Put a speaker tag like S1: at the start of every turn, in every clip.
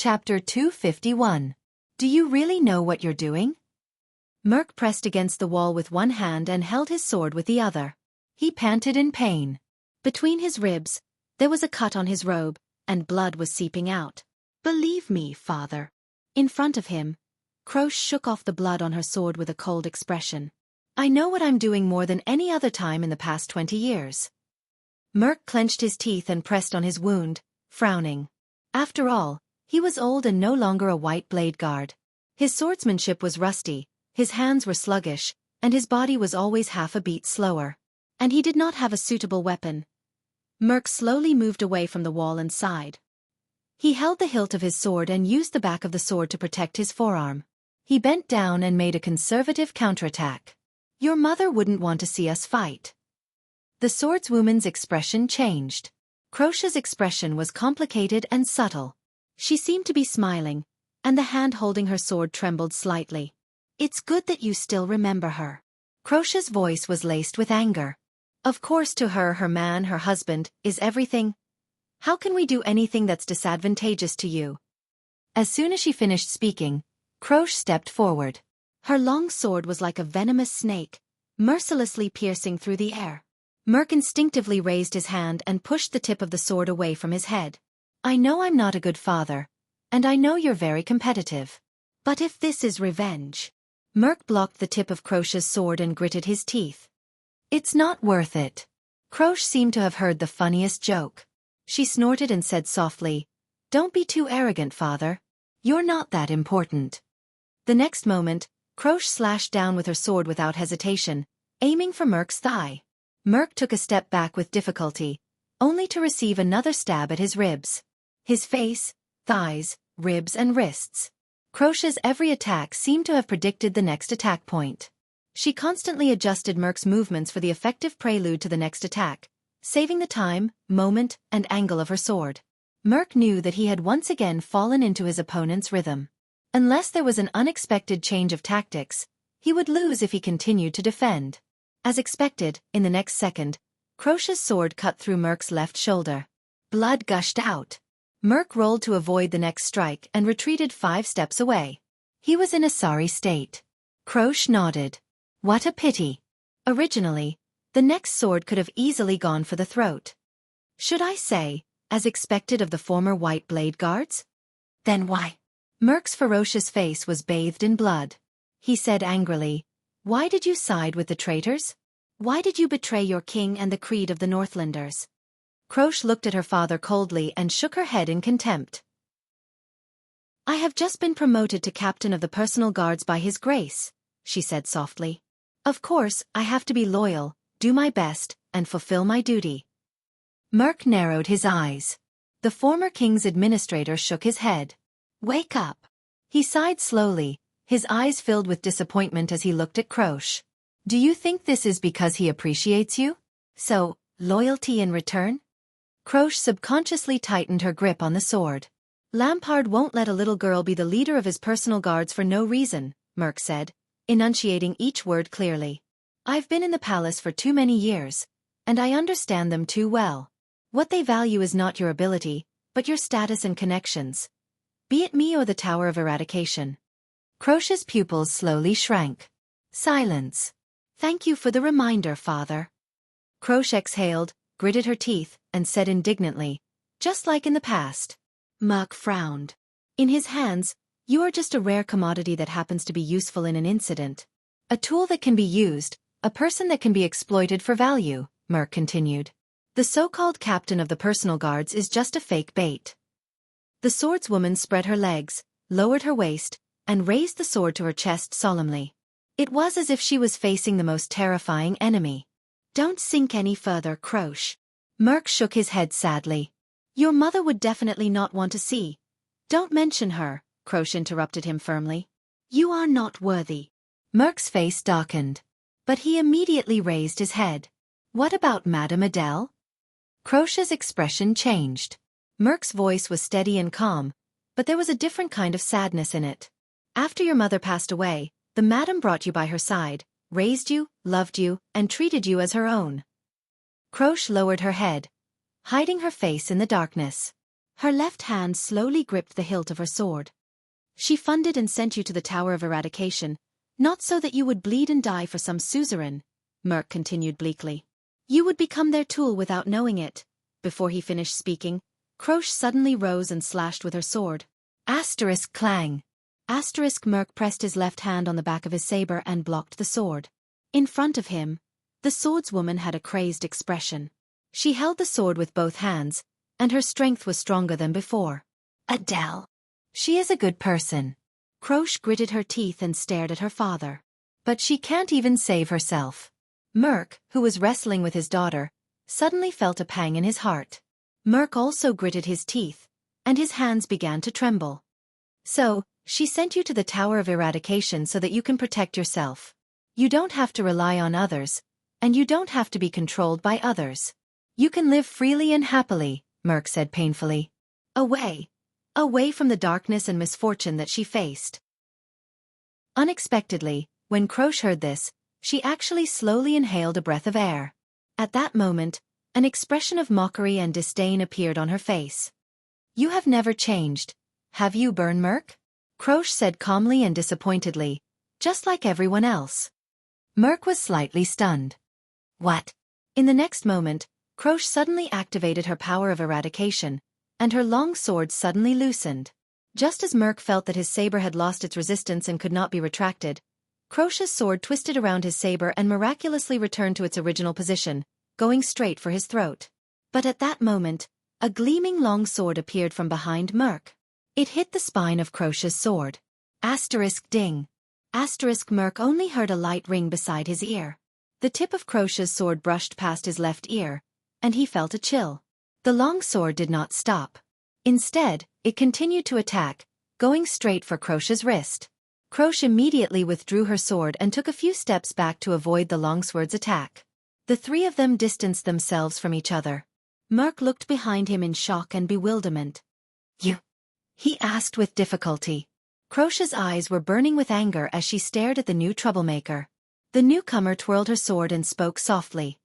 S1: Chapter 251. Do you really know what you're doing? Merc pressed against the wall with one hand and held his sword with the other. He panted in pain. Between his ribs, there was a cut on his robe, and blood was seeping out. Believe me, father. In front of him, Croche shook off the blood on her sword with a cold expression. I know what I'm doing more than any other time in the past 20 years. Merc clenched his teeth and pressed on his wound, frowning. After all, he was old and no longer a white blade guard. His swordsmanship was rusty, his hands were sluggish, and his body was always half a beat slower. And he did not have a suitable weapon. Merc slowly moved away from the wall and sighed. He held the hilt of his sword and used the back of the sword to protect his forearm. He bent down and made a conservative counterattack. Your mother wouldn't want to see us fight. The swordswoman's expression changed. Croche's expression was complicated and subtle. She seemed to be smiling, and the hand holding her sword trembled slightly. It's good that you still remember her. Croche's voice was laced with anger. Of course to her, her man, her husband, is everything. How can we do anything that's disadvantageous to you? As soon as she finished speaking, Croche stepped forward. Her long sword was like a venomous snake, mercilessly piercing through the air. Merc instinctively raised his hand and pushed the tip of the sword away from his head. I know I'm not a good father, and I know you're very competitive. But if this is revenge... Merc blocked the tip of Croche's sword and gritted his teeth. It's not worth it. Croche seemed to have heard the funniest joke. She snorted and said softly, Don't be too arrogant, father. You're not that important. The next moment, Croche slashed down with her sword without hesitation, aiming for Merc's thigh. Merc took a step back with difficulty, only to receive another stab at his ribs. His face, thighs, ribs and wrists. Croche's every attack seemed to have predicted the next attack point. She constantly adjusted Merc's movements for the effective prelude to the next attack, saving the time, moment, and angle of her sword. Merc knew that he had once again fallen into his opponent's rhythm. Unless there was an unexpected change of tactics, he would lose if he continued to defend. As expected, in the next second, Croche's sword cut through Merc's left shoulder. Blood gushed out. Merc rolled to avoid the next strike and retreated 5 steps away. He was in a sorry state. Croche nodded. What a pity. Originally, the next sword could have easily gone for the throat. Should I say, as expected of the former white blade guards? Then why? Merc's ferocious face was bathed in blood. He said angrily, Why did you side with the traitors? Why did you betray your king and the creed of the Northlanders? Croche looked at her father coldly and shook her head in contempt. I have just been promoted to captain of the personal guards by his grace, she said softly. Of course, I have to be loyal, do my best, and fulfill my duty. Merc narrowed his eyes. The former king's administrator shook his head. Wake up. He sighed slowly, his eyes filled with disappointment as he looked at Croche. Do you think this is because he appreciates you? So, loyalty in return? Croche subconsciously tightened her grip on the sword. Lampard won't let a little girl be the leader of his personal guards for no reason, Merc said, enunciating each word clearly. I've been in the palace for too many years, and I understand them too well. What they value is not your ability, but your status and connections. Be it me or the Tower of Eradication. Croche's pupils slowly shrank. Silence. Thank you for the reminder, father. Croche exhaled, gritted her teeth, and said indignantly, just like in the past. Merc frowned. In his hands, you are just a rare commodity that happens to be useful in an incident. A tool that can be used, a person that can be exploited for value, Merc continued. The so-called captain of the personal guards is just a fake bait. The swordswoman spread her legs, lowered her waist, and raised the sword to her chest solemnly. It was as if she was facing the most terrifying enemy. Don't sink any further, Croche. Merc shook his head sadly. Your mother would definitely not want to see. Don't mention her, Croche interrupted him firmly. You are not worthy. Merc's face darkened. But he immediately raised his head. What about Madame Adele? Croche's expression changed. Merc's voice was steady and calm, but there was a different kind of sadness in it. After your mother passed away, the madam brought you by her side, raised you, loved you, and treated you as her own. Croche lowered her head, hiding her face in the darkness. Her left hand slowly gripped the hilt of her sword. She funded and sent you to the Tower of Eradication, not so that you would bleed and die for some suzerain, Merc continued bleakly. You would become their tool without knowing it. Before he finished speaking, Croche suddenly rose and slashed with her sword. Asterisk clang. Asterisk Merc pressed his left hand on the back of his saber and blocked the sword. In front of him, the swordswoman had a crazed expression. She held the sword with both hands, and her strength was stronger than before. Adele. She is a good person. Croche gritted her teeth and stared at her father. But she can't even save herself. Merc, who was wrestling with his daughter, suddenly felt a pang in his heart. Merc also gritted his teeth, and his hands began to tremble. So, she sent you to the Tower of Eradication so that you can protect yourself. You don't have to rely on others, and you don't have to be controlled by others. You can live freely and happily, Merc said painfully. Away from the darkness and misfortune that she faced. Unexpectedly, when Croche heard this, she actually slowly inhaled a breath of air. At that moment, an expression of mockery and disdain appeared on her face. You have never changed, have you, Merc? Croche said calmly and disappointedly, just like everyone else. Merc was slightly stunned. What? In the next moment, Croche suddenly activated her power of eradication, and her long sword suddenly loosened. Just as Merc felt that his saber had lost its resistance and could not be retracted, Croche's sword twisted around his saber and miraculously returned to its original position, going straight for his throat. But at that moment, a gleaming long sword appeared from behind Merc. It hit the spine of Croche's sword. Asterisk ding. Asterisk Merc only heard a light ring beside his ear. The tip of Croche's sword brushed past his left ear, and he felt a chill. The long sword did not stop. Instead, it continued to attack, going straight for Croche's wrist. Croche immediately withdrew her sword and took a few steps back to avoid the longsword's attack. The three of them distanced themselves from each other. Merc looked behind him in shock and bewilderment. You? He asked with difficulty. Croche's eyes were burning with anger as she stared at the new troublemaker. The newcomer twirled her sword and spoke softly.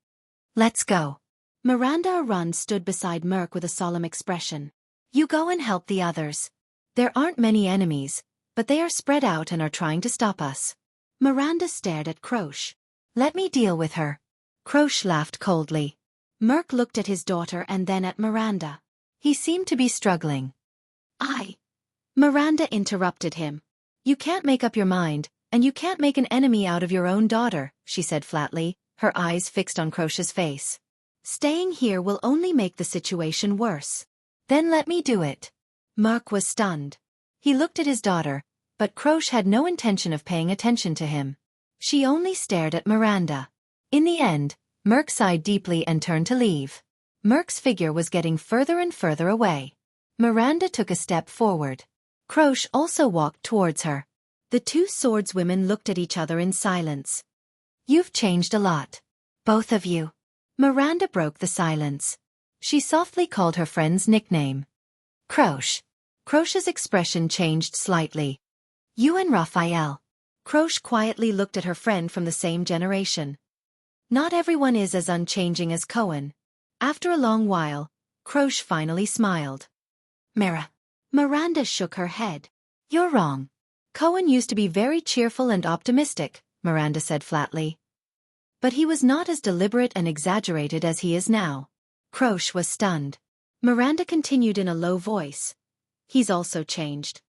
S1: Let's go. Miranda Arund stood beside Merc with a solemn expression. You go and help the others. There aren't many enemies, but they are spread out and are trying to stop us. Miranda stared at Croche. Let me deal with her. Croche laughed coldly. Merc looked at his daughter and then at Miranda. He seemed to be struggling. Miranda interrupted him. You can't make up your mind, and you can't make an enemy out of your own daughter, she said flatly, her eyes fixed on Croche's face. Staying here will only make the situation worse. Then let me do it. Merc was stunned. He looked at his daughter, but Croche had no intention of paying attention to him. She only stared at Miranda. In the end, Merc sighed deeply and turned to leave. Merc's figure was getting further and further away. Miranda took a step forward. Croche also walked towards her. The two swordswomen looked at each other in silence. You've changed a lot. Both of you. Miranda broke the silence. She softly called her friend's nickname. Croche. Croche's expression changed slightly. You and Raphael. Croche quietly looked at her friend from the same generation. Not everyone is as unchanging as Cohen. After a long while, Croche finally smiled. Miranda shook her head. You're wrong. Cohen used to be very cheerful and optimistic, Miranda said flatly. But he was not as deliberate and exaggerated as he is now. Croche was stunned. Miranda continued in a low voice. He's also changed.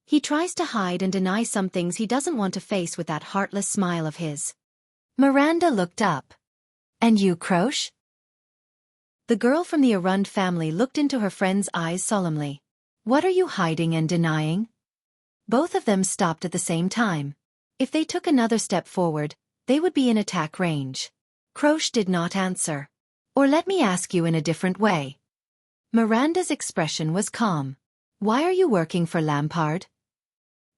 S1: He tries to hide and deny some things he doesn't want to face with that heartless smile of his. Miranda looked up. And you, Croche? The girl from the Arund family looked into her friend's eyes solemnly. What are you hiding and denying? Both of them stopped at the same time. If they took another step forward, they would be in attack range. Croche did not answer. Or let me ask you in a different way. Miranda's expression was calm. Why are you working for Lampard?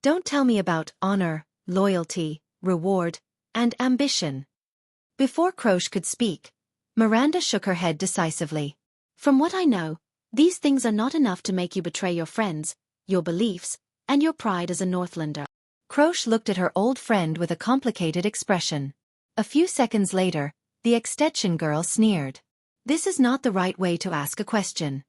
S1: Don't tell me about honor, loyalty, reward, and ambition. Before Croche could speak, Miranda shook her head decisively. From what I know, these things are not enough to make you betray your friends, your beliefs, and your pride as a Northlander. Croche looked at her old friend with a complicated expression. A few seconds later, the extension girl sneered. This is not the right way to ask a question.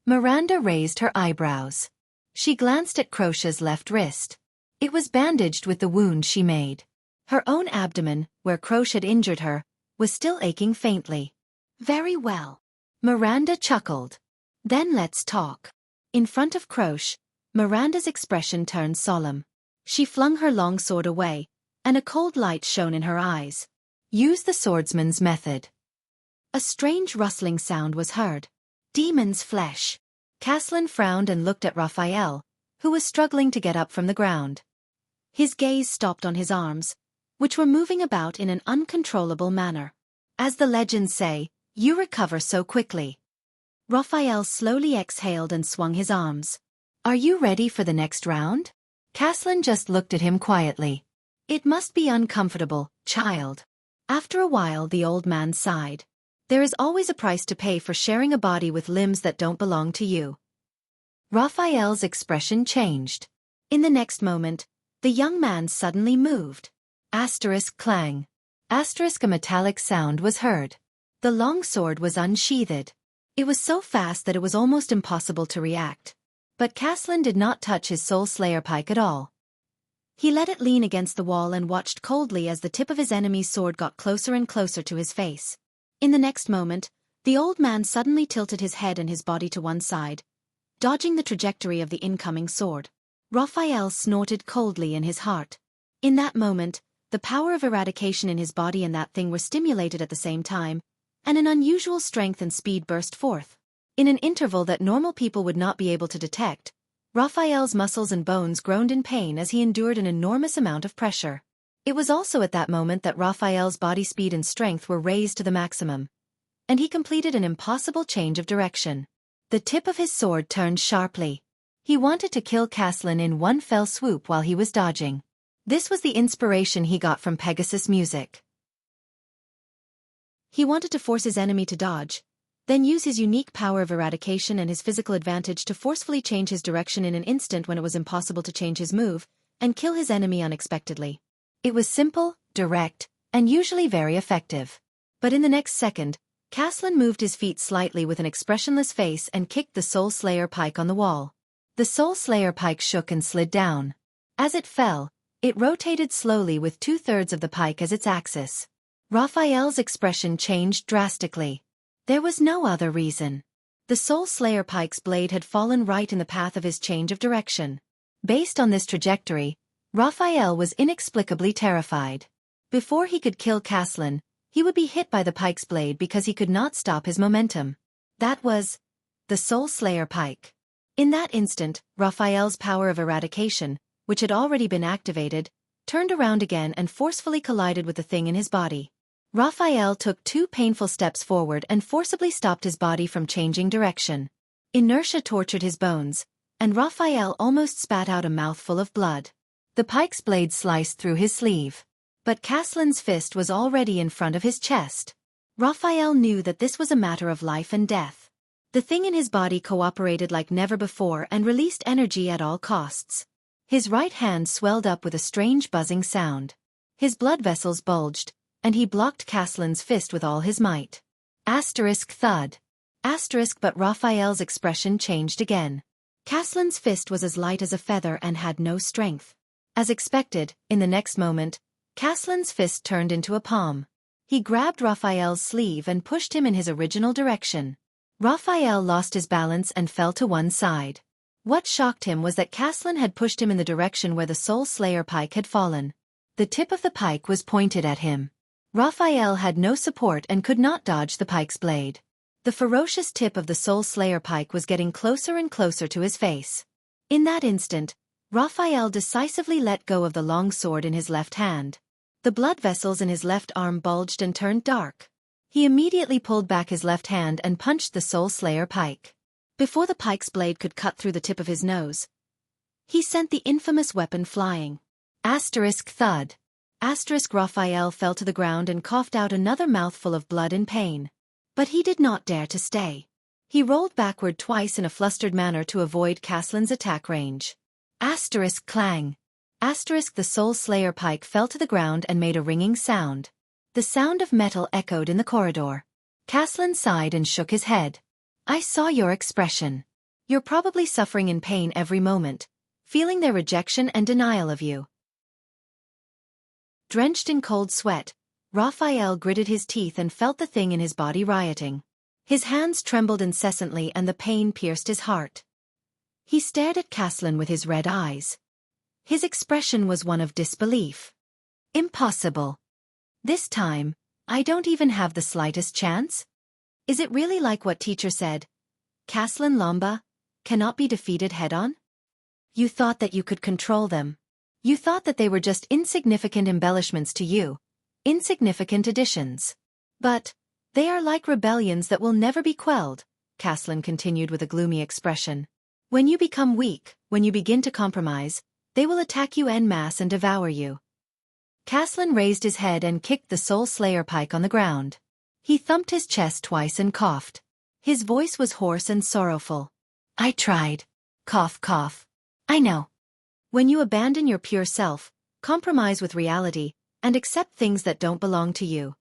S1: Miranda raised her eyebrows. She glanced at Crocia's left wrist. It was bandaged with the wound she made. Her own abdomen, where Croce had injured her, was still aching faintly. Very well. Miranda chuckled. Then let's talk. In front of Croce, Miranda's expression turned solemn. She flung her long sword away, and a cold light shone in her eyes. Use the swordsman's method. A strange rustling sound was heard. Demon's flesh. Caslin frowned and looked at Raphael, who was struggling to get up from the ground. His gaze stopped on his arms, which were moving about in an uncontrollable manner. As the legends say, you recover so quickly. Raphael slowly exhaled and swung his arms. Are you ready for the next round? Caslin just looked at him quietly. It must be uncomfortable, child. After a while the old man sighed. There is always a price to pay for sharing a body with limbs that don't belong to you. Raphael's expression changed. In the next moment, the young man suddenly moved. Asterisk clang. Asterisk a metallic sound was heard. The long sword was unsheathed. It was so fast that it was almost impossible to react. But Caslin did not touch his soul slayer pike at all. He let it lean against the wall and watched coldly as the tip of his enemy's sword got closer and closer to his face. In the next moment, the old man suddenly tilted his head and his body to one side, dodging the trajectory of the incoming sword. Raphael snorted coldly in his heart. In that moment, the power of eradication in his body and that thing were stimulated at the same time, and an unusual strength and speed burst forth. In an interval that normal people would not be able to detect, Raphael's muscles and bones groaned in pain as he endured an enormous amount of pressure. It was also at that moment that Raphael's body speed and strength were raised to the maximum, and he completed an impossible change of direction. The tip of his sword turned sharply. He wanted to kill Caslin in one fell swoop while he was dodging. This was the inspiration he got from Pegasus music. He wanted to force his enemy to dodge, then use his unique power of eradication and his physical advantage to forcefully change his direction in an instant when it was impossible to change his move, and kill his enemy unexpectedly. It was simple, direct, and usually very effective. But in the next second, Caslin moved his feet slightly with an expressionless face and kicked the Soul Slayer pike on the wall. The Soul Slayer pike shook and slid down. As it fell, it rotated slowly with 2/3 of the pike as its axis. Raphael's expression changed drastically. There was no other reason. The Soul Slayer pike's blade had fallen right in the path of his change of direction. Based on this trajectory, Raphael was inexplicably terrified. Before he could kill Caslin, he would be hit by the pike's blade because he could not stop his momentum. That was the Soul Slayer pike. In that instant, Raphael's power of eradication, which had already been activated, turned around again and forcefully collided with the thing in his body. Raphael took 2 painful steps forward and forcibly stopped his body from changing direction. Inertia tortured his bones, and Raphael almost spat out a mouthful of blood. The pike's blade sliced through his sleeve. But Caslin's fist was already in front of his chest. Raphael knew that this was a matter of life and death. The thing in his body cooperated like never before and released energy at all costs. His right hand swelled up with a strange buzzing sound. His blood vessels bulged, and he blocked Caslin's fist with all his might. Asterisk thud. Asterisk but Raphael's expression changed again. Caslin's fist was as light as a feather and had no strength. As expected, in the next moment, Caslin's fist turned into a palm. He grabbed Raphael's sleeve and pushed him in his original direction. Raphael lost his balance and fell to one side. What shocked him was that Caslin had pushed him in the direction where the Soul Slayer pike had fallen. The tip of the pike was pointed at him. Raphael had no support and could not dodge the pike's blade. The ferocious tip of the Soul Slayer pike was getting closer and closer to his face. In that instant, Raphael decisively let go of the long sword in his left hand. The blood vessels in his left arm bulged and turned dark. He immediately pulled back his left hand and punched the Soul Slayer pike. Before the pike's blade could cut through the tip of his nose, he sent the infamous weapon flying. Asterisk thud. Asterisk Raphael fell to the ground and coughed out another mouthful of blood in pain. But he did not dare to stay. He rolled backward twice in a flustered manner to avoid Caslin's attack range. Asterisk clang. Asterisk the Soul Slayer pike fell to the ground and made a ringing sound. The sound of metal echoed in the corridor. Caslin sighed and shook his head. I saw your expression. You're probably suffering in pain every moment, feeling their rejection and denial of you. Drenched in cold sweat, Raphael gritted his teeth and felt the thing in his body rioting. His hands trembled incessantly and the pain pierced his heart. He stared at Caslin with his red eyes. His expression was one of disbelief. Impossible. This time, I don't even have the slightest chance? Is it really like what teacher said? Caslin Lomba cannot be defeated head-on? You thought that you could control them. You thought that they were just insignificant embellishments to you, insignificant additions. But they are like rebellions that will never be quelled, Caslin continued with a gloomy expression. When you become weak, when you begin to compromise, they will attack you en masse and devour you. Caslin raised his head and kicked the Soul Slayer pike on the ground. He thumped his chest twice and coughed. His voice was hoarse and sorrowful. I tried. Cough, cough. I know. When you abandon your pure self, compromise with reality, and accept things that don't belong to you.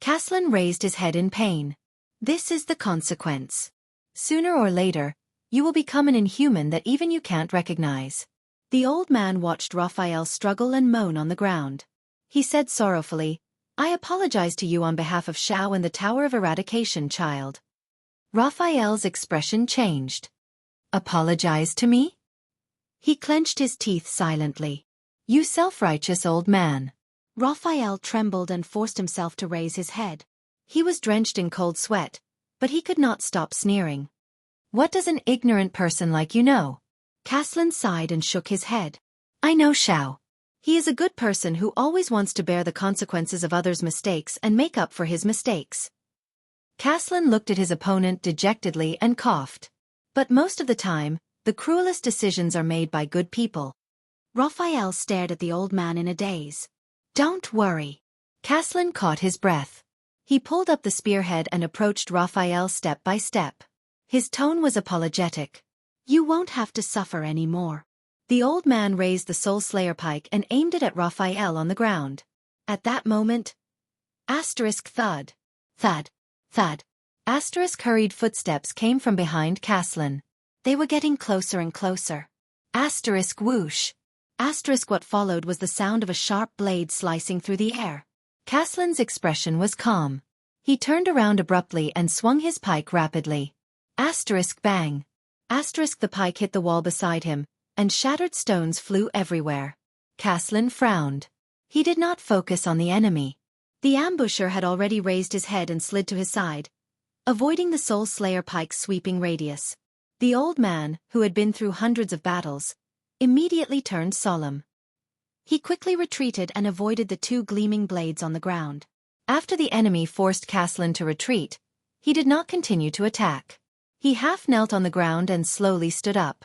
S1: Caslin raised his head in pain. This is the consequence. Sooner or later, you will become an inhuman that even you can't recognize. The old man watched Raphael struggle and moan on the ground. He said sorrowfully, I apologize to you on behalf of Xiao and the Tower of Eradication, child. Raphael's expression changed. Apologize to me? He clenched his teeth silently. You self-righteous old man. Raphael trembled and forced himself to raise his head. He was drenched in cold sweat, but he could not stop sneering. What does an ignorant person like you know? Caslin sighed and shook his head. I know Xiao. He is a good person who always wants to bear the consequences of others' mistakes and make up for his mistakes. Caslin looked at his opponent dejectedly and coughed. But most of the time, the cruelest decisions are made by good people. Raphael stared at the old man in a daze. Don't worry. Caslin caught his breath. He pulled up the spearhead and approached Raphael step by step. His tone was apologetic. You won't have to suffer anymore. The old man raised the Soul Slayer pike and aimed it at Raphael on the ground. At that moment, thud, thud, thud. Hurried footsteps came from behind Caslin. They were getting closer and closer. Whoosh. What followed was the sound of a sharp blade slicing through the air. Caslin's expression was calm. He turned around abruptly and swung his pike rapidly. Bang. The pike hit the wall beside him, and shattered stones flew everywhere. Caslin frowned. He did not focus on the enemy. The ambusher had already raised his head and slid to his side, avoiding the Soul Slayer pike's sweeping radius. The old man, who had been through hundreds of battles, immediately turned solemn. He quickly retreated and avoided the two gleaming blades on the ground. After the enemy forced Caslin to retreat, he did not continue to attack. He half knelt on the ground and slowly stood up.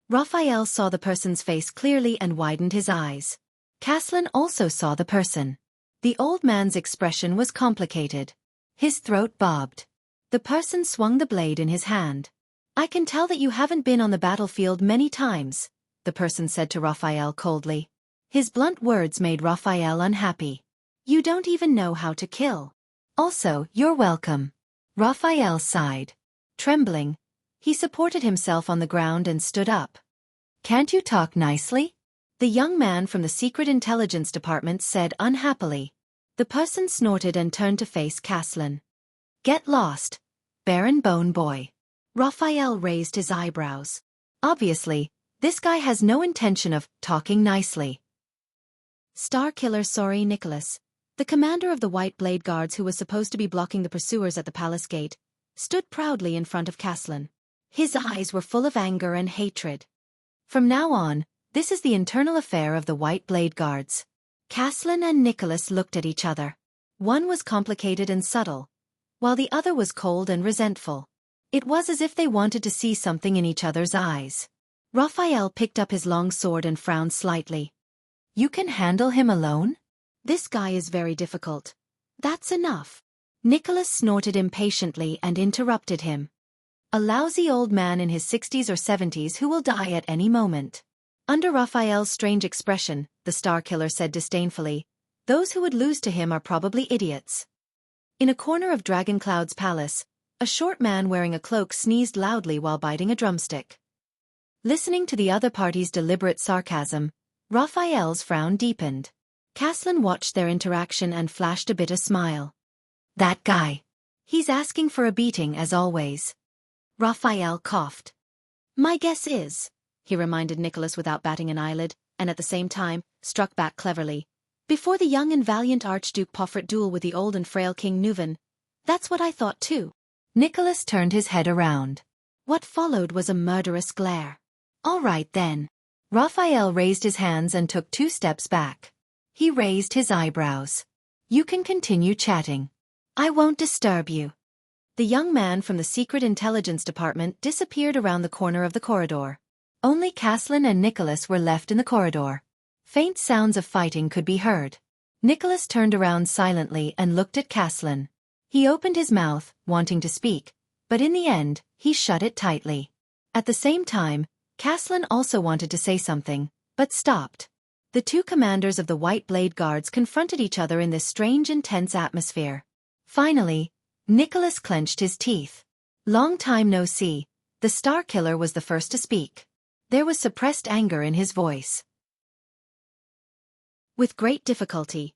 S1: Raphael saw the person's face clearly and widened his eyes. Caslin also saw the person. The old man's expression was complicated. His throat bobbed. The person swung the blade in his hand. I can tell that you haven't been on the battlefield many times, the person said to Raphael coldly. His blunt words made Raphael unhappy. You don't even know how to kill. Also, you're welcome. Raphael sighed. Trembling, he supported himself on the ground and stood up. Can't you talk nicely? The young man from the Secret Intelligence Department said unhappily. The person snorted and turned to face Caslin. Get lost, Baron Bone Boy. Raphael raised his eyebrows. Obviously, this guy has no intention of talking nicely. Star Killer Sorry Nicholas, the commander of the White Blade Guards who was supposed to be blocking the pursuers at the palace gate, stood proudly in front of Caslin. His eyes were full of anger and hatred. From now on, this is the internal affair of the White Blade Guards. Caslin and Nicholas looked at each other. One was complicated and subtle, while the other was cold and resentful. It was as if they wanted to see something in each other's eyes. Raphael picked up his long sword and frowned slightly. You can handle him alone? This guy is very difficult. That's enough. Nicholas snorted impatiently and interrupted him. A lousy old man in his 60s or 70s who will die at any moment. Under Raphael's strange expression, the Star Killer said disdainfully, those who would lose to him are probably idiots. In a corner of Dragoncloud's palace, A short man wearing a cloak sneezed loudly while biting a drumstick. Listening to the other party's deliberate sarcasm, Raphael's frown deepened. Caslin watched their interaction and flashed a bitter smile. That guy. He's asking for a beating as always. Raphael coughed. My guess is, he reminded Nicholas without batting an eyelid, and at the same time, struck back cleverly. Before the young and valiant Archduke Pofert duel with the old and frail King Neuven. That's what I thought too. Nicholas turned his head around. What followed was a murderous glare. All right then. Raphael raised his hands and took 2 steps back. He raised his eyebrows. You can continue chatting. I won't disturb you. The young man from the Secret Intelligence Department disappeared around the corner of the corridor. Only Caslin and Nicholas were left in the corridor. Faint sounds of fighting could be heard. Nicholas turned around silently and looked at Caslin. He opened his mouth, wanting to speak, but in the end, he shut it tightly. At the same time, Caslin also wanted to say something, but stopped. The 2 commanders of the White Blade Guards confronted each other in this strange, intense atmosphere. Finally, Nicholas clenched his teeth. Long time no see, the Star Killer was the first to speak. There was suppressed anger in his voice. With great difficulty,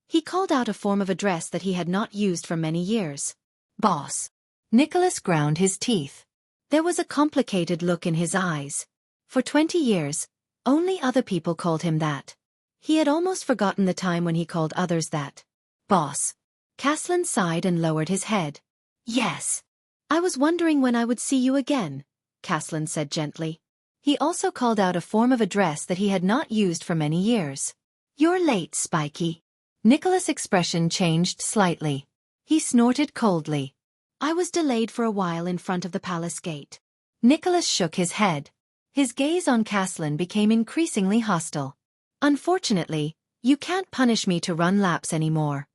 S1: he called out a form of address that he had not used for many years. Boss. Nicholas ground his teeth. There was a complicated look in his eyes. For 20 years, only other people called him that. He had almost forgotten the time when he called others that. Boss. Caslin sighed and lowered his head. Yes. I was wondering when I would see you again, Caslin said gently. He also called out a form of address that he had not used for many years. You're late, Spiky. Nicholas' expression changed slightly. He snorted coldly. I was delayed for a while in front of the palace gate. Nicholas shook his head. His gaze on Caslin became increasingly hostile. Unfortunately, you can't punish me to run laps anymore.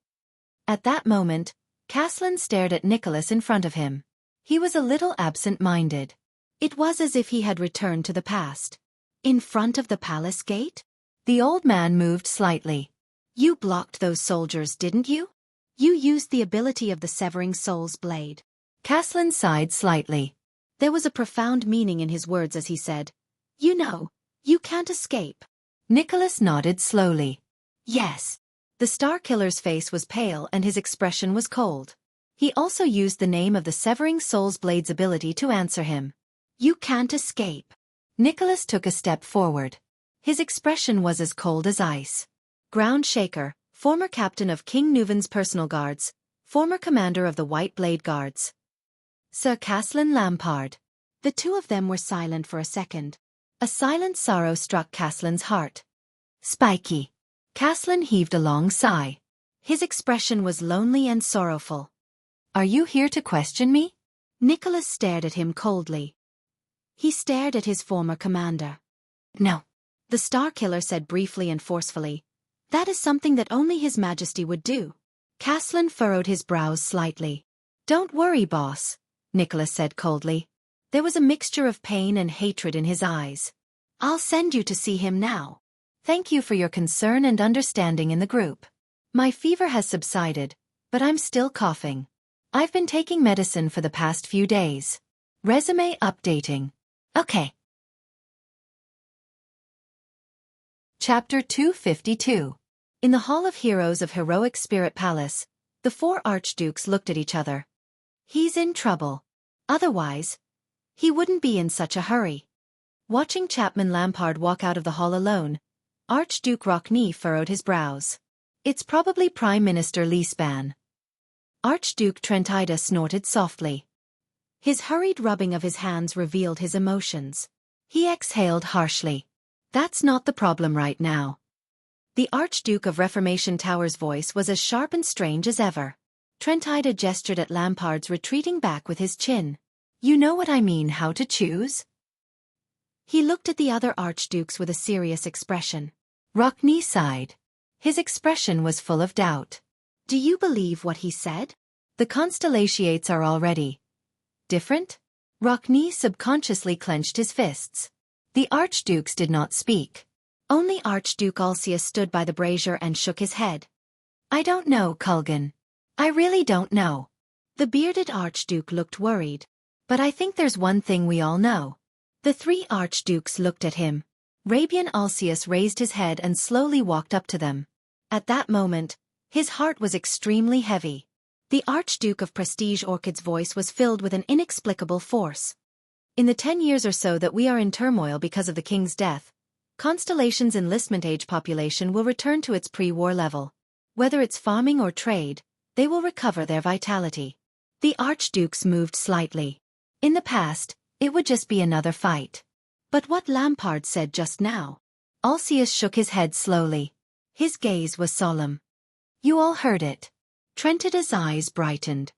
S1: At that moment, Caslin stared at Nicholas in front of him. He was a little absent-minded. It was as if he had returned to the past. In front of the palace gate? The old man moved slightly. You blocked those soldiers, didn't you? You used the ability of the Severing Soul's blade. Caslin sighed slightly. There was a profound meaning in his words as he said, You know, you can't escape. Nicholas nodded slowly. Yes. The Star Killer's face was pale and his expression was cold. He also used the name of the Severing Soul's blade's ability to answer him. You can't escape. Nicholas took a step forward. His expression was as cold as ice. Ground Shaker, former captain of King Neuven's personal guards, former commander of the White Blade Guards. Sir Caslin Lampard. The 2 of them were silent for a second. A silent sorrow struck Caslin's heart. Spiky. Caslin heaved a long sigh. His expression was lonely and sorrowful. Are you here to question me? Nicholas stared at him coldly. He stared at his former commander. No. The Star Killer said briefly and forcefully. That is something that only His Majesty would do. Caslin furrowed his brows slightly. Don't worry, boss, Nicholas said coldly. There was a mixture of pain and hatred in his eyes. I'll send you to see him now. Thank you for your concern and understanding in the group. My fever has subsided, but I'm still coughing. I've been taking medicine for the past few days. Resume updating. Okay. Chapter 252. In the Hall of Heroes of Heroic Spirit Palace, the 4 archdukes looked at each other. He's in trouble. Otherwise, he wouldn't be in such a hurry. Watching Chapman Lampard walk out of the hall alone, Archduke Rockne furrowed his brows. It's probably Prime Minister Leespan. Archduke Trentida snorted softly. His hurried rubbing of his hands revealed his emotions. He exhaled harshly. That's not the problem right now. The Archduke of Reformation Tower's voice was as sharp and strange as ever. Trentida gestured at Lampard's retreating back with his chin. You know what I mean, how to choose? He looked at the other archdukes with a serious expression. Rockne sighed. His expression was full of doubt. Do you believe what he said? The constellations are already different? Rockne subconsciously clenched his fists. The archdukes did not speak. Only Archduke Wuxia stood by the brazier and shook his head. I don't know, Kulgan. I really don't know. The bearded archduke looked worried. But I think there's one thing we all know. The three archdukes looked at him. Rabian Alcius raised his head and slowly walked up to them. At that moment, his heart was extremely heavy. The Archduke of Prestige Orchid's voice was filled with an inexplicable force. In the 10 years or so that we are in turmoil because of the king's death, Constellation's enlistment age population will return to its pre-war level. Whether it's farming or trade, they will recover their vitality. The archdukes moved slightly. In the past, it would just be another fight. But what Lampard said just now? Alcius shook his head slowly. His gaze was solemn. You all heard it. Trentida's eyes brightened.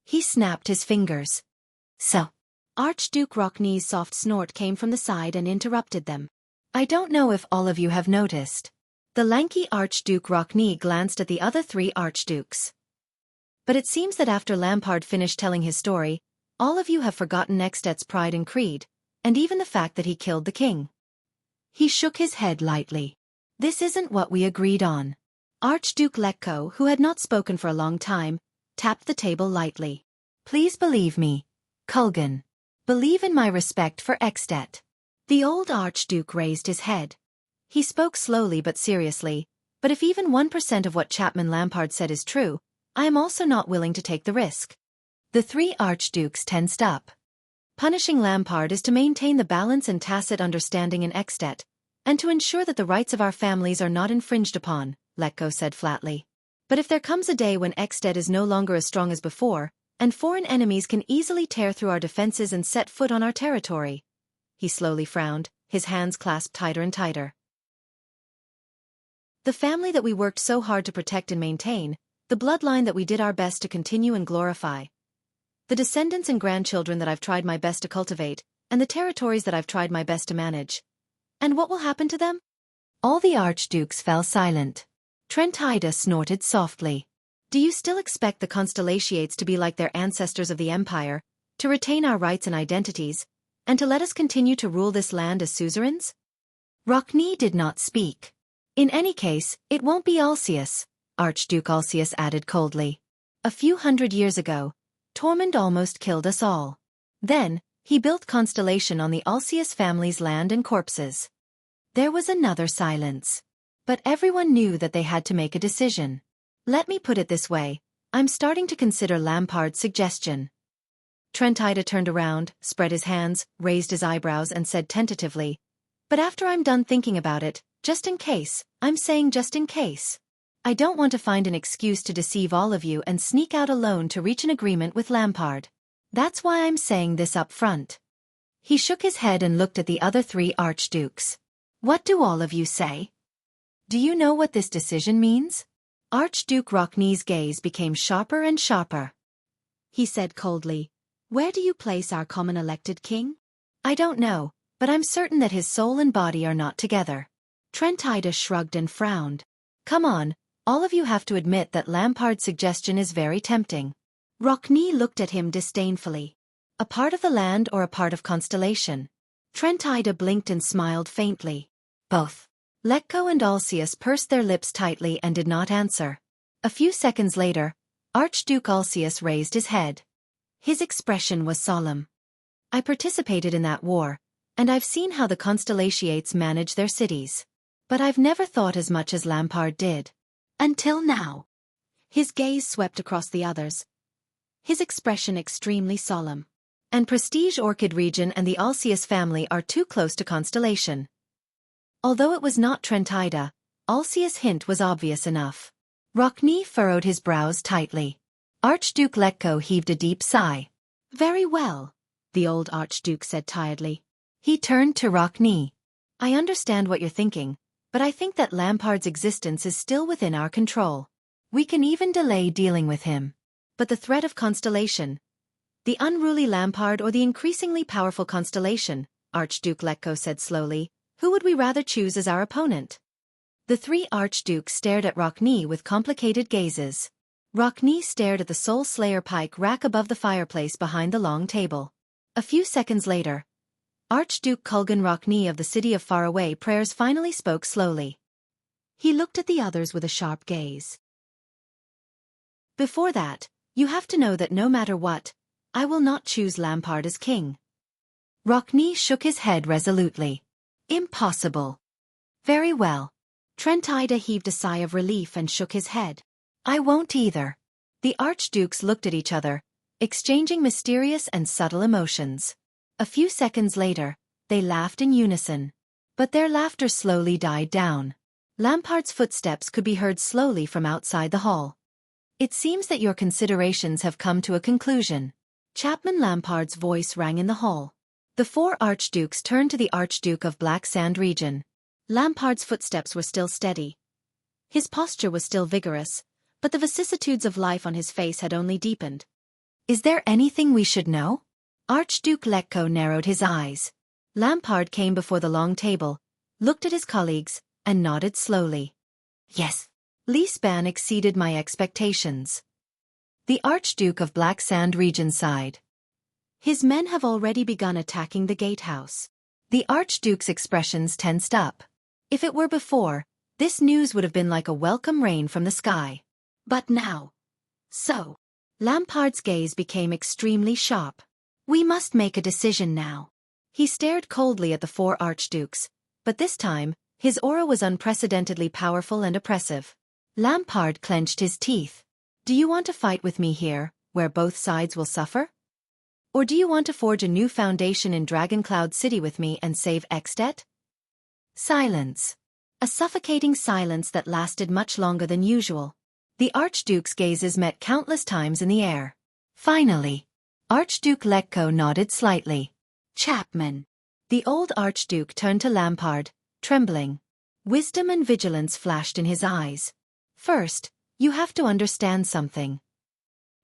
S1: He snapped his fingers. So. Archduke Rockney's soft snort came from the side and interrupted them. I don't know if all of you have noticed. The lanky Archduke Rockney glanced at the other three archdukes. But it seems that after Lampard finished telling his story, all of you have forgotten At pride and creed, and even the fact that he killed the king. He shook his head lightly. This isn't what we agreed on. Archduke Letko, who had not spoken for a long time, tapped the table lightly. Please believe me, Kulgan. Believe in my respect for At. The old Archduke raised his head. He spoke slowly but seriously, but if even 1% of what Chapman Lampard said is true, I am also not willing to take the risk. The three archdukes tensed up. Punishing Lampard is to maintain the balance and tacit understanding in At, and to ensure that the rights of our families are not infringed upon, Letko said flatly. But if there comes a day when At is no longer as strong as before, and foreign enemies can easily tear through our defenses and set foot on our territory. He slowly frowned, his hands clasped tighter and tighter. The family that we worked so hard to protect and maintain, the bloodline that we did our best to continue and glorify. The descendants and grandchildren that I've tried my best to cultivate, and the territories that I've tried my best to manage. And what will happen to them? All the archdukes fell silent. Trentida snorted softly. Do you still expect the Constellations to be like their ancestors of the Empire, to retain our rights and identities, and to let us continue to rule this land as suzerains? Rockney did not speak. In any case, it won't be Alcius, Archduke Alcius added coldly. A few hundred years ago, Tormund almost killed us all. Then, he built Constellation on the Alcius family's land and corpses. There was another silence. But everyone knew that they had to make a decision. Let me put it this way, I'm starting to consider Lampard's suggestion. Trentida turned around, spread his hands, raised his eyebrows and said tentatively, but after I'm done thinking about it, just in case, I'm saying just in case. I don't want to find an excuse to deceive all of you and sneak out alone to reach an agreement with Lampard. That's why I'm saying this up front. He shook his head and looked at the other three archdukes. What do all of you say? Do you know what this decision means? Archduke Rockney's gaze became sharper and sharper. He said coldly, where do you place our common elected king? I don't know, but I'm certain that his soul and body are not together. Trentida shrugged and frowned. Come on, all of you have to admit that Lampard's suggestion is very tempting. Rockney looked at him disdainfully. A part of the land or a part of Constellation? Trentida blinked and smiled faintly. Both. Letko and Alcius pursed their lips tightly and did not answer. A few seconds later, Archduke Alcius raised his head. His expression was solemn. I participated in that war, and I've seen how the Constellations manage their cities. But I've never thought as much as Lampard did. Until now. His gaze swept across the others. His expression extremely solemn. And Prestige Orchid region and the Alcius family are too close to Constellation. Although it was not Trentida, Alcius' hint was obvious enough. Rockney furrowed his brows tightly. Archduke Letko heaved a deep sigh. Very well, the old Archduke said tiredly. He turned to Rockney. I understand what you're thinking, but I think that Lampard's existence is still within our control. We can even delay dealing with him. But the threat of Constellation, the unruly Lampard or the increasingly powerful Constellation, Archduke Letko said slowly, who would we rather choose as our opponent? The three archdukes stared at Rockney with complicated gazes. Rockney stared at the Soul Slayer pike rack above the fireplace behind the long table. A few seconds later, Archduke Kulgan Rockney of the city of Faraway Prayers finally spoke slowly. He looked at the others with a sharp gaze. Before that, You have to know that no matter what, I will not choose Lampard as king. Rockne shook his head resolutely. Impossible. Very well. Trentida heaved a sigh of relief and shook his head. I won't either. The archdukes looked at each other, exchanging mysterious and subtle emotions. A few seconds later, they laughed in unison. But their laughter slowly died down. Lampard's footsteps could be heard slowly from outside the hall. It seems that your considerations have come to a conclusion. Chapman Lampard's voice rang in the hall. The four archdukes turned to the Archduke of Black Sand region. Lampard's footsteps were still steady. His posture was still vigorous, but the vicissitudes of life on his face had only deepened. Is there anything we should know? Archduke Letko narrowed his eyes. Lampard came before the long table, looked at his colleagues, and nodded slowly. Yes. Liesban exceeded my expectations. The Archduke of Black Sand region sighed. His men have already begun attacking the gatehouse. The Archduke's expressions tensed up. If it were before, this news would have been like a welcome rain from the sky. But now. So. Lampard's gaze became extremely sharp. We must make a decision now. He stared coldly at the four archdukes, but this time, his aura was unprecedentedly powerful and oppressive. Lampard clenched his teeth. Do you want to fight with me here, where both sides will suffer? Or do you want to forge a new foundation in Dragoncloud City with me and save Xianxia? Silence. A suffocating silence that lasted much longer than usual. The Archduke's gazes met countless times in the air. Finally, Archduke Letko nodded slightly. Chapman. The old Archduke turned to Lampard, trembling. Wisdom and vigilance flashed in his eyes. First, you have to understand something.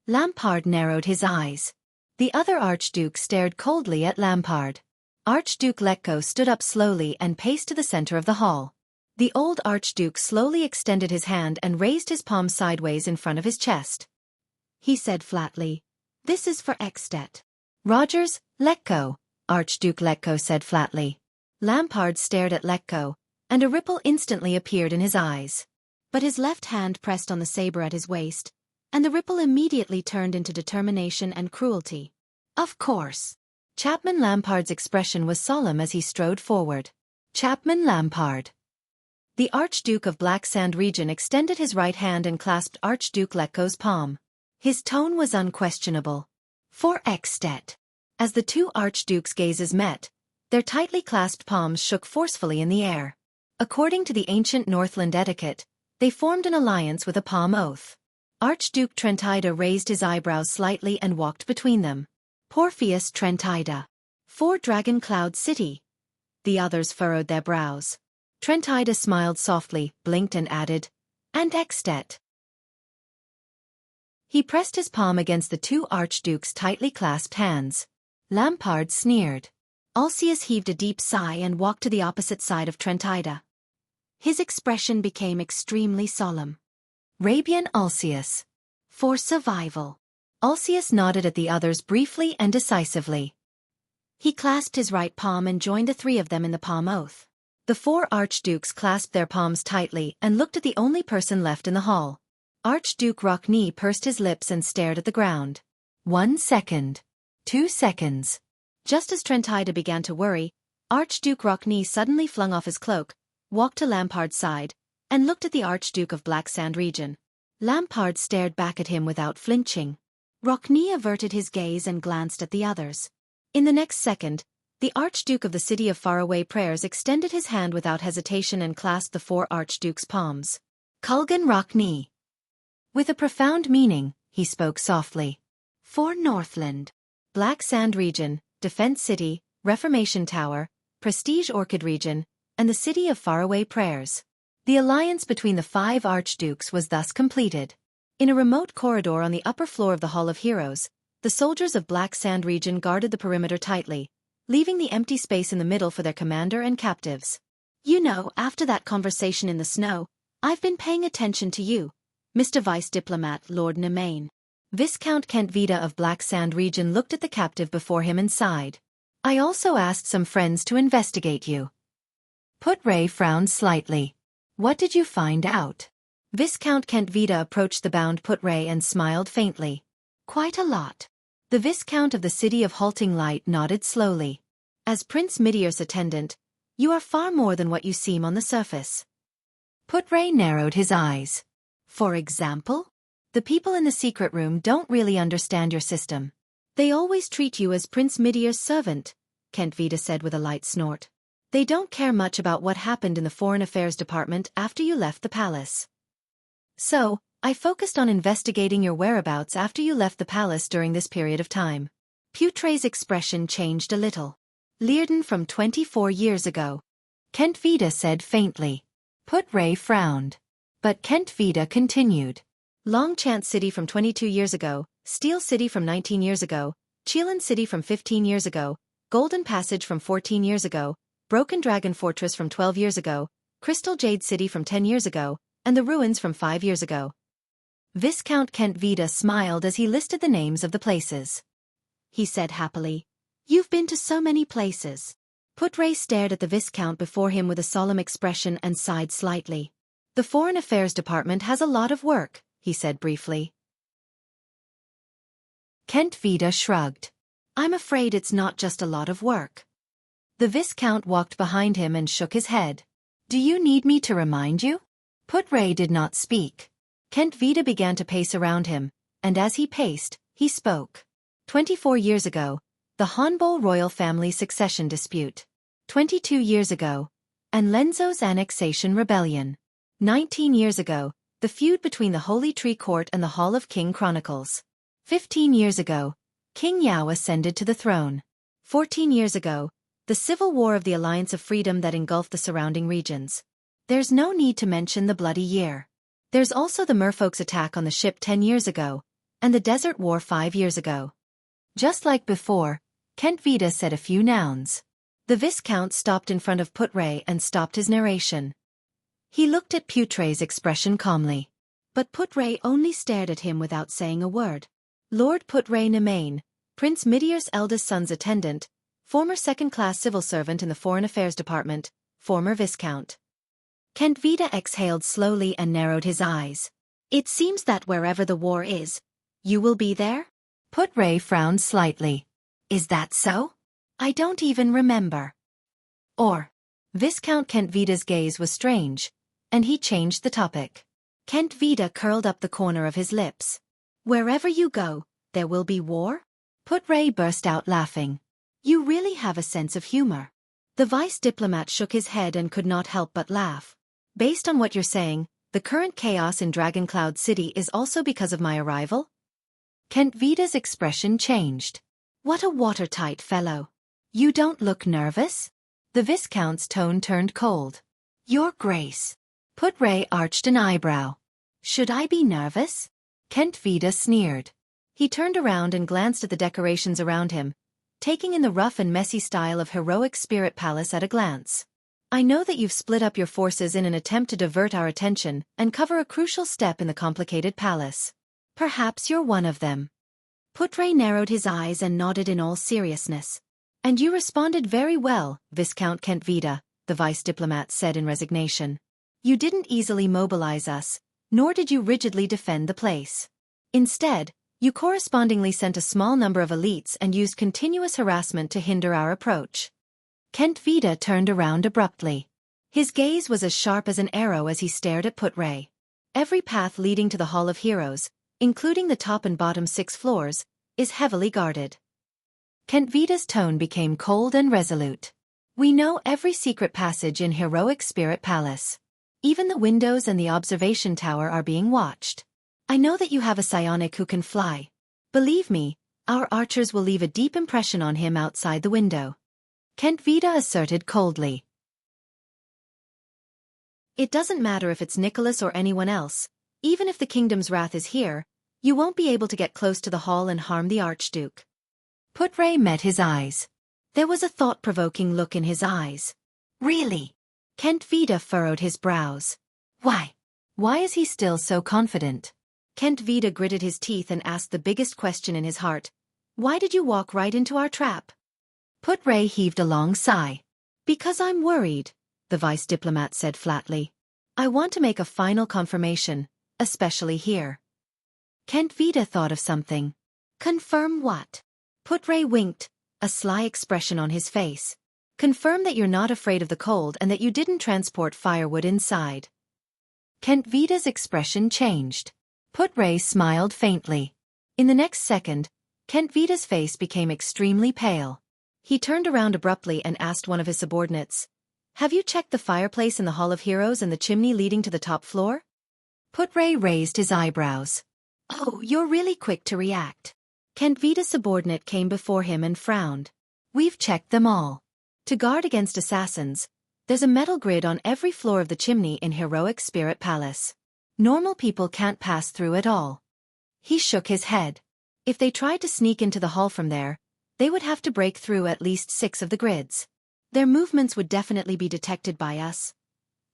S1: Lampard narrowed his eyes. The other Archduke stared coldly at Lampard. Archduke Letko stood up slowly and paced to the center of the hall. The old Archduke slowly extended his hand and raised his palm sideways in front of his chest. He said flatly, "This is for Xianxia." Rogers, Letko, Archduke Letko said flatly. Lampard stared at Letko, and a ripple instantly appeared in his eyes. But his left hand pressed on the saber at his waist, and the ripple immediately turned into determination and cruelty. Of course. Chapman Lampard's expression was solemn as he strode forward. Chapman Lampard. The Archduke of Black Sand region extended his right hand and clasped Archduke Letko's palm. His tone was unquestionable. For Xianxia. As the two archdukes' gazes met, their tightly clasped palms shook forcefully in the air. According to the ancient Northland etiquette, they formed an alliance with a palm oath. Archduke Trentida raised his eyebrows slightly and walked between them. Porpheus Trentida. For Dragoncloud City. The others furrowed their brows. Trentida smiled softly, blinked and added, and Xianxia. He pressed his palm against the two archdukes' tightly clasped hands. Lampard sneered. Alcius heaved a deep sigh and walked to the opposite side of Trentida. His expression became extremely solemn. Rabian Alcius. For survival. Alcius nodded at the others briefly and decisively. He clasped his right palm and joined the three of them in the palm oath. The four archdukes clasped their palms tightly and looked at the only person left in the hall. Archduke Rockne pursed his lips and stared at the ground. 1 second. 2 seconds. Just as Trentida began to worry, Archduke Rockne suddenly flung off his cloak, walked to Lampard's side, and looked at the Archduke of Black Sand region. Lampard stared back at him without flinching. Rockne averted his gaze and glanced at the others. In the next second, the Archduke of the City of Faraway Prayers extended his hand without hesitation and clasped the four archdukes' palms. Kulgan Rockne. With a profound meaning, he spoke softly. For Northland. Black Sand region, Defense City, Reformation Tower, Prestige Orchid region, and the City of Faraway Prayers. The alliance between the 5 archdukes was thus completed. In a remote corridor on the upper floor of the Hall of Heroes, the soldiers of Black Sand region guarded the perimeter tightly, leaving the empty space in the middle for their commander and captives. You know, after that conversation in the snow, I've been paying attention to you, Mr. Vice Diplomat Lord Nemain. Viscount Kent Vida of Black Sand region looked at the captive before him and sighed. I also asked some friends to investigate you. Putray frowned slightly. What did you find out? Viscount Kent Vida approached the bound Putray and smiled faintly. Quite a lot. The Viscount of the City of Halting Light nodded slowly. As Prince Meteor's attendant, you are far more than what you seem on the surface. Putray narrowed his eyes. For example? The people in the secret room don't really understand your system. They always treat you as Prince Meteor's servant, Kent Vida said with a light snort. They don't care much about what happened in the Foreign Affairs Department after you left the palace. So, I focused on investigating your whereabouts after you left the palace during this period of time. Putray's expression changed a little. Learden from 24 years ago. Kent Vida said faintly. Putray frowned. But Kent Vida continued. Longchant City from 22 years ago, Steel City from 19 years ago, Chelan City from 15 years ago, Golden Passage from 14 years ago, Broken Dragon Fortress from 12 years ago, Crystal Jade City from 10 years ago, and the ruins from 5 years ago. Viscount Kent Vida smiled as he listed the names of the places. He said happily, "You've been to so many places." Putray stared at the Viscount before him with a solemn expression and sighed slightly. "The Foreign Affairs Department has a lot of work," he said briefly. Kent Vida shrugged. "I'm afraid it's not just a lot of work." The Viscount walked behind him and shook his head. "Do you need me to remind you?" Putray did not speak. Kent Vida began to pace around him, and as he paced, he spoke. 24 years ago, the Hanbol royal family succession dispute. 22 years ago, and Lenzo's annexation rebellion. 19 years ago, the feud between the Holy Tree Court and the Hall of King Chronicles. 15 years ago, King Yao ascended to the throne. 14 years ago, the civil war of the Alliance of Freedom that engulfed the surrounding regions. There's no need to mention the bloody year. There's also the merfolk's attack on the ship 10 years ago, and the Desert War 5 years ago. Just like before, Kent Vida said a few nouns. The Viscount stopped in front of Putray and stopped his narration. He looked at Putray's expression calmly. But Putray only stared at him without saying a word. Lord Putray Nemain, Prince Meteor's eldest son's attendant, former second-class civil servant in the Foreign Affairs Department, former Viscount. Kent Vida exhaled slowly and narrowed his eyes. "It seems that wherever the war is, you will be there?" Putray frowned slightly. "Is that so? I don't even remember." Or, Viscount Kent Vida's gaze was strange, and he changed the topic. Kent Vida curled up the corner of his lips. "Wherever you go, there will be war?" Putray burst out laughing. "You really have a sense of humor." The vice diplomat shook his head and could not help but laugh. "Based on what you're saying, the current chaos in Dragon Cloud City is also because of my arrival?" Kent Vida's expression changed. "What a watertight fellow. You don't look nervous?" The Viscount's tone turned cold. "Your Grace." Putray arched an eyebrow. "Should I be nervous?" Kent Vida sneered. He turned around and glanced at the decorations around him, taking in the rough and messy style of Heroic Spirit Palace at a glance. "I know that you've split up your forces in an attempt to divert our attention and cover a crucial step in the complicated palace. Perhaps you're one of them." Putray narrowed his eyes and nodded in all seriousness. "And you responded very well, Viscount Kent Vida," the vice diplomat said in resignation. "You didn't easily mobilize us, nor did you rigidly defend the place. Instead, you correspondingly sent a small number of elites and used continuous harassment to hinder our approach." Kent Vida turned around abruptly. His gaze was as sharp as an arrow as he stared at Putray. "Every path leading to the Hall of Heroes, including the top and bottom 6 floors, is heavily guarded." Kent Vida's tone became cold and resolute. "We know every secret passage in Heroic Spirit Palace. Even the windows and the observation tower are being watched. I know that you have a psionic who can fly. Believe me, our archers will leave a deep impression on him outside the window." Kent Vida asserted coldly. "It doesn't matter if it's Nicholas or anyone else. Even if the kingdom's wrath is here, you won't be able to get close to the hall and harm the Archduke." Putray met his eyes. There was a thought-provoking look in his eyes. "Really?" Kent Vida furrowed his brows. "Why? Why is he still so confident?" Kent Vida gritted his teeth and asked the biggest question in his heart. "Why did you walk right into our trap?" Putray heaved a long sigh. "Because I'm worried," the vice diplomat said flatly. "I want to make a final confirmation, especially here." Kent Vida thought of something. Confirm what? Put-Ray winked, a sly expression on his face. Confirm that you're not afraid of the cold and that you didn't transport firewood inside. Kent Vida's expression changed. Put-Ray smiled faintly. In the next second, Kent Vida's face became extremely pale. He turned around abruptly and asked one of his subordinates, "Have you checked the fireplace in the Hall of Heroes and the chimney leading to the top floor?" Put-Ray raised his eyebrows. "Oh, you're really quick to react." Kent Vida's subordinate came before him and frowned. "We've checked them all. To guard against assassins, there's a metal grid on every floor of the chimney in Heroic Spirit Palace. Normal people can't pass through at all." He shook his head. If they tried to sneak into the hall from there, they would have to break through at least 6 of the grids. Their movements would definitely be detected by us.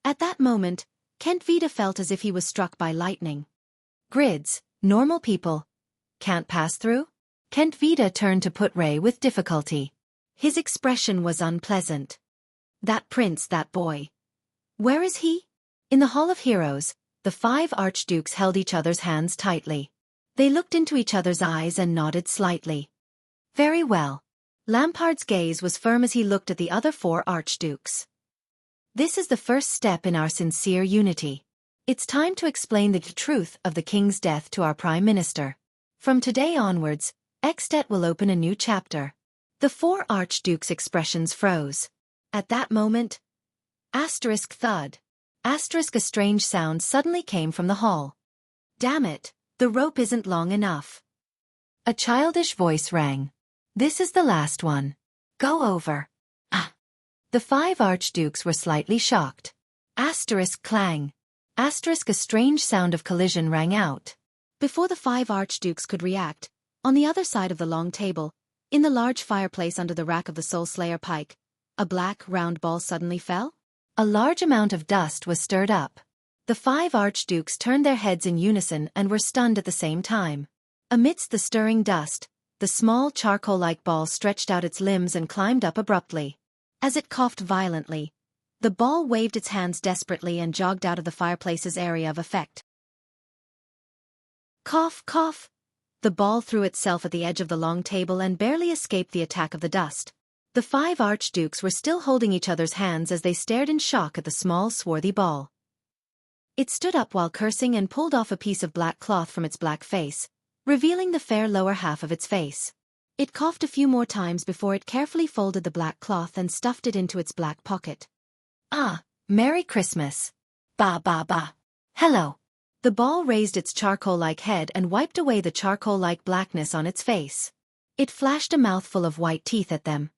S1: At that moment, Kent Vida felt as if he was struck by lightning. Grids, normal people, can't pass through? Kent Vida turned to Put-Ray with difficulty. His expression was unpleasant. That prince, that boy. Where is he? In the Hall of Heroes, the 5 archdukes held each other's hands tightly. They looked into each other's eyes and nodded slightly. Very well. Lampard's gaze was firm as he looked at the other 4 archdukes. This is the first step in our sincere unity. It's time to explain the truth of the king's death to our prime minister. From today onwards, At will open a new chapter. The 4 archdukes' expressions froze. At that moment, thud. A strange sound suddenly came from the hall. Damn it, the rope isn't long enough. A childish voice rang. This is the last one. Go over. Ah. The 5 archdukes were slightly shocked. Clang. A strange sound of collision rang out. Before the 5 archdukes could react, on the other side of the long table, in the large fireplace under the rack of the Soul Slayer pike, a black, round ball suddenly fell. A large amount of dust was stirred up. The 5 archdukes turned their heads in unison and were stunned at the same time. Amidst the stirring dust, the small charcoal-like ball stretched out its limbs and climbed up abruptly. As it coughed violently, the ball waved its hands desperately and jogged out of the fireplace's area of effect. Cough, cough. The ball threw itself at the edge of the long table and barely escaped the attack of the dust. The 5 archdukes were still holding each other's hands as they stared in shock at the small, swarthy ball. It stood up while cursing and pulled off a piece of black cloth from its black face, revealing the fair lower half of its face. It coughed a few more times before it carefully folded the black cloth and stuffed it into its black pocket. Ah, Merry Christmas. Ba ba ba. Hello. The ball raised its charcoal-like head and wiped away the charcoal-like blackness on its face. It flashed a mouthful of white teeth at them.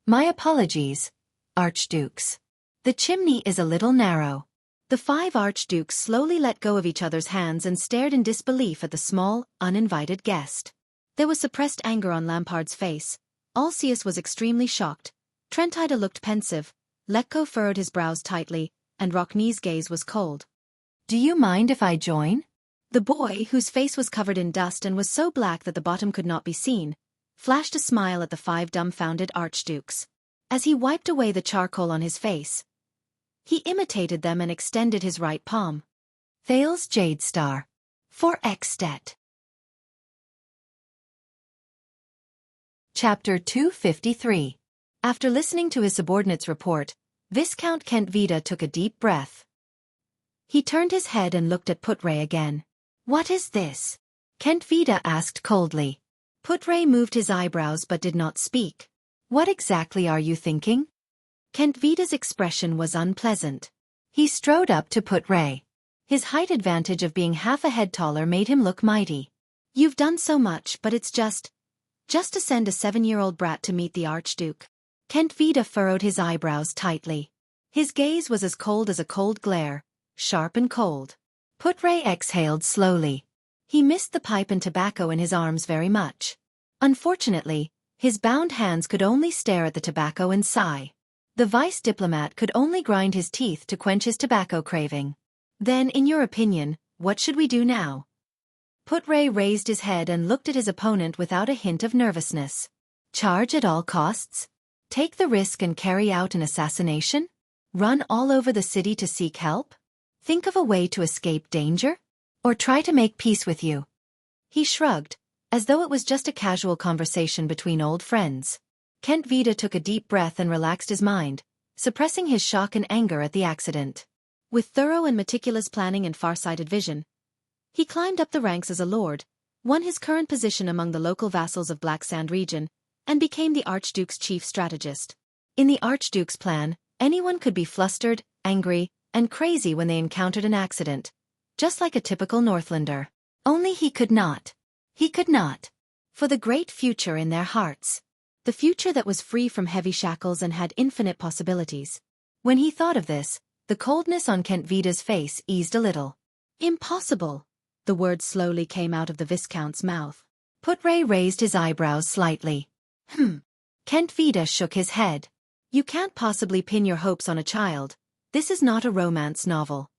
S1: My apologies, archdukes. The chimney is a little narrow. The 5 archdukes slowly let go of each other's hands and stared in disbelief at the small, uninvited guest. There was suppressed anger on Lampard's face. Alcius was extremely shocked. Trentida looked pensive. Lekko furrowed his brows tightly, and Rocknee's gaze was cold. Do you mind if I join? The boy, whose face was covered in dust and was so black that the bottom could not be seen, flashed a smile at the 5 dumbfounded archdukes. As he wiped away the charcoal on his face, he imitated them and extended his right palm. Thales Jade Star. For At. Chapter 253. After listening to his subordinate's report, Viscount Kent Vida took a deep breath. He turned his head and looked at Put-Ray again. What is this? Kent Vida asked coldly. Put-Ray moved his eyebrows but did not speak. What exactly are you thinking? Kent Vida's expression was unpleasant. He strode up to Put-Ray. His height advantage of being half a head taller made him look mighty. You've done so much, but it's just to send a 7-year-old brat to meet the Archduke. Kent Vida furrowed his eyebrows tightly. His gaze was as cold as a cold glare, sharp and cold. Put-Ray exhaled slowly. He missed the pipe and tobacco in his arms very much. Unfortunately, his bound hands could only stare at the tobacco and sigh. The vice diplomat could only grind his teeth to quench his tobacco craving. Then, in your opinion, what should we do now? Put-Ray raised his head and looked at his opponent without a hint of nervousness. Charge at all costs? Take the risk and carry out an assassination? Run all over the city to seek help? Think of a way to escape danger? Or try to make peace with you? He shrugged, as though it was just a casual conversation between old friends. Kent Vida took a deep breath and relaxed his mind, suppressing his shock and anger at the accident. With thorough and meticulous planning and far-sighted vision, he climbed up the ranks as a lord, won his current position among the local vassals of Black Sand region, and became the Archduke's chief strategist. In the Archduke's plan, anyone could be flustered, angry, and crazy when they encountered an accident, just like a typical Northlander. Only he could not. He could not. For the great future in their hearts. The future that was free from heavy shackles and had infinite possibilities. When he thought of this, the coldness on Kent Vida's face eased a little. Impossible. The words slowly came out of the Viscount's mouth. Putre raised his eyebrows slightly. Kent Vida shook his head. You can't possibly pin your hopes on a child. This is not a romance novel.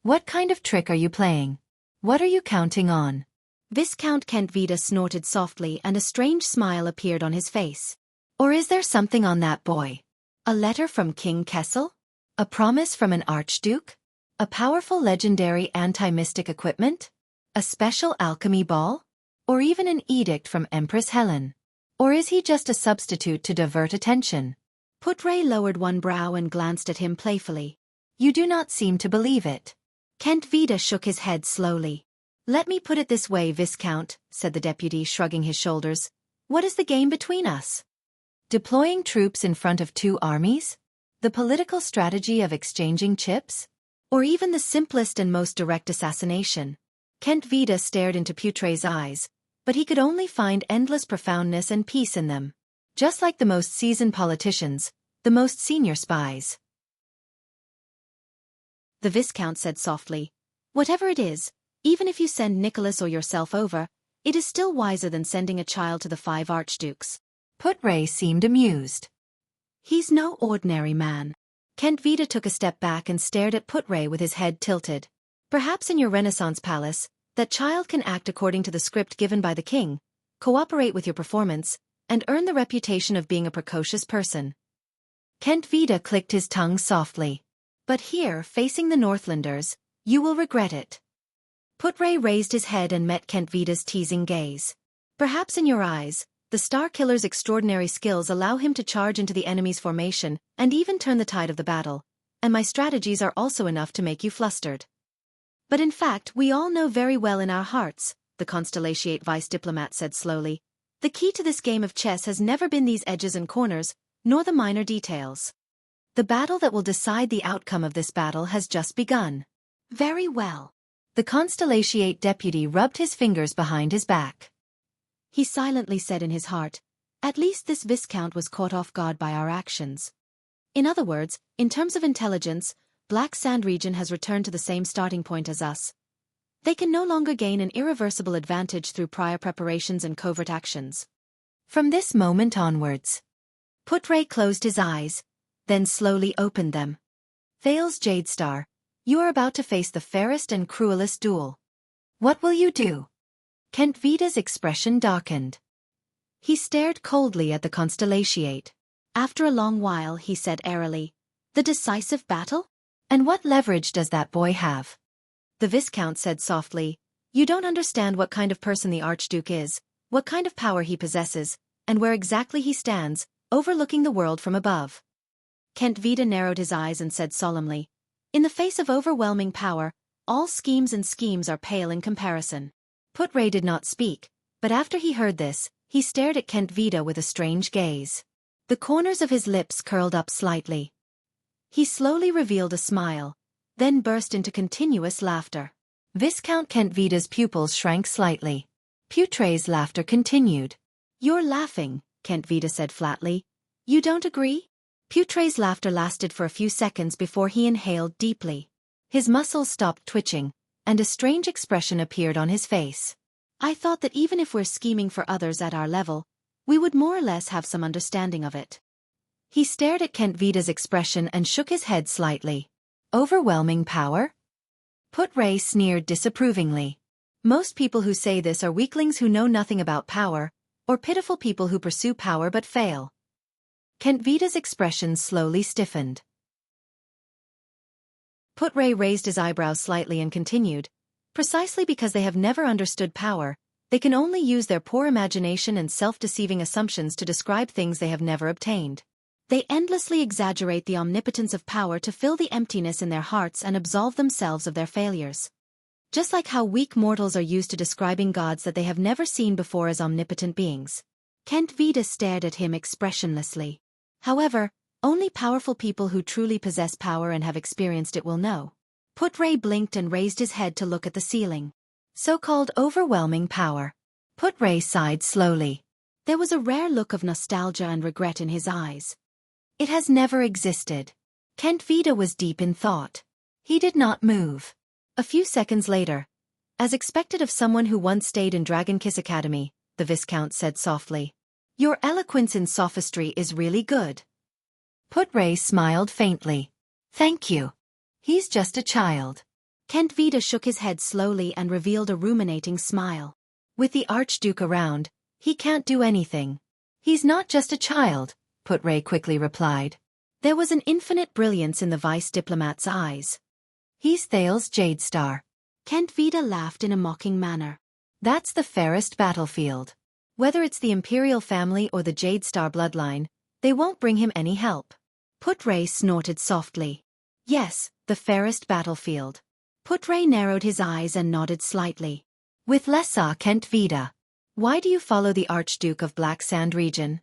S1: What kind of trick are you playing? What are you counting on? Viscount Kent Vida snorted softly and a strange smile appeared on his face. Or is there something on that boy? A letter from King Kessel? A promise from an archduke? A powerful legendary anti-mystic equipment? A special alchemy ball? Or even an edict from Empress Helen? Or is he just a substitute to divert attention? Putre lowered one brow and glanced at him playfully. You do not seem to believe it. Kent Vida shook his head slowly. Let me put it this way, Viscount, said the deputy, shrugging his shoulders. What is the game between us? Deploying troops in front of two armies? The political strategy of exchanging chips? Or even the simplest and most direct assassination? Kent Vida stared into Putre's eyes, but he could only find endless profoundness and peace in them. Just like the most seasoned politicians, the most senior spies. The Viscount said softly, whatever it is, even if you send Nicholas or yourself over, it is still wiser than sending a child to the 5 archdukes. Putre seemed amused. He's no ordinary man. Kent Vida took a step back and stared at Putre with his head tilted. Perhaps in your Renaissance palace, that child can act according to the script given by the king, cooperate with your performance, and earn the reputation of being a precocious person. Kent Vida clicked his tongue softly. But here, facing the Northlanders, you will regret it. Putre raised his head and met Kent Vida's teasing gaze. Perhaps in your eyes, the Star Killer's extraordinary skills allow him to charge into the enemy's formation and even turn the tide of the battle, and my strategies are also enough to make you flustered. But in fact, we all know very well in our hearts, the Constellation vice diplomat said slowly, the key to this game of chess has never been these edges and corners, nor the minor details. The battle that will decide the outcome of this battle has just begun. Very well. The Constellation deputy rubbed his fingers behind his back. He silently said in his heart, at least this Viscount was caught off guard by our actions. In other words, in terms of intelligence, Black Sand region has returned to the same starting point as us. They can no longer gain an irreversible advantage through prior preparations and covert actions. From this moment onwards, Putre closed his eyes, then slowly opened them. Thales Jadestar, you are about to face the fairest and cruelest duel. What will you do? Kent Vida's expression darkened. He stared coldly at the Constellation. After a long while he said airily, the decisive battle? And what leverage does that boy have? The Viscount said softly, you don't understand what kind of person the Archduke is, what kind of power he possesses, and where exactly he stands, overlooking the world from above. Kent Vida narrowed his eyes and said solemnly, in the face of overwhelming power, all schemes are pale in comparison. Putre did not speak, but after he heard this, he stared at Kent Vida with a strange gaze. The corners of his lips curled up slightly. He slowly revealed a smile, then burst into continuous laughter. Viscount Kent Vida's pupils shrank slightly. Putre's laughter continued. You're laughing, Kent Vida said flatly. You don't agree? Putre's laughter lasted for a few seconds before he inhaled deeply. His muscles stopped twitching, and a strange expression appeared on his face. I thought that even if we're scheming for others at our level, we would more or less have some understanding of it. He stared at Kent Vida's expression and shook his head slightly. Overwhelming power? Putre sneered disapprovingly. Most people who say this are weaklings who know nothing about power, or pitiful people who pursue power but fail. Kent Vida's expression slowly stiffened. Putre raised his eyebrows slightly and continued, precisely because they have never understood power, They can only use their poor imagination and self-deceiving assumptions to describe things they have never obtained. They endlessly exaggerate the omnipotence of power to fill the emptiness in their hearts and absolve themselves of their failures. Just like how weak mortals are used to describing gods that they have never seen before as omnipotent beings. Kent Vida stared at him expressionlessly. However, only powerful people who truly possess power and have experienced it will know. Put-Ray blinked and raised his head to look at the ceiling. So-called overwhelming power. Put-Ray sighed slowly. There was a rare look of nostalgia and regret in his eyes. It has never existed. Kent Vida was deep in thought. He did not move. A few seconds later, as expected of someone who once stayed in Dragon Kiss Academy, the Viscount said softly, "Your eloquence in sophistry is really good." Put-Ray smiled faintly. "Thank you. He's just a child." Kent Vida shook his head slowly and revealed a ruminating smile. "With the Archduke around, he can't do anything." "He's not just a child," Put-Ray quickly replied. There was an infinite brilliance in the vice diplomat's eyes. "He's Thales Jadestar." Kent Vida laughed in a mocking manner. "That's the fairest battlefield. Whether it's the Imperial family or the Jadestar bloodline, they won't bring him any help." Put-Ray snorted softly. "Yes, the fairest battlefield." Put-Ray narrowed his eyes and nodded slightly. "With Lessa Kent Vida. Why do you follow the Archduke of Black Sand region?"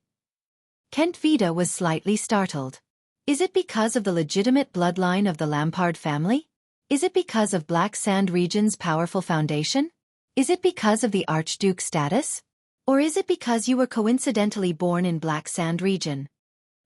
S1: Kent Vida was slightly startled. "Is it because of the legitimate bloodline of the Lampard family? Is it because of Black Sand region's powerful foundation? Is it because of the Archduke's status? Or is it because you were coincidentally born in Black Sand region?"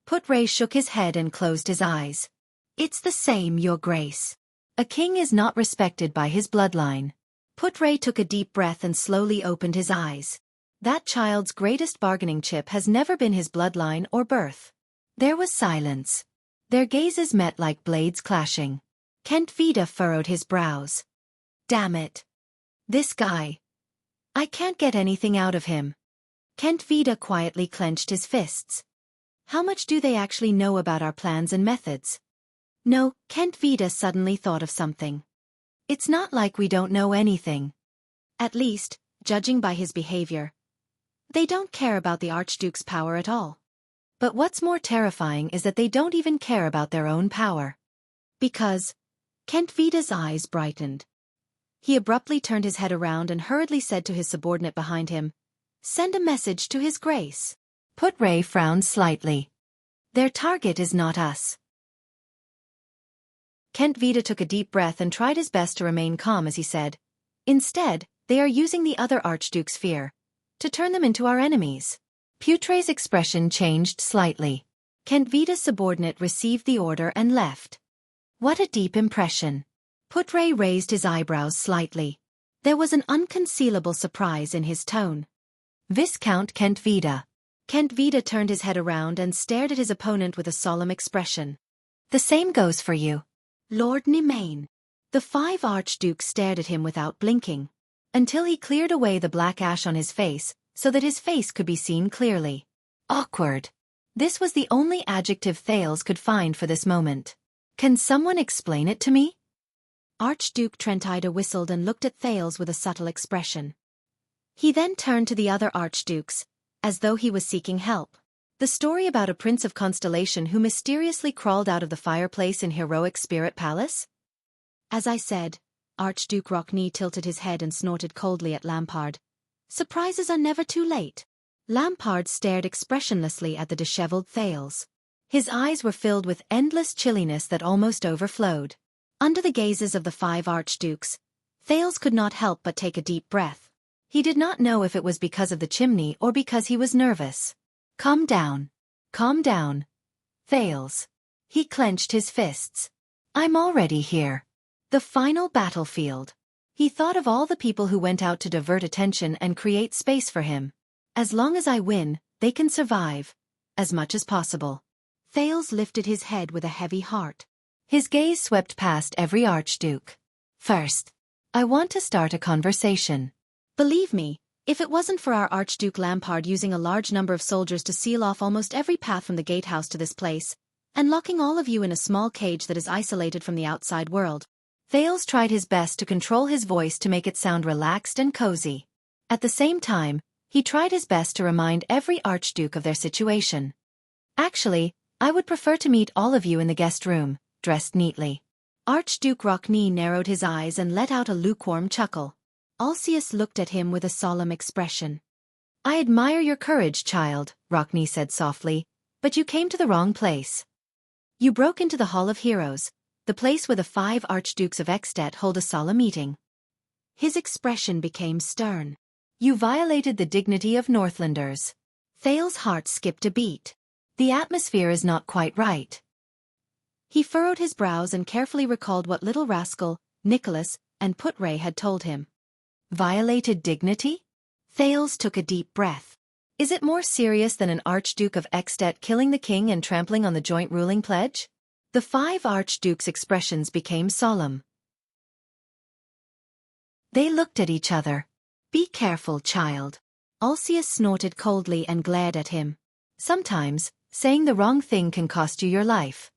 S1: Put-Ray shook his head and closed his eyes. "It's the same, Your Grace. A king is not respected by his bloodline." Put-Ray took a deep breath and slowly opened his eyes. That child's greatest bargaining chip has never been his bloodline or birth. There was silence. Their gazes met like blades clashing. Kent Vida furrowed his brows. "Damn it. This guy. I can't get anything out of him." Kent Vida quietly clenched his fists. "How much do they actually know about our plans and methods?" "No," Kent Vida suddenly thought of something. "It's not like we don't know anything. At least, judging by his behavior. They don't care about the Archduke's power at all. But what's more terrifying is that they don't even care about their own power. Because..." Kent Vida's eyes brightened. He abruptly turned his head around and hurriedly said to his subordinate behind him, "Send a message to His Grace." Put-Ray frowned slightly. "Their target is not us." Kent Vida took a deep breath and tried his best to remain calm as he said, "Instead, they are using the other Archduke's fear to turn them into our enemies." Put-Ray's expression changed slightly. Kent Vida's subordinate received the order and left. What a deep impression. Put-Ray raised his eyebrows slightly. There was an unconcealable surprise in his tone. "Viscount Kent Vida." Kent Vida turned his head around and stared at his opponent with a solemn expression. "The same goes for you, Lord Nemain." The 5 archdukes stared at him without blinking, until he cleared away the black ash on his face, so that his face could be seen clearly. Awkward. This was the only adjective Thales could find for this moment. "Can someone explain it to me?" Archduke Trentida whistled and looked at Thales with a subtle expression. He then turned to the other archdukes, as though he was seeking help. "The story about a prince of Constellation who mysteriously crawled out of the fireplace in Heroic Spirit Palace?" "As I said," Archduke Rockney tilted his head and snorted coldly at Lampard. "Surprises are never too late." Lampard stared expressionlessly at the disheveled Thales. His eyes were filled with endless chilliness that almost overflowed. Under the gazes of the 5 archdukes, Thales could not help but take a deep breath. He did not know if it was because of the chimney or because he was nervous. Calm down, Thales." He clenched his fists. "I'm already here. The final battlefield." He thought of all the people who went out to divert attention and create space for him. "As long as I win, they can survive. As much as possible." Thales lifted his head with a heavy heart. His gaze swept past every archduke. "First, I want to start a conversation. Believe me, if it wasn't for our Archduke Lampard using a large number of soldiers to seal off almost every path from the gatehouse to this place, and locking all of you in a small cage that is isolated from the outside world." Thales tried his best to control his voice to make it sound relaxed and cozy. At the same time, he tried his best to remind every archduke of their situation. Actually, I would prefer to meet all of you in the guest room, dressed neatly. Archduke Rockne narrowed his eyes and let out a lukewarm chuckle. Alcius looked at him with a solemn expression. I admire your courage, child, Rockne said softly, but you came to the wrong place. You broke into the Hall of Heroes, the place where the 5 archdukes of At hold a solemn meeting. His expression became stern. You violated the dignity of Northlanders. Thales's heart skipped a beat. The atmosphere is not quite right. He furrowed his brows and carefully recalled what little rascal, Nicholas, and Putray had told him. Violated dignity? Thales took a deep breath. Is it more serious than an Archduke of At killing the king and trampling on the joint ruling pledge? The 5 archdukes' expressions became solemn. They looked at each other. Be careful, child. Alcius snorted coldly and glared at him. Sometimes, saying the wrong thing can cost you your life.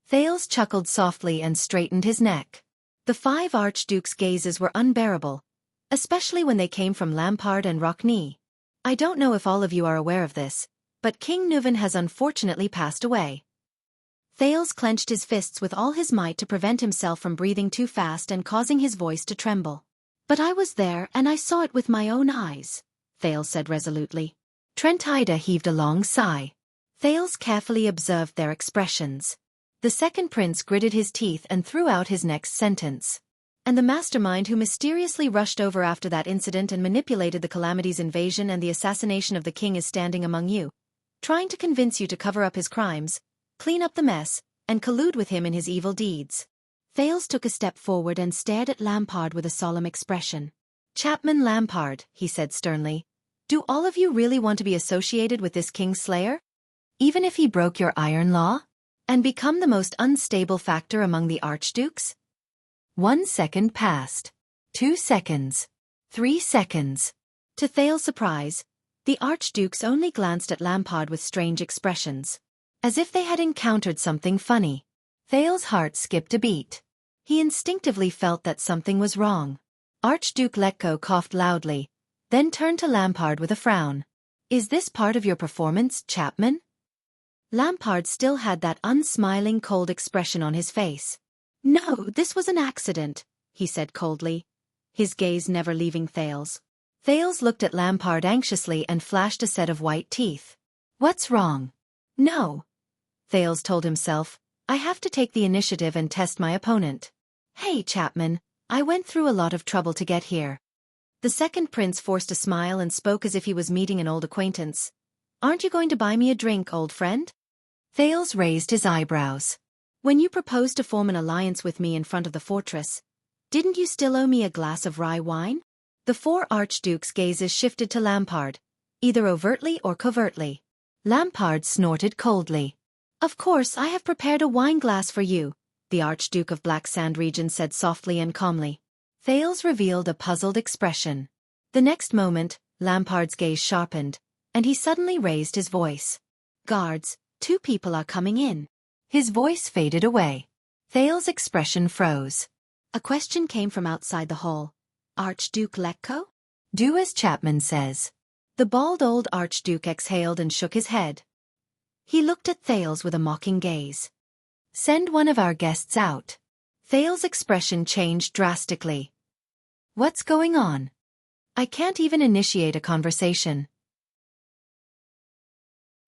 S1: Thales chuckled softly and straightened his neck. The 5 archdukes' gazes were unbearable, especially when they came from Lampard and Rockne. I don't know if all of you are aware of this, but King Nuvan has unfortunately passed away. Thales clenched his fists with all his might to prevent himself from breathing too fast and causing his voice to tremble. But I was there and I saw it with my own eyes, Thales said resolutely. Trentida heaved a long sigh. Thales carefully observed their expressions. The second prince gritted his teeth and threw out his next sentence. And the mastermind who mysteriously rushed over after that incident and manipulated the Calamity's invasion and the assassination of the king is standing among you, trying to convince you to cover up his crimes, clean up the mess, and collude with him in his evil deeds. Thales took a step forward and stared at Lampard with a solemn expression. Chapman Lampard, he said sternly, do all of you really want to be associated with this king slayer? Even if he broke your iron law? And become the most unstable factor among the archdukes? 1 second passed. 2 seconds. 3 seconds. To Thales' surprise, the archdukes only glanced at Lampard with strange expressions, as if they had encountered something funny. Thales' heart skipped a beat. He instinctively felt that something was wrong. Archduke Letko coughed loudly, then turned to Lampard with a frown. Is this part of your performance, Chapman? Lampard still had that unsmiling cold expression on his face. No, this was an accident, he said coldly, his gaze never leaving Thales. Thales looked at Lampard anxiously and flashed a set of white teeth. What's wrong? No. Thales told himself, I have to take the initiative and test my opponent. Hey, Chapman, I went through a lot of trouble to get here. The second prince forced a smile and spoke as if he was meeting an old acquaintance. Aren't you going to buy me a drink, old friend? Thales raised his eyebrows. When you proposed to form an alliance with me in front of the fortress, didn't you still owe me a glass of rye wine? The 4 archdukes' gazes shifted to Lampard, either overtly or covertly. Lampard snorted coldly. Of course I have prepared a wine glass for you, the Archduke of Black Sand region said softly and calmly. Thales revealed a puzzled expression. The next moment, Lampard's gaze sharpened, and he suddenly raised his voice. Guards, 2 people are coming in. His voice faded away. Thales' expression froze. A question came from outside the hall. Archduke Letko? Do as Chapman says. The bald old Archduke exhaled and shook his head. He looked at Thales with a mocking gaze. Send one of our guests out. Thales' expression changed drastically. What's going on? I can't even initiate a conversation.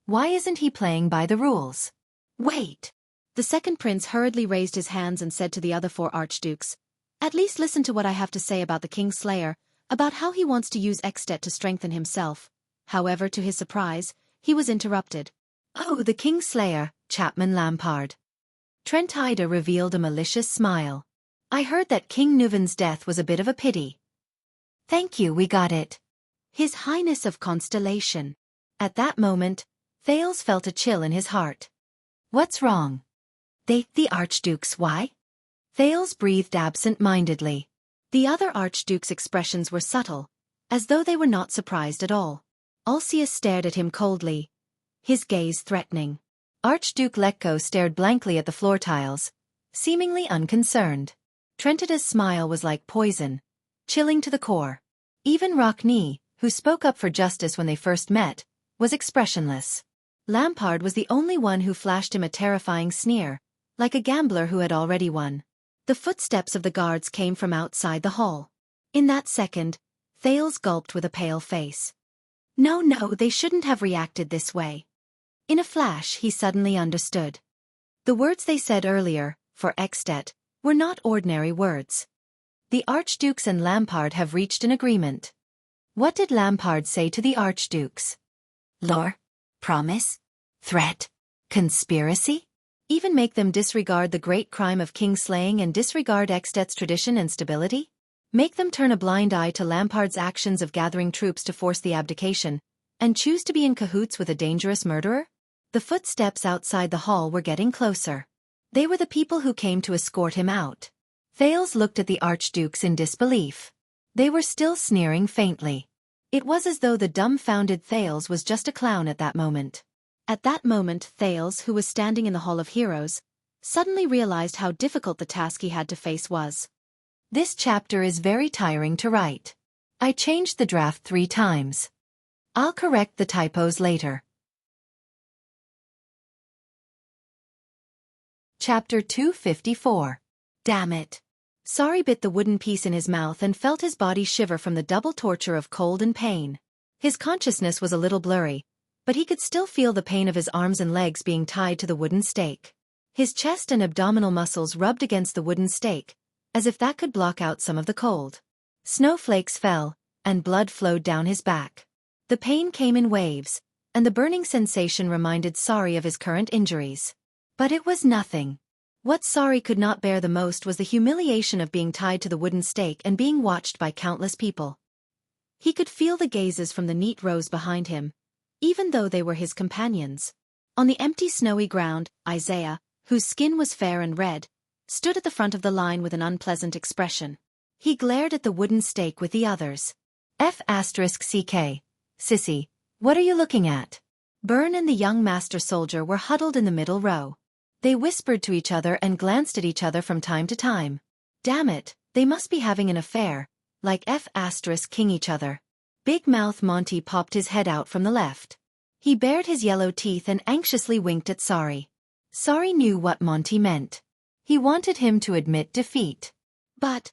S1: Why isn't he playing by the rules? Wait! The second prince hurriedly raised his hands and said to the other 4 archdukes, At least listen to what I have to say about the King's Slayer, about how he wants to use At to strengthen himself. However, to his surprise, he was interrupted. Oh, the King's Slayer, Chapman Lampard. Trentida revealed a malicious smile. I heard that King Nuvan's death was a bit of a pity. Thank you, we got it. His Highness of Constellation. At that moment, Thales felt a chill in his heart. What's wrong? The archdukes, why? Thales breathed absent-mindedly. The other archdukes' expressions were subtle, as though they were not surprised at all. Alcius stared at him coldly, his gaze threatening. Archduke Letko stared blankly at the floor tiles, seemingly unconcerned. Trentida's smile was like poison, chilling to the core. Even Rockne, who spoke up for justice when they first met, was expressionless. Lampard was the only one who flashed him a terrifying sneer, like a gambler who had already won. The footsteps of the guards came from outside the hall. In that second, Thales gulped with a pale face. No, they shouldn't have reacted this way. In a flash, he suddenly understood. The words they said earlier, for At, were not ordinary words. The archdukes and Lampard have reached an agreement. What did Lampard say to the archdukes? Lore? Promise? Threat? Conspiracy? Even make them disregard the great crime of king-slaying and disregard At's tradition and stability? Make them turn a blind eye to Lampard's actions of gathering troops to force the abdication, and choose to be in cahoots with a dangerous murderer? The footsteps outside the hall were getting closer. They were the people who came to escort him out. Thales looked at the archdukes in disbelief. They were still sneering faintly. It was as though the dumbfounded Thales was just a clown at that moment. At that moment, Thales, who was standing in the Hall of Heroes, suddenly realized how difficult the task he had to face was. This chapter is very tiring to write. I changed the draft 3 times. I'll correct the typos later. Chapter 254. Damn it. Sari bit the wooden piece in his mouth and felt his body shiver from the double torture of cold and pain. His consciousness was a little blurry, but he could still feel the pain of his arms and legs being tied to the wooden stake. His chest and abdominal muscles rubbed against the wooden stake, as if that could block out some of the cold. Snowflakes fell, and blood flowed down his back. The pain came in waves, and the burning sensation reminded Sari of his current injuries. But it was nothing. What Sari could not bear the most was the humiliation of being tied to the wooden stake and being watched by countless people. He could feel the gazes from the neat rows behind him, even though they were his companions. On the empty snowy ground, Isaiah, whose skin was fair and red, stood at the front of the line with an unpleasant expression. He glared at the wooden stake with the others. F***CK. Sissy, what are you looking at? Byrne and the young master soldier were huddled in the middle row. They whispered to each other and glanced at each other from time to time. Damn it, they must be having an affair, like F***ing each other. Big Mouth Monty popped his head out from the left. He bared his yellow teeth and anxiously winked at Sari. Sari knew what Monty meant. He wanted him to admit defeat. But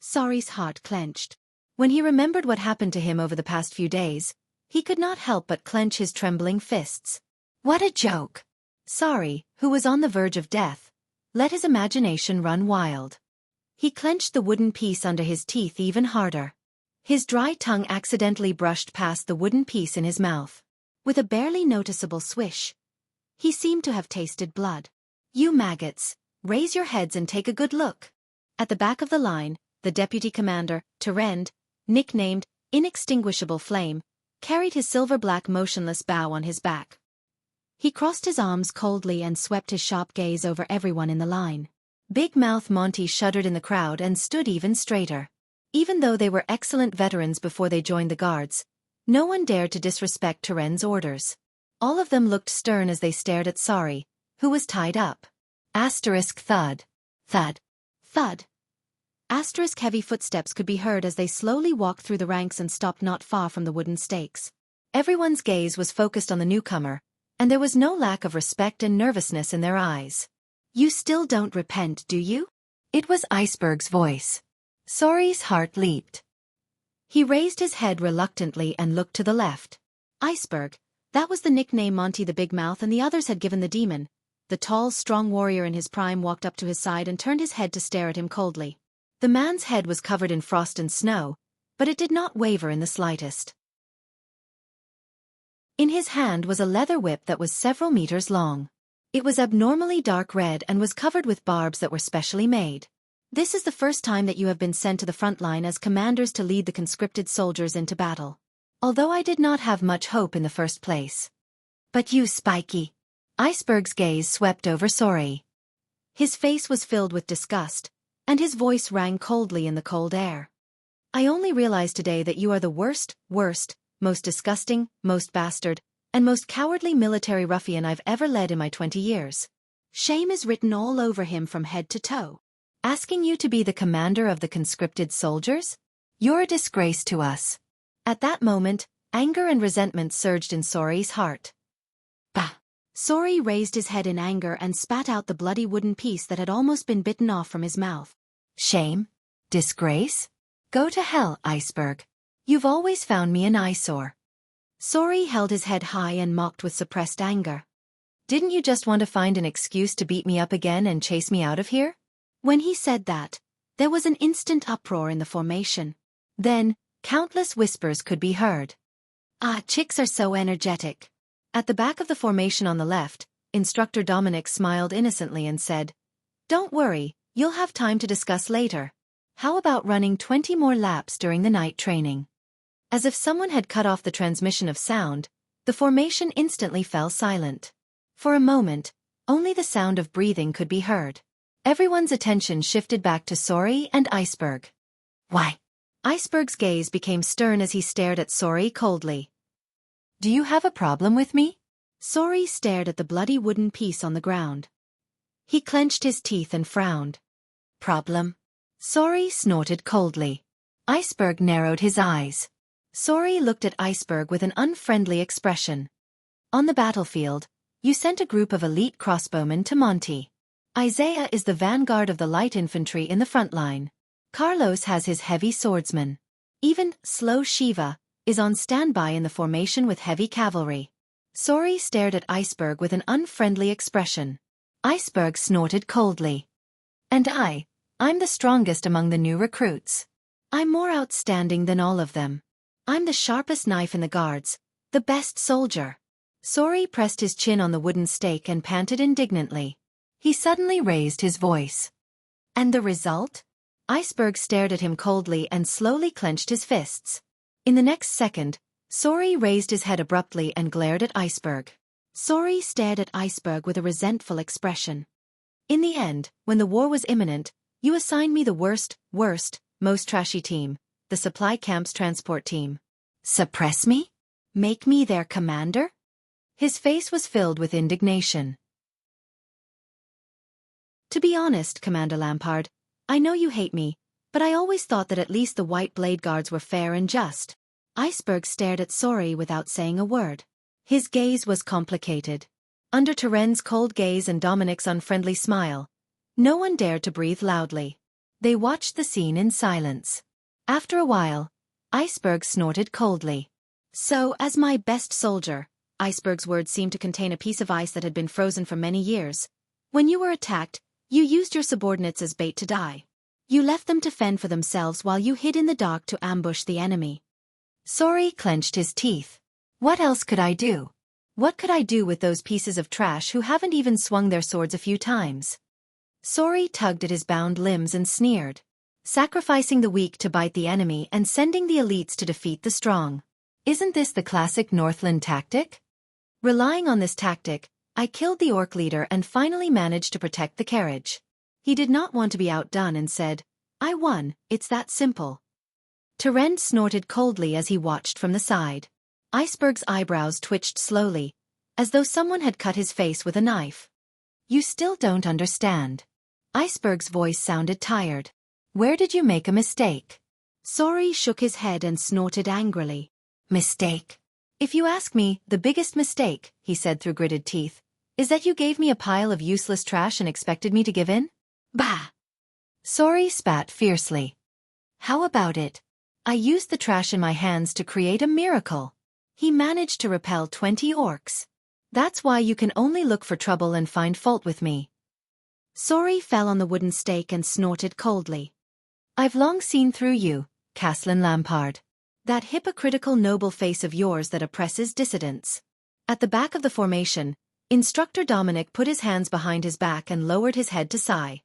S1: Sari's heart clenched. When he remembered what happened to him over the past few days, he could not help but clench his trembling fists. What a joke! Sari, who was on the verge of death, let his imagination run wild. He clenched the wooden piece under his teeth even harder. His dry tongue accidentally brushed past the wooden piece in his mouth. With a barely noticeable swish, he seemed to have tasted blood. You maggots, raise your heads and take a good look. At the back of the line, the deputy commander, Terend, nicknamed Inextinguishable Flame, carried his silver-black motionless bow on his back. He crossed his arms coldly and swept his sharp gaze over everyone in the line. Big Mouth Monty shuddered in the crowd and stood even straighter. Even though they were excellent veterans before they joined the guards, no one dared to disrespect Terend's orders. All of them looked stern as they stared at Sari, who was tied up. Thud. Thud. Thud. Heavy footsteps could be heard as they slowly walked through the ranks and stopped not far from the wooden stakes. Everyone's gaze was focused on the newcomer, and there was no lack of respect and nervousness in their eyes. You still don't repent, do you? It was Iceberg's voice. Sari's heart leaped. He raised his head reluctantly and looked to the left. Iceberg, that was the nickname Monty the Big Mouth and the others had given the demon. The tall, strong warrior in his prime walked up to his side and turned his head to stare at him coldly. The man's head was covered in frost and snow, but it did not waver in the slightest. In his hand was a leather whip that was several meters long. It was abnormally dark red and was covered with barbs that were specially made. This is the first time that you have been sent to the front line as commanders to lead the conscripted soldiers into battle. Although I did not have much hope in the first place. But you, Spiky. Iceberg's gaze swept over Sari. His face was filled with disgust, and his voice rang coldly in the cold air. I only realized today that you are the worst, most disgusting, most bastard, and most cowardly military ruffian I've ever led in my 20 years. Shame is written all over him from head to toe. Asking you to be the commander of the conscripted soldiers? You're a disgrace to us. At that moment, anger and resentment surged in Sori's heart. Bah! Sori raised his head in anger and spat out the bloody wooden piece that had almost been bitten off from his mouth. Shame? Disgrace? Go to hell, iceberg. You've always found me an eyesore. Sori held his head high and mocked with suppressed anger. Didn't you just want to find an excuse to beat me up again and chase me out of here? When he said that, there was an instant uproar in the formation. Then, countless whispers could be heard. Ah, chicks are so energetic. At the back of the formation on the left, Instructor Dominic smiled innocently and said, Don't worry, you'll have time to discuss later. How about running 20 more laps during the night training? As if someone had cut off the transmission of sound, the formation instantly fell silent. For a moment, only the sound of breathing could be heard. Everyone's attention shifted back to Sori and Iceberg. Why? Iceberg's gaze became stern as he stared at Sori coldly. Do you have a problem with me? Sori stared at the bloody wooden piece on the ground. He clenched his teeth and frowned. Problem? Sori snorted coldly. Iceberg narrowed his eyes. Sori looked at Iceberg with an unfriendly expression. On the battlefield, you sent a group of elite crossbowmen to Monty. Isaiah is the vanguard of the light infantry in the front line. Carlos has his heavy swordsmen. Even Slow Shiva is on standby in the formation with heavy cavalry. Sori stared at Iceberg with an unfriendly expression. Iceberg snorted coldly. And I'm the strongest among the new recruits. I'm more outstanding than all of them. I'm the sharpest knife in the guards, the best soldier. Sori pressed his chin on the wooden stake and panted indignantly. He suddenly raised his voice. And the result? Iceberg stared at him coldly and slowly clenched his fists. In the next second, Sori raised his head abruptly and glared at Iceberg. Sori stared at Iceberg with a resentful expression. In the end, when the war was imminent, you assigned me the worst, most trashy team, the supply camp's transport team. Suppress me? Make me their commander? His face was filled with indignation. To be honest, Commander Lampard, I know you hate me, but I always thought that at least the White Blade Guards were fair and just. Iceberg stared at Sori without saying a word. His gaze was complicated. Under Teren's cold gaze and Dominic's unfriendly smile, no one dared to breathe loudly. They watched the scene in silence. After a while, Iceberg snorted coldly. So, as my best soldier, Iceberg's words seemed to contain a piece of ice that had been frozen for many years. When you were attacked, you used your subordinates as bait to die. You left them to fend for themselves while you hid in the dark to ambush the enemy. Sori clenched his teeth. What else could I do? What could I do with those pieces of trash who haven't even swung their swords a few times? Sori tugged at his bound limbs and sneered. Sacrificing the weak to bite the enemy and sending the elites to defeat the strong. Isn't this the classic Northland tactic? Relying on this tactic, I killed the orc leader and finally managed to protect the carriage. He did not want to be outdone and said, I won, it's that simple. Teren snorted coldly as he watched from the side. Iceberg's eyebrows twitched slowly, as though someone had cut his face with a knife. You still don't understand. Iceberg's voice sounded tired. Where did you make a mistake? Sori shook his head and snorted angrily. Mistake? If you ask me, the biggest mistake, he said through gritted teeth, is that you gave me a pile of useless trash and expected me to give in? Bah! Sori spat fiercely. How about it? I used the trash in my hands to create a miracle. He managed to repel 20 orcs. That's why you can only look for trouble and find fault with me. Sori fell on the wooden stake and snorted coldly. I've long seen through you, Caslin Lampard. That hypocritical noble face of yours that oppresses dissidents. At the back of the formation, Instructor Dominic put his hands behind his back and lowered his head to sigh.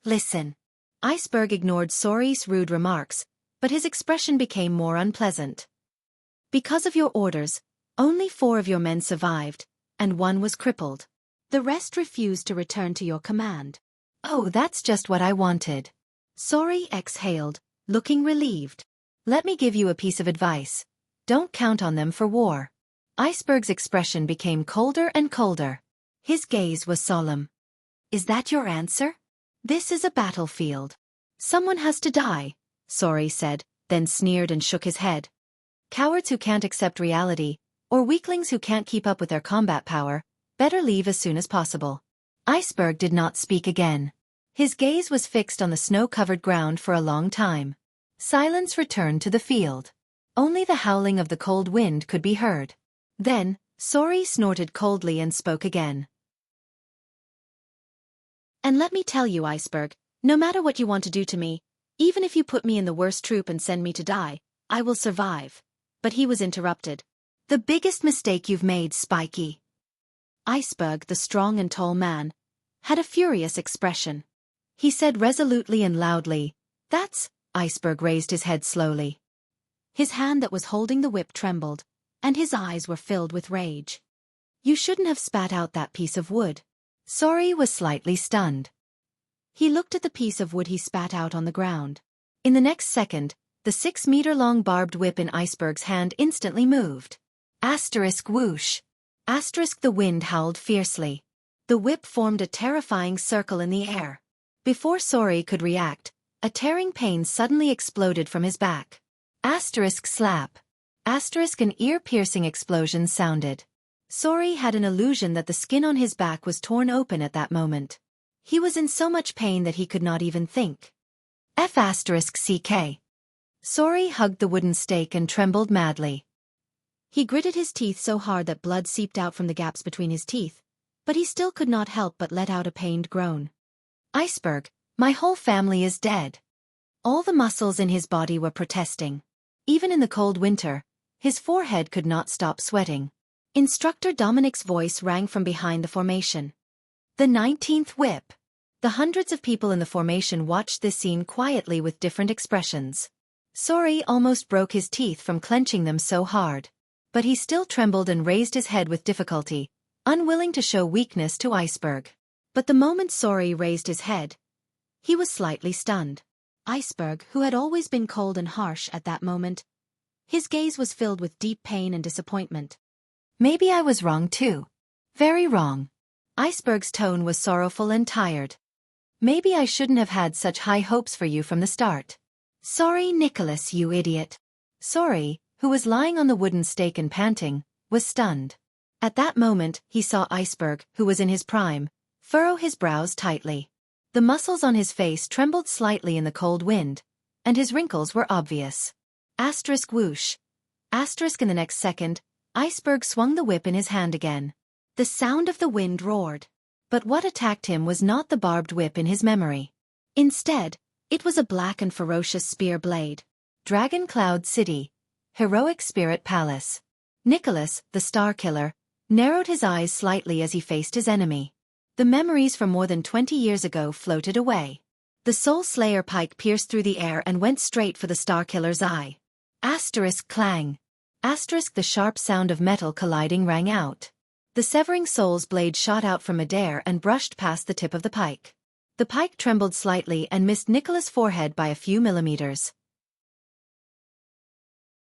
S1: Listen. Iceberg ignored Sori's rude remarks, but his expression became more unpleasant. Because of your orders, only 4 of your men survived, and 1 was crippled. The rest refused to return to your command. Oh, that's just what I wanted. Sori exhaled, looking relieved. Let me give you a piece of advice. Don't count on them for war. Iceberg's expression became colder and colder. His gaze was solemn. Is that your answer? This is a battlefield. Someone has to die, Sori said, then sneered and shook his head. Cowards who can't accept reality, or weaklings who can't keep up with their combat power, better leave as soon as possible. Iceberg did not speak again. His gaze was fixed on the snow-covered ground for a long time. Silence returned to the field. Only the howling of the cold wind could be heard. Then, Sori snorted coldly and spoke again. "And let me tell you, Iceberg, no matter what you want to do to me, even if you put me in the worst troop and send me to die, I will survive." But he was interrupted. "The biggest mistake you've made, Spiky." Iceberg, the strong and tall man, had a furious expression. He said resolutely and loudly, "That's..." Iceberg raised his head slowly. His hand that was holding the whip trembled, and his eyes were filled with rage. "You shouldn't have spat out that piece of wood." Sori was slightly stunned. He looked at the piece of wood he spat out on the ground. In the next second, the 6-meter-long barbed whip in Iceberg's hand instantly moved. Asterisk whoosh. Asterisk the wind howled fiercely. The whip formed a terrifying circle in the air. Before Sori could react, a tearing pain suddenly exploded from his back. Asterisk slap. Asterisk an ear-piercing explosion sounded. Sori had an illusion that the skin on his back was torn open at that moment. He was in so much pain that he could not even think. F***CK. Sori hugged the wooden stake and trembled madly. He gritted his teeth so hard that blood seeped out from the gaps between his teeth, but he still could not help but let out a pained groan. "Iceberg, my whole family is dead." All the muscles in his body were protesting. Even in the cold winter, his forehead could not stop sweating. Instructor Dominic's voice rang from behind the formation. The 19th whip. The hundreds of people in the formation watched this scene quietly with different expressions. Sori almost broke his teeth from clenching them so hard. But he still trembled and raised his head with difficulty, unwilling to show weakness to Iceberg. But the moment Sori raised his head, he was slightly stunned. Iceberg, who had always been cold and harsh at that moment, his gaze was filled with deep pain and disappointment. "Maybe I was wrong too. Very wrong." Iceberg's tone was sorrowful and tired. "Maybe I shouldn't have had such high hopes for you from the start. Sorry, Nicholas, you idiot." Sori, who was lying on the wooden stake and panting, was stunned. At that moment, he saw Iceberg, who was in his prime, furrow his brows tightly. The muscles on his face trembled slightly in the cold wind, and his wrinkles were obvious. Asterisk whoosh. Asterisk in the next second, Iceberg swung the whip in his hand again. The sound of the wind roared. But what attacked him was not the barbed whip in his memory. Instead, it was a black and ferocious spear blade. Dragon Cloud City. Heroic Spirit Palace. Nicholas, the Star Killer, narrowed his eyes slightly as he faced his enemy. The memories from more than 20 years ago floated away. The Soul Slayer pike pierced through the air and went straight for the Star Killer's eye. Asterisk clang. Asterisk the sharp sound of metal colliding rang out. The severing soul's blade shot out from midair and brushed past the tip of the pike. The pike trembled slightly and missed Nicholas' forehead by a few millimeters.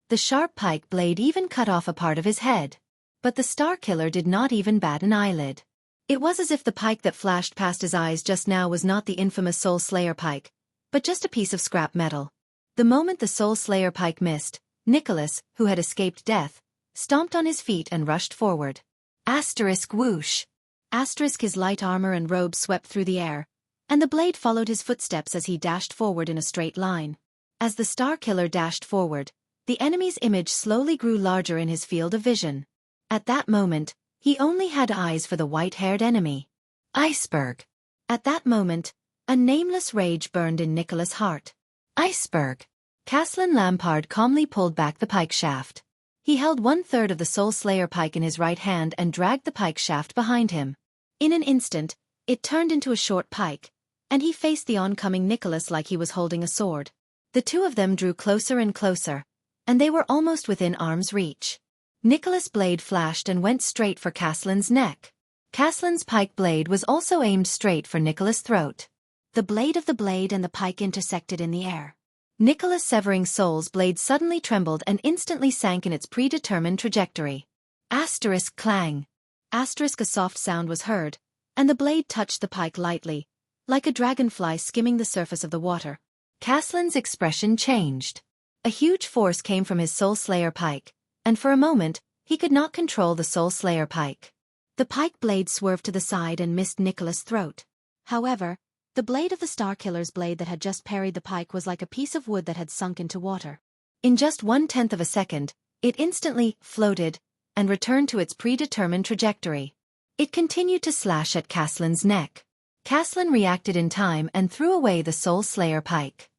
S1: The sharp pike blade even cut off a part of his head. But the Star Killer did not even bat an eyelid. It was as if the pike that flashed past his eyes just now was not the infamous Soul Slayer pike, but just a piece of scrap metal. The moment the Soul Slayer pike missed, Nicholas, who had escaped death, stomped on his feet and rushed forward. Asterisk whoosh. Asterisk his light armor and robe swept through the air, and the blade followed his footsteps as he dashed forward in a straight line. As the Star Killer dashed forward, the enemy's image slowly grew larger in his field of vision. At that moment, he only had eyes for the white-haired enemy. Iceberg. At that moment, a nameless rage burned in Nicholas' heart. Iceberg. Caslin Lampard calmly pulled back the pike shaft. He held 1/3 of the Soul Slayer pike in his right hand and dragged the pike shaft behind him. In an instant, it turned into a short pike, and he faced the oncoming Nicholas like he was holding a sword. The two of them drew closer and closer, and they were almost within arm's reach. Nicholas' blade flashed and went straight for Caslin's neck. Caslin's pike blade was also aimed straight for Nicholas' throat. The blade of the blade and the pike intersected in the air. Nicholas' severing soul's blade suddenly trembled and instantly sank in its predetermined trajectory. Asterisk clang. Asterisk a soft sound was heard, and the blade touched the pike lightly, like a dragonfly skimming the surface of the water. Caslin's expression changed. A huge force came from his Soul Slayer pike, and for a moment, he could not control the Soul Slayer pike. The pike blade swerved to the side and missed Nicholas' throat. However, the blade of the Star Killer's blade that had just parried the pike was like a piece of wood that had sunk into water. In just 1/10 of a second, it instantly floated and returned to its predetermined trajectory. It continued to slash at Caslin's neck. Caslin reacted in time and threw away the Soul Slayer pike.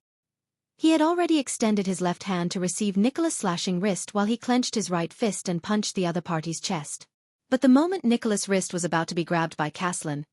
S1: He had already extended his left hand to receive Nicholas' slashing wrist while he clenched his right fist and punched the other party's chest. But the moment Nicholas' wrist was about to be grabbed by Caslin,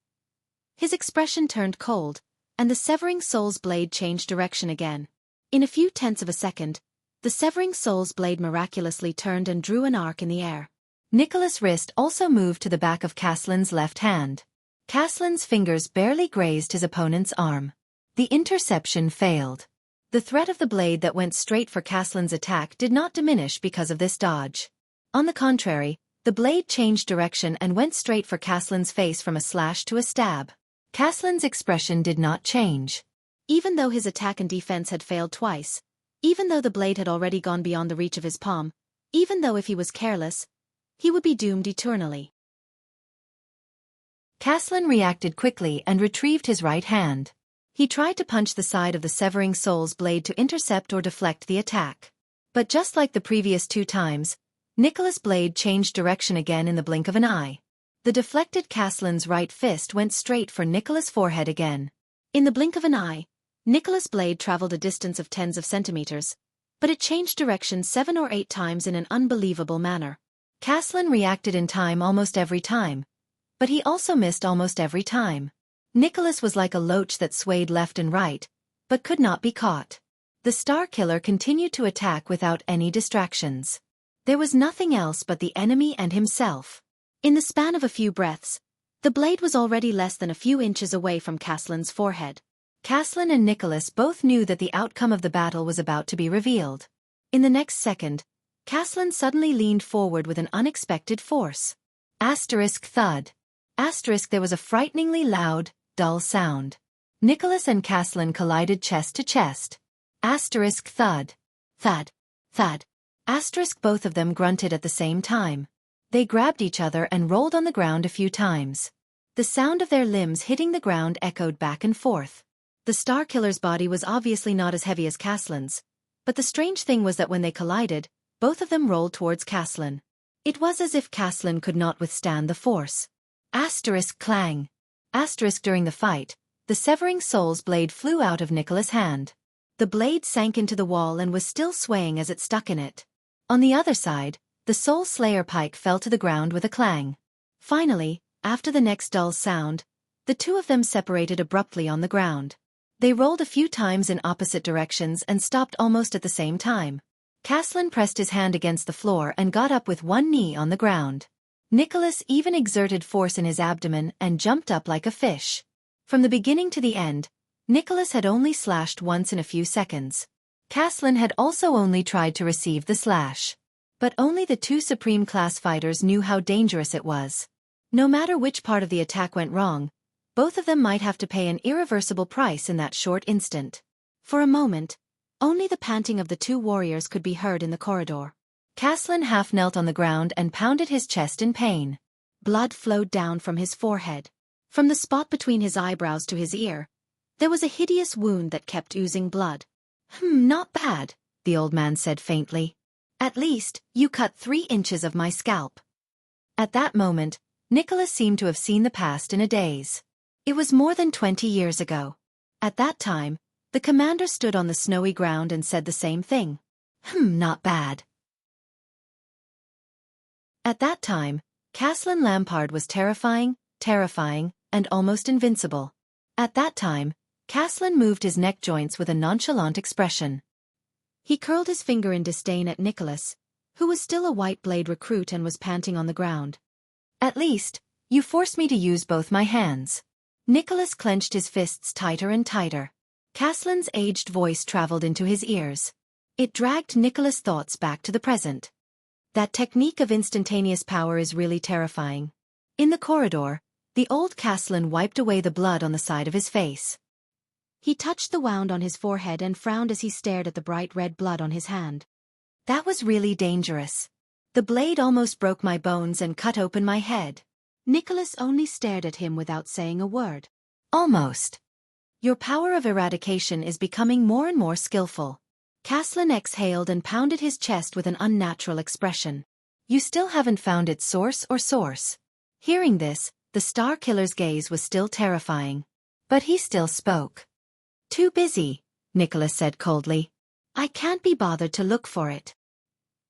S1: his expression turned cold, and the severing soul's blade changed direction again. In a few tenths of a second, the severing soul's blade miraculously turned and drew an arc in the air. Nicholas' wrist also moved to the back of Caslin's left hand. Caslin's fingers barely grazed his opponent's arm. The interception failed. The threat of the blade that went straight for Caslin's attack did not diminish because of this dodge. On the contrary, the blade changed direction and went straight for Caslin's face from a slash to a stab. Caslin's expression did not change. Even though his attack and defense had failed twice, even though the blade had already gone beyond the reach of his palm, even though if he was careless, he would be doomed eternally. Caslin reacted quickly and retrieved his right hand. He tried to punch the side of the severing soul's blade to intercept or deflect the attack. But just like the previous 2 times, Nicholas' blade changed direction again in the blink of an eye. The deflected Caslin's right fist went straight for Nicholas' forehead again. In the blink of an eye, Nicholas' blade traveled a distance of tens of centimeters, but it changed direction 7 or 8 times in an unbelievable manner. Caslin reacted in time almost every time, but he also missed almost every time. Nicholas was like a loach that swayed left and right, but could not be caught. The Star Killer continued to attack without any distractions. There was nothing else but the enemy and himself. In the span of a few breaths, the blade was already less than a few inches away from Caslin's forehead. Caslin and Nicholas both knew that the outcome of the battle was about to be revealed. In the next second, Caslin suddenly leaned forward with an unexpected force. Asterisk thud. Asterisk there was a frighteningly loud, dull sound. Nicholas and Caslin collided chest to chest. Asterisk thud. Thud. Thud. Asterisk both of them grunted at the same time. They grabbed each other and rolled on the ground a few times. The sound of their limbs hitting the ground echoed back and forth. The Star Killer's body was obviously not as heavy as Caslin's, but the strange thing was that when they collided, both of them rolled towards Caslin. It was as if Caslin could not withstand the force. Asterisk clang. Asterisk during the fight, the severing soul's blade flew out of Nicholas' hand. The blade sank into the wall and was still swaying as it stuck in it. On the other side, the Soul Slayer pike fell to the ground with a clang. Finally, after the next dull sound, the two of them separated abruptly on the ground. They rolled a few times in opposite directions and stopped almost at the same time. Caslin pressed his hand against the floor and got up with one knee on the ground. Nicholas even exerted force in his abdomen and jumped up like a fish. From the beginning to the end, Nicholas had only slashed once in a few seconds. Caslin had also only tried to receive the slash. But only the 2 Supreme Class fighters knew how dangerous it was. No matter which part of the attack went wrong, both of them might have to pay an irreversible price in that short instant. For a moment, only the panting of the 2 warriors could be heard in the corridor. Caslin half knelt on the ground and pounded his chest in pain. Blood flowed down from his forehead. From the spot between his eyebrows to his ear, there was a hideous wound that kept oozing blood. Not bad, the old man said faintly. At least, you cut 3 inches of my scalp. At that moment, Nicholas seemed to have seen the past in a daze. It was more than 20 years ago. At that time, the commander stood on the snowy ground and said the same thing. Not bad. At that time, Caslin Lampard was terrifying, and almost invincible. At that time, Caslin moved his neck joints with a nonchalant expression. He curled his finger in disdain at Nicholas, who was still a white blade recruit and was panting on the ground. At least, you forced me to use both my hands. Nicholas clenched his fists tighter and tighter. Caslin's aged voice traveled into his ears. It dragged Nicholas' thoughts back to the present. That technique of instantaneous power is really terrifying. In the corridor, the old Caslin wiped away the blood on the side of his face. He touched the wound on his forehead and frowned as he stared at the bright red blood on his hand. That was really dangerous. The blade almost broke my bones and cut open my head. Nicholas only stared at him without saying a word. Almost. Your power of eradication is becoming more and more skillful. Caslin exhaled and pounded his chest with an unnatural expression. You still haven't found its source or source. Hearing this, the Star Killer's gaze was still terrifying. But he still spoke. Too busy, Nicholas said coldly. I can't be bothered to look for it.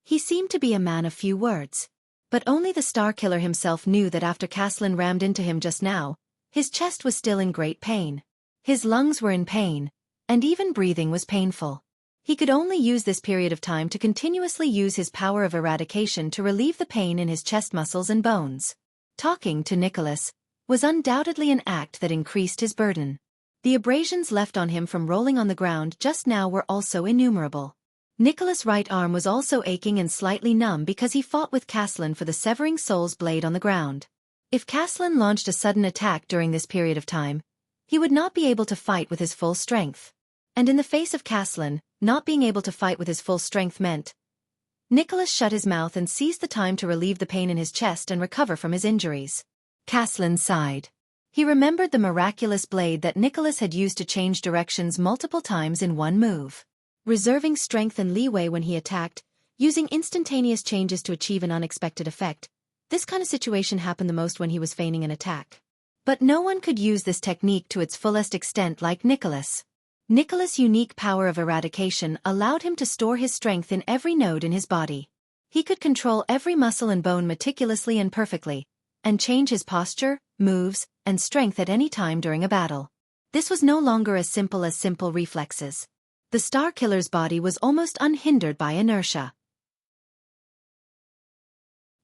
S1: He seemed to be a man of few words. But only the Star Killer himself knew that after Caslin rammed into him just now, his chest was still in great pain. His lungs were in pain, and even breathing was painful. He could only use this period of time to continuously use his power of eradication to relieve the pain in his chest muscles and bones. Talking to Nicholas was undoubtedly an act that increased his burden. The abrasions left on him from rolling on the ground just now were also innumerable. Nicholas' right arm was also aching and slightly numb because he fought with Caslin for the severing soul's blade on the ground. If Caslin launched a sudden attack during this period of time, he would not be able to fight with his full strength. And in the face of Caslin, not being able to fight with his full strength meant. Nicholas shut his mouth and seized the time to relieve the pain in his chest and recover from his injuries. Caslin sighed. He remembered the miraculous blade that Nicholas had used to change directions multiple times in one move. Reserving strength and leeway when he attacked, using instantaneous changes to achieve an unexpected effect. This kind of situation happened the most when he was feigning an attack. But no one could use this technique to its fullest extent like Nicholas. Nicholas' unique power of eradication allowed him to store his strength in every node in his body. He could control every muscle and bone meticulously and perfectly, and change his posture, moves, and strength at any time during a battle. This was no longer as simple reflexes. The Star Killer's body was almost unhindered by inertia.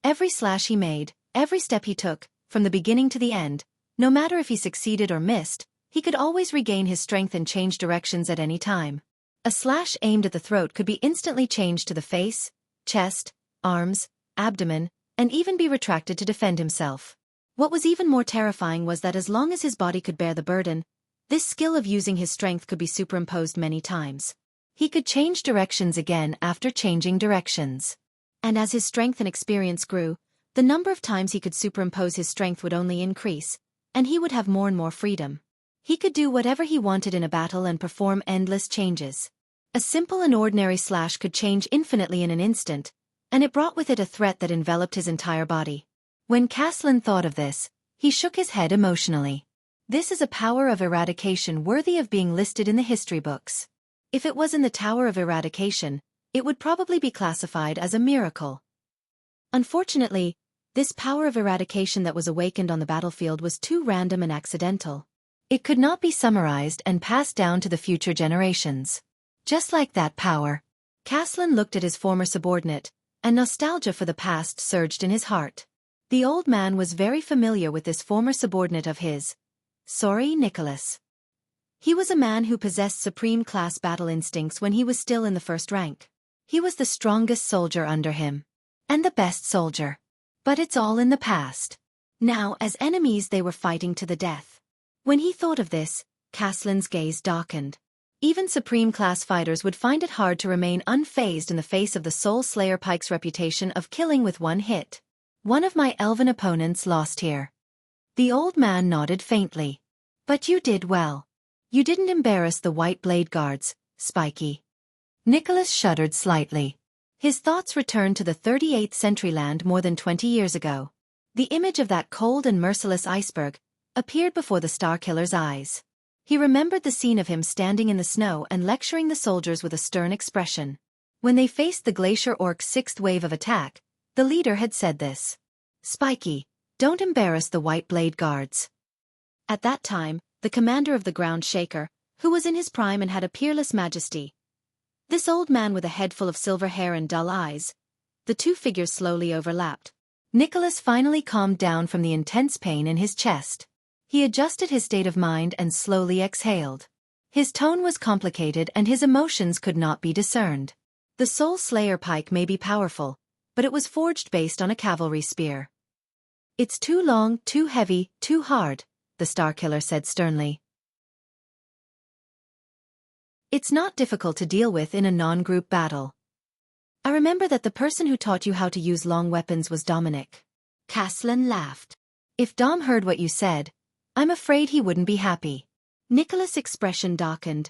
S1: Every slash he made, every step he took, from the beginning to the end, no matter if he succeeded or missed, he could always regain his strength and change directions at any time. A slash aimed at the throat could be instantly changed to the face, chest, arms, abdomen, and even be retracted to defend himself. What was even more terrifying was that as long as his body could bear the burden, this skill of using his strength could be superimposed many times. He could change directions again after changing directions. And as his strength and experience grew, the number of times he could superimpose his strength would only increase, and he would have more and more freedom. He could do whatever he wanted in a battle and perform endless changes. A simple and ordinary slash could change infinitely in an instant, and it brought with it a threat that enveloped his entire body. When Caslin thought of this, he shook his head emotionally. This is a power of eradication worthy of being listed in the history books. If it was in the Tower of Eradication, it would probably be classified as a miracle. Unfortunately, this power of eradication that was awakened on the battlefield was too random and accidental. It could not be summarized and passed down to the future generations. Just like that power, Caslin looked at his former subordinate, and nostalgia for the past surged in his heart. The old man was very familiar with this former subordinate of his. Sorry, Nicholas. He was a man who possessed supreme class battle instincts when he was still in the first rank. He was the strongest soldier under him. And the best soldier. But it's all in the past. Now, as enemies, they were fighting to the death. When he thought of this, Caslin's gaze darkened. Even supreme class fighters would find it hard to remain unfazed in the face of the Soul Slayer Pike's reputation of killing with one hit. One of my elven opponents lost here. The old man nodded faintly. But you did well. You didn't embarrass the White Blade Guards, Spiky. Nicholas shuddered slightly. His thoughts returned to the 38th century land more than 20 years ago. The image of that cold and merciless iceberg appeared before the Star Killer's eyes. He remembered the scene of him standing in the snow and lecturing the soldiers with a stern expression. When they faced the Glacier Orc's sixth wave of attack, the leader had said this. Spiky, don't embarrass the White Blade Guards. At that time, the commander of the Ground Shaker, who was in his prime and had a peerless majesty. This old man with a head full of silver hair and dull eyes. The two figures slowly overlapped. Nicholas finally calmed down from the intense pain in his chest. He adjusted his state of mind and slowly exhaled. His tone was complicated and his emotions could not be discerned. The Soul Slayer Pike may be powerful, but it was forged based on a cavalry spear. It's too long, too heavy, too hard, the Star Killer said sternly. It's not difficult to deal with in a non-group battle. I remember that the person who taught you how to use long weapons was Dominic. Caslin laughed. If Dom heard what you said, I'm afraid he wouldn't be happy. Nicholas' expression darkened,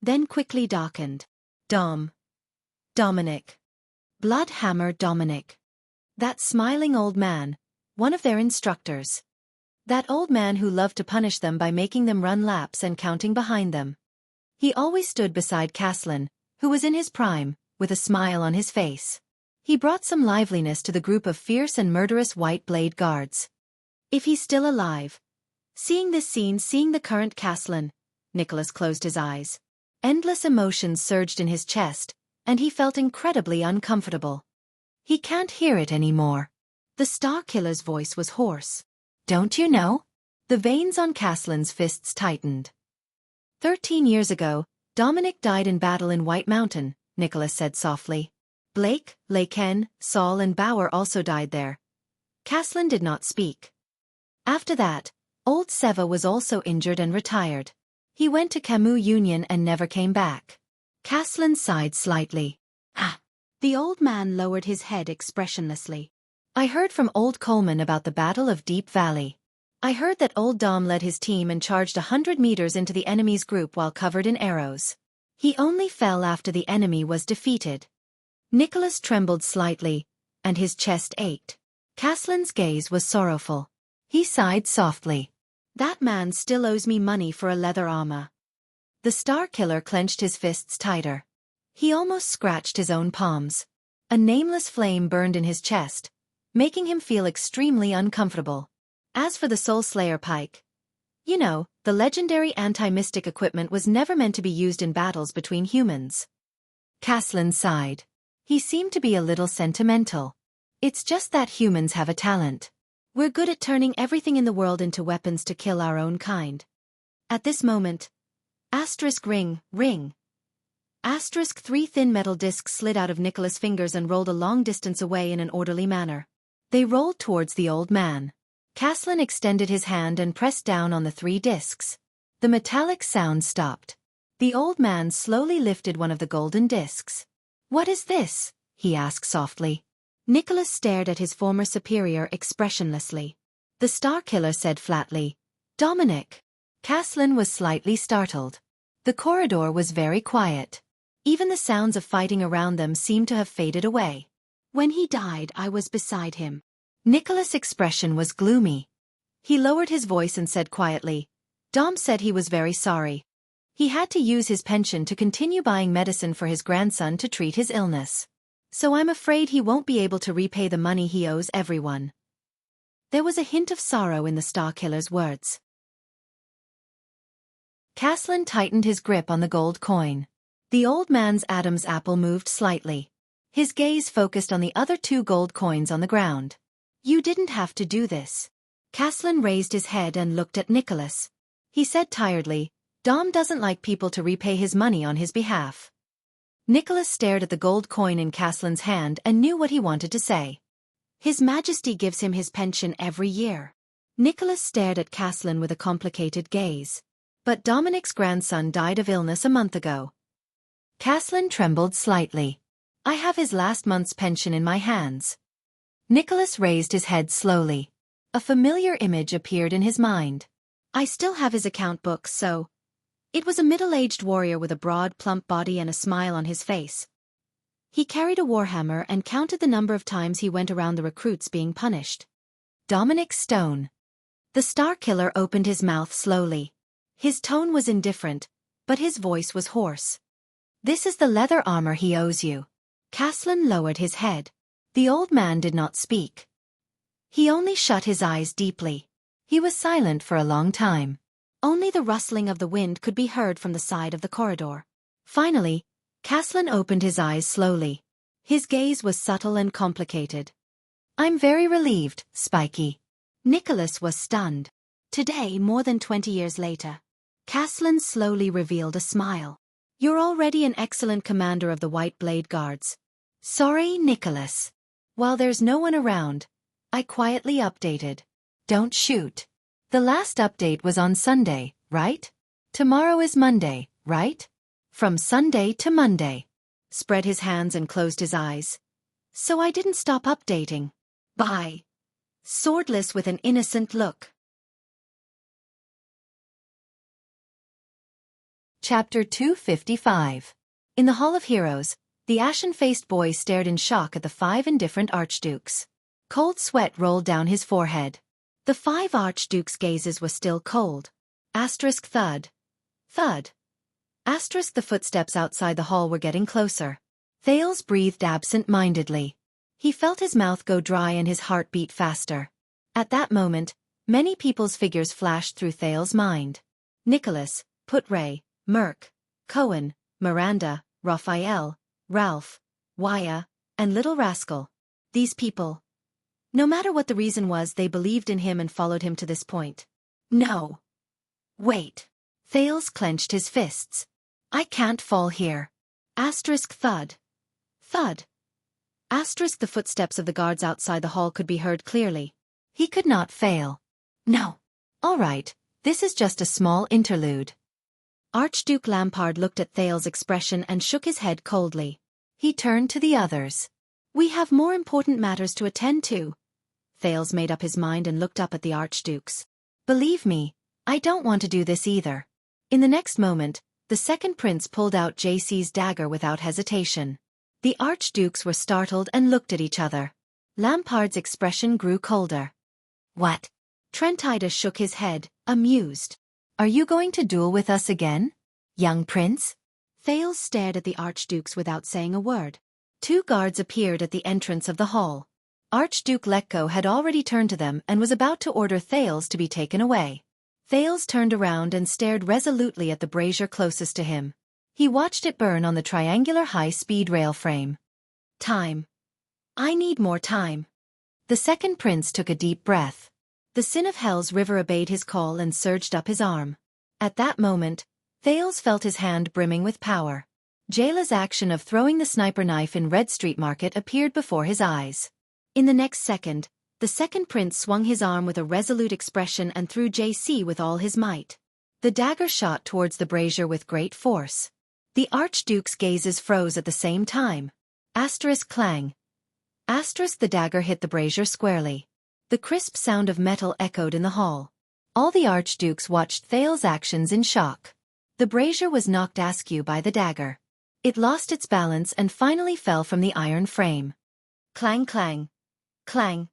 S1: then quickly darkened. Dominic. Bloodhammer Dominic. That smiling old man, one of their instructors. That old man who loved to punish them by making them run laps and counting behind them. He always stood beside Caslin, who was in his prime, with a smile on his face. He brought some liveliness to the group of fierce and murderous white blade guards. If he's still alive. Seeing this scene, seeing the current Caslin, Nicholas closed his eyes. Endless emotions surged in his chest, and he felt incredibly uncomfortable. He can't hear it anymore. The Star Killer's voice was hoarse. Don't you know? The veins on Caslin's fists tightened. 13 years ago, Dominic died in battle in White Mountain, Nicholas said softly. Blake, Laken, Saul and Bauer also died there. Caslin did not speak. After that, old Seva was also injured and retired. He went to Camus Union and never came back. Caslin sighed slightly. Ah! The old man lowered his head expressionlessly. I heard from old Coleman about the Battle of Deep Valley. I heard that old Dom led his team and charged 100 meters into the enemy's group while covered in arrows. He only fell after the enemy was defeated. Nicholas trembled slightly, and his chest ached. Caslin's gaze was sorrowful. He sighed softly. That man still owes me money for a leather armor. The Star Killer clenched his fists tighter. He almost scratched his own palms. A nameless flame burned in his chest, making him feel extremely uncomfortable. As for the Soul Slayer pike, you know, the legendary anti-mystic equipment was never meant to be used in battles between humans. Caslin sighed. He seemed to be a little sentimental. It's just that humans have a talent. We're good at turning everything in the world into weapons to kill our own kind. At this moment, *ring. *3 thin metal discs slid out of Nicholas' fingers and rolled a long distance away in an orderly manner. They rolled towards the old man. Caslin extended his hand and pressed down on the 3 discs. The metallic sound stopped. The old man slowly lifted one of the golden discs. What is this? He asked softly. Nicholas stared at his former superior expressionlessly. The Star Killer said flatly, Dominic. Caslin was slightly startled. The corridor was very quiet. Even the sounds of fighting around them seemed to have faded away. When he died, I was beside him. Nicholas' expression was gloomy. He lowered his voice and said quietly, Dom said he was very sorry. He had to use his pension to continue buying medicine for his grandson to treat his illness. So I'm afraid he won't be able to repay the money he owes everyone. There was a hint of sorrow in the Star Killer's words. Caslin tightened his grip on the gold coin. The old man's Adam's apple moved slightly. His gaze focused on the other 2 gold coins on the ground. You didn't have to do this. Caslin raised his head and looked at Nicholas. He said tiredly, Dom doesn't like people to repay his money on his behalf. Nicholas stared at the gold coin in Caslin's hand and knew what he wanted to say. His Majesty gives him his pension every year. Nicholas stared at Caslin with a complicated gaze. But Dominic's grandson died of illness a month ago. Caslin trembled slightly. I have his last month's pension in my hands. Nicholas raised his head slowly. A familiar image appeared in his mind. I still have his account books, so... It was a middle-aged warrior with a broad, plump body and a smile on his face. He carried a warhammer and counted the number of times he went around the recruits being punished. Dominic Stone. The Star Killer opened his mouth slowly. His tone was indifferent, but his voice was hoarse. This is the leather armor he owes you. Caslin lowered his head. The old man did not speak. He only shut his eyes deeply. He was silent for a long time. Only the rustling of the wind could be heard from the side of the corridor. Finally, Caslin opened his eyes slowly. His gaze was subtle and complicated. I'm very relieved, Spiky. Nicholas was stunned. Today, more than 20 years later, Caslin slowly revealed a smile. You're already an excellent commander of the White Blade Guards. Sorry, Nicholas. While there's no one around, I quietly updated. Don't shoot. The last update was on Sunday, right? Tomorrow is Monday, right? From Sunday to Monday. Spread his hands and closed his eyes. So I didn't stop updating. Bye. Swordless with an innocent look. Chapter 255. In the Hall of Heroes, the ashen-faced boy stared in shock at the 5 indifferent archdukes. Cold sweat rolled down his forehead. The 5 archdukes' gazes were still cold. Asterisk thud. Thud. Asterisk the footsteps outside the hall were getting closer. Thales breathed absent-mindedly. He felt his mouth go dry and his heart beat faster. At that moment, many people's figures flashed through Thales' mind. Nicholas, Putray, Merc, Cohen, Miranda, Raphael, Ralph, Waya, and Little Rascal. These people. No matter what the reason was, they believed in him and followed him to this point. No. Wait. Thales clenched his fists. I can't fall here. Asterisk thud. Thud. Asterisk the footsteps of the guards outside the hall could be heard clearly. He could not fail. No. All right, this is just a small interlude. Archduke Lampard looked at Thales' expression and shook his head coldly. He turned to the others. We have more important matters to attend to. Thales made up his mind and looked up at the archdukes. Believe me, I don't want to do this either. In the next moment, the second prince pulled out JC's dagger without hesitation. The archdukes were startled and looked at each other. Lampard's expression grew colder. What? Trentida shook his head, amused. Are you going to duel with us again, young prince? Thales stared at the archdukes without saying a word. 2 guards appeared at the entrance of the hall. Archduke Letko had already turned to them and was about to order Thales to be taken away. Thales turned around and stared resolutely at the brazier closest to him. He watched it burn on the triangular high-speed rail frame. Time. I need more time. The second prince took a deep breath. The Sin of Hell's river obeyed his call and surged up his arm. At that moment, Thales felt his hand brimming with power. Jayla's action of throwing the sniper knife in Red Street Market appeared before his eyes. In the next second, the second prince swung his arm with a resolute expression and threw JC with all his might. The dagger shot towards the brazier with great force. The archduke's gazes froze at the same time. Asterisk clang. Asterisk the dagger hit the brazier squarely. The crisp sound of metal echoed in the hall. All the archdukes watched Thales' actions in shock. The brazier was knocked askew by the dagger. It lost its balance and finally fell from the iron frame. Clang clang. Clang.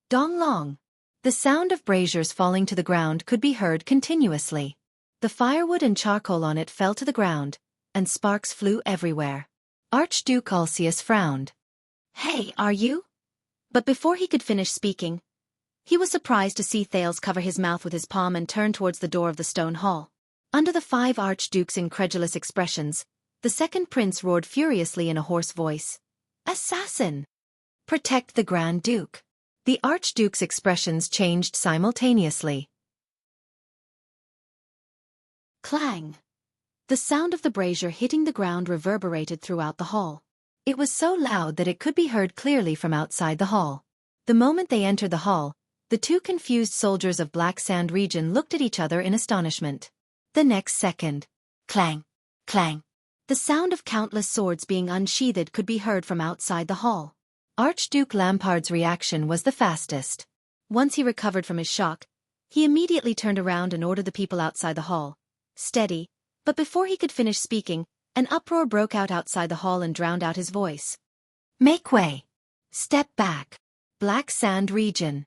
S1: Dong long. The sound of braziers falling to the ground could be heard continuously. The firewood and charcoal on it fell to the ground, and sparks flew everywhere. Archduke Ulcius frowned. Hey, are you? But before he could finish speaking, he was surprised to see Thales cover his mouth with his palm and turn towards the door of the stone hall. Under the 5 archdukes' incredulous expressions, the second prince roared furiously in a hoarse voice. Assassin! Protect the Grand Duke! The archduke's expressions changed simultaneously. Clang! The sound of the brazier hitting the ground reverberated throughout the hall. It was so loud that it could be heard clearly from outside the hall. The moment they entered the hall, the 2 confused soldiers of Black Sand region looked at each other in astonishment. The next second, clang, clang. The sound of countless swords being unsheathed could be heard from outside the hall. Archduke Lampard's reaction was the fastest. Once he recovered from his shock, he immediately turned around and ordered the people outside the hall. Steady, but before he could finish speaking, an uproar broke out outside the hall and drowned out his voice. Make way. Step back. Black Sand region.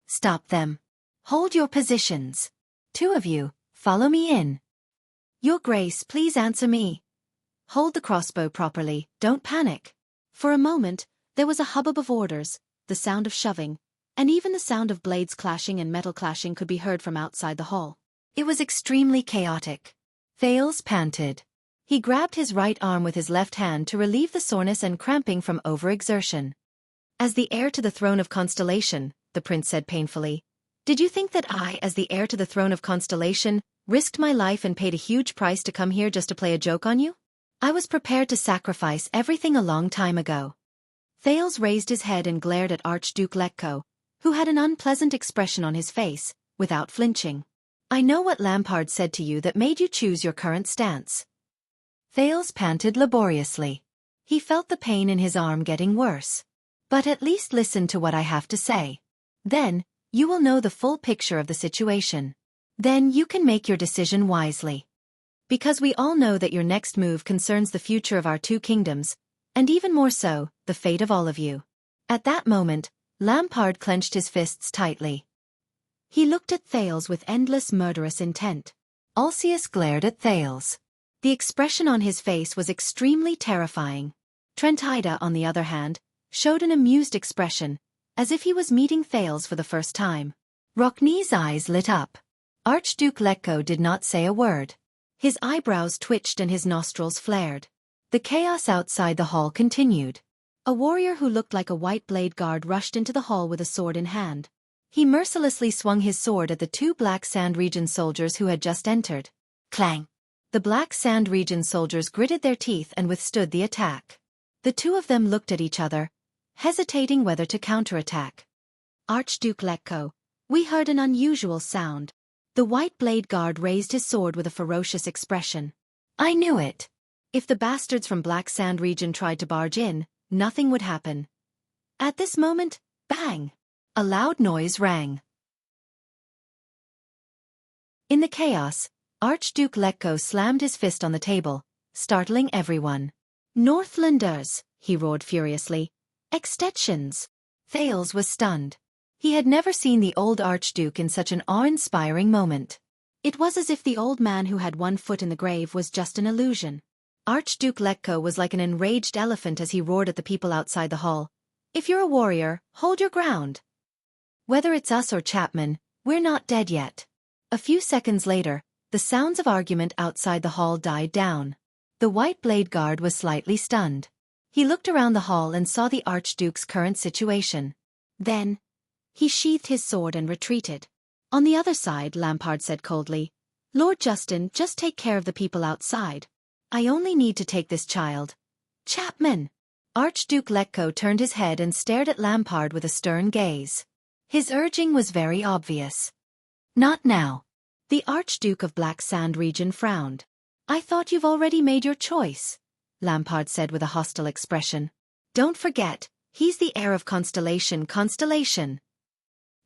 S1: Stop them. Hold your positions. 2 of you, follow me in. Your Grace, please answer me. Hold the crossbow properly, don't panic. For a moment, there was a hubbub of orders, the sound of shoving, and even the sound of blades clashing and metal clashing could be heard from outside the hall. It was extremely chaotic. Thales panted. He grabbed his right arm with his left hand to relieve the soreness and cramping from overexertion. As the heir to the throne of Constellation, the prince said painfully, did you think that I, as the heir to the throne of Constellation, risked my life and paid a huge price to come here just to play a joke on you? I was prepared to sacrifice everything a long time ago. Thales raised his head and glared at Archduke Letko, who had an unpleasant expression on his face, without flinching. I know what Lampard said to you that made you choose your current stance. Thales panted laboriously. He felt the pain in his arm getting worse. But at least listen to what I have to say. Then, you will know the full picture of the situation. Then you can make your decision wisely. Because we all know that your next move concerns the future of our two kingdoms, and even more so, the fate of all of you. At that moment, Lampard clenched his fists tightly. He looked at Thales with endless murderous intent. Alcius glared at Thales. The expression on his face was extremely terrifying. Trentida, on the other hand, showed an amused expression, as if he was meeting Thales for the first time. Rocknee's eyes lit up. Archduke Letko did not say a word. His eyebrows twitched and his nostrils flared. The chaos outside the hall continued. A warrior who looked like a white blade guard rushed into the hall with a sword in hand. He mercilessly swung his sword at the two Black Sand Region soldiers who had just entered. Clang! The Black Sand Region soldiers gritted their teeth and withstood the attack. The two of them looked at each other, hesitating whether to counterattack. Archduke Letko, we heard an unusual sound. The white blade guard raised his sword with a ferocious expression. I knew it. If the bastards from Black Sand Region tried to barge in, nothing would happen. At this moment, bang! A loud noise rang. In the chaos, Archduke Letko slammed his fist on the table, startling everyone. Northlanders, he roared furiously. Extensions! Thales was stunned. He had never seen the old Archduke in such an awe-inspiring moment. It was as if the old man who had one foot in the grave was just an illusion. Archduke Letko was like an enraged elephant as he roared at the people outside the hall. If you're a warrior, hold your ground. Whether it's us or Chapman, we're not dead yet. A few seconds later, the sounds of argument outside the hall died down. The white blade guard was slightly stunned. He looked around the hall and saw the Archduke's current situation. Then, he sheathed his sword and retreated. On the other side, Lampard said coldly, Lord Justin, just take care of the people outside. I only need to take this child. Chapman! Archduke Letko turned his head and stared at Lampard with a stern gaze. His urging was very obvious. Not now. The Archduke of Black Sand Region frowned. I thought you've already made your choice, Lampard said with a hostile expression. Don't forget, he's the heir of Constellation.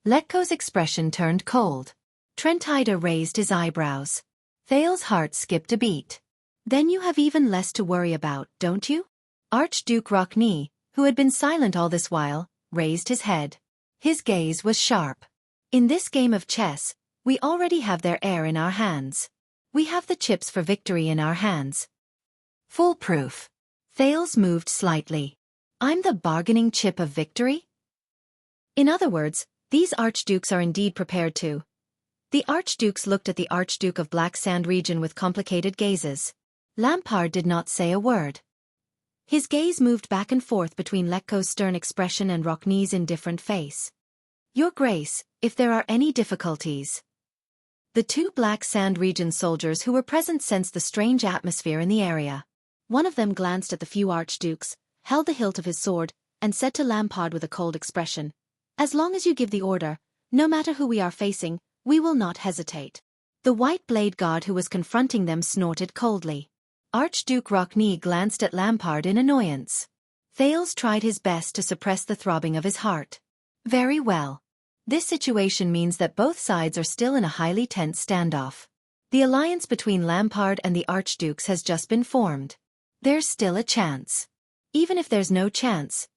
S1: Letko's expression turned cold. Trentida raised his eyebrows. Thales' heart skipped a beat. Then you have even less to worry about, don't you? Archduke Rockney, who had been silent all this while, raised his head. His gaze was sharp. In this game of chess, we already have their heir in our hands. We have the chips for victory in our hands. Foolproof. Thales moved slightly. I'm the bargaining chip of victory? In other words, these archdukes are indeed prepared to. The archdukes looked at the Archduke of Black Sand Region with complicated gazes. Lampard did not say a word. His gaze moved back and forth between Letko's stern expression and Rockney's indifferent face. Your Grace, if there are any difficulties. The two Black Sand Region soldiers who were present sensed the strange atmosphere in the area. One of them glanced at the few archdukes, held the hilt of his sword, and said to Lampard with a cold expression, As long as you give the order, no matter who we are facing, we will not hesitate. The white blade guard who was confronting them snorted coldly. Archduke Rockney glanced at Lampard in annoyance. Thales tried his best to suppress the throbbing of his heart. Very well. This situation means that both sides are still in a highly tense standoff. The alliance between Lampard and the archdukes has just been formed. There's still a chance. Even if there's no chance.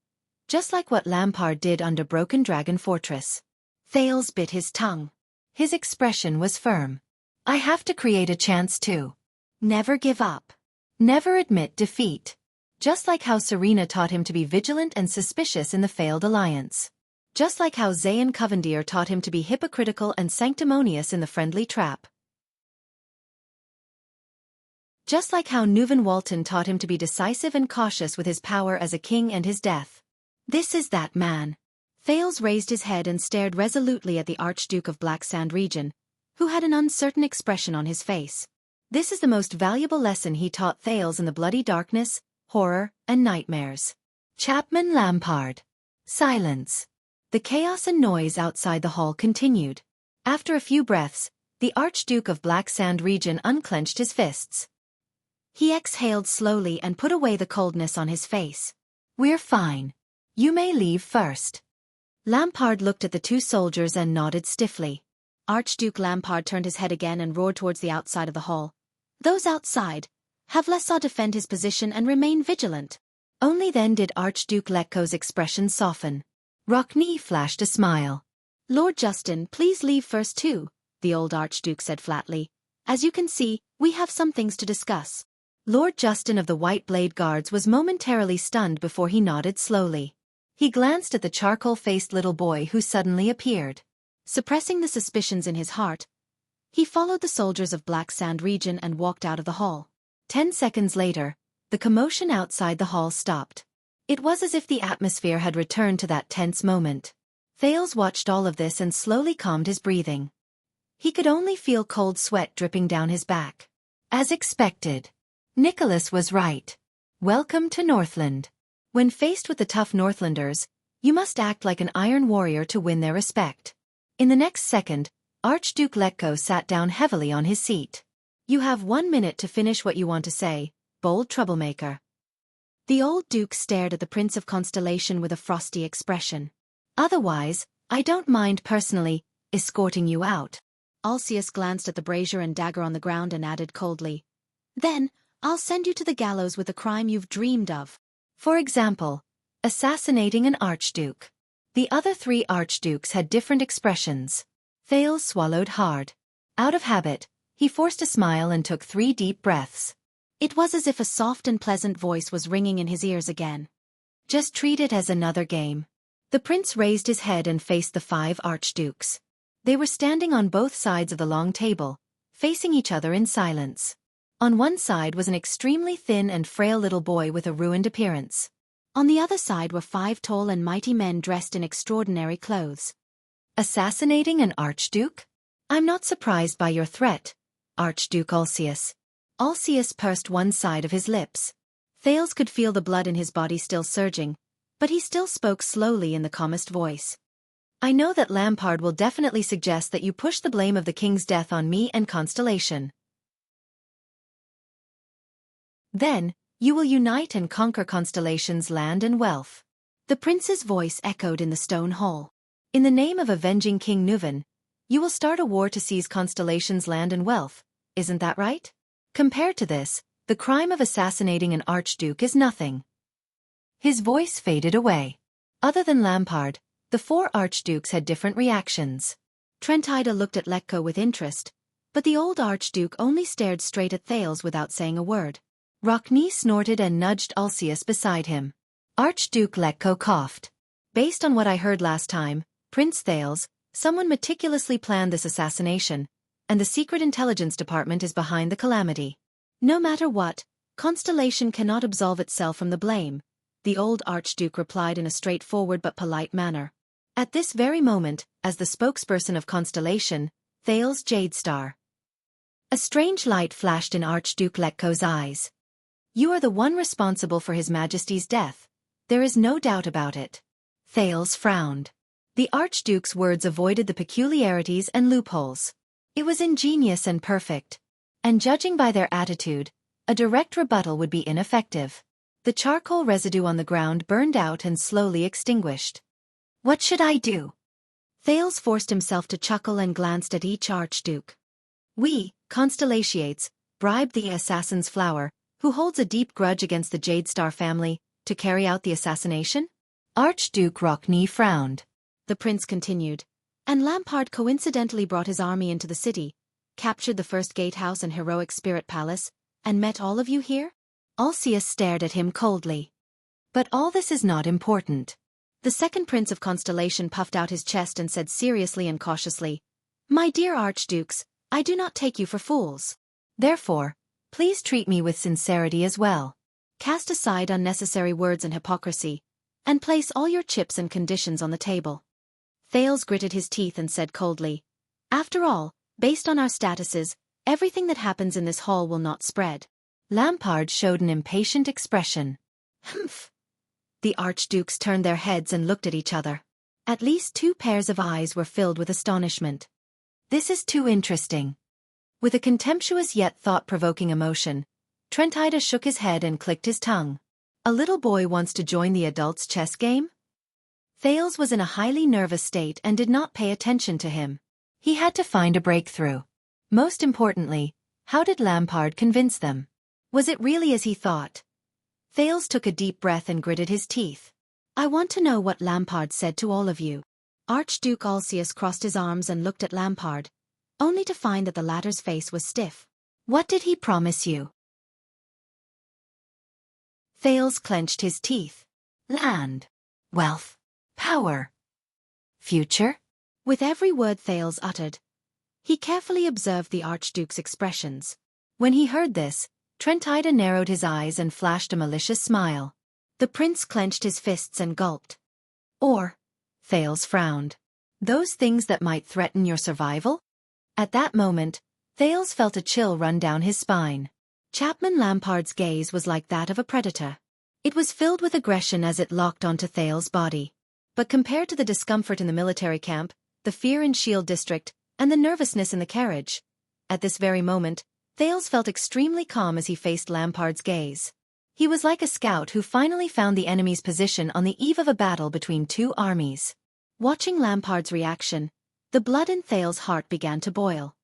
S1: Just like what Lampard did under Broken Dragon Fortress. Thales bit his tongue. His expression was firm. I have to create a chance too. Never give up. Never admit defeat. Just like how Serena taught him to be vigilant and suspicious in the failed alliance. Just like how Zayn Covendier taught him to be hypocritical and sanctimonious in the friendly trap. Just like how Neuven Walton taught him to be decisive and cautious with his power as a king and his death. This is that man. Thales raised his head and stared resolutely at the Archduke of Black Sand Region, who had an uncertain expression on his face. This is the most valuable lesson he taught Thales in the bloody darkness, horror, and nightmares. Chapman Lampard. Silence. The chaos and noise outside the hall continued. After a few breaths, the Archduke of Black Sand Region unclenched his fists. He exhaled slowly and put away the coldness on his face. "We're fine. You may leave first." Lampard looked at the two soldiers and nodded stiffly. Archduke Lampard turned his head again and roared towards the outside of the hall. "Those outside, have Lessa defend his position and remain vigilant." Only then did Archduke Letko's expression soften. Rockne flashed a smile. "Lord Justin, please leave first too," the old Archduke said flatly. "As you can see, we have some things to discuss." Lord Justin of the White Blade Guards was momentarily stunned before he nodded slowly. He glanced at the charcoal-faced little boy who suddenly appeared. Suppressing the suspicions in his heart, he followed the soldiers of Black Sand region and walked out of the hall. 10 seconds later, the commotion outside the hall stopped. It was as if the atmosphere had returned to that tense moment. Thales watched all of this and slowly calmed his breathing. He could only feel cold sweat dripping down his back. As expected, Nicholas was right. Welcome to Northland. When faced with the tough Northlanders, you must act like an iron warrior to win their respect. In the next second, Archduke Letko sat down heavily on his seat. "You have 1 minute to finish what you want to say, bold troublemaker." The old duke stared at the Prince of Constellation with a frosty expression. "Otherwise, I don't mind personally escorting you out." Alcius glanced at the brazier and dagger on the ground and added coldly, "Then, I'll send you to the gallows with a crime you've dreamed of. For example, assassinating an archduke." The other 3 archdukes had different expressions. Thales swallowed hard. Out of habit, he forced a smile and took 3 deep breaths. It was as if a soft and pleasant voice was ringing in his ears again. "Just treat it as another game." The prince raised his head and faced the 5 archdukes. They were standing on both sides of the long table, facing each other in silence. On one side was an extremely thin and frail little boy with a ruined appearance. On the other side were 5 tall and mighty men dressed in extraordinary clothes. "Assassinating an archduke? I'm not surprised by your threat, Archduke Alcius." Alcius pursed one side of his lips. Thales could feel the blood in his body still surging, but he still spoke slowly in the calmest voice. "I know that Lampard will definitely suggest that you push the blame of the king's death on me and Constellation. Then, you will unite and conquer Constellation's land and wealth." The prince's voice echoed in the stone hall. "In the name of avenging King Nuvan, you will start a war to seize Constellation's land and wealth, isn't that right? Compared to this, the crime of assassinating an archduke is nothing." His voice faded away. Other than Lampard, the 4 archdukes had different reactions. Trentida looked at Letko with interest, but the old archduke only stared straight at Thales without saying a word. Rockne snorted and nudged Alcius beside him. Archduke Letko coughed. "Based on what I heard last time, Prince Thales, someone meticulously planned this assassination, and the Secret Intelligence Department is behind the calamity. No matter what, Constellation cannot absolve itself from the blame," the old archduke replied in a straightforward but polite manner. At this very moment, as the spokesperson of Constellation, Thales Jadestar. A strange light flashed in Archduke Letko's eyes. "You are the one responsible for His Majesty's death. There is no doubt about it." Thales frowned. The Archduke's words avoided the peculiarities and loopholes. It was ingenious and perfect. And judging by their attitude, a direct rebuttal would be ineffective. The charcoal residue on the ground burned out and slowly extinguished. "What should I do?" Thales forced himself to chuckle and glanced at each archduke. "We, Constellations, bribed the assassin's flower, who holds a deep grudge against the Jadestar family, to carry out the assassination?" Archduke Rockne frowned. The prince continued, "And Lampard coincidentally brought his army into the city, captured the first gatehouse and heroic spirit palace, and met all of you here?" Alcius stared at him coldly. "But all this is not important." The second prince of Constellation puffed out his chest and said seriously and cautiously, "My dear archdukes, I do not take you for fools. Therefore, please treat me with sincerity as well. Cast aside unnecessary words and hypocrisy, and place all your chips and conditions on the table." Thales gritted his teeth and said coldly, "After all, based on our statuses, everything that happens in this hall will not spread." Lampard showed an impatient expression. "Humph." The archdukes turned their heads and looked at each other. At least 2 pairs of eyes were filled with astonishment. "This is too interesting." With a contemptuous yet thought-provoking emotion, Trentida shook his head and clicked his tongue. A little boy wants to join the adults' chess game? Thales was in a highly nervous state and did not pay attention to him. He had to find a breakthrough. Most importantly, how did Lampard convince them? Was it really as he thought? Thales took a deep breath and gritted his teeth. I want to know what Lampard said to all of you. Archduke Alcius crossed his arms and looked at Lampard, only to find that the latter's face was stiff. What did he promise you? Thales clenched his teeth. Land. Wealth. Power. Future? With every word Thales uttered, he carefully observed the Archduke's expressions. When he heard this, Trentida narrowed his eyes and flashed a malicious smile. The prince clenched his fists and gulped. Or, Thales frowned. Those things that might threaten your survival? At that moment, Thales felt a chill run down his spine. Chapman Lampard's gaze was like that of a predator. It was filled with aggression as it locked onto Thales' body. But compared to the discomfort in the military camp, the fear in Shield District, and the nervousness in the carriage, at this very moment, Thales felt extremely calm as he faced Lampard's gaze. He was like a scout who finally found the enemy's position on the eve of a battle between two armies. Watching Lampard's reaction, the blood in Thales' heart began to boil.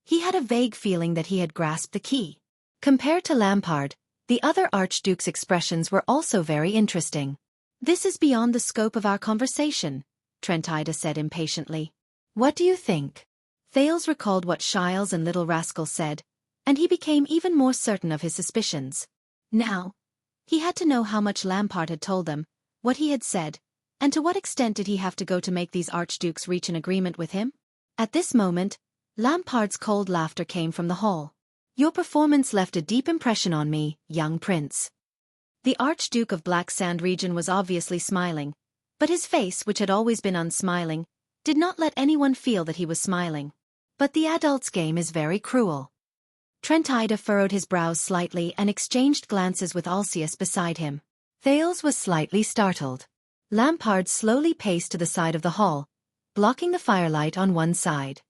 S1: He had a vague feeling that he had grasped the key. Compared to Lampard, the other Archduke's expressions were also very interesting. This is beyond the scope of our conversation, Trentida said impatiently. What do you think? Thales recalled what Shiles and Little Rascal said, and he became even more certain of his suspicions. Now, he had to know how much Lampard had told them, what he had said, and to what extent did he have to go to make these archdukes reach an agreement with him? At this moment, Lampard's cold laughter came from the hall. Your performance left a deep impression on me, young prince. The Archduke of Black Sand region was obviously smiling, but his face, which had always been unsmiling, did not let anyone feel that he was smiling. But the adults' game is very cruel. Trentida furrowed his brows slightly and exchanged glances with Alcius beside him. Thales was slightly startled. Lampard slowly paced to the side of the hall, blocking the firelight on one side.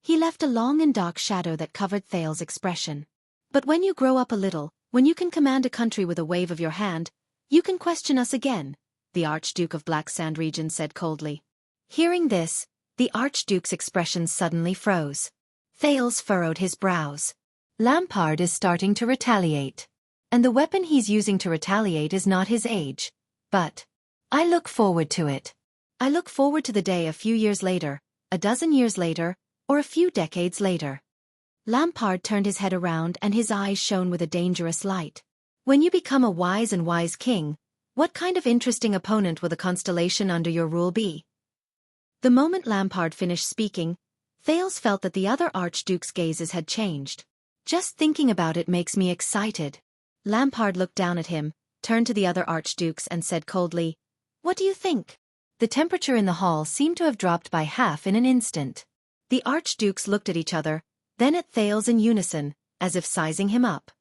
S1: He left a long and dark shadow that covered Thales' expression. But when you grow up a little, when you can command a country with a wave of your hand, you can question us again, the Archduke of Black Sand region said coldly. Hearing this, the Archduke's expression suddenly froze. Thales furrowed his brows. Lampard is starting to retaliate. And the weapon he's using to retaliate is not his age. But I look forward to it. I look forward to the day a few years later, a dozen years later, or a few decades later. Lampard turned his head around and his eyes shone with a dangerous light. When you become a wise and wise king, what kind of interesting opponent will the constellation under your rule be? The moment Lampard finished speaking, Thales felt that the other archduke's gazes had changed. Just thinking about it makes me excited. Lampard looked down at him, turned to the other archdukes and said coldly, What do you think? The temperature in the hall seemed to have dropped by half in an instant. The archdukes looked at each other, then at Thales in unison, as if sizing him up.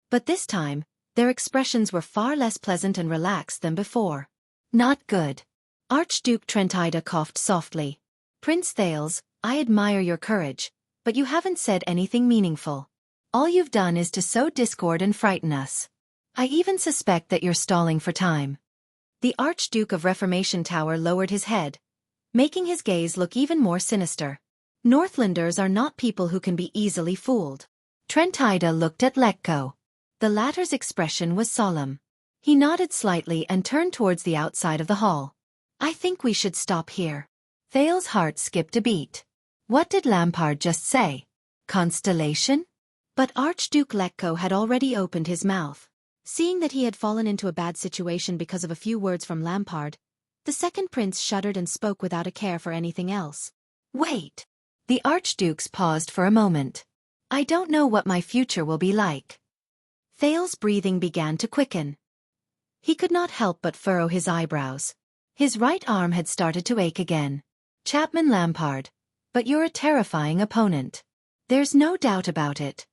S1: But this time, their expressions were far less pleasant and relaxed than before. Not good. Archduke Trentida coughed softly. Prince Thales, I admire your courage, but you haven't said anything meaningful. All you've done is to sow discord and frighten us. I even suspect that you're stalling for time. The Archduke of Reformation Tower lowered his head, making his gaze look even more sinister. Northlanders are not people who can be easily fooled. Trentida looked at Letko. The latter's expression was solemn. He nodded slightly and turned towards the outside of the hall. I think we should stop here. Thales' heart skipped a beat. What did Lampard just say? Constellation? But Archduke Letko had already opened his mouth. Seeing that he had fallen into a bad situation because of a few words from Lampard, the second prince shuddered and spoke without a care for anything else. Wait. The archdukes paused for a moment. I don't know what my future will be like. Thales' breathing began to quicken. He could not help but furrow his eyebrows. His right arm had started to ache again. Chapman Lampard, but you're a terrifying opponent. There's no doubt about it.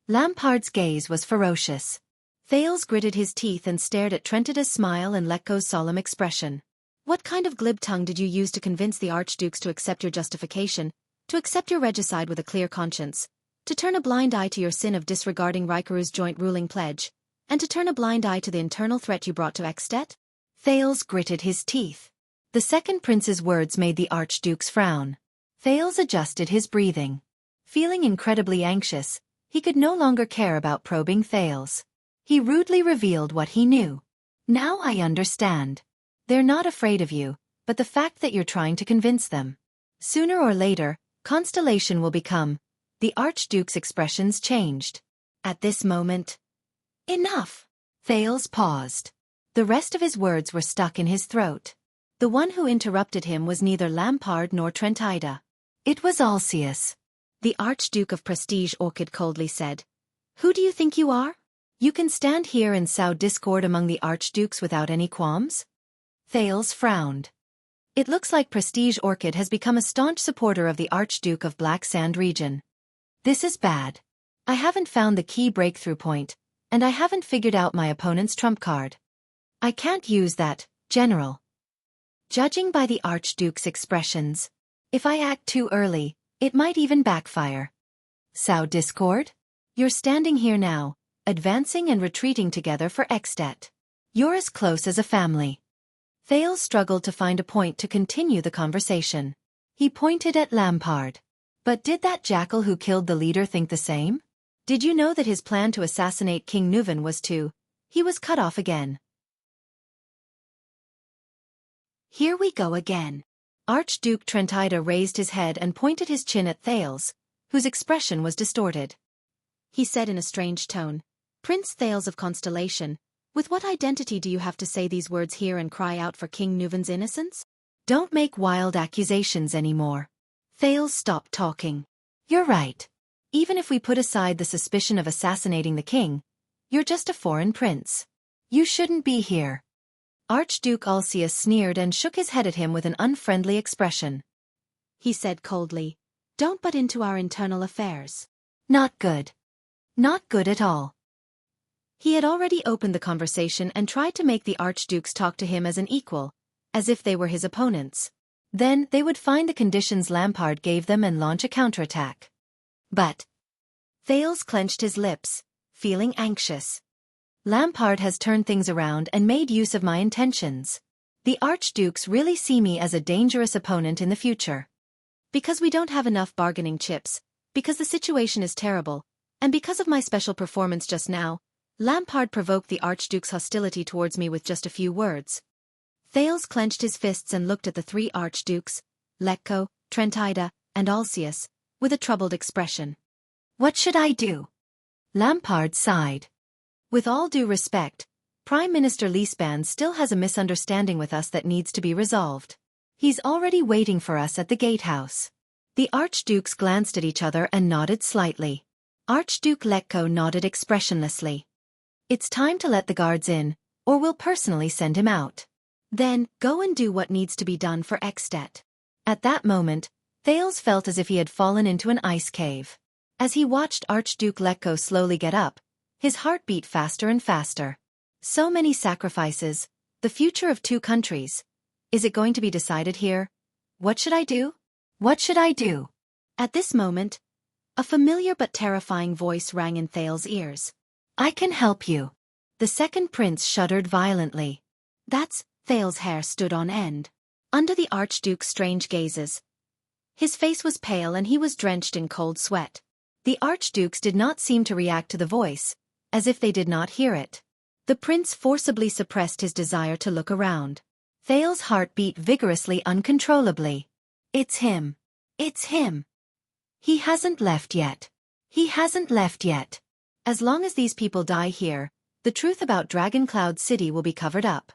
S1: Lampard's gaze was ferocious. Thales gritted his teeth and stared at Trentida's smile and Letko's solemn expression. What kind of glib tongue did you use to convince the archdukes to accept your justification, to accept your regicide with a clear conscience, To turn a blind eye to your sin of disregarding Raikuru's joint ruling pledge, and to turn a blind eye to the internal threat you brought to Xianxia? Thales gritted his teeth. The second prince's words made the Archduke's frown. Thales adjusted his breathing. Feeling incredibly anxious, he could no longer care about probing Thales. He rudely revealed what he knew. Now I understand. They're not afraid of you, but the fact that you're trying to convince them. Sooner or later, Constellation will become. The Archduke's expressions changed. At this moment, enough! Thales paused. The rest of his words were stuck in his throat. The one who interrupted him was neither Lampard nor Trentida. It was Alcius. The Archduke of Prestige Orchid coldly said, "Who do you think you are? You can stand here and sow discord among the Archdukes without any qualms?" Thales frowned. It looks like Prestige Orchid has become a staunch supporter of the Archduke of Black Sand region. This is bad. I haven't found the key breakthrough point, and I haven't figured out my opponent's trump card. I can't use that, General. Judging by the Archduke's expressions, if I act too early, it might even backfire. Sow discord? You're standing here now, advancing and retreating together for Xianxia. You're as close as a family. Thales struggled to find a point to continue the conversation. He pointed at Lampard. But did that jackal who killed the leader think the same? Did you know that his plan to assassinate King Nuvan was to... He was cut off again. Here we go again. Archduke Trentida raised his head and pointed his chin at Thales, whose expression was distorted. He said in a strange tone, "Prince Thales of Constellation, with what identity do you have to say these words here and cry out for King Nuvan's innocence? Don't make wild accusations anymore." Thales stopped talking. "You're right. Even if we put aside the suspicion of assassinating the king, you're just a foreign prince. You shouldn't be here." Archduke Alcius sneered and shook his head at him with an unfriendly expression. He said coldly, "Don't butt into our internal affairs." Not good. Not good at all. He had already opened the conversation and tried to make the Archdukes talk to him as an equal, as if they were his opponents. Then they would find the conditions Lampard gave them and launch a counterattack. But Thales clenched his lips, feeling anxious. Lampard has turned things around and made use of my intentions. The Archdukes really see me as a dangerous opponent in the future. Because we don't have enough bargaining chips, because the situation is terrible, and because of my special performance just now, Lampard provoked the Archduke's hostility towards me with just a few words. Thales clenched his fists and looked at the three Archdukes, Lecco, Trentida, and Alcius, with a troubled expression. "What should I do?" Lampard sighed. "With all due respect, Prime Minister Leesband still has a misunderstanding with us that needs to be resolved. He's already waiting for us at the gatehouse." The Archdukes glanced at each other and nodded slightly. Archduke Lecco nodded expressionlessly. "It's time to let the guards in, or we'll personally send him out. Then, go and do what needs to be done for Xianxia." At that moment, Thales felt as if he had fallen into an ice cave. As he watched Archduke Lecco slowly get up, his heart beat faster and faster. So many sacrifices, the future of two countries. Is it going to be decided here? What should I do? What should I do? At this moment, a familiar but terrifying voice rang in Thales' ears. "I can help you." The second prince shuddered violently. That's... Thales' hair stood on end. Under the Archduke's strange gazes. His face was pale and he was drenched in cold sweat. The Archdukes did not seem to react to the voice, as if they did not hear it. The prince forcibly suppressed his desire to look around. Thales' heart beat vigorously, uncontrollably. It's him. It's him. He hasn't left yet. He hasn't left yet. As long as these people die here, the truth about Dragon Cloud City will be covered up.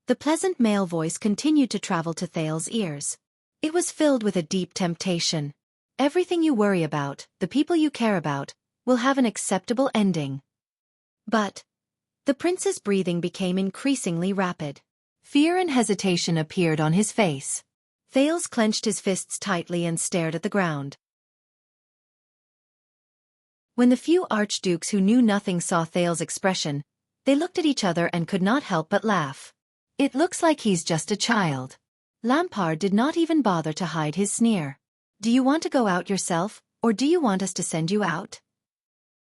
S1: The pleasant male voice continued to travel to Thales' ears. It was filled with a deep temptation. Everything you worry about, the people you care about, will have an acceptable ending. But the prince's breathing became increasingly rapid. Fear and hesitation appeared on his face. Thales clenched his fists tightly and stared at the ground. When the few archdukes who knew nothing saw Thales' expression, they looked at each other and could not help but laugh. "It looks like he's just a child." Lampard did not even bother to hide his sneer. "Do you want to go out yourself, Or do you want us to send you out?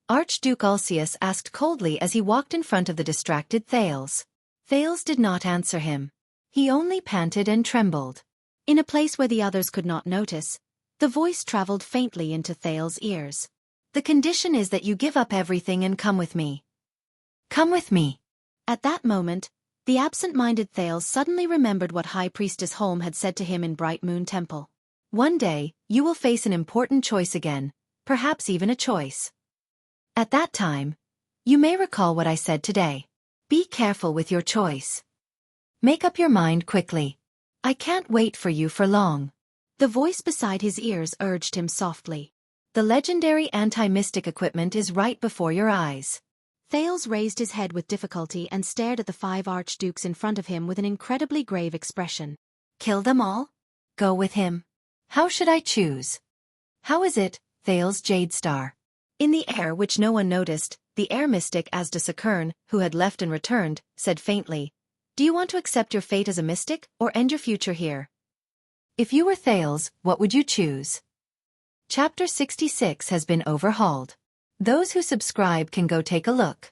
S1: Archduke Ulcius asked coldly as he walked in front of the distracted Thales. Thales did not answer him. He only panted and trembled. In a place where the others could not notice, the voice traveled faintly into Thales' ears. The condition is that you give up everything and come with me. Come with me. At that moment, the absent-minded Thales suddenly remembered what High Priestess Holm had said to him in Bright Moon Temple. One day, you will face an important choice again, perhaps even a choice. At that time, you may recall what I said today. Be careful with your choice. Make up your mind quickly. I can't wait for you for long. The voice beside his ears urged him softly. The legendary anti-mystic equipment is right before your eyes. Thales raised his head with difficulty and stared at the 5 archdukes in front of him with an incredibly grave expression. Kill them all? Go with him? How should I choose? How is it, Thales Jadestar? In the air which no one noticed, the air mystic Asda Sakern, who had left and returned, said faintly, Do you want to accept your fate as a mystic, or end your future here? If you were Thales, what would you choose? Chapter 66 has been overhauled. Those who subscribe can go take a look.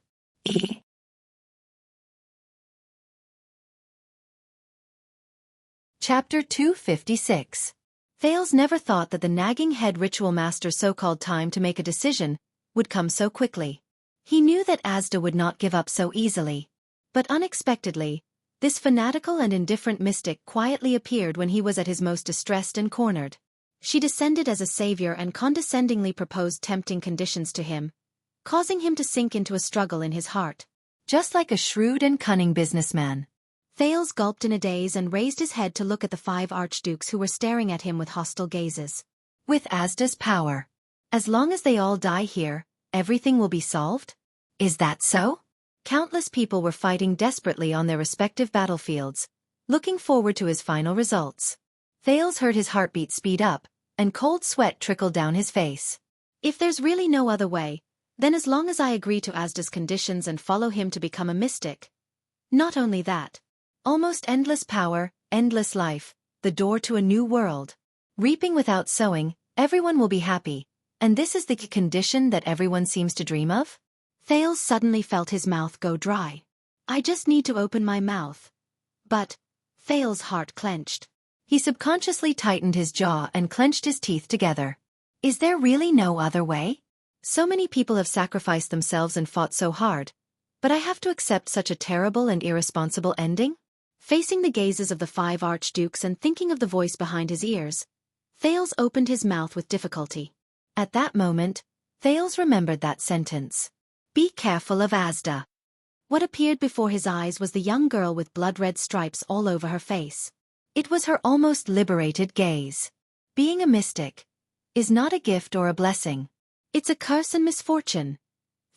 S1: Chapter 256. Thales never thought that the nagging head ritual master's so-called time to make a decision would come so quickly. He knew that Asda would not give up so easily. But unexpectedly, this fanatical and indifferent mystic quietly appeared when he was at his most distressed and cornered. She descended as a savior and condescendingly proposed tempting conditions to him, causing him to sink into a struggle in his heart. Just like a shrewd and cunning businessman. Thales gulped in a daze and raised his head to look at the 5 archdukes who were staring at him with hostile gazes. With Asda's power, as long as they all die here, everything will be solved? Is that so? Countless people were fighting desperately on their respective battlefields, looking forward to his final results. Thales heard his heartbeat speed up, and cold sweat trickled down his face. If there's really no other way, then as long as I agree to Asda's conditions and follow him to become a mystic. Not only that. Almost endless power, endless life, the door to a new world. Reaping without sowing, everyone will be happy, and this is the condition that everyone seems to dream of? Thales suddenly felt his mouth go dry. I just need to open my mouth. But, Thales' heart clenched. He subconsciously tightened his jaw and clenched his teeth together. Is there really no other way? So many people have sacrificed themselves and fought so hard, but I have to accept such a terrible and irresponsible ending? Facing the gazes of the 5 archdukes and thinking of the voice behind his ears, Thales opened his mouth with difficulty. At that moment, Thales remembered that sentence. Be careful of Asda. What appeared before his eyes was the young girl with blood-red stripes all over her face. It was her almost liberated gaze. Being a mystic is not a gift or a blessing. It's a curse and misfortune.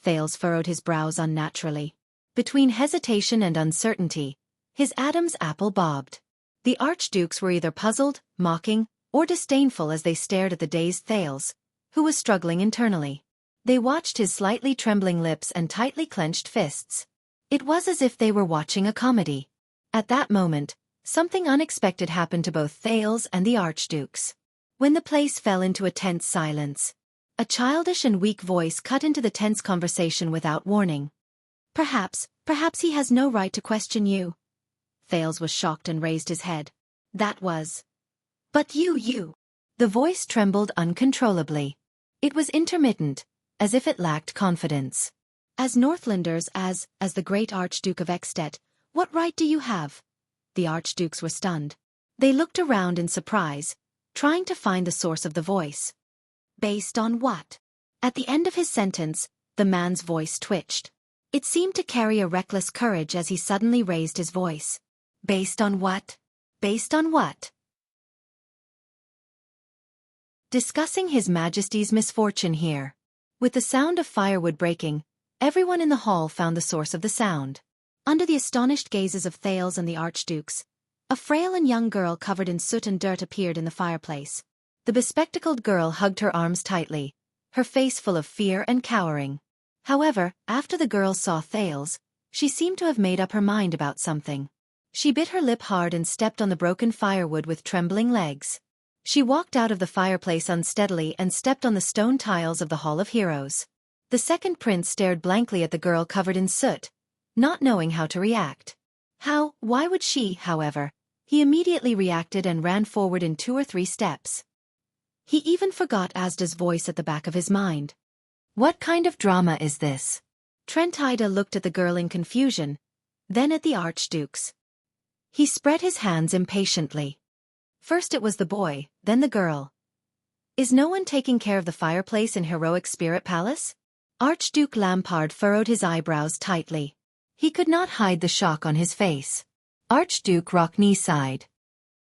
S1: Thales furrowed his brows unnaturally. Between hesitation and uncertainty, his Adam's apple bobbed. The archdukes were either puzzled, mocking, or disdainful as they stared at the dazed Thales, who was struggling internally. They watched his slightly trembling lips and tightly clenched fists. It was as if they were watching a comedy. At that moment, something unexpected happened to both Thales and the archdukes. When the place fell into a tense silence, a childish and weak voice cut into the tense conversation without warning. Perhaps he has no right to question you. Thales was shocked and raised his head. That was. But you. The voice trembled uncontrollably. It was intermittent, as if it lacked confidence. As Northlanders, as the great Archduke of Extet, what right do you have? The archdukes were stunned. They looked around in surprise, trying to find the source of the voice. Based on what? At the end of his sentence, the man's voice twitched. It seemed to carry a reckless courage as he suddenly raised his voice. Based on what? Based on what? Discussing His Majesty's misfortune here. With the sound of firewood breaking, everyone in the hall found the source of the sound. Under the astonished gazes of Thales and the archdukes, a frail and young girl covered in soot and dirt appeared in the fireplace. The bespectacled girl hugged her arms tightly, her face full of fear and cowering. However, after the girl saw Thales, she seemed to have made up her mind about something. She bit her lip hard and stepped on the broken firewood with trembling legs. She walked out of the fireplace unsteadily and stepped on the stone tiles of the Hall of Heroes. The second prince stared blankly at the girl covered in soot, not knowing how to react. Why would she, however? He immediately reacted and ran forward in 2 or 3 steps. He even forgot Asda's voice at the back of his mind. What kind of drama is this? Trentida looked at the girl in confusion, then at the archduke's. He spread his hands impatiently. First it was the boy, then the girl. Is no one taking care of the fireplace in Heroic Spirit Palace? Archduke Lampard furrowed his eyebrows tightly. He could not hide the shock on his face. Archduke Rockney sighed.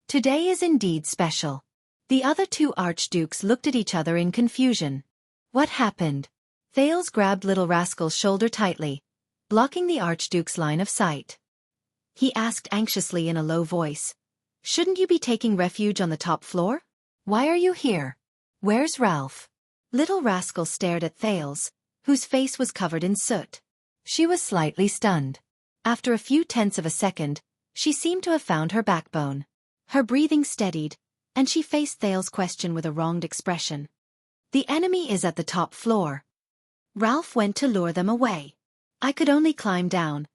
S1: Today is indeed special. The other 2 archdukes looked at each other in confusion. What happened? Thales grabbed Little Rascal's shoulder tightly, blocking the archduke's line of sight. He asked anxiously in a low voice. Shouldn't you be taking refuge on the top floor? Why are you here? Where's Ralph? Little Rascal stared at Thales, whose face was covered in soot. She was slightly stunned. After a few tenths of a second, she seemed to have found her backbone. Her breathing steadied, and she faced Thales' question with a wronged expression. The enemy is at the top floor. Ralph went to lure them away. I could only climb down.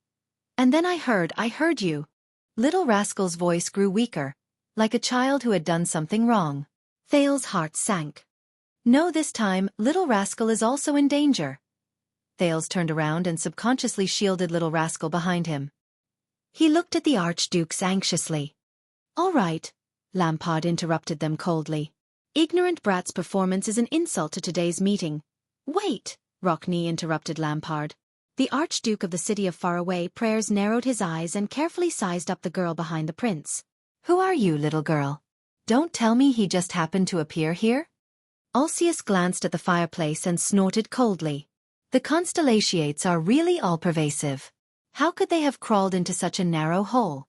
S1: And then I heard you. Little Rascal's voice grew weaker, like a child who had done something wrong. Thales' heart sank. No, this time, Little Rascal is also in danger. Thales turned around and subconsciously shielded Little Rascal behind him. He looked at the archdukes anxiously. All right, Lampard interrupted them coldly. Ignorant brat's performance is an insult to today's meeting. Wait, Rockney interrupted Lampard. The Archduke of the city of faraway prayers narrowed his eyes and carefully sized up the girl behind the prince. Who are you, little girl? Don't tell me he just happened to appear here? Ulcius glanced at the fireplace and snorted coldly. The constellations are really all-pervasive. How could they have crawled into such a narrow hole?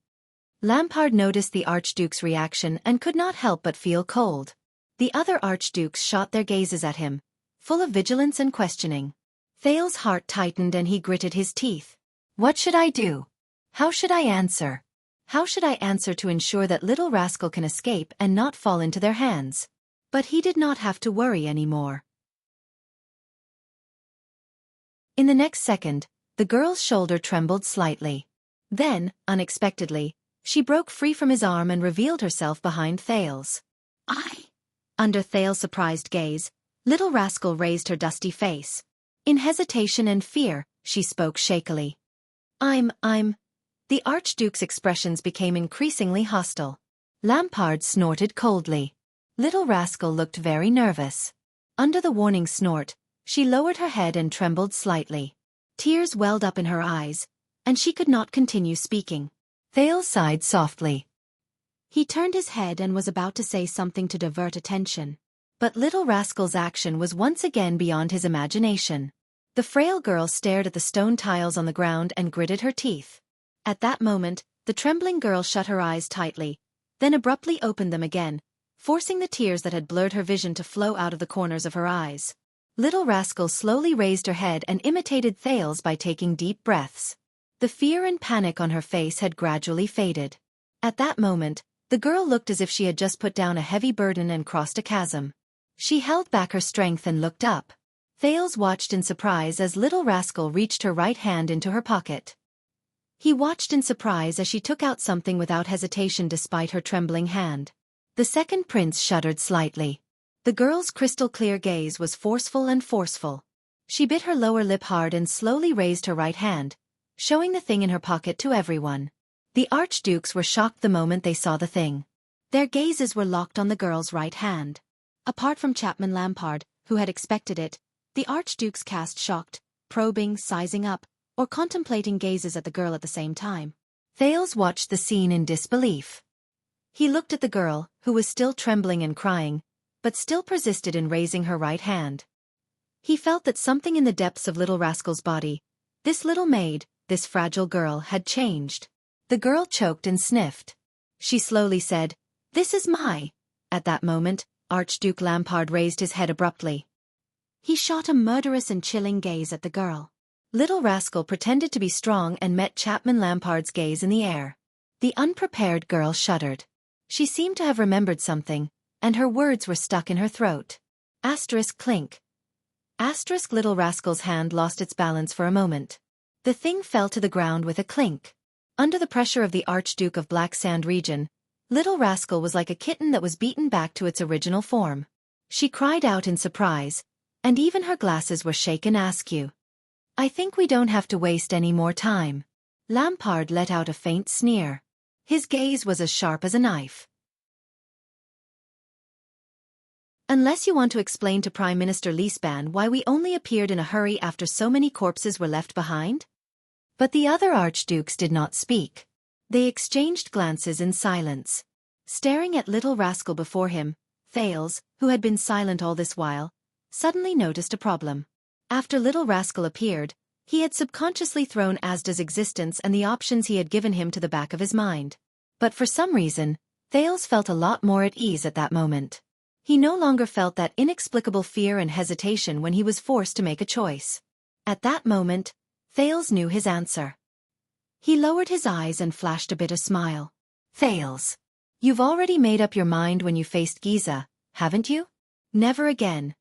S1: Lampard noticed the Archduke's reaction and could not help but feel cold. The other Archdukes shot their gazes at him, full of vigilance and questioning. Thales' heart tightened and he gritted his teeth. What should I do? How should I answer? How should I answer to ensure that Little Rascal can escape and not fall into their hands? But he did not have to worry anymore. In the next second, the girl's shoulder trembled slightly. Then, unexpectedly, she broke free from his arm and revealed herself behind Thales. Under Thales' surprised gaze, Little Rascal raised her dusty face. In hesitation and fear, she spoke shakily. The Archduke's expressions became increasingly hostile. Lampard snorted coldly. Little Rascal looked very nervous. Under the warning snort, she lowered her head and trembled slightly. Tears welled up in her eyes, and she could not continue speaking. Thales sighed softly. He turned his head and was about to say something to divert attention. But Little Rascal's action was once again beyond his imagination. The frail girl stared at the stone tiles on the ground and gritted her teeth. At that moment, the trembling girl shut her eyes tightly, then abruptly opened them again, forcing the tears that had blurred her vision to flow out of the corners of her eyes. Little Rascal slowly raised her head and imitated Thales by taking deep breaths. The fear and panic on her face had gradually faded. At that moment, the girl looked as if she had just put down a heavy burden and crossed a chasm. She held back her strength and looked up. Thales watched in surprise as Little Rascal reached her right hand into her pocket. He watched in surprise as she took out something without hesitation despite her trembling hand. The second prince shuddered slightly. The girl's crystal-clear gaze was forceful. She bit her lower lip hard and slowly raised her right hand, showing the thing in her pocket to everyone. The archdukes were shocked the moment they saw the thing. Their gazes were locked on the girl's right hand. Apart from Chapman Lampard, who had expected it, the archdukes cast shocked, probing, sizing up, or contemplating gazes at the girl at the same time. Thales watched the scene in disbelief. He looked at the girl, who was still trembling and crying, but still persisted in raising her right hand. He felt that something in the depths of Little Rascal's body, this little maid, this fragile girl, had changed. The girl choked and sniffed. She slowly said, "This is my..." At that moment, Archduke Lampard raised his head abruptly. He shot a murderous and chilling gaze at the girl. Little Rascal pretended to be strong and met Chapman Lampard's gaze in the air. The unprepared girl shuddered. She seemed to have remembered something, and her words were stuck in her throat. Asterisk clink. Asterisk Little Rascal's hand lost its balance for a moment. The thing fell to the ground with a clink. Under the pressure of the Archduke of Black Sand region, Little Rascal was like a kitten that was beaten back to its original form. She cried out in surprise, and even her glasses were shaken askew. I think we don't have to waste any more time. Lampard let out a faint sneer. His gaze was as sharp as a knife. Unless you want to explain to Prime Minister Liesban why we only appeared in a hurry after so many corpses were left behind? But the other archdukes did not speak. They exchanged glances in silence. Staring at Little Rascal before him, Thales, who had been silent all this while, suddenly noticed a problem. After Little Rascal appeared, he had subconsciously thrown Asda's existence and the options he had given him to the back of his mind. But for some reason, Thales felt a lot more at ease at that moment. He no longer felt that inexplicable fear and hesitation when he was forced to make a choice. At that moment, Thales knew his answer. He lowered his eyes and flashed a bitter smile. Thales, you've already made up your mind when you faced Giza, haven't you? Never again.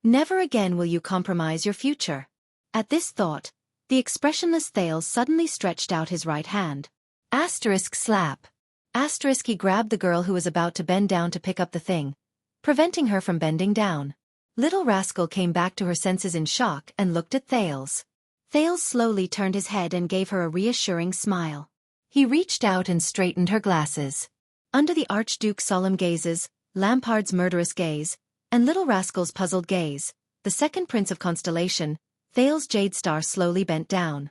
S1: Never again will you compromise your future. At this thought, the expressionless Thales suddenly stretched out his right hand. Asterisk slap. Asterisk he grabbed the girl who was about to bend down to pick up the thing, preventing her from bending down. Little Rascal came back to her senses in shock and looked at Thales. Thales slowly turned his head and gave her a reassuring smile. He reached out and straightened her glasses. Under the Archduke's solemn gazes, Lampard's murderous gaze, and Little Rascal's puzzled gaze, the second prince of Constellation, Thales' jade star slowly bent down.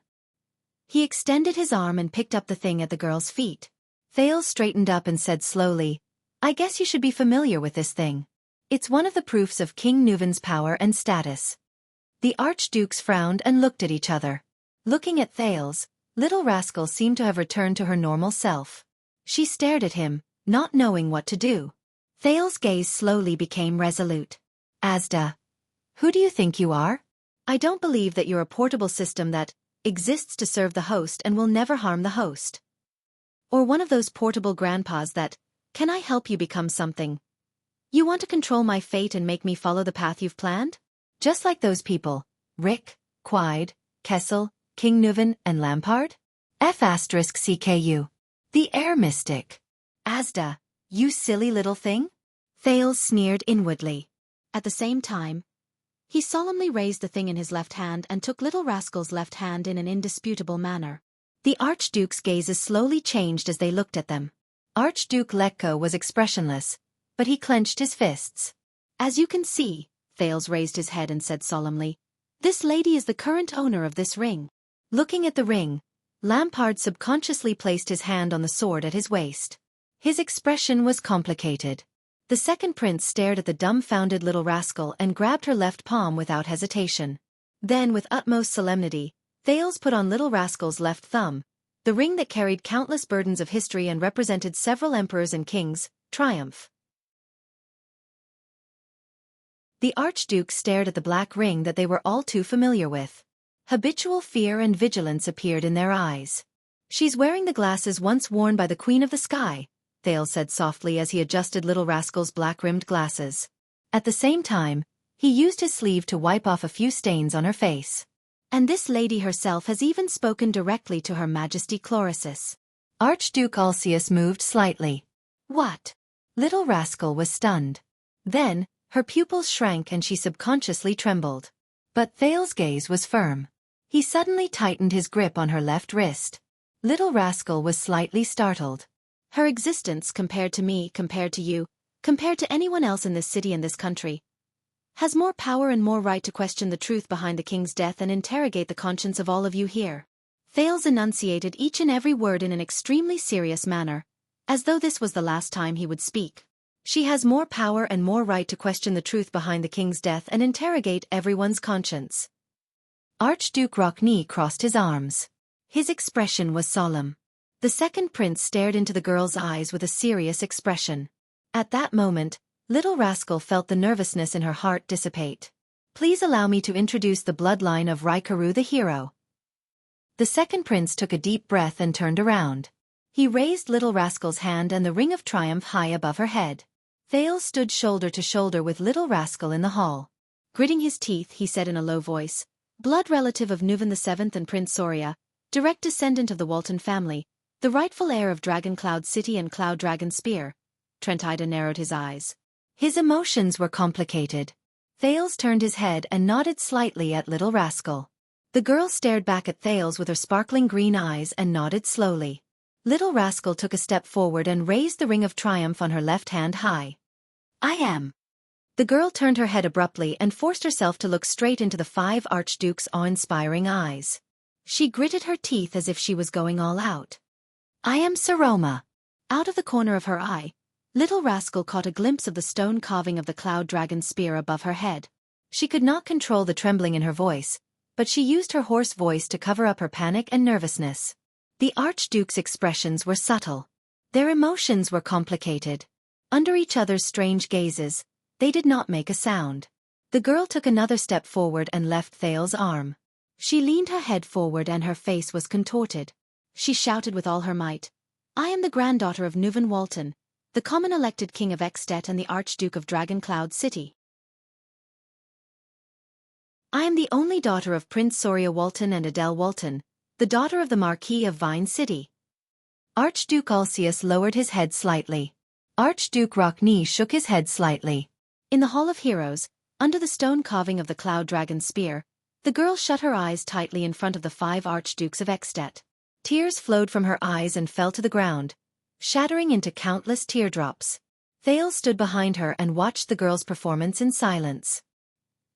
S1: He extended his arm and picked up the thing at the girl's feet. Thales straightened up and said slowly, I guess you should be familiar with this thing. It's one of the proofs of King Nuven's power and status. The archdukes frowned and looked at each other. Looking at Thales, Little Rascal seemed to have returned to her normal self. She stared at him, not knowing what to do. Thales' gaze slowly became resolute. Asda, who do you think you are? I don't believe that you're a portable system that exists to serve the host and will never harm the host. Or one of those portable grandpas that, can I help you become something? You want to control my fate and make me follow the path you've planned? Just like those people, Rick, Quide, Kessel, King Nuven, and Lampard? F***CKU. The air mystic. Asda, you silly little thing? Thales sneered inwardly. At the same time, he solemnly raised the thing in his left hand and took Little Rascal's left hand in an indisputable manner. The Archduke's gazes slowly changed as they looked at them. Archduke Letko was expressionless, but he clenched his fists. As you can see, Thales raised his head and said solemnly, this lady is the current owner of this ring. Looking at the ring, Lampard subconsciously placed his hand on the sword at his waist. His expression was complicated. The second prince stared at the dumbfounded Little Rascal and grabbed her left palm without hesitation. Then, with utmost solemnity, Thales put on Little Rascal's left thumb, the ring that carried countless burdens of history and represented several emperors and kings' triumph. The archdukes stared at the black ring that they were all too familiar with. Habitual fear and vigilance appeared in their eyes. She's wearing the glasses once worn by the Queen of the Sky, Thales said softly as he adjusted Little Rascal's black-rimmed glasses. At the same time, he used his sleeve to wipe off a few stains on her face. And this lady herself has even spoken directly to Her Majesty Chlorosis. Archduke Alcius moved slightly. What? Little Rascal was stunned. Then, her pupils shrank and she subconsciously trembled. But Thales' gaze was firm. He suddenly tightened his grip on her left wrist. Little Rascal was slightly startled. Her existence compared to me, compared to you, compared to anyone else in this city and this country, has more power and more right to question the truth behind the king's death and interrogate the conscience of all of you here. Thales enunciated each and every word in an extremely serious manner, as though this was the last time he would speak. She has more power and more right to question the truth behind the king's death and interrogate everyone's conscience. Archduke Rockney crossed his arms. His expression was solemn. The second prince stared into the girl's eyes with a serious expression. At that moment, Little Rascal felt the nervousness in her heart dissipate. Please allow me to introduce the bloodline of Raikaru the hero. The second prince took a deep breath and turned around. He raised Little Rascal's hand and the ring of triumph high above her head. Thales stood shoulder to shoulder with Little Rascal in the hall. Gritting his teeth, he said in a low voice, "Blood relative of Nuvan VII and Prince Soria, direct descendant of the Walton family, the rightful heir of Dragon Cloud City and Cloud Dragon Spear." Trentida narrowed his eyes. His emotions were complicated. Thales turned his head and nodded slightly at Little Rascal. The girl stared back at Thales with her sparkling green eyes and nodded slowly. Little Rascal took a step forward and raised the ring of triumph on her left hand high. "I am." The girl turned her head abruptly and forced herself to look straight into the 5 archdukes' awe-inspiring eyes. She gritted her teeth as if she was going all out. "I am Saroma." Out of the corner of her eye, Little Rascal caught a glimpse of the stone carving of the Cloud Dragon Spear above her head. She could not control the trembling in her voice, but she used her hoarse voice to cover up her panic and nervousness. The archduke's expressions were subtle. Their emotions were complicated. Under each other's strange gazes, they did not make a sound. The girl took another step forward and left Thales' arm. She leaned her head forward and her face was contorted. She shouted with all her might, "I am the granddaughter of Nuvan Walton, the common elected king of At and the Archduke of Dragon Cloud City. I am the only daughter of Prince Soria Walton and Adele Walton, the daughter of the Marquis of Vine City." Archduke Alcius lowered his head slightly. Archduke Rockney shook his head slightly. In the Hall of Heroes, under the stone carving of the Cloud Dragon Spear, the girl shut her eyes tightly in front of the 5 archdukes of At. Tears flowed from her eyes and fell to the ground, shattering into countless teardrops. Thales stood behind her and watched the girl's performance in silence.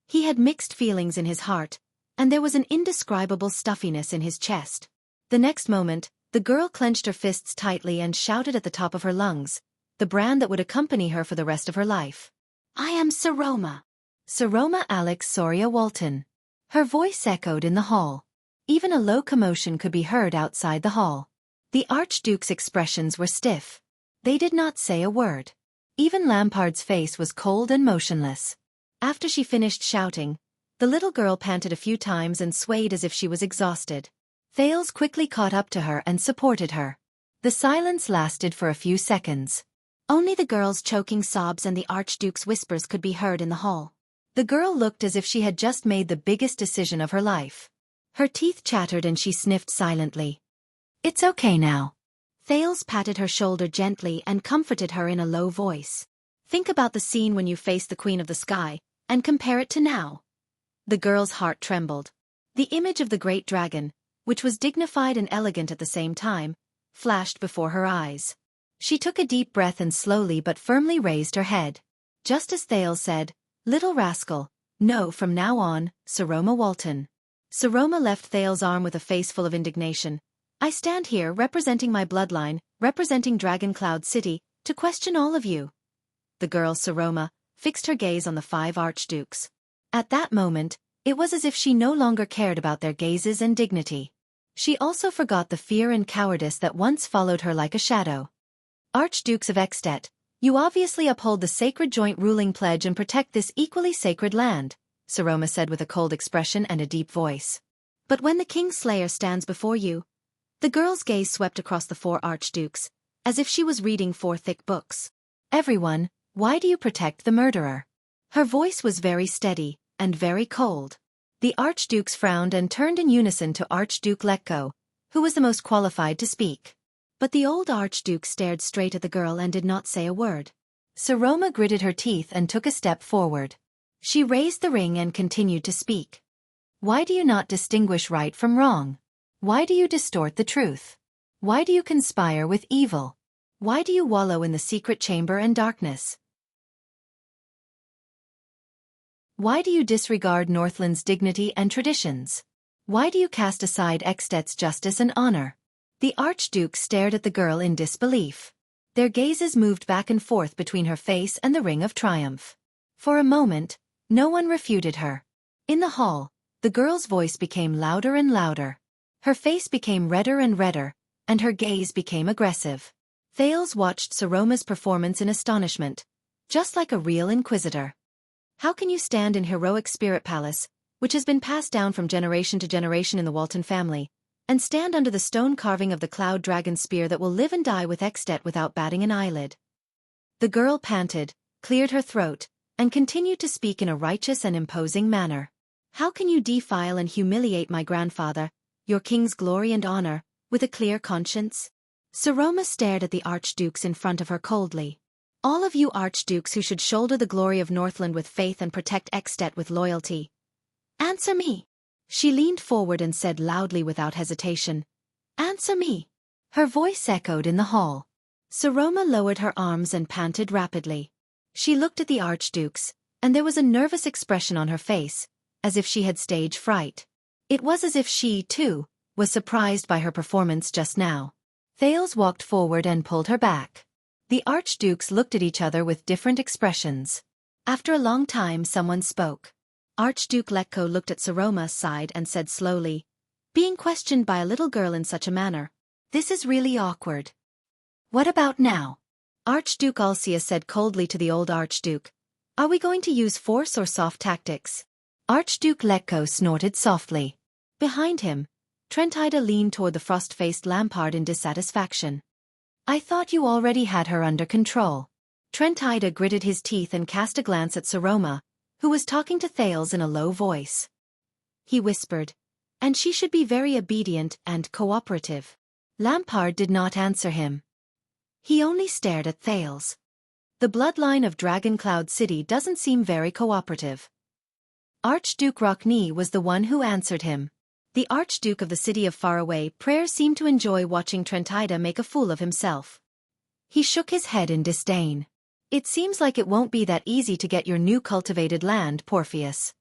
S1: He had mixed feelings in his heart, and there was an indescribable stuffiness in his chest. The next moment, the girl clenched her fists tightly and shouted at the top of her lungs, the brand that would accompany her for the rest of her life. "I am Saroma. Saroma Alex Soria Walton." Her voice echoed in the hall. Even a low commotion could be heard outside the hall. The Archduke's expressions were stiff. They did not say a word. Even Lampard's face was cold and motionless. After she finished shouting, the little girl panted a few times and swayed as if she was exhausted. Thales quickly caught up to her and supported her. The silence lasted for a few seconds. Only the girl's choking sobs and the Archduke's whispers could be heard in the hall. The girl looked as if she had just made the biggest decision of her life. Her teeth chattered and she sniffed silently. "It's okay now." Thales patted her shoulder gently and comforted her in a low voice. "Think about the scene when you faced the Queen of the Sky, and compare it to now." The girl's heart trembled. The image of the great dragon, which was dignified and elegant at the same time, flashed before her eyes. She took a deep breath and slowly but firmly raised her head. Just as Thales said, "Little Rascal, no from now on, Saroma Walton." Saroma left Thales' arm with a face full of indignation. "I stand here representing my bloodline, representing Dragon Cloud City, to question all of you." The girl Saroma fixed her gaze on the 5 archdukes. At that moment, it was as if she no longer cared about their gazes and dignity. She also forgot the fear and cowardice that once followed her like a shadow. "Archdukes of At, you obviously uphold the sacred joint ruling pledge and protect this equally sacred land," Saroma said with a cold expression and a deep voice. "But when the King Slayer stands before you..." The girl's gaze swept across the 4 archdukes, as if she was reading 4 thick books. "Everyone, why do you protect the murderer?" Her voice was very steady, and very cold. The archdukes frowned and turned in unison to Archduke Letko, who was the most qualified to speak. But the old archduke stared straight at the girl and did not say a word. Saroma gritted her teeth and took a step forward. She raised the ring and continued to speak. "Why do you not distinguish right from wrong? Why do you distort the truth? Why do you conspire with evil? Why do you wallow in the secret chamber and darkness? Why do you disregard Northland's dignity and traditions? Why do you cast aside Ekstedt's justice and honor?" The archduke stared at the girl in disbelief. Their gazes moved back and forth between her face and the ring of triumph. For a moment, no one refuted her. In the hall, the girl's voice became louder and louder. Her face became redder and redder, and her gaze became aggressive. Thales watched Saroma's performance in astonishment, just like a real inquisitor. "How can you stand in heroic spirit palace, which has been passed down from generation to generation in the Walton family, and stand under the stone carving of the Cloud Dragon Spear that will live and die with Ekstedt without batting an eyelid?" The girl panted, cleared her throat, and continued to speak in a righteous and imposing manner. How can you defile and humiliate my grandfather, your king's glory and honor, with a clear conscience? Saroma stared at the archdukes in front of her coldly. All of you archdukes who should shoulder the glory of Northland with faith and protect Xianxia with loyalty. Answer me. She leaned forward and said loudly without hesitation. Answer me. Her voice echoed in the hall. Saroma lowered her arms and panted rapidly. She looked at the archdukes, and there was a nervous expression on her face, as if she had stage fright. It was as if she, too, was surprised by her performance just now. Thales walked forward and pulled her back. The archdukes looked at each other with different expressions. After a long time someone spoke. Archduke Letko looked at Saroma, sighed and said slowly, "Being questioned by a little girl in such a manner. This is really awkward." "What about now?" Archduke Wuxia said coldly to the old archduke. "Are we going to use force or soft tactics?" Archduke Letko snorted softly. Behind him, Trentida leaned toward the frost-faced Lampard in dissatisfaction. "I thought you already had her under control." Trentida gritted his teeth and cast a glance at Saroma, who was talking to Thales in a low voice. He whispered, "And she should be very obedient and cooperative." Lampard did not answer him. He only stared at Thales. The bloodline of Dragon Cloud City doesn't seem very cooperative. Archduke Rockney was the one who answered him. The Archduke of the city of Faraway Prayer seemed to enjoy watching Trentida make a fool of himself. He shook his head in disdain. "It seems like it won't be that easy to get your new cultivated land, Porpheus."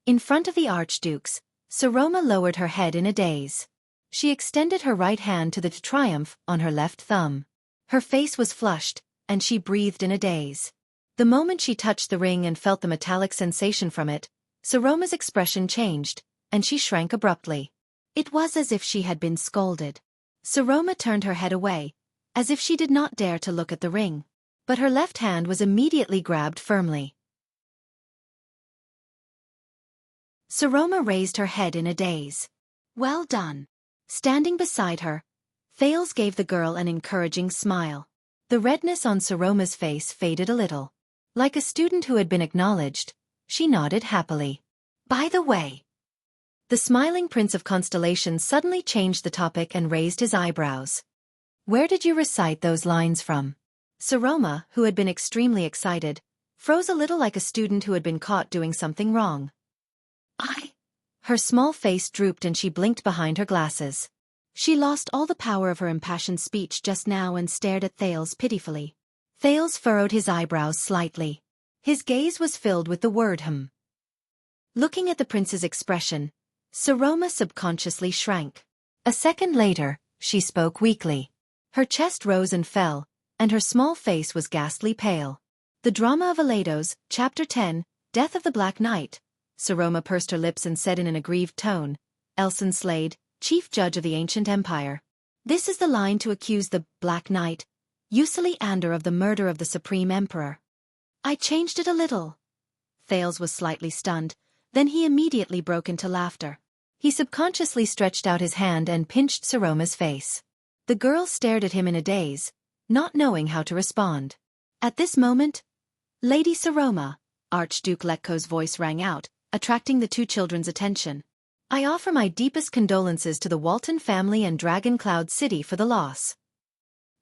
S1: In front of the archdukes, Saroma lowered her head in a daze. She extended her right hand to the triumph on her left thumb. Her face was flushed, and she breathed in a daze. The moment she touched the ring and felt the metallic sensation from it, Saroma's expression changed, and she shrank abruptly. It was as if she had been scolded. Saroma turned her head away, as if she did not dare to look at the ring. But her left hand was immediately grabbed firmly. Saroma raised her head in a daze. "Well done." Standing beside her, Thales gave the girl an encouraging smile. The redness on Saroma's face faded a little. Like a student who had been acknowledged, she nodded happily. "By the way." The smiling Prince of Constellations suddenly changed the topic and raised his eyebrows. "Where did you recite those lines from?" Saroma, who had been extremely excited, froze a little like a student who had been caught doing something wrong. Her small face drooped and she blinked behind her glasses. She lost all the power of her impassioned speech just now and stared at Thales pitifully. Thales furrowed his eyebrows slightly. His gaze was filled with the word Looking at the prince's expression, Saroma subconsciously shrank. A second later, she spoke weakly. Her chest rose and fell, and her small face was ghastly pale. "The Drama of Aledos, Chapter 10, Death of the Black Knight." Saroma pursed her lips and said in an aggrieved tone, "Elson Slade, Chief Judge of the Ancient Empire. This is the line to accuse the Black Knight, Usuli Ander, of the murder of the Supreme Emperor." "I changed it a little." Thales was slightly stunned, then he immediately broke into laughter. He subconsciously stretched out his hand and pinched Saroma's face. The girl stared at him in a daze, not knowing how to respond. At this moment, "Lady Saroma," Archduke Letko's voice rang out, attracting the two children's attention. "I offer my deepest condolences to the Walton family and Dragon Cloud City for the loss."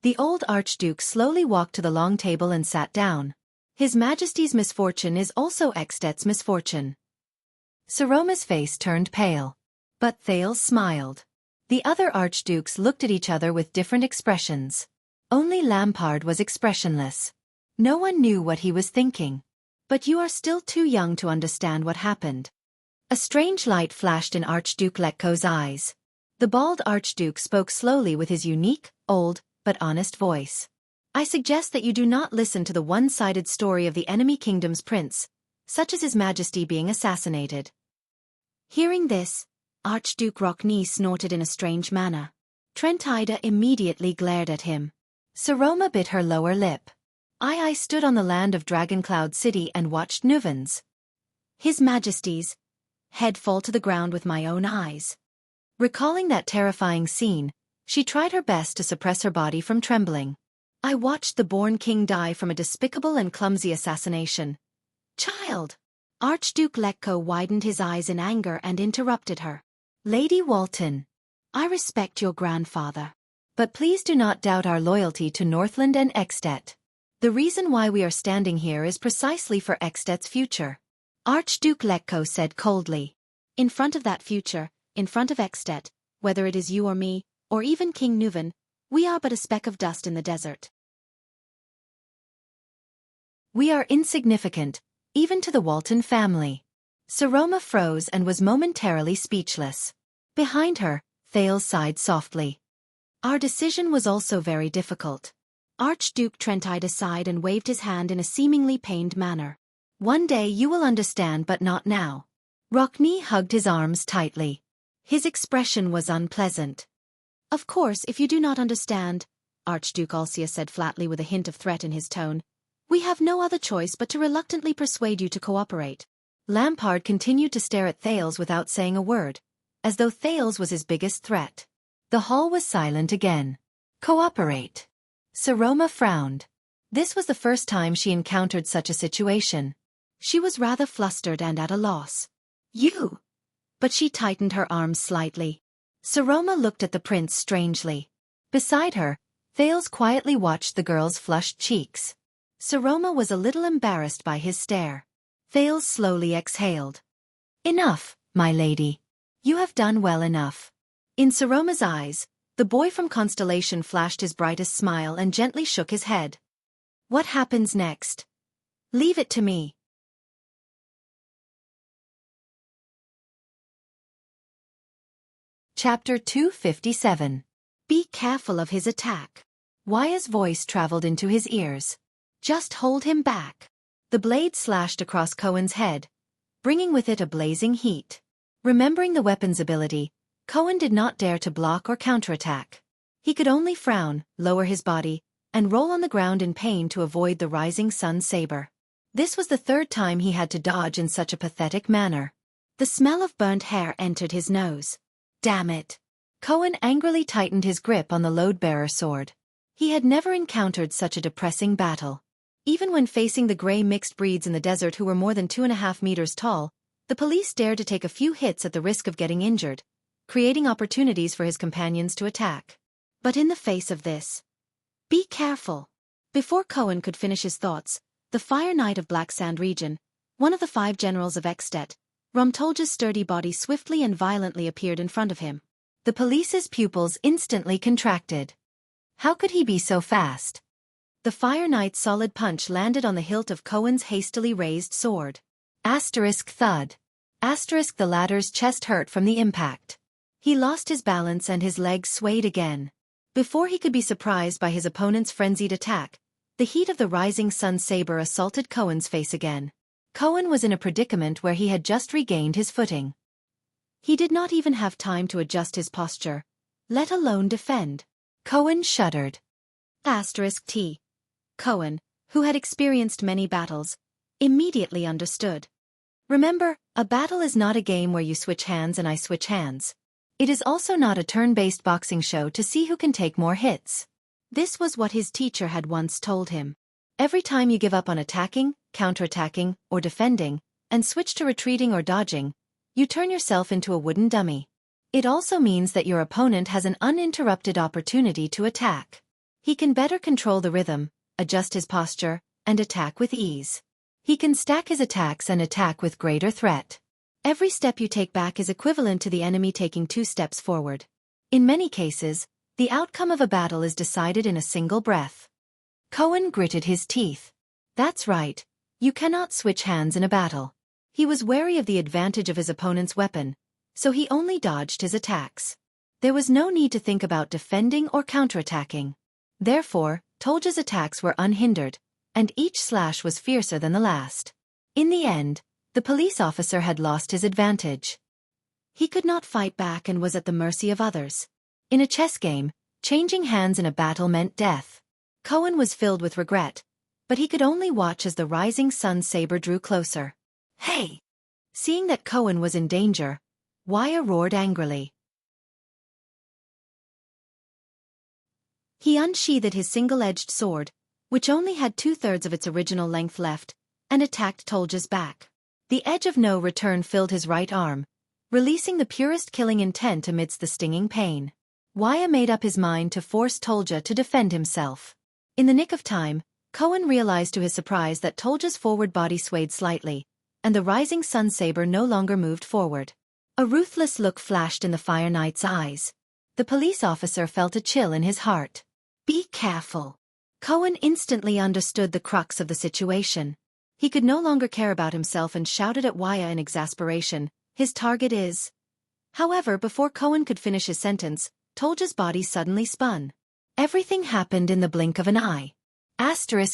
S1: The old Archduke slowly walked to the long table and sat down. "His Majesty's misfortune is also Xianxia's misfortune." Saroma's face turned pale. But Thales smiled. The other archdukes looked at each other with different expressions. Only Lampard was expressionless. No one knew what he was thinking. "But you are still too young to understand what happened." A strange light flashed in Archduke Letko's eyes. The bald archduke spoke slowly with his unique, old, but honest voice. "I suggest that you do not listen to the one-sided story of the enemy kingdom's prince, such as His Majesty being assassinated." Hearing this, Archduke Rockney snorted in a strange manner. Trentida immediately glared at him. Saroma bit her lower lip. I stood on the land of Dragon Cloud City and watched Nuven's His Majesty's head fall to the ground with my own eyes. Recalling that terrifying scene, she tried her best to suppress her body from trembling. I watched the born king die from a despicable and clumsy assassination. Child! Archduke Letko widened his eyes in anger and interrupted her. Lady Walton, I respect your grandfather. But please do not doubt our loyalty to Northland and At. The reason why we are standing here is precisely for At's future. Archduke Letko said coldly. In front of that future, in front of At, whether it is you or me, or even King Nuvan, we are but a speck of dust in the desert. We are insignificant, even to the Walton family. Saroma froze and was momentarily speechless. Behind her, Thales sighed softly. Our decision was also very difficult. Archduke Trent eyed aside and waved his hand in a seemingly pained manner. One day you will understand, but not now. Rockne hugged his arms tightly. His expression was unpleasant. Of course, if you do not understand, Archduke Wuxia said flatly with a hint of threat in his tone, we have no other choice but to reluctantly persuade you to cooperate. Lampard continued to stare at Thales without saying a word, as though Thales was his biggest threat. The hall was silent again. Cooperate. Saroma frowned. This was the first time she encountered such a situation. She was rather flustered and at a loss. You! But she tightened her arms slightly. Saroma looked at the prince strangely. Beside her, Thales quietly watched the girl's flushed cheeks. Saroma was a little embarrassed by his stare. Thales slowly exhaled. Enough, my lady. You have done well enough. In Saroma's eyes, the boy from Constellation flashed his brightest smile and gently shook his head. What happens next? Leave it to me. Chapter 257. Be careful of his attack. Waya's voice traveled into his ears. Just hold him back. The blade slashed across Cohen's head, bringing with it a blazing heat. Remembering the weapon's ability, Cohen did not dare to block or counterattack. He could only frown, lower his body, and roll on the ground in pain to avoid the rising sun saber. This was the third time he had to dodge in such a pathetic manner. The smell of burnt hair entered his nose. Damn it! Cohen angrily tightened his grip on the load-bearer sword. He had never encountered such a depressing battle. Even when facing the gray mixed breeds in the desert who were more than 2.5 meters tall, the police dared to take a few hits at the risk of getting injured, creating opportunities for his companions to attack. But in the face of this, be careful. Before Cohen could finish his thoughts, the Fire Knight of Black Sand region, one of the 5 generals of At, Rumtolja's sturdy body swiftly and violently appeared in front of him. The police's pupils instantly contracted. How could he be so fast? The Fire Knight's solid punch landed on the hilt of Cohen's hastily raised sword. Asterisk thud. Asterisk the latter's chest hurt from the impact. He lost his balance and his legs swayed again. Before he could be surprised by his opponent's frenzied attack, the heat of the rising sun saber assaulted Cohen's face again. Cohen was in a predicament where he had just regained his footing. He did not even have time to adjust his posture, let alone defend. Cohen shuddered. Asterisk T. Cohen, who had experienced many battles, immediately understood. Remember, a battle is not a game where you switch hands and I switch hands. It is also not a turn-based boxing show to see who can take more hits. This was what his teacher had once told him. Every time you give up on attacking, counterattacking, or defending, and switch to retreating or dodging, you turn yourself into a wooden dummy. It also means that your opponent has an uninterrupted opportunity to attack. He can better control the rhythm, adjust his posture, and attack with ease. He can stack his attacks and attack with greater threat. Every step you take back is equivalent to the enemy taking 2 steps forward. In many cases, the outcome of a battle is decided in a single breath. Cohen gritted his teeth. That's right, you cannot switch hands in a battle. He was wary of the advantage of his opponent's weapon, so he only dodged his attacks. There was no need to think about defending or counterattacking. Therefore, Tolja's attacks were unhindered, and each slash was fiercer than the last. In the end, the police officer had lost his advantage. He could not fight back and was at the mercy of others. In a chess game, changing hands in a battle meant death. Cohen was filled with regret, but he could only watch as the rising sun saber drew closer. Hey! Seeing that Cohen was in danger, Waya roared angrily. He unsheathed his single-edged sword, which only had 2/3 of its original length left, and attacked Tolja's back. The edge of no return filled his right arm, releasing the purest killing intent amidst the stinging pain. Wuxia made up his mind to force Tolja to defend himself. In the nick of time, Cohen realized to his surprise that Tolja's forward body swayed slightly, and the rising sun saber no longer moved forward. A ruthless look flashed in the Fire Knight's eyes. The police officer felt a chill in his heart. Be careful. Cohen instantly understood the crux of the situation. He could no longer care about himself and shouted at Wuxia in exasperation, his target is... However, before Cohen could finish his sentence, Tolja's body suddenly spun. Everything happened in the blink of an eye.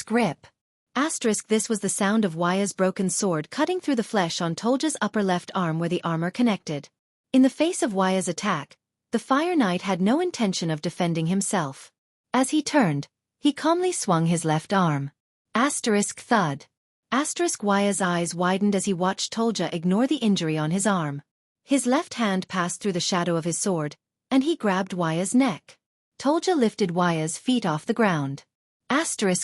S1: Rip. This was the sound of Wuxia's broken sword cutting through the flesh on Tolja's upper left arm where the armor connected. In the face of Wuxia's attack, the Fire Knight had no intention of defending himself. As he turned, he calmly swung his left arm. Thud. Wuxia's eyes widened as he watched Tolja ignore the injury on his arm. His left hand passed through the shadow of his sword, and he grabbed Wuxia's neck. Tolja lifted Wuxia's feet off the ground.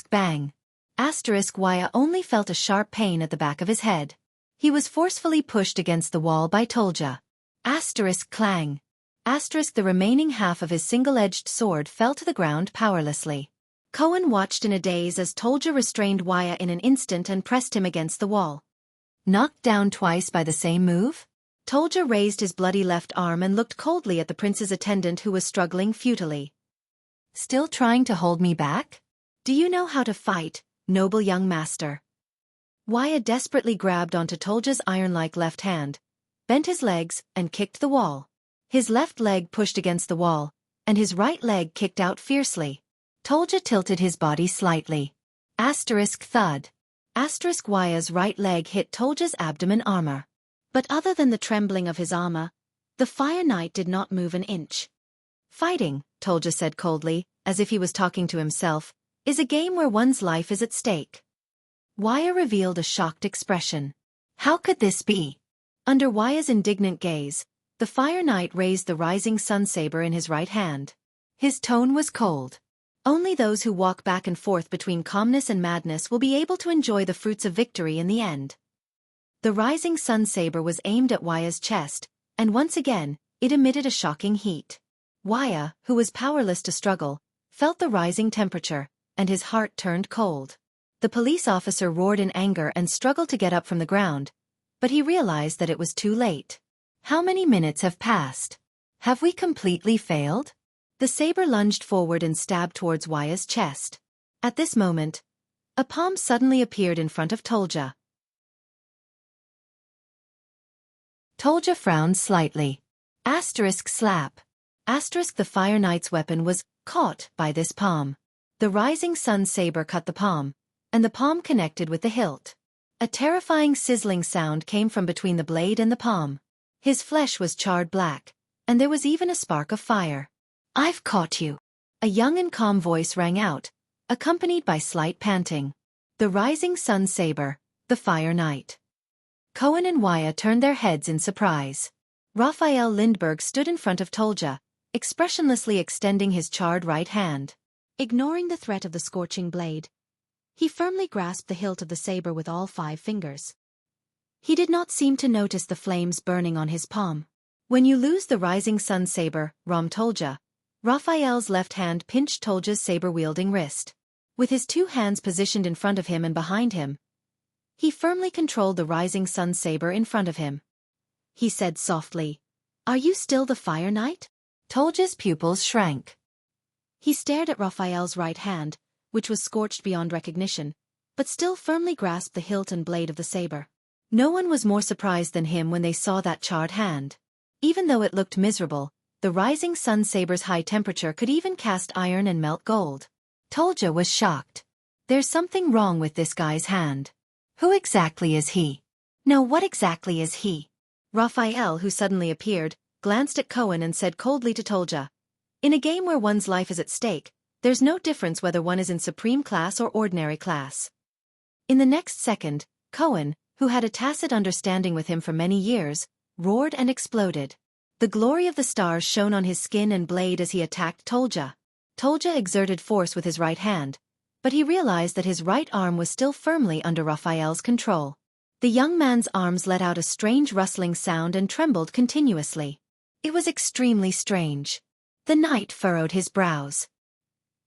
S1: Bang. Wuxia only felt a sharp pain at the back of his head. He was forcefully pushed against the wall by Tolja. Clang. The remaining half of his single-edged sword fell to the ground powerlessly. Cohen watched in a daze as Tolja restrained Wuxia in an instant and pressed him against the wall. Knocked down twice by the same move? Tolja raised his bloody left arm and looked coldly at the prince's attendant who was struggling futilely. Still trying to hold me back? Do you know how to fight, noble young master? Wuxia desperately grabbed onto Tolja's iron-like left hand, bent his legs, and kicked the wall. His left leg pushed against the wall, and his right leg kicked out fiercely. Tolja tilted his body slightly. Thud. Wuxia's right leg hit Tolja's abdomen armor. But other than the trembling of his armor, the Fire Knight did not move an inch. Fighting, Tolja said coldly, as if he was talking to himself, is a game where one's life is at stake. Wuxia revealed a shocked expression. How could this be? Under Wuxia's indignant gaze, the Fire Knight raised the rising sun saber in his right hand. His tone was cold. Only those who walk back and forth between calmness and madness will be able to enjoy the fruits of victory in the end. The rising sun saber was aimed at Wuxia's chest, and once again, it emitted a shocking heat. Wuxia, who was powerless to struggle, felt the rising temperature, and his heart turned cold. The police officer roared in anger and struggled to get up from the ground, but he realized that it was too late. How many minutes have passed? Have we completely failed? The saber lunged forward and stabbed towards Wuxia's chest. At this moment, a palm suddenly appeared in front of Tolja. Tolja frowned slightly. Slap. The Fire Knight's weapon was caught by this palm. The rising sun saber cut the palm, and the palm connected with the hilt. A terrifying sizzling sound came from between the blade and the palm. His flesh was charred black, and there was even a spark of fire. I've caught you. A young and calm voice rang out, accompanied by slight panting. The rising sun saber, the Fire Knight. Cohen and Wuxia turned their heads in surprise. Raphael Lindbergh stood in front of Tolja, expressionlessly extending his charred right hand. Ignoring the threat of the scorching blade, he firmly grasped the hilt of the saber with all 5 fingers. He did not seem to notice the flames burning on his palm. When you lose the rising sun saber, Tolja. Raphael's left hand pinched Tolja's saber-wielding wrist. With his 2 hands positioned in front of him and behind him, he firmly controlled the rising sun saber in front of him. He said softly, "Are you still the Fire Knight?" Tolja's pupils shrank. He stared at Raphael's right hand, which was scorched beyond recognition, but still firmly grasped the hilt and blade of the saber. No one was more surprised than him when they saw that charred hand. Even though it looked miserable, the rising sun saber's high temperature could even cast iron and melt gold. Tolja was shocked. There's something wrong with this guy's hand. Who exactly is he? No, what exactly is he? Raphael, who suddenly appeared, glanced at Cohen and said coldly to Tolja, "In a game where one's life is at stake, there's no difference whether one is in supreme class or ordinary class." In the next second, Cohen, who had a tacit understanding with him for many years, roared and exploded. The glory of the stars shone on his skin and blade as he attacked Tolja. Tolja exerted force with his right hand, but he realized that his right arm was still firmly under Raphael's control. The young man's arms let out a strange rustling sound and trembled continuously. It was extremely strange. The knight furrowed his brows.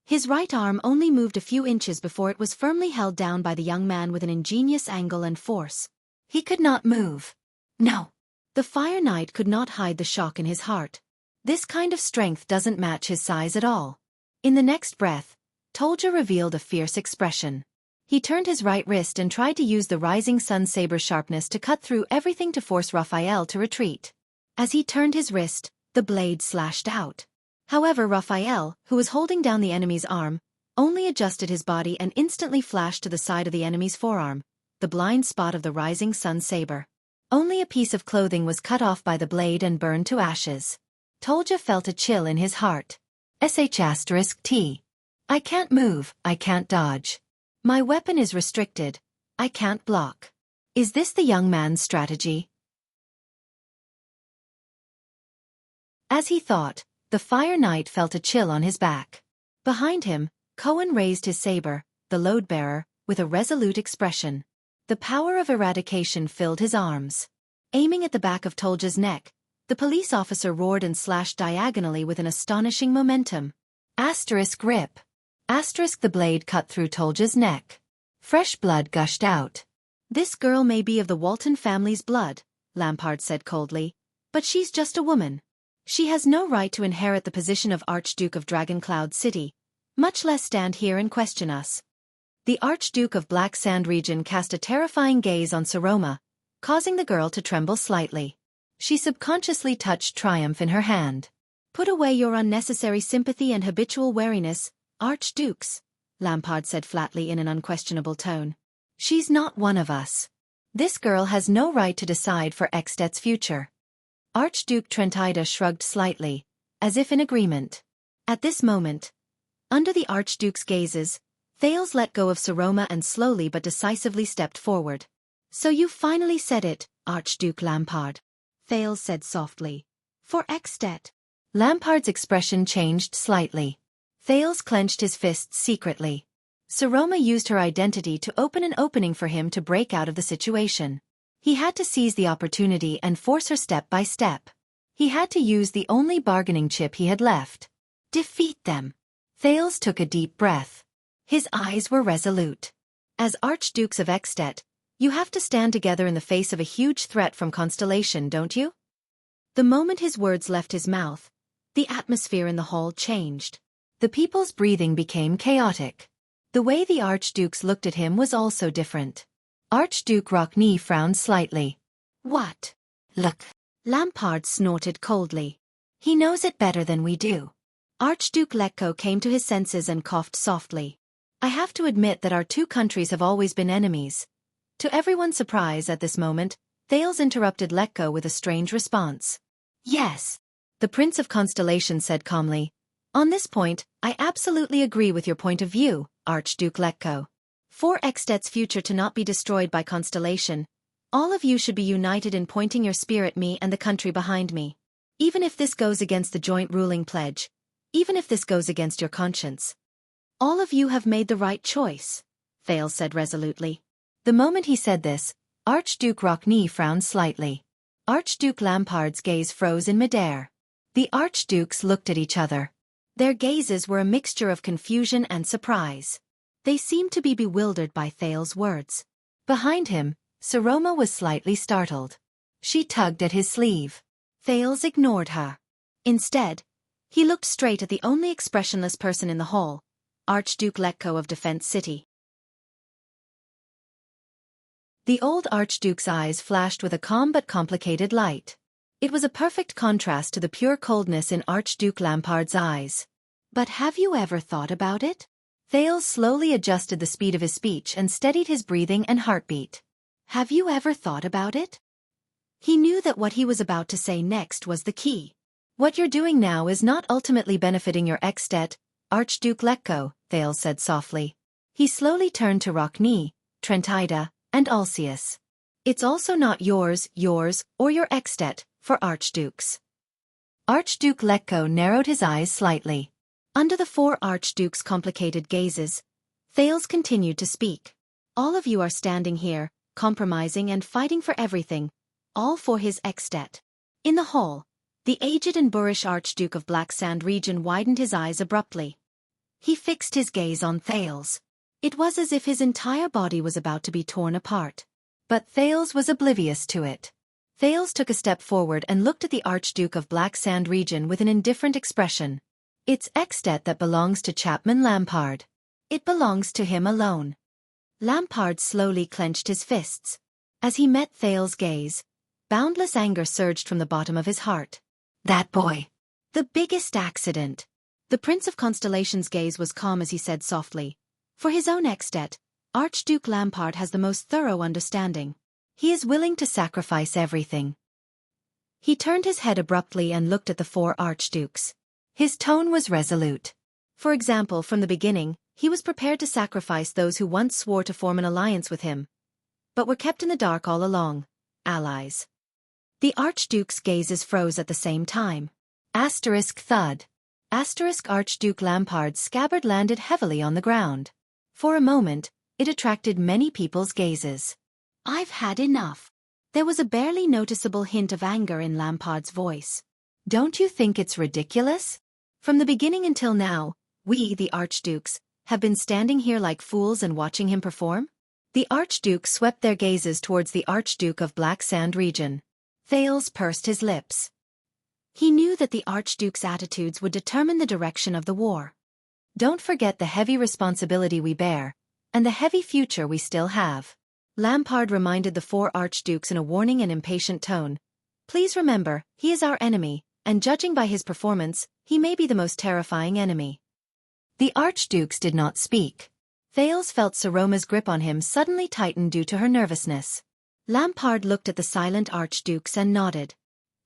S1: His right arm only moved a few inches before it was firmly held down by the young man with an ingenious angle and force. He could not move. No. The Fire Knight could not hide the shock in his heart. This kind of strength doesn't match his size at all. In the next breath, Tolja revealed a fierce expression. He turned his right wrist and tried to use the rising sun saber's sharpness to cut through everything to force Raphael to retreat. As he turned his wrist, the blade slashed out. However, Raphael, who was holding down the enemy's arm, only adjusted his body and instantly flashed to the side of the enemy's forearm, the blind spot of the rising sun saber. Only a piece of clothing was cut off by the blade and burned to ashes. Tolja felt a chill in his heart. *T. I can't move, I can't dodge. My weapon is restricted. I can't block. Is this the young man's strategy? As he thought, the Fire Knight felt a chill on his back. Behind him, Cohen raised his saber, the load-bearer, with a resolute expression. The power of eradication filled his arms. Aiming at the back of Tolja's neck, the police officer roared and slashed diagonally with an astonishing momentum. *Rip. The blade cut through Tolja's neck. Fresh blood gushed out. This girl may be of the Walton family's blood, Lampard said coldly, but she's just a woman. She has no right to inherit the position of Archduke of Dragoncloud City, much less stand here and question us. The Archduke of Black Sand Region cast a terrifying gaze on Saroma, causing the girl to tremble slightly. She subconsciously touched triumph in her hand. Put away your unnecessary sympathy and habitual wariness, Archdukes, Lampard said flatly in an unquestionable tone. She's not one of us. This girl has no right to decide for Xtet's future. Archduke Trentida shrugged slightly, as if in agreement. At this moment, under the Archduke's gazes, Thales let go of Saroma and slowly but decisively stepped forward. So you finally said it, Archduke Lampard, Thales said softly. For Xtet. Lampard's expression changed slightly. Thales clenched his fists secretly. Saroma used her identity to open an opening for him to break out of the situation. He had to seize the opportunity and force her step by step. He had to use the only bargaining chip he had left. Defeat them. Thales took a deep breath. His eyes were resolute. As Archdukes of Xtet, you have to stand together in the face of a huge threat from Constellation, don't you? The moment his words left his mouth, the atmosphere in the hall changed. The people's breathing became chaotic. The way the Archdukes looked at him was also different. Archduke Rockney frowned slightly. What? Look. Lampard snorted coldly. He knows it better than we do. Archduke Letko came to his senses and coughed softly. I have to admit that our two countries have always been enemies. To everyone's surprise at this moment, Thales interrupted Letko with a strange response. Yes. The Prince of Constellation said calmly. On this point, I absolutely agree with your point of view, Archduke Letko. For Xtet's future to not be destroyed by Constellation, all of you should be united in pointing your spear at me and the country behind me. Even if this goes against the joint ruling pledge, even if this goes against your conscience. All of you have made the right choice, Thales said resolutely. The moment he said this, Archduke Rockney frowned slightly. Archduke Lampard's gaze froze in midair. The Archdukes looked at each other. Their gazes were a mixture of confusion and surprise. They seemed to be bewildered by Thales' words. Behind him, Saroma was slightly startled. She tugged at his sleeve. Thales ignored her. Instead, he looked straight at the only expressionless person in the hall, Archduke Letko of Defense City. The old Archduke's eyes flashed with a calm but complicated light. It was a perfect contrast to the pure coldness in Archduke Lampard's eyes. But have you ever thought about it? Thales slowly adjusted the speed of his speech and steadied his breathing and heartbeat. Have you ever thought about it? He knew that what he was about to say next was the key. What you're doing now is not ultimately benefiting your Xtet, Archduke Letko, Thales said softly. He slowly turned to Rockney, Trentida, and Alcius. It's also not yours, or your Xtet, for Archdukes. Archduke Letko narrowed his eyes slightly. Under the four archdukes' complicated gazes, Thales continued to speak. All of you are standing here, compromising and fighting for everything, all for his extet. In the hall, the aged and boorish Archduke of Black Sand region widened his eyes abruptly. He fixed his gaze on Thales. It was as if his entire body was about to be torn apart. But Thales was oblivious to it. Thales took a step forward and looked at the Archduke of Black Sand region with an indifferent expression. It's extet that belongs to Chapman Lampard. It belongs to him alone. Lampard slowly clenched his fists. As he met Thales' gaze, boundless anger surged from the bottom of his heart. That boy. The biggest accident. The Prince of Constellation's gaze was calm as he said softly. For his own extet, Archduke Lampard has the most thorough understanding. He is willing to sacrifice everything. He turned his head abruptly and looked at the four archdukes. His tone was resolute. For example, from the beginning, he was prepared to sacrifice those who once swore to form an alliance with him, but were kept in the dark all along, allies. The Archduke's gazes froze at the same time. Asterisk thud. Asterisk Archduke Lampard's scabbard landed heavily on the ground. For a moment, it attracted many people's gazes. I've had enough. There was a barely noticeable hint of anger in Lampard's voice. Don't you think it's ridiculous? From the beginning until now, we, the Archdukes, have been standing here like fools and watching him perform? The Archduke swept their gazes towards the Archduke of Black Sand region. Thales pursed his lips. He knew that the Archduke's attitudes would determine the direction of the war. Don't forget the heavy responsibility we bear, and the heavy future we still have. Lampard reminded the four Archdukes in a warning and impatient tone. Please remember, he is our enemy, and judging by his performance, he may be the most terrifying enemy. The Archdukes did not speak. Thales felt Saroma's grip on him suddenly tighten due to her nervousness. Lampard looked at the silent Archdukes and nodded.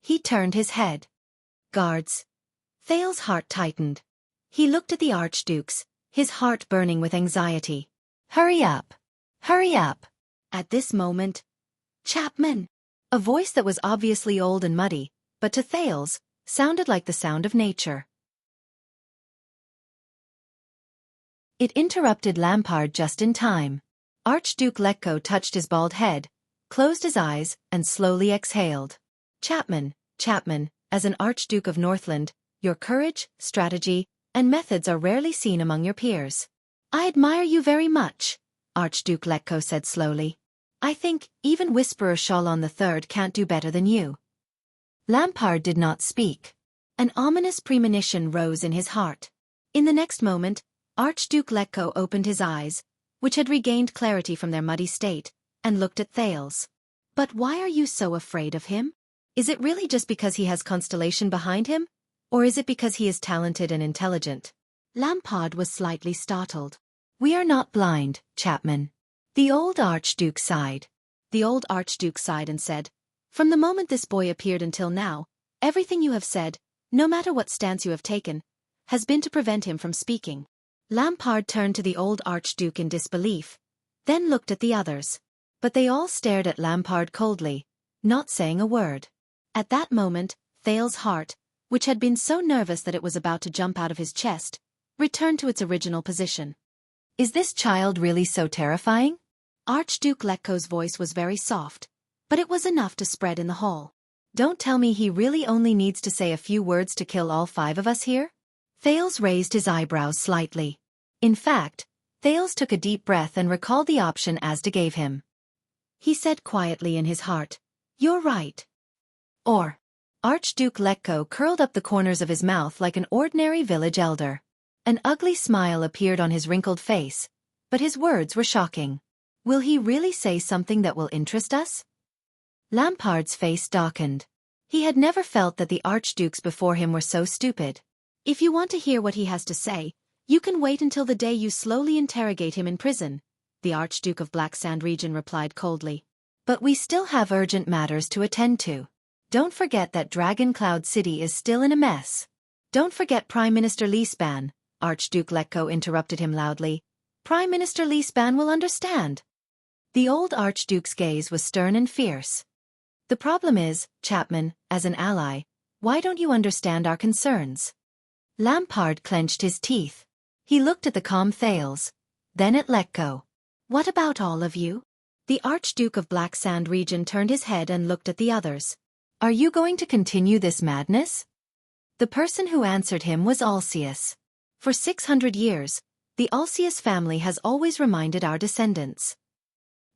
S1: He turned his head. Guards. Thales' heart tightened. He looked at the Archdukes, his heart burning with anxiety. Hurry up! Hurry up! At this moment, Chapman! A voice that was obviously old and muddy, but to Thales, sounded like the sound of nature. It interrupted Lampard just in time. Archduke Letko touched his bald head, closed his eyes, and slowly exhaled. Chapman, as an Archduke of Northland, your courage, strategy, and methods are rarely seen among your peers. I admire you very much, Archduke Letko said slowly. I think even Whisperer Shalon III can't do better than you. Lampard did not speak. An ominous premonition rose in his heart. In the next moment, Archduke Letko opened his eyes, which had regained clarity from their muddy state, and looked at Thales. But why are you so afraid of him? Is it really just because he has Constellation behind him? Or is it because he is talented and intelligent? Lampard was slightly startled. We are not blind, Chapman. The old Archduke sighed. The old Archduke sighed and said, From the moment this boy appeared until now, everything you have said, no matter what stance you have taken, has been to prevent him from speaking. Lampard turned to the old Archduke in disbelief, then looked at the others. But they all stared at Lampard coldly, not saying a word. At that moment, Thales' heart, which had been so nervous that it was about to jump out of his chest, returned to its original position. Is this child really so terrifying? Archduke Letko's voice was very soft, but it was enough to spread in the hall. Don't tell me he really only needs to say a few words to kill all five of us here? Thales raised his eyebrows slightly. In fact, Thales took a deep breath and recalled the option Asda gave him. He said quietly in his heart, You're right. Or, Archduke Letko curled up the corners of his mouth like an ordinary village elder. An ugly smile appeared on his wrinkled face, but his words were shocking. Will he really say something that will interest us? Lampard's face darkened. He had never felt that the archdukes before him were so stupid. If you want to hear what he has to say, you can wait until the day you slowly interrogate him in prison, the Archduke of Black Sand region replied coldly. But we still have urgent matters to attend to. Don't forget that Dragon Cloud City is still in a mess. Don't forget Prime Minister Liesban, Archduke Letko interrupted him loudly. Prime Minister Liesban will understand. The old Archduke's gaze was stern and fierce. The problem is, Chapman, as an ally, why don't you understand our concerns? Lampard clenched his teeth. He looked at the calm Thales, then at Letko. What about all of you? The Archduke of Black Sand region turned his head and looked at the others. Are you going to continue this madness? The person who answered him was Alcius. For 600 years, the Alcius family has always reminded our descendants.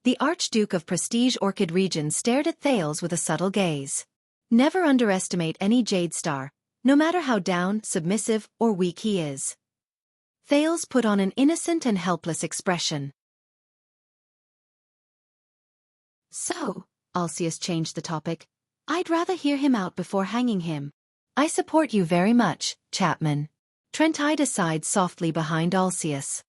S1: The Archduke of Prestige Orchid region stared at Thales with a subtle gaze. Never underestimate any Jade Star, no matter how down, submissive, or weak he is. Thales put on an innocent and helpless expression. So, Alcius changed the topic, I'd rather hear him out before hanging him. I support you very much, Chapman. Trentide sighed softly behind Alcius.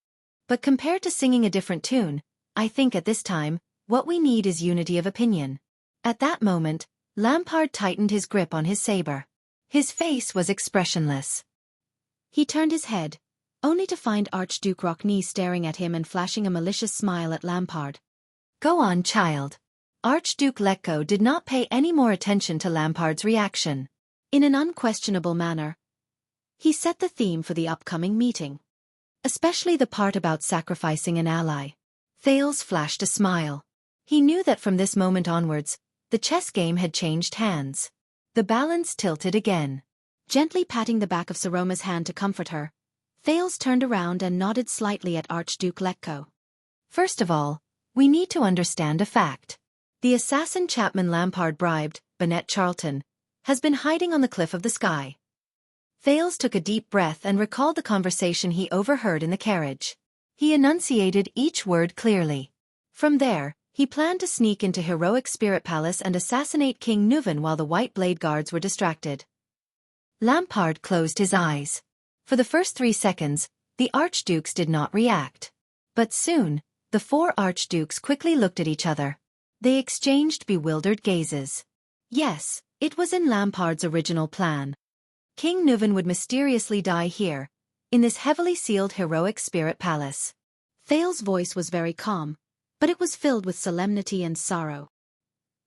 S1: But compared to singing a different tune, I think at this time, what we need is unity of opinion. At that moment, Lampard tightened his grip on his saber. His face was expressionless. He turned his head, only to find Archduke Rockney staring at him and flashing a malicious smile at Lampard. Go on, child. Archduke Letko did not pay any more attention to Lampard's reaction. In an unquestionable manner, he set the theme for the upcoming meeting. Especially the part about sacrificing an ally. Thales flashed a smile. He knew that from this moment onwards, the chess game had changed hands. The balance tilted again. Gently patting the back of Saroma's hand to comfort her, Thales turned around and nodded slightly at Archduke Letko. First of all, we need to understand a fact. The assassin Chapman Lampard bribed, Bonnet Charlton, has been hiding on the cliff of the sky. Thales took a deep breath and recalled the conversation he overheard in the carriage. He enunciated each word clearly. From there, he planned to sneak into Heroic Spirit Palace and assassinate King Nuven while the White Blade Guards were distracted. Lampard closed his eyes. For the first 3 seconds, the archdukes did not react. But soon, the 4 archdukes quickly looked at each other. They exchanged bewildered gazes. Yes, it was in Lampard's original plan. King Nuven would mysteriously die here, in this heavily sealed Heroic Spirit Palace. Thales' voice was very calm, but it was filled with solemnity and sorrow.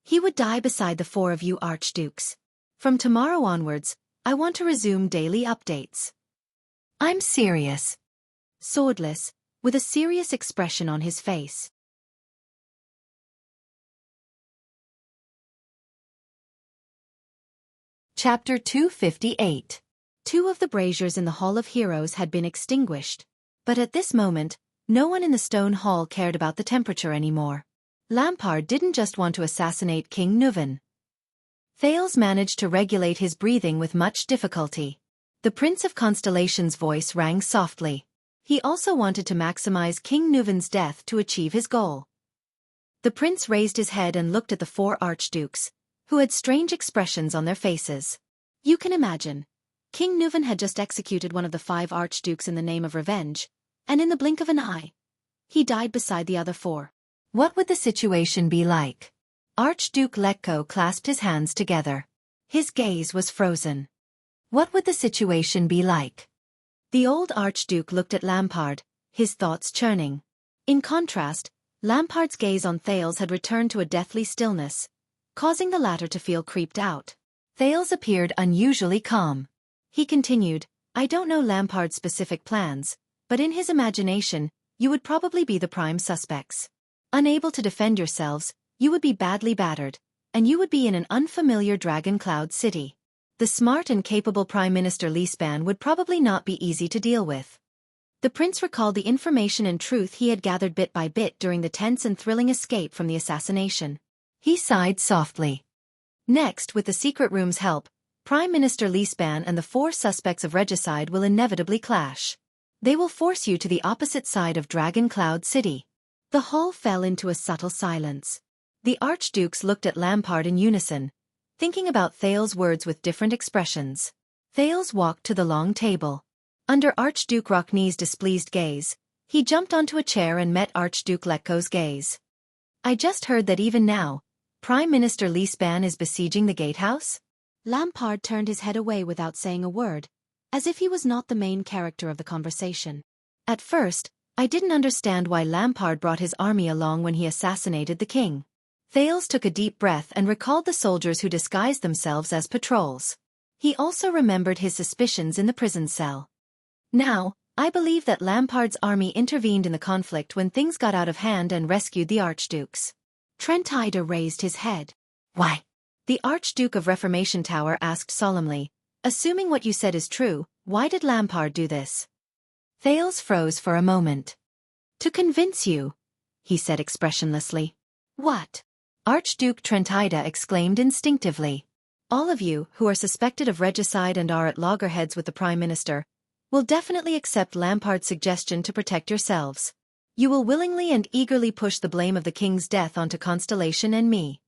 S1: He would die beside the 4 of you archdukes. From tomorrow onwards, I want to resume daily updates. I'm serious. Swordless, with a serious expression on his face. Chapter 258. 2 of the braziers in the Hall of Heroes had been extinguished. But at this moment, no one in the stone hall cared about the temperature anymore. Lampard didn't just want to assassinate King Nuven. Thales managed to regulate his breathing with much difficulty. The Prince of Constellation's voice rang softly. He also wanted to maximize King Nuven's death to achieve his goal. The prince raised his head and looked at the 4 archdukes, who had strange expressions on their faces. You can imagine. King Nuven had just executed one of the 5 archdukes in the name of revenge, and in the blink of an eye, he died beside the other 4. What would the situation be like? Archduke Letko clasped his hands together. His gaze was frozen. What would the situation be like? The old archduke looked at Lampard, his thoughts churning. In contrast, Lampard's gaze on Thales had returned to a deathly stillness, causing the latter to feel creeped out. Thales appeared unusually calm. He continued, I don't know Lampard's specific plans, but in his imagination, you would probably be the prime suspects. Unable to defend yourselves, you would be badly battered, and you would be in an unfamiliar Dragon Cloud city. The smart and capable Prime Minister Lispan would probably not be easy to deal with. The prince recalled the information and truth he had gathered bit by bit during the tense and thrilling escape from the assassination. He sighed softly. Next, with the secret room's help, Prime Minister Lispan and the 4 suspects of regicide will inevitably clash. They will force you to the opposite side of Dragon Cloud City. The hall fell into a subtle silence. The archdukes looked at Lampard in unison, thinking about Thales' words with different expressions. Thales walked to the long table. Under Archduke Rockney's displeased gaze, he jumped onto a chair and met Archduke Letko's gaze. I just heard that even now, Prime Minister Lispan is besieging the gatehouse? Lampard turned his head away without saying a word, as if he was not the main character of the conversation. At first, I didn't understand why Lampard brought his army along when he assassinated the king. Thales took a deep breath and recalled the soldiers who disguised themselves as patrols. He also remembered his suspicions in the prison cell. Now, I believe that Lampard's army intervened in the conflict when things got out of hand and rescued the archdukes. Trentida raised his head. Why? The Archduke of Reformation Tower asked solemnly, assuming what you said is true, why did Lampard do this? Thales froze for a moment. To convince you, he said expressionlessly. What? Archduke Trentida exclaimed instinctively. All of you who are suspected of regicide and are at loggerheads with the Prime Minister will definitely accept Lampard's suggestion to protect yourselves. You will willingly and eagerly push the blame of the king's death onto Constellation and me.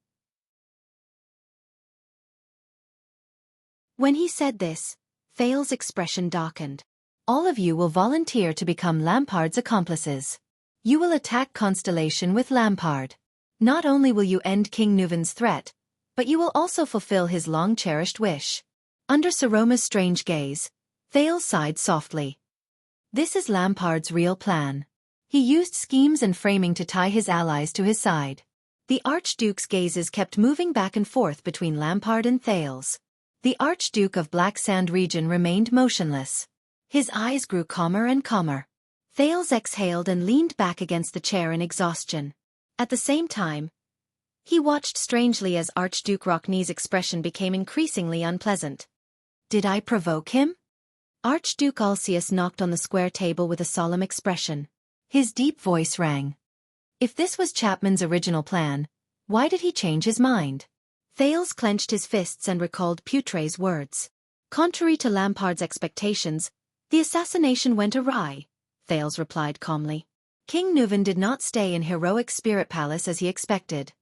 S1: When he said this, Thales' expression darkened. All of you will volunteer to become Lampard's accomplices. You will attack Constellation with Lampard. Not only will you end King Nuven's threat, but you will also fulfill his long-cherished wish. Under Saroma's strange gaze, Thales sighed softly. This is Lampard's real plan. He used schemes and framing to tie his allies to his side. The Archduke's gazes kept moving back and forth between Lampard and Thales. The Archduke of Black Sand region remained motionless. His eyes grew calmer and calmer. Thales exhaled and leaned back against the chair in exhaustion. At the same time, he watched strangely as Archduke Rockney's expression became increasingly unpleasant. Did I provoke him? Archduke Alcius knocked on the square table with a solemn expression. His deep voice rang. If this was Chapman's original plan, why did he change his mind? Thales clenched his fists and recalled Putre's words. Contrary to Lampard's expectations, the assassination went awry, Thales replied calmly. King Nuven did not stay in heroic Spirit Palace as he expected.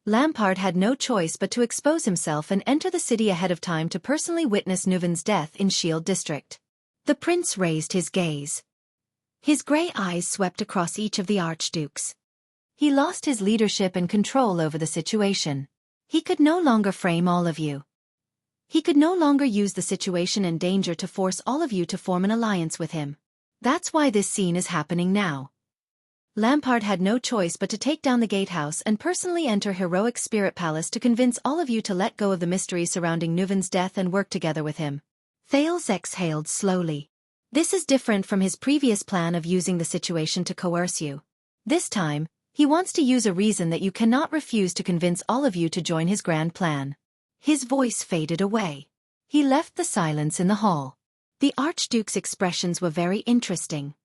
S1: Lampard had no choice but to expose himself and enter the city ahead of time to personally witness Nuven's death in Shield District. The prince raised his gaze. His grey eyes swept across each of the archdukes. He lost his leadership and control over the situation. He could no longer frame all of you. He could no longer use the situation and danger to force all of you to form an alliance with him. That's why this scene is happening now. Lampard had no choice but to take down the gatehouse and personally enter heroic Spirit Palace to convince all of you to let go of the mystery surrounding Nuven's death and work together with him. Thales exhaled slowly. This is different from his previous plan of using the situation to coerce you. This time, he wants to use a reason that you cannot refuse to convince all of you to join his grand plan. His voice faded away. He left the silence in the hall. The Archduke's expressions were very interesting.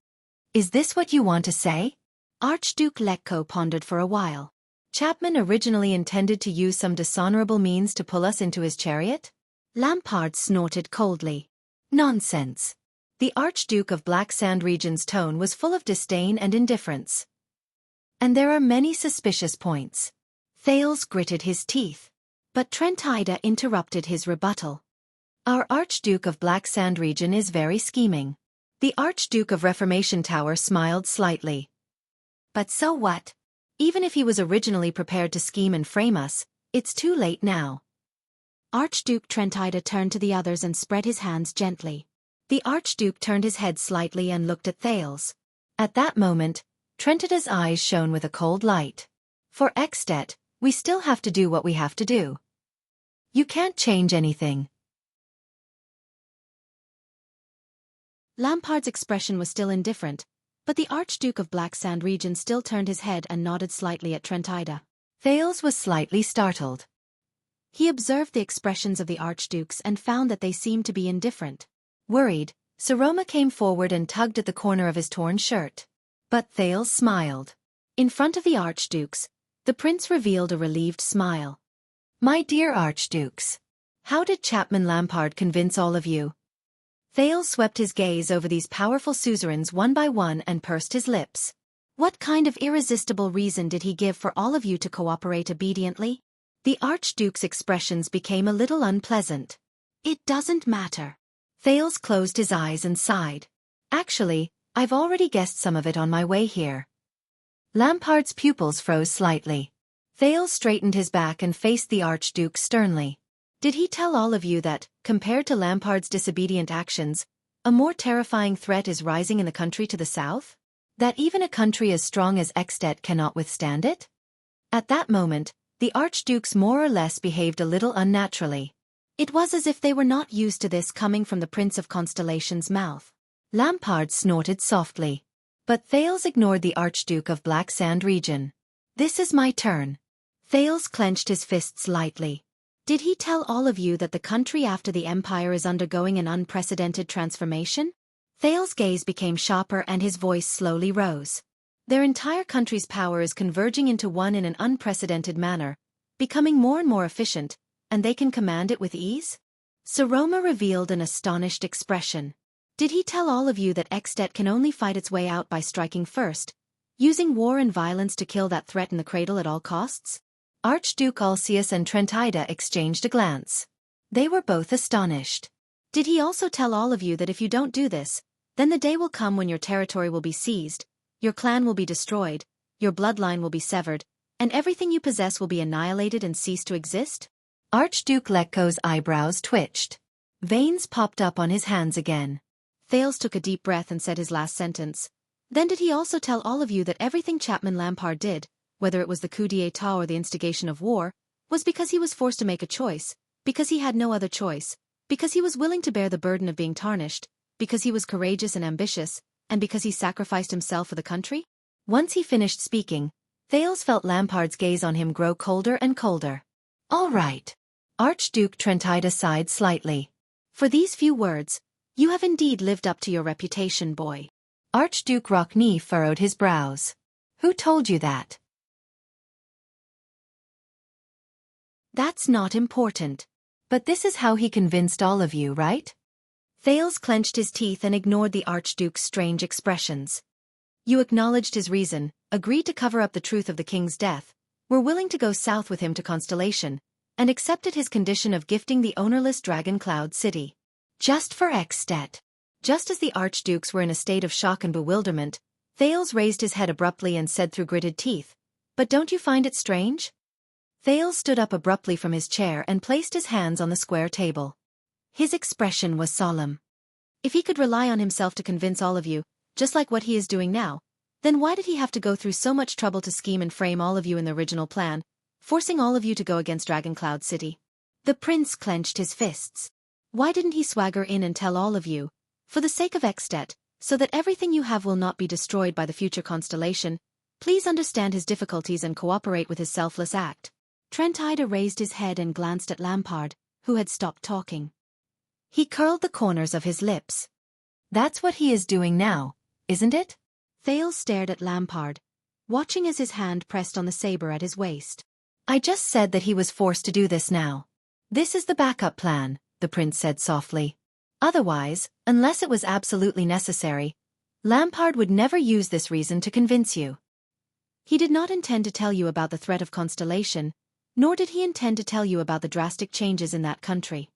S1: Is this what you want to say? Archduke Letko pondered for a while. Chapman originally intended to use some dishonorable means to pull us into his chariot? Lampard snorted coldly. Nonsense. The Archduke of Black Sand region's tone was full of disdain and indifference. And there are many suspicious points. Thales gritted his teeth. But Trentida interrupted his rebuttal. Our Archduke of Black Sand region is very scheming. The Archduke of Reformation Tower smiled slightly. But so what? Even if he was originally prepared to scheme and frame us, it's too late now. Archduke Trentida turned to the others and spread his hands gently. The Archduke turned his head slightly and looked at Thales. At that moment, Trentida's eyes shone with a cold light. For At, we still have to do what we have to do. You can't change anything. Lampard's expression was still indifferent, but the Archduke of Black Sand region still turned his head and nodded slightly at Trentida. Thales was slightly startled. He observed the expressions of the Archdukes and found that they seemed to be indifferent. Worried, Saroma came forward and tugged at the corner of his torn shirt. But Thales smiled. In front of the Archdukes, the prince revealed a relieved smile. My dear Archdukes, how did Chapman Lampard convince all of you? Thales swept his gaze over these powerful suzerains one by one and pursed his lips. What kind of irresistible reason did he give for all of you to cooperate obediently? The Archduke's expressions became a little unpleasant. It doesn't matter. Thales closed his eyes and sighed. Actually, I've already guessed some of it on my way here. Lampard's pupils froze slightly. Thales straightened his back and faced the Archduke sternly. Did he tell all of you that, compared to Lampard's disobedient actions, a more terrifying threat is rising in the country to the south? That even a country as strong as At cannot withstand it? At that moment, the Archdukes more or less behaved a little unnaturally. It was as if they were not used to this coming from the Prince of Constellation's mouth. Lampard snorted softly. But Thales ignored the Archduke of Black Sand region. This is my turn. Thales clenched his fists lightly. Did he tell all of you that the country after the Empire is undergoing an unprecedented transformation? Thales' gaze became sharper and his voice slowly rose. Their entire country's power is converging into one in an unprecedented manner, becoming more and more efficient, and they can command it with ease? Saroma revealed an astonished expression. Did he tell all of you that At can only fight its way out by striking first, using war and violence to kill that threat in the cradle at all costs? Archduke Ulcius and Trentida exchanged a glance. They were both astonished. Did he also tell all of you that if you don't do this, then the day will come when your territory will be seized, your clan will be destroyed, your bloodline will be severed, and everything you possess will be annihilated and cease to exist? Archduke Letko's eyebrows twitched. Veins popped up on his hands again. Thales took a deep breath and said his last sentence. Then did he also tell all of you that everything Chapman Lampard did, whether it was the coup d'etat or the instigation of war, was because he was forced to make a choice, because he had no other choice, because he was willing to bear the burden of being tarnished, because he was courageous and ambitious, and because he sacrificed himself for the country? Once he finished speaking, Thales felt Lampard's gaze on him grow colder and colder. All right. Archduke Trentida sighed slightly. For these few words, you have indeed lived up to your reputation, boy. Archduke Rockney furrowed his brows. Who told you that? That's not important. But this is how he convinced all of you, right? Thales clenched his teeth and ignored the Archduke's strange expressions. You acknowledged his reason, agreed to cover up the truth of the king's death, were willing to go south with him to Constellation, and accepted his condition of gifting the ownerless Dragon Cloud City. Just for At. Just as the Archdukes were in a state of shock and bewilderment, Thales raised his head abruptly and said through gritted teeth, "But don't you find it strange?" Thales stood up abruptly from his chair and placed his hands on the square table. His expression was solemn. If he could rely on himself to convince all of you, just like what he is doing now, then why did he have to go through so much trouble to scheme and frame all of you in the original plan, forcing all of you to go against Dragon Cloud City? The prince clenched his fists. Why didn't he swagger in and tell all of you, for the sake of At, so that everything you have will not be destroyed by the future Constellation? Please understand his difficulties and cooperate with his selfless act. Trentida raised his head and glanced at Lampard, who had stopped talking. He curled the corners of his lips. That's what he is doing now, isn't it? Thales stared at Lampard, watching as his hand pressed on the saber at his waist. I just said that he was forced to do this now. This is the backup plan, the prince said softly. Otherwise, unless it was absolutely necessary, Lampard would never use this reason to convince you. He did not intend to tell you about the threat of Constellation, nor did he intend to tell you about the drastic changes in that country.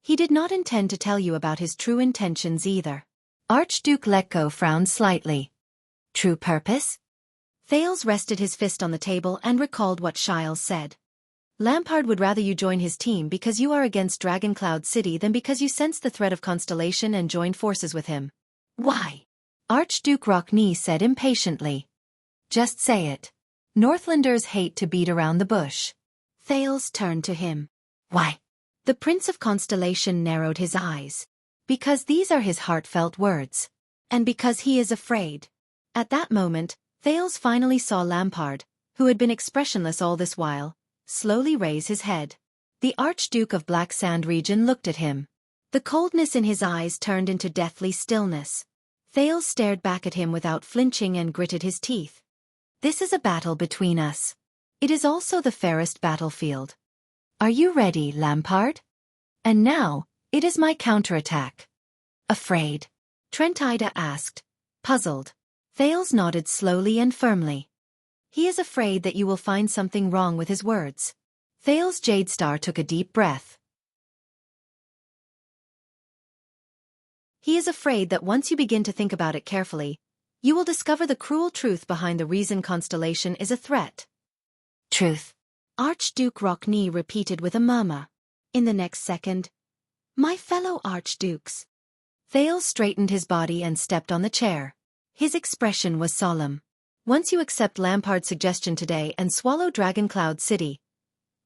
S1: He did not intend to tell you about his true intentions either. Archduke Letko frowned slightly. True purpose? Thales rested his fist on the table and recalled what Shiles said. Lampard would rather you join his team because you are against Dragon Cloud City than because you sense the threat of Constellation and joined forces with him. Why? Archduke Rockney said impatiently. Just say it. Northlanders hate to beat around the bush. Thales turned to him. Why? The Prince of Constellation narrowed his eyes. Because these are his heartfelt words. And because he is afraid. At that moment, Thales finally saw Lampard, who had been expressionless all this while, slowly raise his head. The Archduke of Black Sand region looked at him. The coldness in his eyes turned into deathly stillness. Thales stared back at him without flinching and gritted his teeth. This is a battle between us. It is also the fairest battlefield. Are you ready, Lampard? And now, it is my counterattack. Afraid? Trentida asked, puzzled. Thales nodded slowly and firmly. He is afraid that you will find something wrong with his words. Thales Jadestar took a deep breath. He is afraid that once you begin to think about it carefully, you will discover the cruel truth behind the reason Constellation is a threat. Truth? Archduke Rockney repeated with a murmur. In the next second, my fellow archdukes. Thales straightened his body and stepped on the chair. His expression was solemn. Once you accept Lampard's suggestion today and swallow Dragon Cloud City,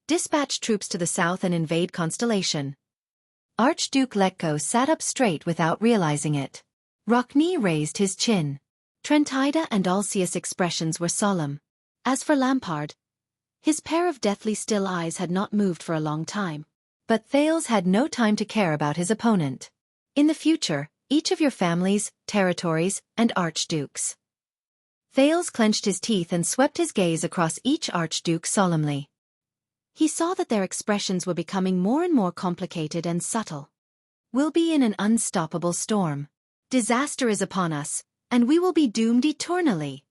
S1: Dispatch troops to the south and invade Constellation. Archduke Letko sat up straight without realizing it. Rockne raised his chin. Trentida and Alcius' expressions were solemn. As for Lampard, his pair of deathly still eyes had not moved for a long time. But Thales had no time to care about his opponent. In the future, each of your families, territories, and archdukes. Thales clenched his teeth and swept his gaze across each archduke solemnly. He saw that their expressions were becoming more and more complicated and subtle. We'll be in an unstoppable storm. Disaster is upon us, and we will be doomed eternally.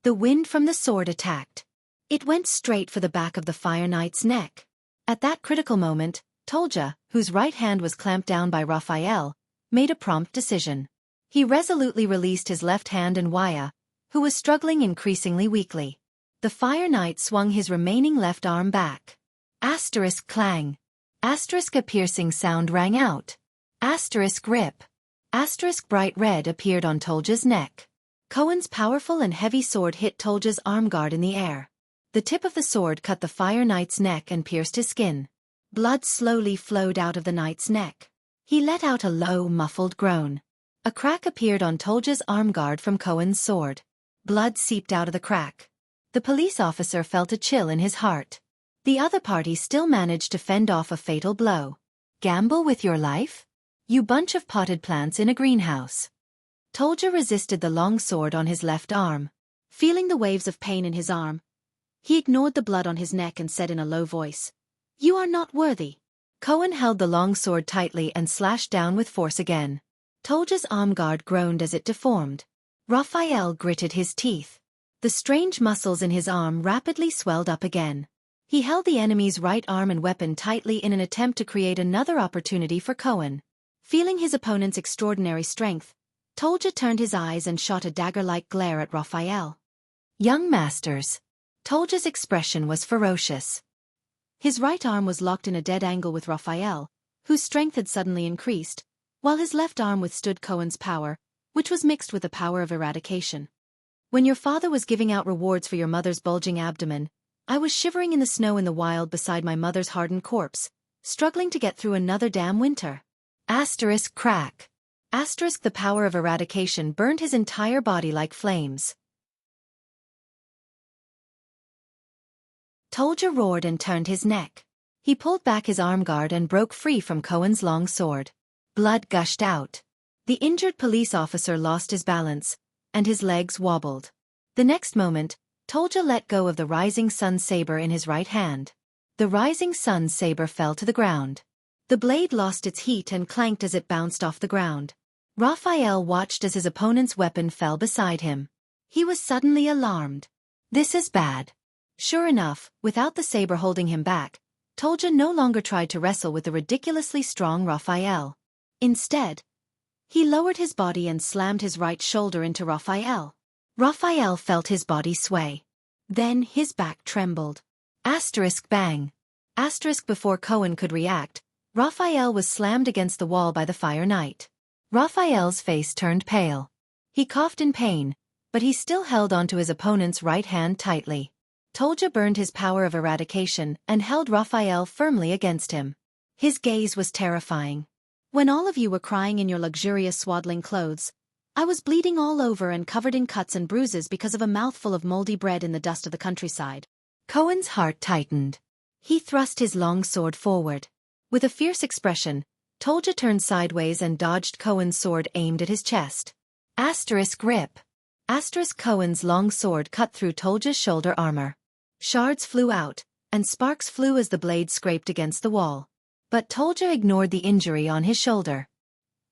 S1: The wind from the sword attacked. It went straight for the back of the Fire Knight's neck. At that critical moment, Tolja, whose right hand was clamped down by Raphael, made a prompt decision. He resolutely released his left hand and Wuxia, who was struggling increasingly weakly. The Fire Knight swung his remaining left arm back. Asterisk clang. Asterisk a piercing sound rang out. Asterisk rip. Asterisk bright red appeared on Tolja's neck. Cohen's powerful and heavy sword hit Tolja's armguard in the air. The tip of the sword cut the Fire Knight's neck and pierced his skin. Blood slowly flowed out of the knight's neck. He let out a low, muffled groan. A crack appeared on Tolja's armguard from Cohen's sword. Blood seeped out of the crack. The police officer felt a chill in his heart. The other party still managed to fend off a fatal blow. Gamble with your life? You bunch of potted plants in a greenhouse. Tolja resisted the long sword on his left arm. Feeling the waves of pain in his arm, he ignored the blood on his neck and said in a low voice, "You are not worthy." Cohen held the long sword tightly and slashed down with force again. Tolja's armguard groaned as it deformed. Raphael gritted his teeth. The strange muscles in his arm rapidly swelled up again. He held the enemy's right arm and weapon tightly in an attempt to create another opportunity for Cohen. Feeling his opponent's extraordinary strength, Tolja turned his eyes and shot a dagger-like glare at Raphael. Young masters. Tolja's expression was ferocious. His right arm was locked in a dead angle with Raphael, whose strength had suddenly increased, while his left arm withstood Cohen's power, which was mixed with the power of eradication. When your father was giving out rewards for your mother's bulging abdomen, I was shivering in the snow in the wild beside my mother's hardened corpse, struggling to get through another damn winter. Asterisk crack. Asterisk the power of eradication burned his entire body like flames. Tolja roared and turned his neck. He pulled back his armguard and broke free from Cohen's long sword. Blood gushed out. The injured police officer lost his balance, and his legs wobbled. The next moment, Tolja let go of the Rising Sun saber in his right hand. The Rising Sun saber fell to the ground. The blade lost its heat and clanked as it bounced off the ground. Raphael watched as his opponent's weapon fell beside him. He was suddenly alarmed. This is bad. Sure enough, without the saber holding him back, Tolja no longer tried to wrestle with the ridiculously strong Raphael. Instead, he lowered his body and slammed his right shoulder into Raphael. Raphael felt his body sway. Then his back trembled. Asterisk bang. Asterisk before Cohen could react, Raphael was slammed against the wall by the Fire Knight. Raphael's face turned pale. He coughed in pain, but he still held onto his opponent's right hand tightly. Tolja burned his power of eradication and held Raphael firmly against him. His gaze was terrifying. When all of you were crying in your luxurious swaddling clothes, I was bleeding all over and covered in cuts and bruises because of a mouthful of moldy bread in the dust of the countryside. Cohen's heart tightened. He thrust his long sword forward. With a fierce expression, Tolja turned sideways and dodged Cohen's sword aimed at his chest. Asterisk rip. Asterisk Cohen's long sword cut through Tolja's shoulder armor. Shards flew out, and sparks flew as the blade scraped against the wall. But Tolja ignored the injury on his shoulder.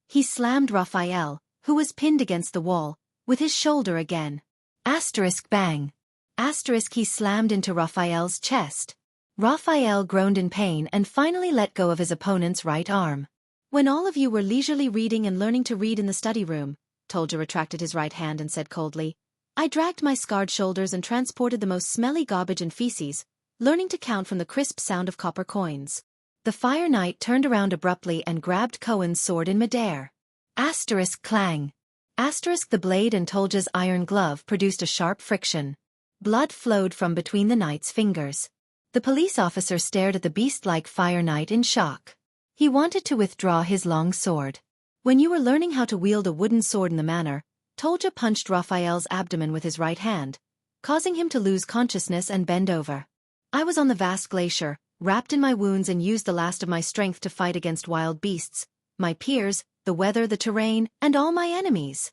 S1: He slammed Raphael, who was pinned against the wall, with his shoulder again. Asterisk bang. Asterisk he slammed into Raphael's chest. Raphael groaned in pain and finally let go of his opponent's right arm. When all of you were leisurely reading and learning to read in the study room, Tolja retracted his right hand and said coldly, I dragged my scarred shoulders and transported the most smelly garbage and feces, learning to count from the crisp sound of copper coins. The Fire Knight turned around abruptly and grabbed Cohen's sword in midair. Asterisk clang. Asterisk the blade and Tolja's iron glove produced a sharp friction. Blood flowed from between the knight's fingers. The police officer stared at the beast-like Fire Knight in shock. He wanted to withdraw his long sword. When you were learning how to wield a wooden sword in the manor, Tolja punched Raphael's abdomen with his right hand, causing him to lose consciousness and bend over. I was on the vast glacier, wrapped in my wounds, and used the last of my strength to fight against wild beasts, my peers, the weather, the terrain, and all my enemies.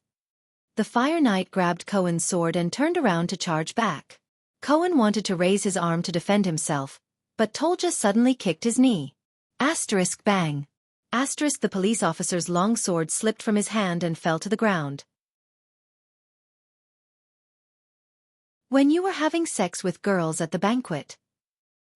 S1: The Fire Knight grabbed Cohen's sword and turned around to charge back. Cohen wanted to raise his arm to defend himself, but Tolja suddenly kicked his knee. Asterisk bang. Asterisk the police officer's long sword slipped from his hand and fell to the ground. When you were having sex with girls at the banquet.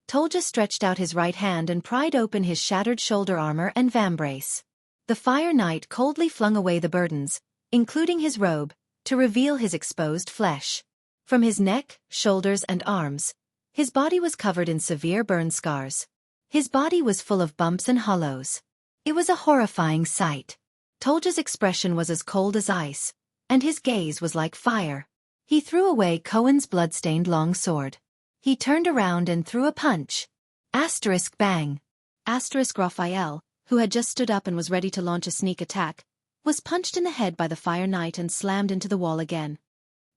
S1: Tolja stretched out his right hand and pried open his shattered shoulder armor and vambrace. The Fire Knight coldly flung away the burdens, including his robe, to reveal his exposed flesh. From his neck, shoulders, and arms, his body was covered in severe burn scars. His body was full of bumps and hollows. It was a horrifying sight. Tolja's expression was as cold as ice, and his gaze was like fire. He threw away Cohen's blood-stained long sword. He turned around and threw a punch. Asterisk bang. Asterisk Raphael, who had just stood up and was ready to launch a sneak attack, was punched in the head by the Fire Knight and slammed into the wall again.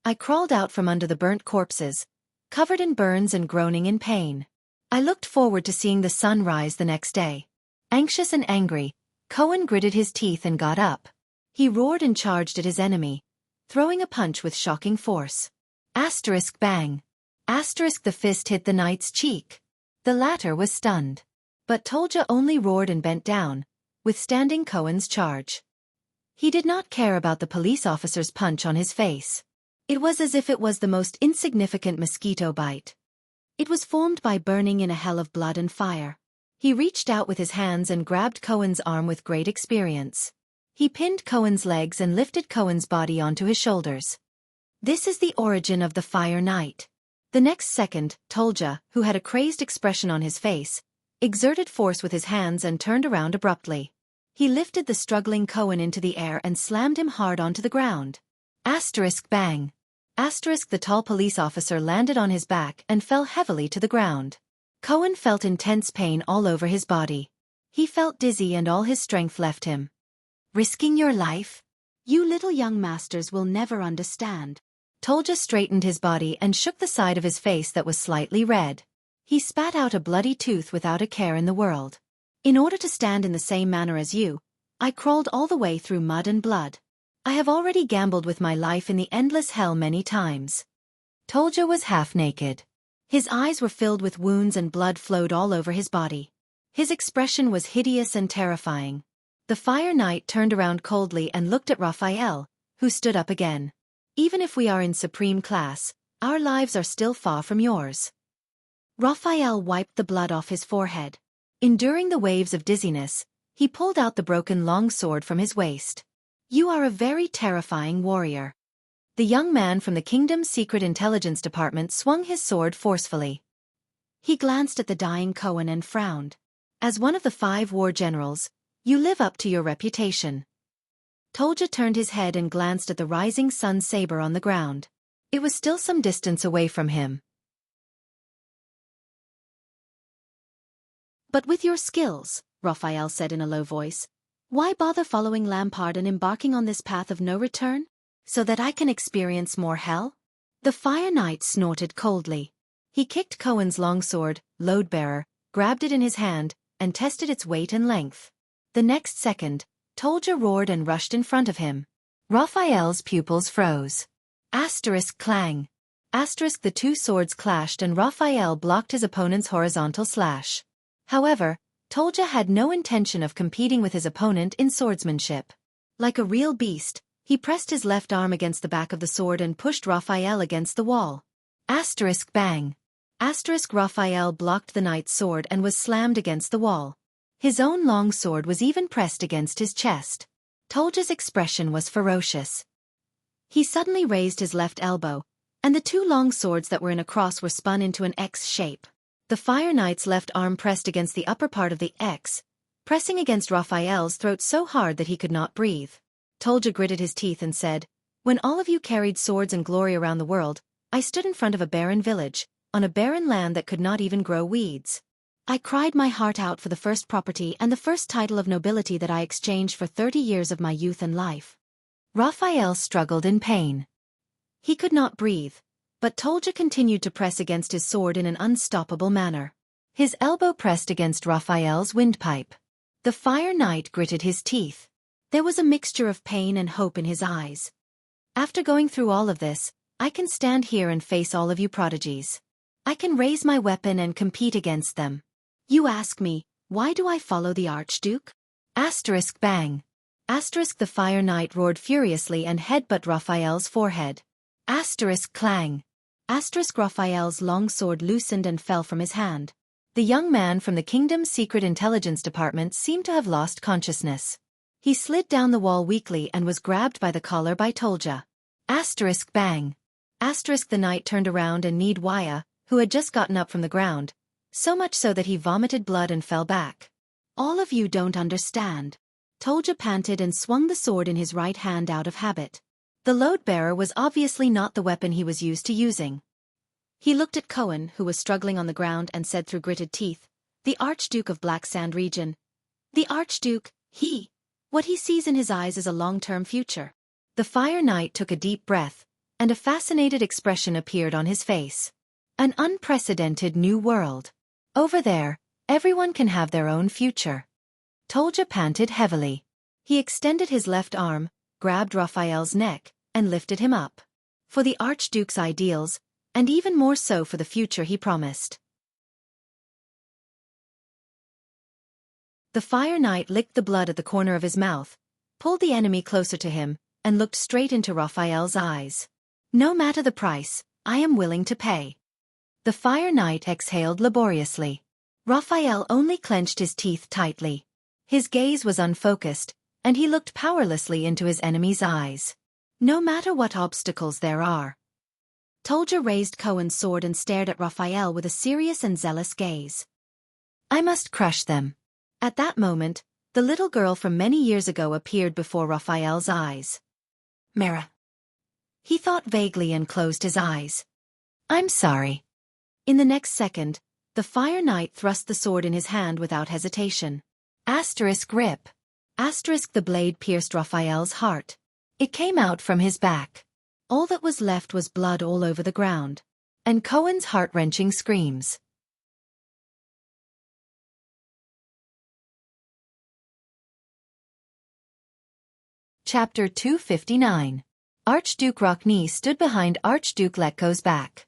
S1: I crawled out from under the burnt corpses, covered in burns and groaning in pain. I looked forward to seeing the sun rise the next day. Anxious and angry, Cohen gritted his teeth and got up. He roared and charged at his enemy, throwing a punch with shocking force. Asterisk bang. Asterisk the fist hit the knight's cheek. The latter was stunned. But Tolja only roared and bent down, withstanding Cohen's charge. He did not care about the police officer's punch on his face. It was as if it was the most insignificant mosquito bite. It was formed by burning in a hell of blood and fire. He reached out with his hands and grabbed Cohen's arm with great experience. He pinned Cohen's legs and lifted Cohen's body onto his shoulders. This is the origin of the Fire Knight. The next second, Tolja, who had a crazed expression on his face, exerted force with his hands and turned around abruptly. He lifted the struggling Cohen into the air and slammed him hard onto the ground. Asterisk bang. Asterisk the tall police officer landed on his back and fell heavily to the ground. Cohen felt intense pain all over his body. He felt dizzy and all his strength left him. Risking your life? You little young masters will never understand. Tolja straightened his body and shook the side of his face that was slightly red. He spat out a bloody tooth without a care in the world. In order to stand in the same manner as you, I crawled all the way through mud and blood. I have already gambled with my life in the endless hell many times. Tolja was half naked. His eyes were filled with wounds and blood flowed all over his body. His expression was hideous and terrifying. The Fire Knight turned around coldly and looked at Raphael, who stood up again. Even if we are in supreme class, our lives are still far from yours. Raphael wiped the blood off his forehead. Enduring the waves of dizziness, he pulled out the broken long sword from his waist. You are a very terrifying warrior. The young man from the kingdom's secret intelligence department swung his sword forcefully. He glanced at the dying Cohen and frowned. As one of the 5 war generals, you live up to your reputation. Tolja turned his head and glanced at the rising sun saber on the ground. It was still some distance away from him. But with your skills, Raphael said in a low voice, why bother following Lampard and embarking on this path of no return? So that I can experience more hell? The Fire Knight snorted coldly. He kicked Cohen's longsword, load-bearer, grabbed it in his hand, and tested its weight and length. The next second, Tolja roared and rushed in front of him. Raphael's pupils froze. Asterisk clang. Asterisk the 2 swords clashed and Raphael blocked his opponent's horizontal slash. However, Tolja had no intention of competing with his opponent in swordsmanship. Like a real beast, he pressed his left arm against the back of the sword and pushed Raphael against the wall. Asterisk bang. Asterisk Raphael blocked the knight's sword and was slammed against the wall. His own long sword was even pressed against his chest. Tolja's expression was ferocious. He suddenly raised his left elbow, and the 2 long swords that were in a cross were spun into an X shape. The Fire Knight's left arm pressed against the upper part of the X, pressing against Raphael's throat so hard that he could not breathe. Tolja gritted his teeth and said, when all of you carried swords and glory around the world, I stood in front of a barren village, on a barren land that could not even grow weeds. I cried my heart out for the first property and the first title of nobility that I exchanged for 30 years of my youth and life. Raphael struggled in pain. He could not breathe, but Tolja continued to press against his sword in an unstoppable manner. His elbow pressed against Raphael's windpipe. The Fire Knight gritted his teeth. There was a mixture of pain and hope in his eyes. After going through all of this, I can stand here and face all of you prodigies. I can raise my weapon and compete against them. You ask me, why do I follow the Archduke? Asterisk bang. Asterisk the Fire Knight roared furiously and headbutt Raphael's forehead. Asterisk clang. Asterisk Raphael's long sword loosened and fell from his hand. The young man from the kingdom's secret intelligence department seemed to have lost consciousness. He slid down the wall weakly and was grabbed by the collar by Tolja. Asterisk bang. Asterisk the knight turned around and kneed Wuxia, who had just gotten up from the ground, so much so that he vomited blood and fell back. All of you don't understand. Tolja panted and swung the sword in his right hand out of habit. The load-bearer was obviously not the weapon he was used to using. He looked at Cohen, who was struggling on the ground, and said through gritted teeth, "The Archduke of Black Sand region. The Archduke, what he sees in his eyes is a long-term future." The Fire Knight took a deep breath, and a fascinated expression appeared on his face. An unprecedented new world. Over there, everyone can have their own future. Tolja panted heavily. He extended his left arm, grabbed Raphael's neck, and lifted him up. For the Archduke's ideals, and even more so for the future he promised. The Fire Knight licked the blood at the corner of his mouth, pulled the enemy closer to him, and looked straight into Raphael's eyes. "No matter the price, I am willing to pay." The Fire Knight exhaled laboriously. Raphael only clenched his teeth tightly. His gaze was unfocused, and he looked powerlessly into his enemy's eyes. "No matter what obstacles there are." Tolja raised Cohen's sword and stared at Raphael with a serious and zealous gaze. "I must crush them." At that moment, the little girl from many years ago appeared before Raphael's eyes. "Mara." He thought vaguely and closed his eyes. "I'm sorry." In the next second, the Fire Knight thrust the sword in his hand without hesitation. Asterisk rip. Asterisk the blade pierced Raphael's heart. It came out from his back. All that was left was blood all over the ground. And Cohen's heart-wrenching screams. Chapter 259. Archduke Rockne stood behind Archduke Letko's back.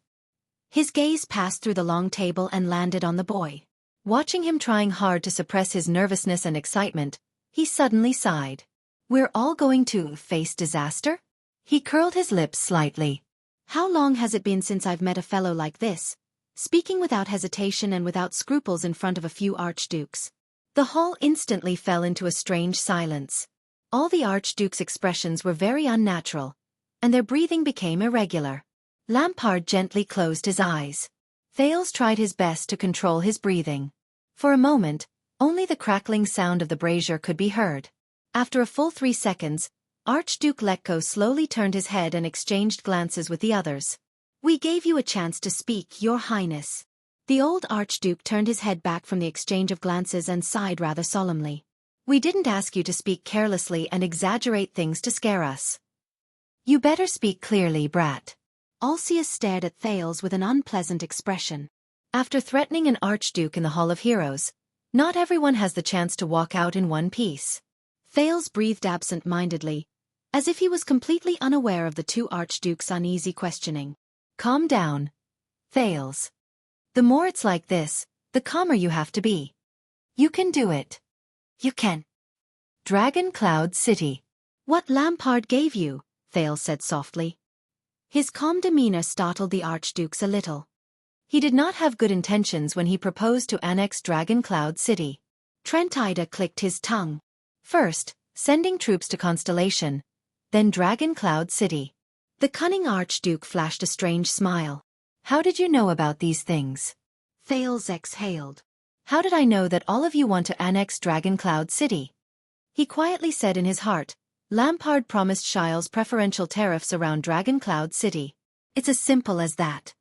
S1: His gaze passed through the long table and landed on the boy. Watching him trying hard to suppress his nervousness and excitement, he suddenly sighed. "We're all going to face disaster?" He curled his lips slightly. "How long has it been since I've met a fellow like this, speaking without hesitation and without scruples in front of a few archdukes?" The hall instantly fell into a strange silence. All the Archduke's expressions were very unnatural, and their breathing became irregular. Lampard gently closed his eyes. Thales tried his best to control his breathing. For a moment, only the crackling sound of the brazier could be heard. After a full 3 seconds, Archduke Letko slowly turned his head and exchanged glances with the others. "We gave you a chance to speak, Your Highness." The old Archduke turned his head back from the exchange of glances and sighed rather solemnly. "We didn't ask you to speak carelessly and exaggerate things to scare us. You better speak clearly, brat." Alcius stared at Thales with an unpleasant expression. After threatening an Archduke in the Hall of Heroes, not everyone has the chance to walk out in one piece. Thales breathed absent-mindedly, as if he was completely unaware of the two Archdukes' uneasy questioning. "Calm down, Thales. The more it's like this, the calmer you have to be. You can do it. You can." "Dragon Cloud City." "What Lampard gave you," Thales said softly. His calm demeanor startled the Archdukes a little. He did not have good intentions when he proposed to annex Dragon Cloud City. Trent Ida clicked his tongue. First, sending troops to Constellation, then Dragon Cloud City. The cunning Archduke flashed a strange smile. "How did you know about these things?" Thales exhaled. "How did I know that all of you want to annex Dragon Cloud City?" He quietly said in his heart, "Lampard promised Shiles preferential tariffs around Dragon Cloud City. It's as simple as that."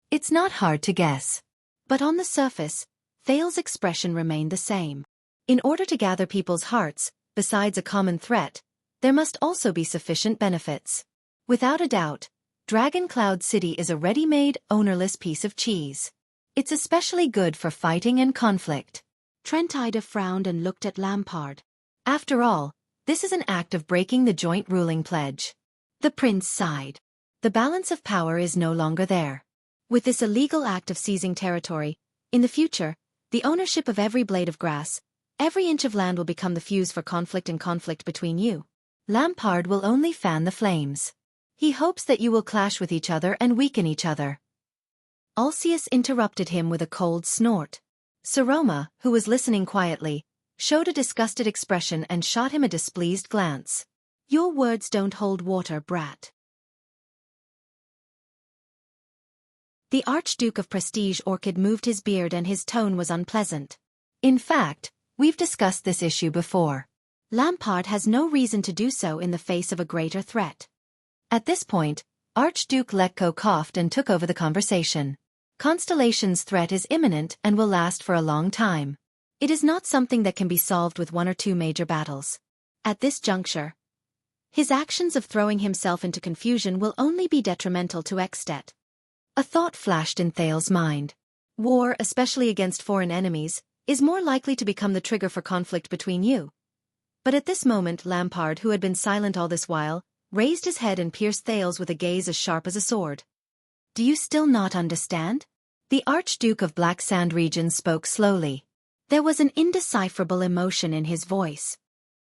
S1: It's not hard to guess. But on the surface, Thales's expression remained the same. In order to gather people's hearts, besides a common threat, there must also be sufficient benefits. Without a doubt, Dragon Cloud City is a ready-made, ownerless piece of cheese. It's especially good for fighting and conflict. Trentida frowned and looked at Lampard. After all, this is an act of breaking the joint ruling pledge. The prince sighed. The balance of power is no longer there. With this illegal act of seizing territory, in the future, the ownership of every blade of grass, every inch of land will become the fuse for conflict and conflict between you. Lampard will only fan the flames. He hopes that you will clash with each other and weaken each other. Alcius interrupted him with a cold snort. Saroma, who was listening quietly, showed a disgusted expression and shot him a displeased glance. Your words don't hold water, brat. The Archduke of Prestige Orchid moved his beard and his tone was unpleasant. In fact, we've discussed this issue before. Lampard has no reason to do so in the face of a greater threat. At this point, Archduke Letko coughed and took over the conversation. Constellation's threat is imminent and will last for a long time. It is not something that can be solved with one or two major battles. At this juncture, his actions of throwing himself into confusion will only be detrimental to Xianxia. A thought flashed in Thales's mind. War, especially against foreign enemies, is more likely to become the trigger for conflict between you. But at this moment Lampard, who had been silent all this while, raised his head and pierced Thales with a gaze as sharp as a sword. Do you still not understand? The Archduke of Black Sand Region spoke slowly. There was an indecipherable emotion in his voice.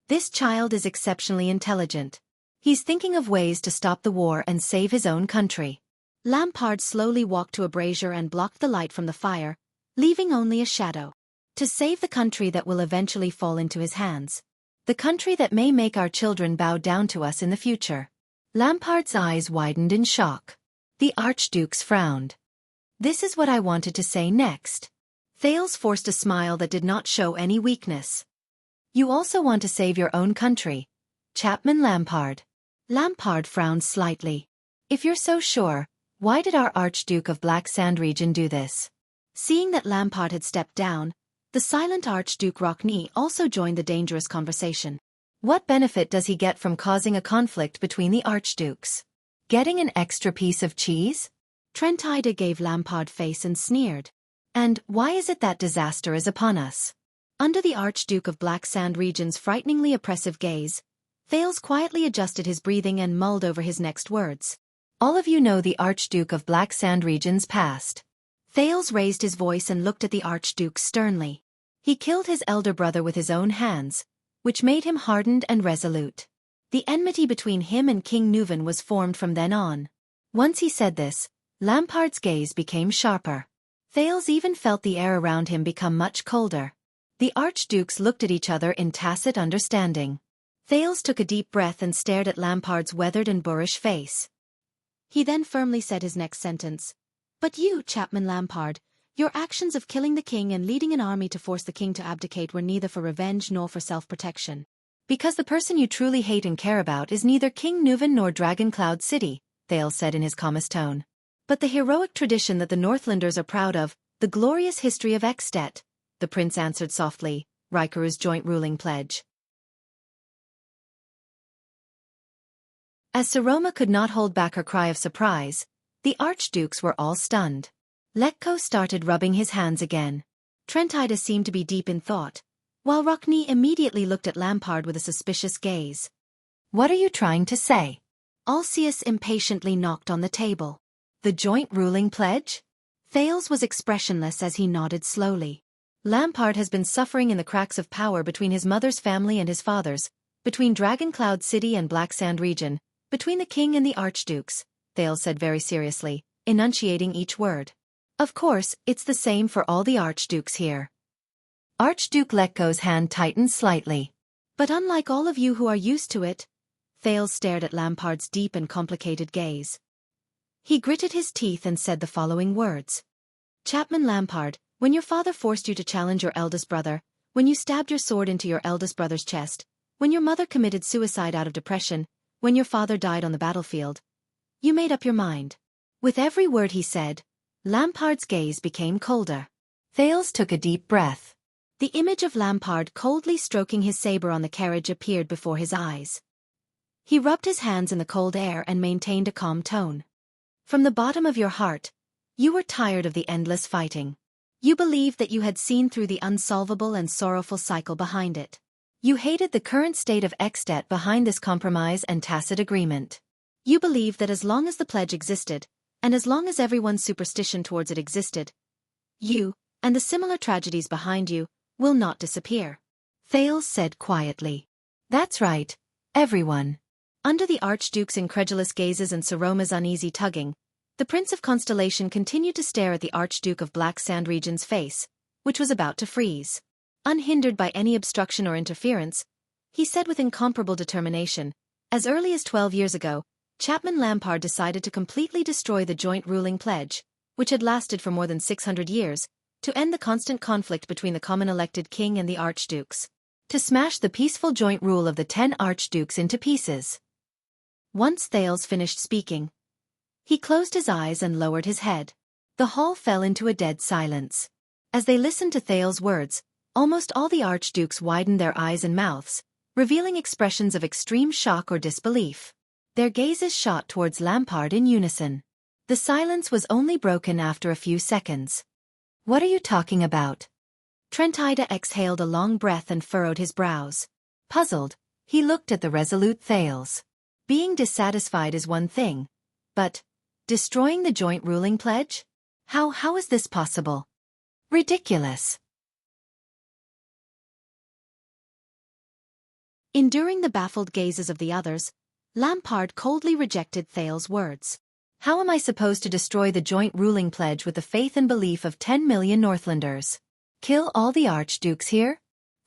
S1: This child is exceptionally intelligent. He's thinking of ways to stop the war and save his own country. Lampard slowly walked to a brazier and blocked the light from the fire, leaving only a shadow. To save the country that will eventually fall into his hands. The country that may make our children bow down to us in the future. Lampard's eyes widened in shock. The Archduke's frowned. This is what I wanted to say next. Thales forced a smile that did not show any weakness. You also want to save your own country, Chapman Lampard. Lampard frowned slightly. If you're so sure, why did our Archduke of Black Sand Region do this? Seeing that Lampard had stepped down, the silent Archduke Rockney also joined the dangerous conversation. What benefit does he get from causing a conflict between the archdukes? Getting an extra piece of cheese? Trentida gave Lampard face and sneered. And why is it that disaster is upon us? Under the Archduke of Black Sand Region's frighteningly oppressive gaze, Thales quietly adjusted his breathing and mulled over his next words. All of you know the Archduke of Black Sand Region's past. Thales raised his voice and looked at the Archduke sternly. He killed his elder brother with his own hands, which made him hardened and resolute. The enmity between him and King Nuvan was formed from then on. Once he said this, Lampard's gaze became sharper. Thales even felt the air around him become much colder. The archdukes looked at each other in tacit understanding. Thales took a deep breath and stared at Lampard's weathered and boorish face. He then firmly said his next sentence. But you, Chapman Lampard, your actions of killing the king and leading an army to force the king to abdicate were neither for revenge nor for self-protection. Because the person you truly hate and care about is neither King Nuvan nor Dragon Cloud City, Thales said in his calmest tone. But the heroic tradition that the Northlanders are proud of, the glorious history of Xianxia, the prince answered softly, Rikuru's joint ruling pledge. As Saroma could not hold back her cry of surprise, the archdukes were all stunned. Letko started rubbing his hands again. Trentida seemed to be deep in thought, while Rockney immediately looked at Lampard with a suspicious gaze. What are you trying to say? Alcius impatiently knocked on the table. The joint ruling pledge? Thales was expressionless as he nodded slowly. Lampard has been suffering in the cracks of power between his mother's family and his father's, between Dragon Cloud City and Black Sand Region, between the king and the archdukes, Thales said very seriously, enunciating each word. Of course, it's the same for all the archdukes here. Archduke Letko's hand tightened slightly. But unlike all of you who are used to it, Thales stared at Lampard's deep and complicated gaze. He gritted his teeth and said the following words. Chapman Lampard, when your father forced you to challenge your eldest brother, when you stabbed your sword into your eldest brother's chest, when your mother committed suicide out of depression, when your father died on the battlefield, you made up your mind. With every word he said, Lampard's gaze became colder. Thales took a deep breath. The image of Lampard coldly stroking his saber on the carriage appeared before his eyes. He rubbed his hands in the cold air and maintained a calm tone. From the bottom of your heart, you were tired of the endless fighting. You believed that you had seen through the unsolvable and sorrowful cycle behind it. You hated the current state of At behind this compromise and tacit agreement. You believed that as long as the pledge existed, and as long as everyone's superstition towards it existed, you, and the similar tragedies behind you, will not disappear. Thales said quietly. That's right, everyone. Under the Archduke's incredulous gazes and Saroma's uneasy tugging, the Prince of Constellation continued to stare at the Archduke of Black Sand Region's face, which was about to freeze. Unhindered by any obstruction or interference, he said with incomparable determination, as early as 12 years ago, Chapman Lampard decided to completely destroy the joint ruling pledge, which had lasted for more than 600 years, to end the constant conflict between the common elected king and the archdukes, to smash the peaceful joint rule of the 10 archdukes into pieces. Once Thales finished speaking, he closed his eyes and lowered his head. The hall fell into a dead silence. As they listened to Thales' words, almost all the archdukes widened their eyes and mouths, revealing expressions of extreme shock or disbelief. Their gazes shot towards Lampard in unison. The silence was only broken after a few seconds. What are you talking about? Trentida exhaled a long breath and furrowed his brows. Puzzled, he looked at the resolute Thales. Being dissatisfied is one thing, but destroying the joint ruling pledge? How is this possible? Ridiculous. Enduring the baffled gazes of the others, Lampard coldly rejected Thales' words. How am I supposed to destroy the joint ruling pledge with the faith and belief of 10 million Northlanders? Kill all the archdukes here?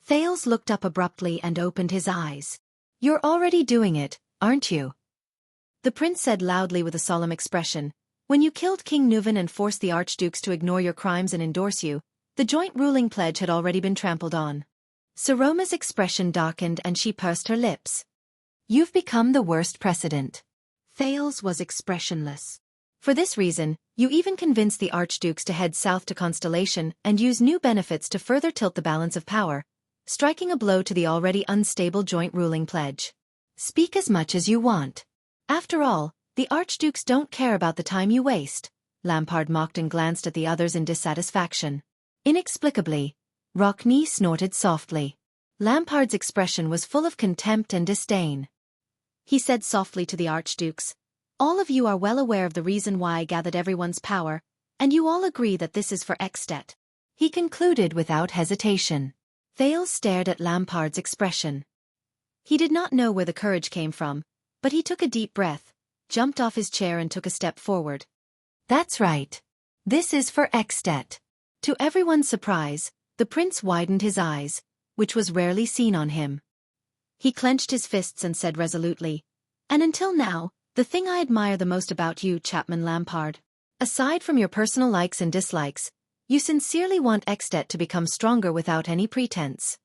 S1: Thales looked up abruptly and opened his eyes. You're already doing it, aren't you? The prince said loudly with a solemn expression, when you killed King Nuvan and forced the archdukes to ignore your crimes and endorse you, the joint ruling pledge had already been trampled on. Saroma's expression darkened and she pursed her lips. You've become the worst precedent. Thales was expressionless. For this reason, you even convinced the archdukes to head south to Constellation and use new benefits to further tilt the balance of power, striking a blow to the already unstable joint ruling pledge. Speak as much as you want. After all, the archdukes don't care about the time you waste. Lampard mocked and glanced at the others in dissatisfaction. Inexplicably, Rockne snorted softly. Lampard's expression was full of contempt and disdain. He said softly to the archdukes, all of you are well aware of the reason why I gathered everyone's power, and you all agree that this is for At. He concluded without hesitation. Thales stared at Lampard's expression. He did not know where the courage came from, but he took a deep breath, jumped off his chair and took a step forward. That's right. This is for At. To everyone's surprise, the prince widened his eyes, which was rarely seen on him. He clenched his fists and said resolutely, and until now, the thing I admire the most about you, Chapman Lampard, aside from your personal likes and dislikes, you sincerely want At to become stronger without any pretense.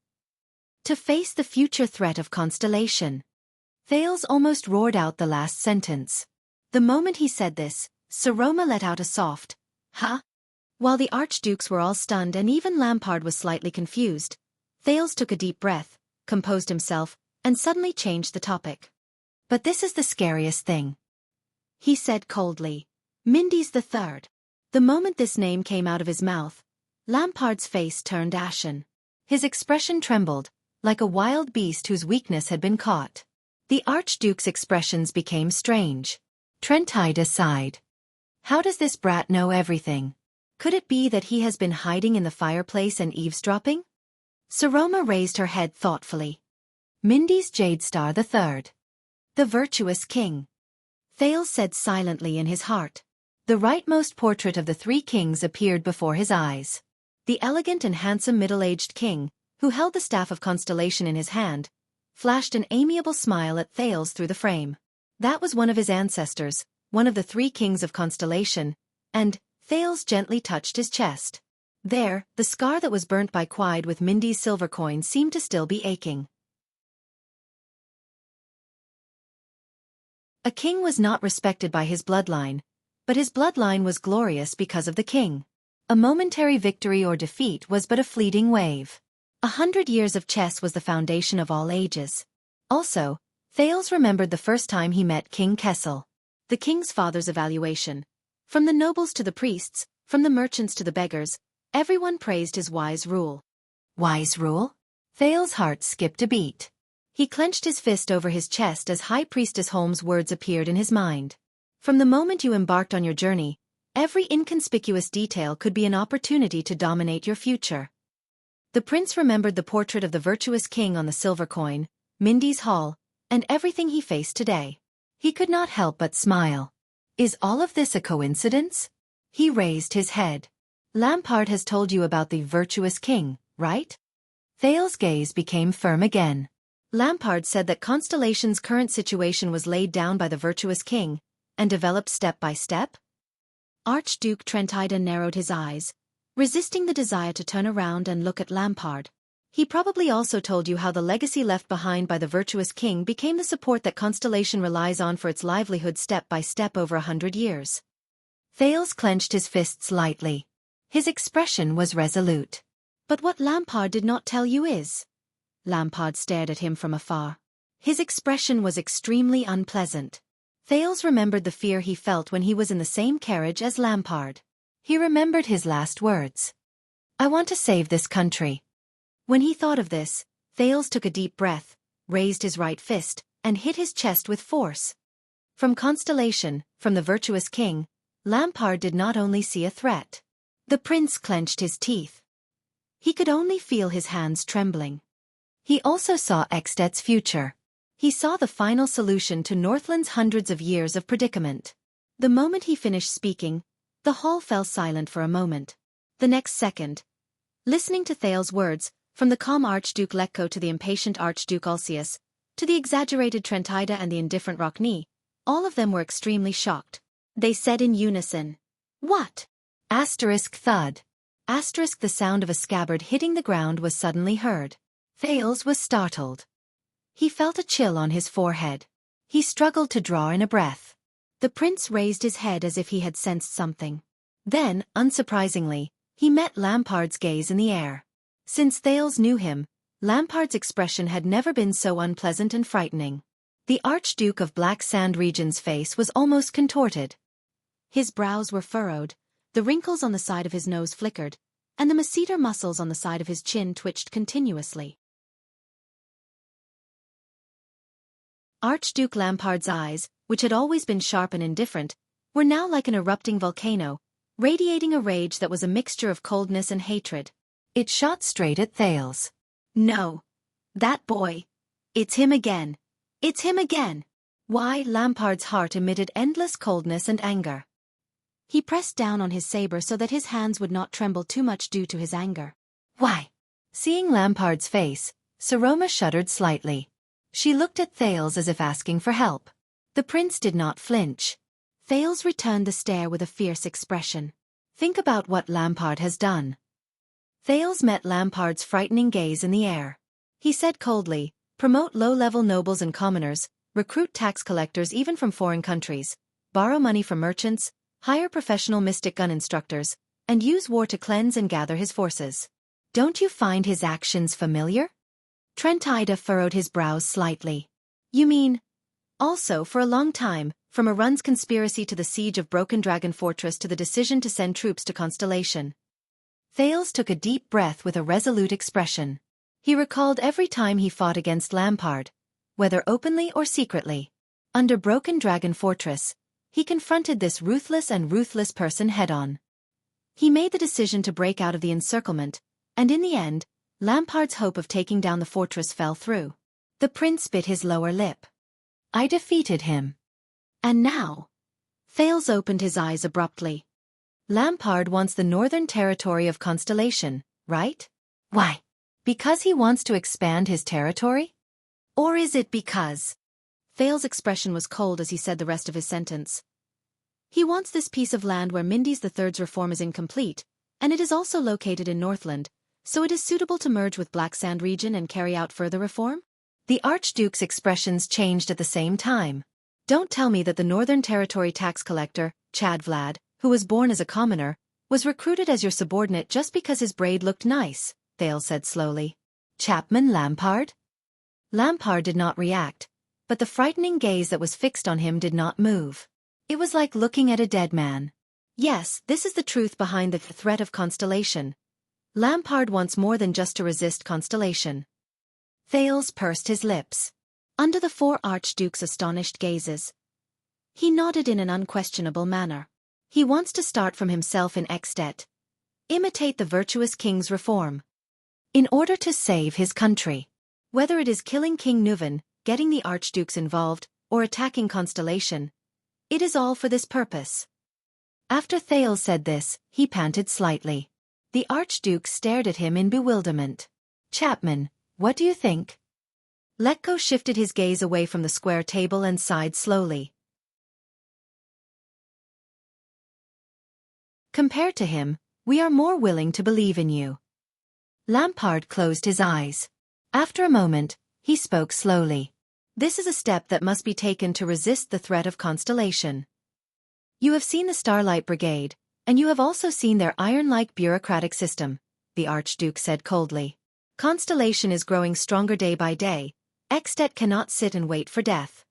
S1: To face the future threat of Constellation. Thales almost roared out the last sentence. The moment he said this, Saroma let out a soft, huh? While the archdukes were all stunned and even Lampard was slightly confused, Thales took a deep breath, composed himself, and suddenly changed the topic. But this is the scariest thing. He said coldly, Mindy's the third. The moment this name came out of his mouth, Lampard's face turned ashen. His expression trembled, like a wild beast whose weakness had been caught. The Archduke's expressions became strange. Trentida sighed. How does this brat know everything? Could it be that he has been hiding in the fireplace and eavesdropping? Saroma raised her head thoughtfully. Mindy's Jadestar III. The virtuous king. Thales said silently in his heart. The rightmost portrait of the three kings appeared before his eyes. The elegant and handsome middle-aged king, who held the staff of Constellation in his hand, flashed an amiable smile at Thales through the frame. That was one of his ancestors, one of the three kings of Constellation, and Thales gently touched his chest. There, the scar that was burnt by Quide with Mindy's silver coin seemed to still be aching. A king was not respected by his bloodline, But his bloodline was glorious because of the king. A momentary victory or defeat was but a fleeting wave. 100 years of chess was the foundation of all ages. Also, Thales remembered the first time he met King Kessel. The king's father's evaluation. From the nobles to the priests, from the merchants to the beggars, everyone praised his wise rule. Wise rule? Thales' heart skipped a beat. He clenched his fist over his chest as High Priestess Holmes' words appeared in his mind. From the moment you embarked on your journey, every inconspicuous detail could be an opportunity to dominate your future. The prince remembered the portrait of the virtuous king on the silver coin, Mindy's Hall, and everything he faced today. He could not help but smile. Is all of this a coincidence? He raised his head. Lampard has told you about the virtuous king, right? Thales' gaze became firm again. Lampard said that Constellation's current situation was laid down by the virtuous king, and developed step by step? Archduke Trentida narrowed his eyes, resisting the desire to turn around and look at Lampard. He probably also told you how the legacy left behind by the virtuous king became the support that Constellation relies on for its livelihood step by step over 100 years. Thales clenched his fists lightly. His expression was resolute. But what Lampard did not tell you is... Lampard stared at him from afar. His expression was extremely unpleasant. Thales remembered the fear he felt when he was in the same carriage as Lampard. He remembered his last words. I want to save this country. When he thought of this, Thales took a deep breath, raised his right fist, and hit his chest with force. From Constellation, from the virtuous king, Lampard did not only see a threat. The prince clenched his teeth. He could only feel his hands trembling. He also saw Xtet's future. He saw the final solution to Northland's hundreds of years of predicament. The moment he finished speaking, the hall fell silent for a moment. The next second, listening to Thales' words, from the calm Archduke Lecco to the impatient Archduke Ulcius, to the exaggerated Trentida and the indifferent Rockne, all of them were extremely shocked. They said in unison, "What?" Asterisk thud. Asterisk the sound of a scabbard hitting the ground was suddenly heard. Thales was startled. He felt a chill on his forehead. He struggled to draw in a breath. The prince raised his head as if he had sensed something. Then, unsurprisingly, he met Lampard's gaze in the air. Since Thales knew him, Lampard's expression had never been so unpleasant and frightening. The Archduke of Black Sand Region's face was almost contorted. His brows were furrowed, the wrinkles on the side of his nose flickered, and the masseter muscles on the side of his chin twitched continuously. Archduke Lampard's eyes, which had always been sharp and indifferent, were now like an erupting volcano, radiating a rage that was a mixture of coldness and hatred. It shot straight at Thales. No. That boy. It's him again. It's him again. Why? Lampard's heart emitted endless coldness and anger. He pressed down on his saber so that his hands would not tremble too much due to his anger. Why? Seeing Lampard's face, Saroma shuddered slightly. She looked at Thales as if asking for help. The prince did not flinch. Thales returned the stare with a fierce expression. Think about what Lampard has done. Thales met Lampard's frightening gaze in the air. He said coldly, promote low-level nobles and commoners, recruit tax collectors even from foreign countries, borrow money from merchants, hire professional mystic gun instructors, and use war to cleanse and gather his forces. Don't you find his actions familiar? Trentida furrowed his brows slightly. You mean? Also, for a long time, from Arun's conspiracy to the siege of Broken Dragon Fortress to the decision to send troops to Constellation. Thales took a deep breath with a resolute expression. He recalled every time he fought against Lampard, whether openly or secretly. Under Broken Dragon Fortress, he confronted this ruthless person head-on. He made the decision to break out of the encirclement, and in the end, Lampard's hope of taking down the fortress fell through. The prince bit his lower lip. I defeated him. And now? Thales opened his eyes abruptly. Lampard wants the northern territory of Constellation, right? Why? Because he wants to expand his territory? Or is it because... Thales' expression was cold as he said the rest of his sentence. He wants this piece of land where Mindy's III's reform is incomplete, and it is also located in Northland, so it is suitable to merge with Black Sand region and carry out further reform? The Archduke's expressions changed at the same time. Don't tell me that the Northern Territory tax collector, Chad Vlad, who was born as a commoner, was recruited as your subordinate just because his braid looked nice, Thales said slowly. Chapman Lampard? Lampard did not react, but the frightening gaze that was fixed on him did not move. It was like looking at a dead man. Yes, this is the truth behind the threat of Constellation. Lampard wants more than just to resist Constellation. Thales pursed his lips. Under the four archdukes' astonished gazes, he nodded in an unquestionable manner. He wants to start from himself in At. Imitate the virtuous king's reform. In order to save his country. Whether it is killing King Nuven, getting the archdukes involved, or attacking Constellation, it is all for this purpose. After Thales said this, he panted slightly. The archduke stared at him in bewilderment. Chapman, what do you think? Letko shifted his gaze away from the square table and sighed slowly. Compared to him, we are more willing to believe in you. Lampard closed his eyes. After a moment, he spoke slowly. This is a step that must be taken to resist the threat of Constellation. You have seen the Starlight Brigade, and you have also seen their iron-like bureaucratic system, the Archduke said coldly. Constellation is growing stronger day by day. At cannot sit and wait for death.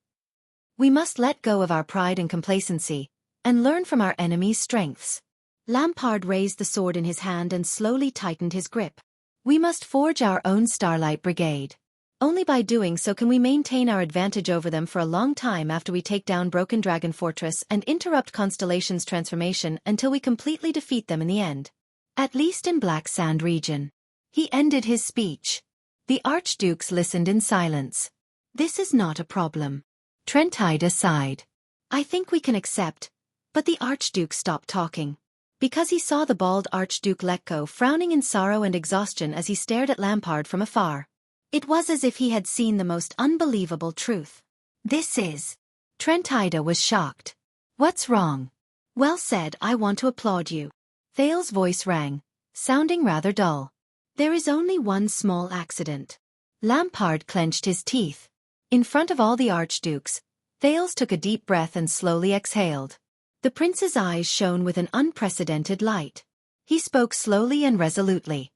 S1: We must let go of our pride and complacency, and learn from our enemy's strengths. Lampard raised the sword in his hand and slowly tightened his grip. We must forge our own Starlight Brigade. Only by doing so can we maintain our advantage over them for a long time after we take down Broken Dragon Fortress and interrupt Constellation's transformation until we completely defeat them in the end. At least in Black Sand region. He ended his speech. The archdukes listened in silence. This is not a problem. Trentide sighed. I think we can accept, but the archduke stopped talking. Because he saw the bald Archduke Letko frowning in sorrow and exhaustion as he stared at Lampard from afar. It was as if he had seen the most unbelievable truth. This is... Trentide was shocked. What's wrong? Well said, I want to applaud you. Thales' voice rang, sounding rather dull. There is only one small accident. Lampard clenched his teeth. In front of all the archdukes, Thales took a deep breath and slowly exhaled. The prince's eyes shone with an unprecedented light. He spoke slowly and resolutely.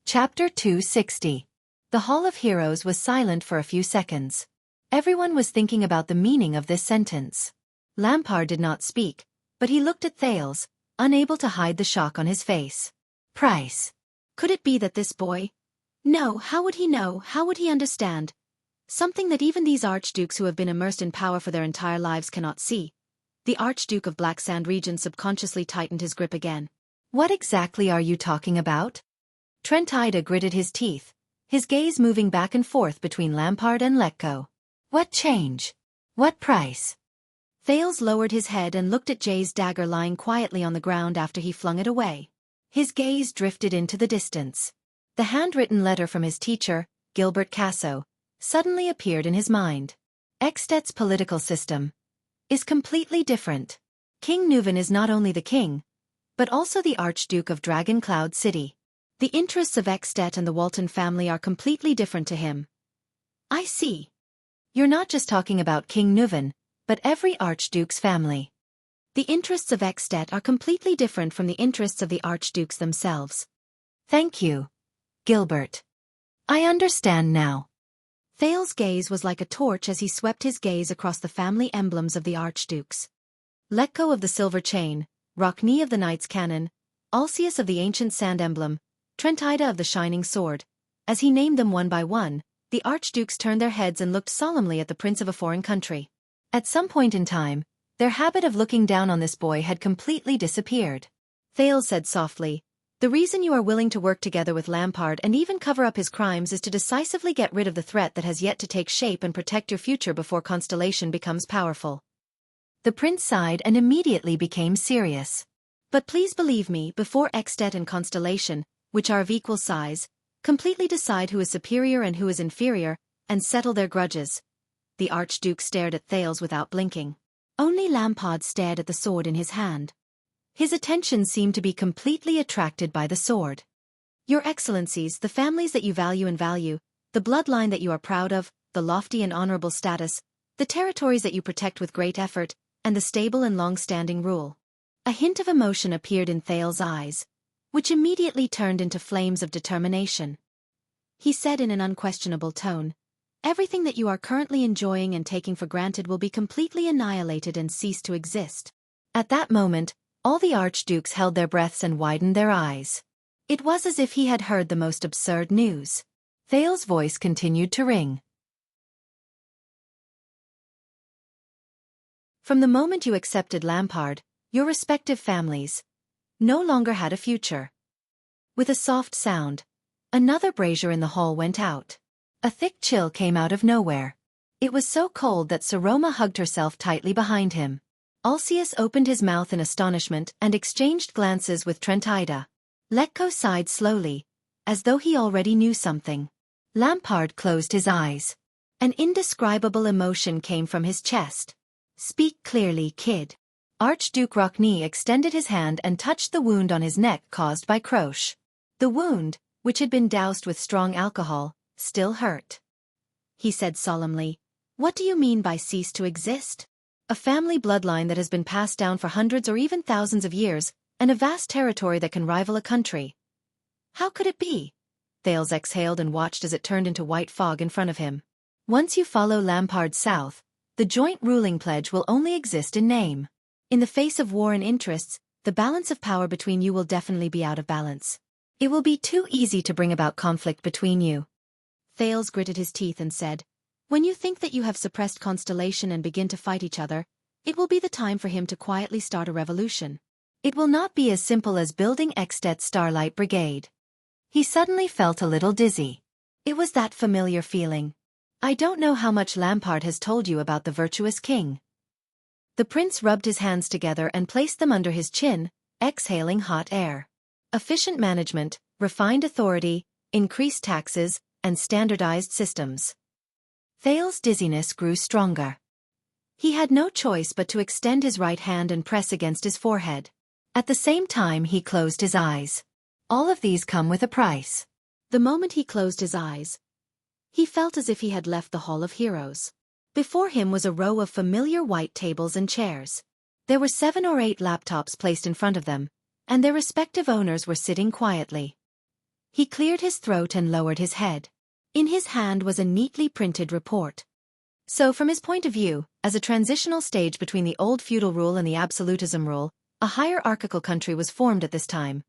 S1: Chapter 260. The Hall of Heroes was silent for a few seconds. Everyone was thinking about the meaning of this sentence. Lampard did not speak, but he looked at Thales, unable to hide the shock on his face. Price. Could it be that this boy... No, how would he know, how would he understand? Something that even these archdukes who have been immersed in power for their entire lives cannot see. The Archduke of Black Sand region subconsciously tightened his grip again. What exactly are you talking about? Trentide gritted his teeth, his gaze moving back and forth between Lampard and Letko. What change? What price? Thales lowered his head and looked at Jay's dagger lying quietly on the ground after he flung it away. His gaze drifted into the distance. The handwritten letter from his teacher, Gilbert Casso, suddenly appeared in his mind. At's political system is completely different. King Nuven is not only the king, but also the Archduke of Dragon Cloud City. The interests of At and the Walton family are completely different to him. I see. You're not just talking about King Nuven, but every Archduke's family. The interests of At are completely different from the interests of the Archdukes themselves. Thank you, Gilbert. I understand now. Thales' gaze was like a torch as he swept his gaze across the family emblems of the Archdukes. Letko of the Silver Chain, Rockne of the Knight's Cannon, Alcius of the Ancient Sand Emblem, Trentide of the Shining Sword. As he named them one by one, the Archdukes turned their heads and looked solemnly at the prince of a foreign country. At some point in time, their habit of looking down on this boy had completely disappeared. Thales said softly, the reason you are willing to work together with Lampard and even cover up his crimes is to decisively get rid of the threat that has yet to take shape and protect your future before Constellation becomes powerful. The prince sighed and immediately became serious. But please believe me, before At and Constellation, which are of equal size, completely decide who is superior and who is inferior, and settle their grudges. The Archduke stared at Thales without blinking. Only Lampard stared at the sword in his hand. His attention seemed to be completely attracted by the sword. Your Excellencies, the families that you value, The bloodline that you are proud of, the lofty and honorable status, the territories that you protect with great effort, and the stable and long-standing rule. A hint of emotion appeared in Thales's eyes, which immediately turned into flames of determination. He said in an unquestionable tone, "Everything that you are currently enjoying and taking for granted will be completely annihilated and cease to exist." At that moment, all the archdukes held their breaths and widened their eyes. It was as if he had heard the most absurd news. Thales's voice continued to ring. From the moment you accepted Lampard, your respective families no longer had a future. With a soft sound, another brazier in the hall went out. A thick chill came out of nowhere. It was so cold that Saroma hugged herself tightly behind him. Alcius opened his mouth in astonishment and exchanged glances with Trentida. Letko sighed slowly, as though he already knew something. Lampard closed his eyes. An indescribable emotion came from his chest. "Speak clearly, kid." Archduke Rockney extended his hand and touched the wound on his neck caused by Croche. The wound, which had been doused with strong alcohol, still hurt. He said solemnly, "What do you mean by cease to exist?" "A family bloodline that has been passed down for hundreds or even thousands of years, and a vast territory that can rival a country." "How could it be?" Thales exhaled and watched as it turned into white fog in front of him. "Once you follow Lampard south, the joint ruling pledge will only exist in name. In the face of war and interests, the balance of power between you will definitely be out of balance. It will be too easy to bring about conflict between you." Thales gritted his teeth and said, "When you think that you have suppressed Constellation and begin to fight each other, it will be the time for him to quietly start a revolution. It will not be as simple as building Extet's Starlight Brigade." He suddenly felt a little dizzy. It was that familiar feeling. "I don't know how much Lampard has told you about the virtuous king." The prince rubbed his hands together and placed them under his chin, exhaling hot air. "Efficient management, refined authority, increased taxes, and standardized systems." Thales's dizziness grew stronger. He had no choice but to extend his right hand and press against his forehead. At the same time he closed his eyes. All of these come with a price. The moment he closed his eyes, he felt as if he had left the Hall of Heroes. Before him was a row of familiar white tables and chairs. There were 7 or 8 laptops placed in front of them, and their respective owners were sitting quietly. He cleared his throat and lowered his head. In his hand was a neatly printed report. So from his point of view, as a transitional stage between the old feudal rule and the absolutism rule, a hierarchical country was formed at this time.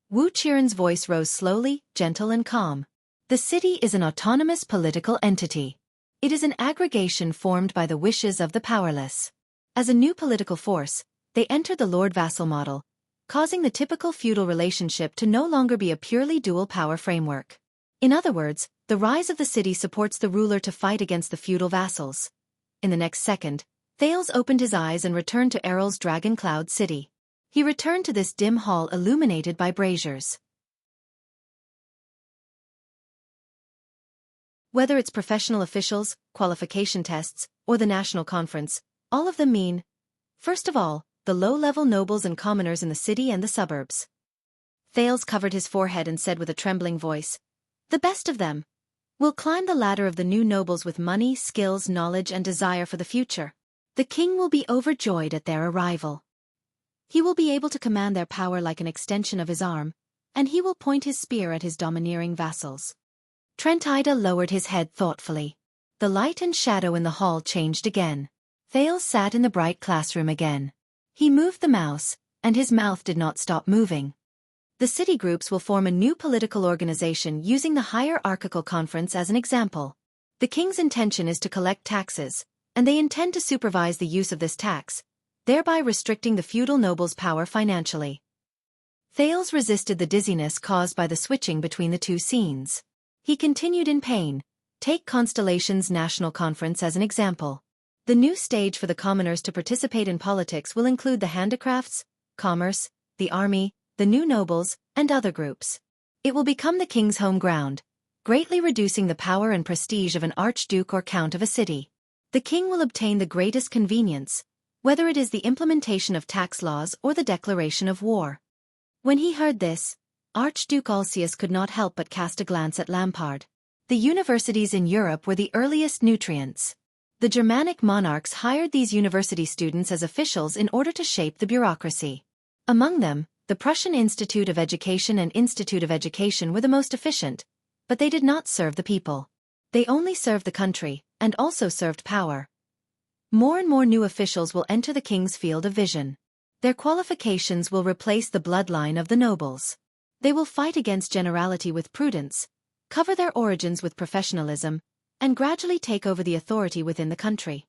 S1: Wu Qiren's voice rose slowly, gentle and calm. "The city is an autonomous political entity. It is an aggregation formed by the wishes of the powerless. As a new political force, they entered the lord-vassal model, causing the typical feudal relationship to no longer be a purely dual-power framework. In other words, the rise of the city supports the ruler to fight against the feudal vassals." In the next second, Thales opened his eyes and returned to Errol's Dragon Cloud City. He returned to this dim hall illuminated by braziers. Whether it's professional officials, qualification tests, or the national conference, all of them mean, first of all, the low-level nobles and commoners in the city and the suburbs. Thales covered his forehead and said with a trembling voice, "The best of them will climb the ladder of the new nobles with money, skills, knowledge, and desire for the future. The king will be overjoyed at their arrival. He will be able to command their power like an extension of his arm, and he will point his spear at his domineering vassals." Trentida lowered his head thoughtfully. The light and shadow in the hall changed again. Thales sat in the bright classroom again. He moved the mouse, and his mouth did not stop moving. The city groups will form a new political organization using the hierarchical conference as an example. The king's intention is to collect taxes, and they intend to supervise the use of this tax, thereby restricting the feudal nobles' power financially. Thales resisted the dizziness caused by the switching between the two scenes. He continued in pain. Take Constellation's national conference as an example. The new stage for the commoners to participate in politics will include the handicrafts, commerce, the army, the new nobles, and other groups. It will become the king's home ground, greatly reducing the power and prestige of an archduke or count of a city. The king will obtain the greatest convenience, whether it is the implementation of tax laws or the declaration of war. When he heard this, Archduke Alcius could not help but cast a glance at Lampard. The universities in Europe were the earliest nutrients. The Germanic monarchs hired these university students as officials in order to shape the bureaucracy. Among them, the Prussian Institute of Education and Institute of Education were the most efficient, but they did not serve the people. They only served the country, and also served power. More and more new officials will enter the king's field of vision. Their qualifications will replace the bloodline of the nobles. They will fight against generality with prudence, cover their origins with professionalism, and gradually take over the authority within the country.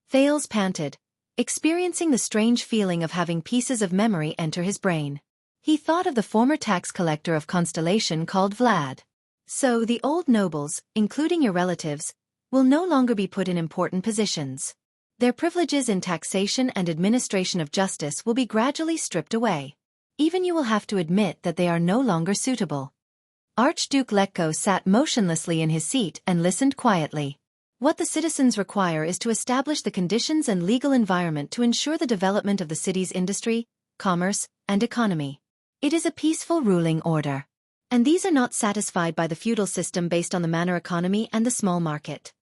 S1: Thales panted, experiencing the strange feeling of having pieces of memory enter his brain. He thought of the former tax collector of Constellation called Vlad. So the old nobles, including your relatives, will no longer be put in important positions. Their privileges in taxation and administration of justice will be gradually stripped away. Even you will have to admit that they are no longer suitable. Archduke Letko sat motionlessly in his seat and listened quietly. What the citizens require is to establish the conditions and legal environment to ensure the development of the city's industry, commerce, and economy. It is a peaceful ruling order. And these are not satisfied by the feudal system based on the manor economy and the small market.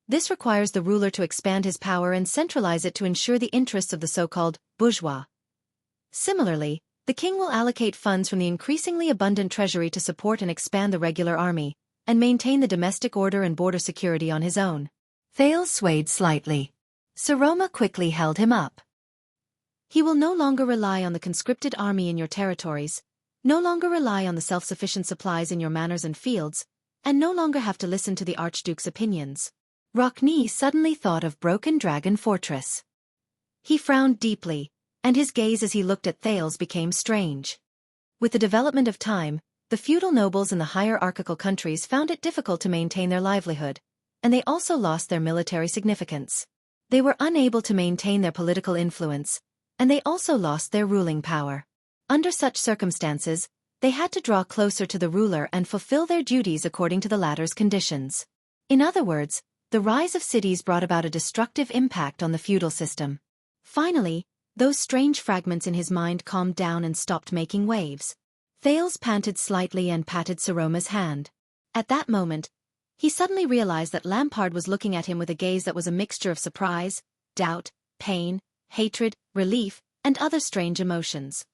S1: This requires the ruler to expand his power and centralize it to ensure the interests of the so-called bourgeois. Similarly, the king will allocate funds from the increasingly abundant treasury to support and expand the regular army, and maintain the domestic order and border security on his own. Thales swayed slightly. Saroma quickly held him up. He will no longer rely on the conscripted army in your territories, no longer rely on the self-sufficient supplies in your manors and fields, and no longer have to listen to the Archduke's opinions. Rockne suddenly thought of Broken Dragon Fortress. He frowned deeply, and his gaze as he looked at Thales became strange. With the development of time, the feudal nobles in the hierarchical countries found it difficult to maintain their livelihood, and they also lost their military significance. They were unable to maintain their political influence, and they also lost their ruling power. Under such circumstances, they had to draw closer to the ruler and fulfill their duties according to the latter's conditions. In other words, the rise of cities brought about a destructive impact on the feudal system. Finally, those strange fragments in his mind calmed down and stopped making waves. Thales panted slightly and patted Saroma's hand. At that moment, he suddenly realized that Lampard was looking at him with a gaze that was a mixture of surprise, doubt, pain, hatred, relief, and other strange emotions.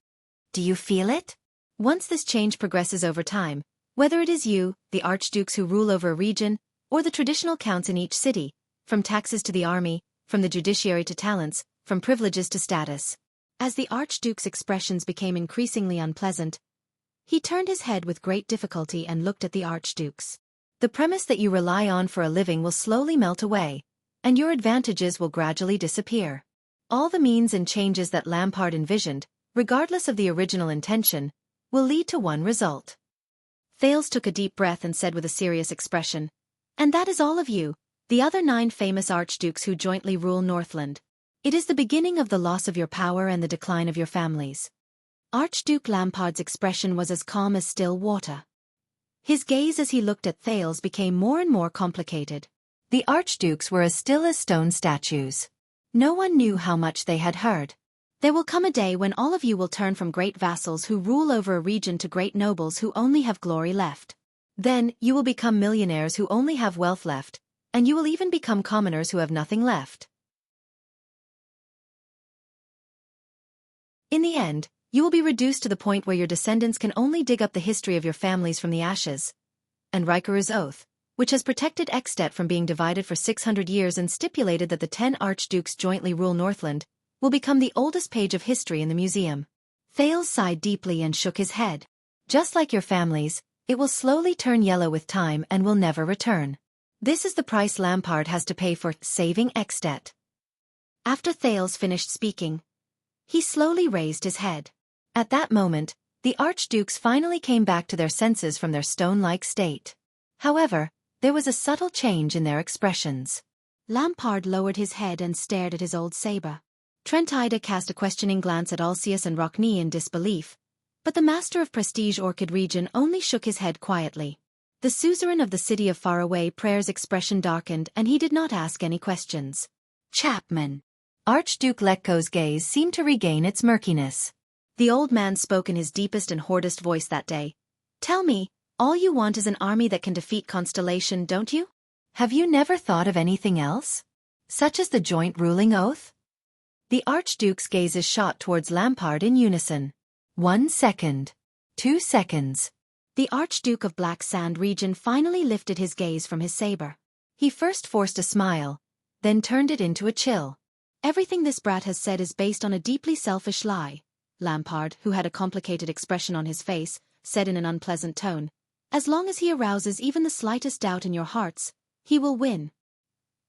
S1: Do you feel it? Once this change progresses over time, whether it is you, the archdukes who rule over a region, or the traditional counts in each city, from taxes to the army, from the judiciary to talents, from privileges to status. As the archduke's expressions became increasingly unpleasant, he turned his head with great difficulty and looked at the archdukes. The premise that you rely on for a living will slowly melt away, and your advantages will gradually disappear. All the means and changes that Lampard envisioned, regardless of the original intention, will lead to one result. Thales took a deep breath and said with a serious expression, "And that is all of you, the other 9 famous archdukes who jointly rule Northland. It is the beginning of the loss of your power and the decline of your families." Archduke Lampard's expression was as calm as still water. His gaze as he looked at Thales became more and more complicated. The archdukes were as still as stone statues. No one knew how much they had heard. There will come a day when all of you will turn from great vassals who rule over a region to great nobles who only have glory left. Then, you will become millionaires who only have wealth left, and you will even become commoners who have nothing left. In the end, you will be reduced to the point where your descendants can only dig up the history of your families from the ashes. And Riker's oath, which has protected At from being divided for 600 years and stipulated that the 10 archdukes jointly rule Northland, will become the oldest page of history in the museum. Thales sighed deeply and shook his head. Just like your families, it will slowly turn yellow with time and will never return. This is the price Lampard has to pay for saving At. After Thales finished speaking, he slowly raised his head. At that moment, the archdukes finally came back to their senses from their stone-like state. However, there was a subtle change in their expressions. Lampard lowered his head and stared at his old saber. Trent Ida cast a questioning glance at Alcius and Rockne in disbelief, but the master of Prestige Orchid region only shook his head quietly. The suzerain of the city of faraway Prayer's expression darkened and he did not ask any questions. Chapman. Archduke Letko's gaze seemed to regain its murkiness. The old man spoke in his deepest and hoarsest voice that day. Tell me, all you want is an army that can defeat Constellation, don't you? Have you never thought of anything else? Such as the joint ruling oath? The Archduke's gazes shot towards Lampard in unison. 1 second. 2 seconds. The Archduke of Black Sand region finally lifted his gaze from his saber. He first forced a smile, then turned it into a chill. Everything this brat has said is based on a deeply selfish lie, Lampard, who had a complicated expression on his face, said in an unpleasant tone. As long as he arouses even the slightest doubt in your hearts, he will win.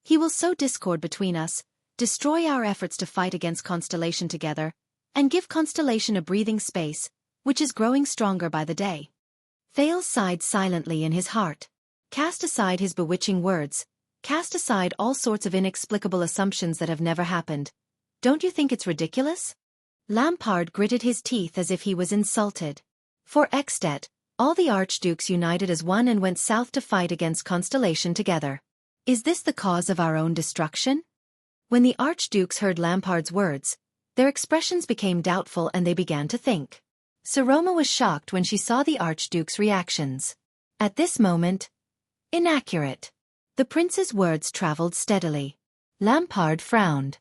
S1: He will sow discord between us, destroy our efforts to fight against Constellation together, and give Constellation a breathing space, which is growing stronger by the day. Thales sighed silently in his heart. Cast aside his bewitching words. Cast aside all sorts of inexplicable assumptions that have never happened. Don't you think it's ridiculous? Lampard gritted his teeth as if he was insulted. For Xianxia, all the archdukes united as one and went south to fight against Constellation together. Is this the cause of our own destruction? When the archdukes heard Lampard's words, their expressions became doubtful and they began to think. Saroma was shocked when she saw the archduke's reactions. At this moment, inaccurate. The prince's words traveled steadily. Lampard frowned.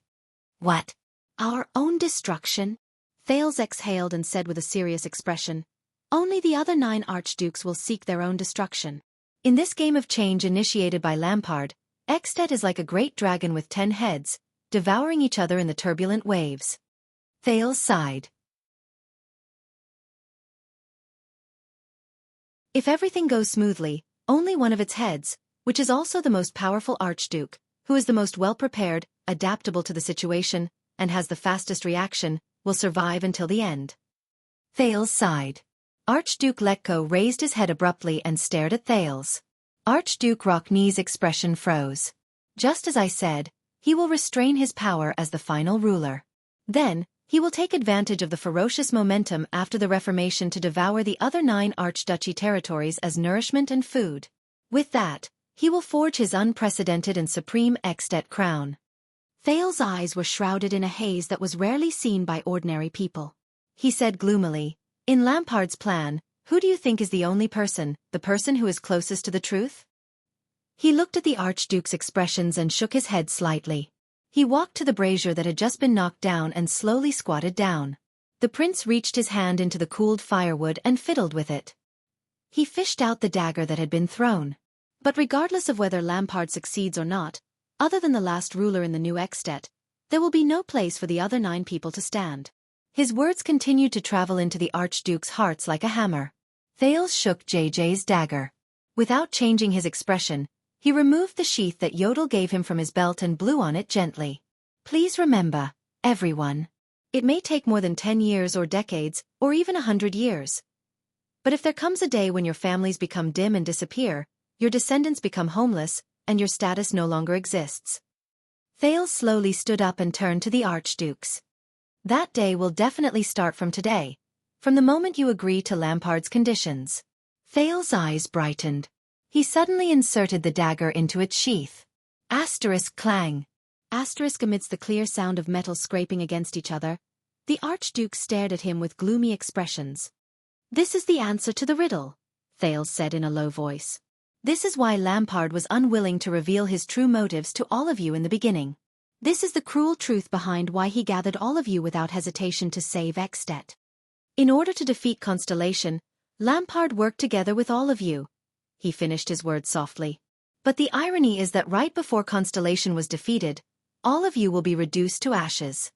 S1: What? Our own destruction? Thales exhaled and said with a serious expression. Only the other 9 archdukes will seek their own destruction. In this game of change initiated by Lampard, Xianxia is like a great dragon with 10 heads, devouring each other in the turbulent waves. Thales sighed. If everything goes smoothly, only one of its heads, which is also the most powerful archduke, who is the most well-prepared, adaptable to the situation, and has the fastest reaction, will survive until the end. Thales sighed. Archduke Letko raised his head abruptly and stared at Thales. Archduke Rockney's expression froze. Just as I said, he will restrain his power as the final ruler. Then, he will take advantage of the ferocious momentum after the Reformation to devour the other 9 archduchy territories as nourishment and food. With that, he will forge his unprecedented and supreme Xianxia crown. Thales' eyes were shrouded in a haze that was rarely seen by ordinary people. He said gloomily, in Lampard's plan, who do you think is the only person, the person who is closest to the truth? He looked at the Archduke's expressions and shook his head slightly. He walked to the brazier that had just been knocked down and slowly squatted down. The prince reached his hand into the cooled firewood and fiddled with it. He fished out the dagger that had been thrown. But regardless of whether Lampard succeeds or not, other than the last ruler in the new Xianxia, there will be no place for the other 9 people to stand. His words continued to travel into the Archduke's hearts like a hammer. Thales shook JJ's dagger. Without changing his expression, he removed the sheath that Yodel gave him from his belt and blew on it gently. Please remember, everyone. It may take more than 10 years or decades, or even 100 years. But if there comes a day when your families become dim and disappear, your descendants become homeless, and your status no longer exists. Thales slowly stood up and turned to the archdukes. That day will definitely start from today, from the moment you agree to Lampard's conditions. Thales' eyes brightened. He suddenly inserted the dagger into its sheath. Asterisk clang. Asterisk amidst the clear sound of metal scraping against each other, the archduke stared at him with gloomy expressions. This is the answer to the riddle, Thales said in a low voice. This is why Lampard was unwilling to reveal his true motives to all of you in the beginning. This is the cruel truth behind why he gathered all of you without hesitation to save Xianxia. In order to defeat Constellation, Lampard worked together with all of you. He finished his words softly. But the irony is that right before Constellation was defeated, all of you will be reduced to ashes.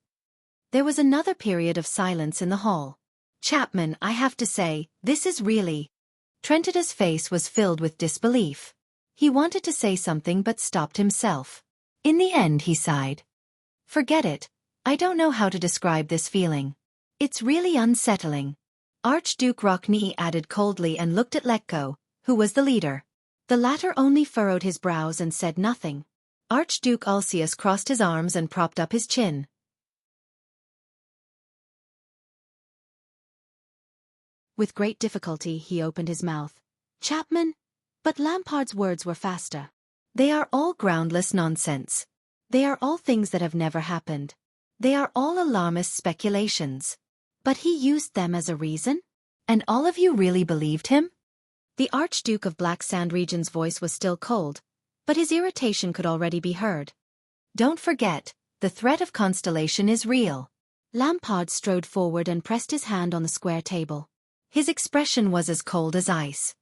S1: There was another period of silence in the hall. Chapman, I have to say, this is really... Trentida's face was filled with disbelief. He wanted to say something but stopped himself. In the end he sighed. Forget it. I don't know how to describe this feeling. It's really unsettling. Archduke Rockney added coldly and looked at Letko, who was the leader. The latter only furrowed his brows and said nothing. Archduke Ulcius crossed his arms and propped up his chin. With great difficulty he opened his mouth. Chapman? But Lampard's words were faster. They are all groundless nonsense. They are all things that have never happened. They are all alarmist speculations. But he used them as a reason? And all of you really believed him? The Archduke of Black Sand Region's voice was still cold, but his irritation could already be heard. Don't forget, the threat of Constellation is real. Lampard strode forward and pressed his hand on the square table. His expression was as cold as ice.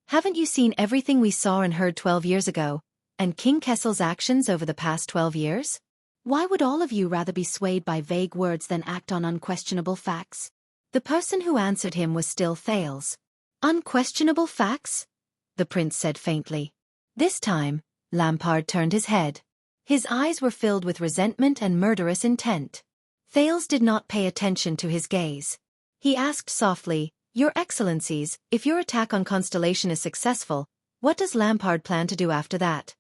S1: Haven't you seen everything we saw and heard 12 years ago, and King Kessel's actions over the past 12 years? Why would all of you rather be swayed by vague words than act on unquestionable facts? The person who answered him was still Thales. Unquestionable facts? The prince said faintly. This time, Lampard turned his head. His eyes were filled with resentment and murderous intent. Thales did not pay attention to his gaze. He asked softly, Your Excellencies, if your attack on Constellation is successful, what does Lampard plan to do after that?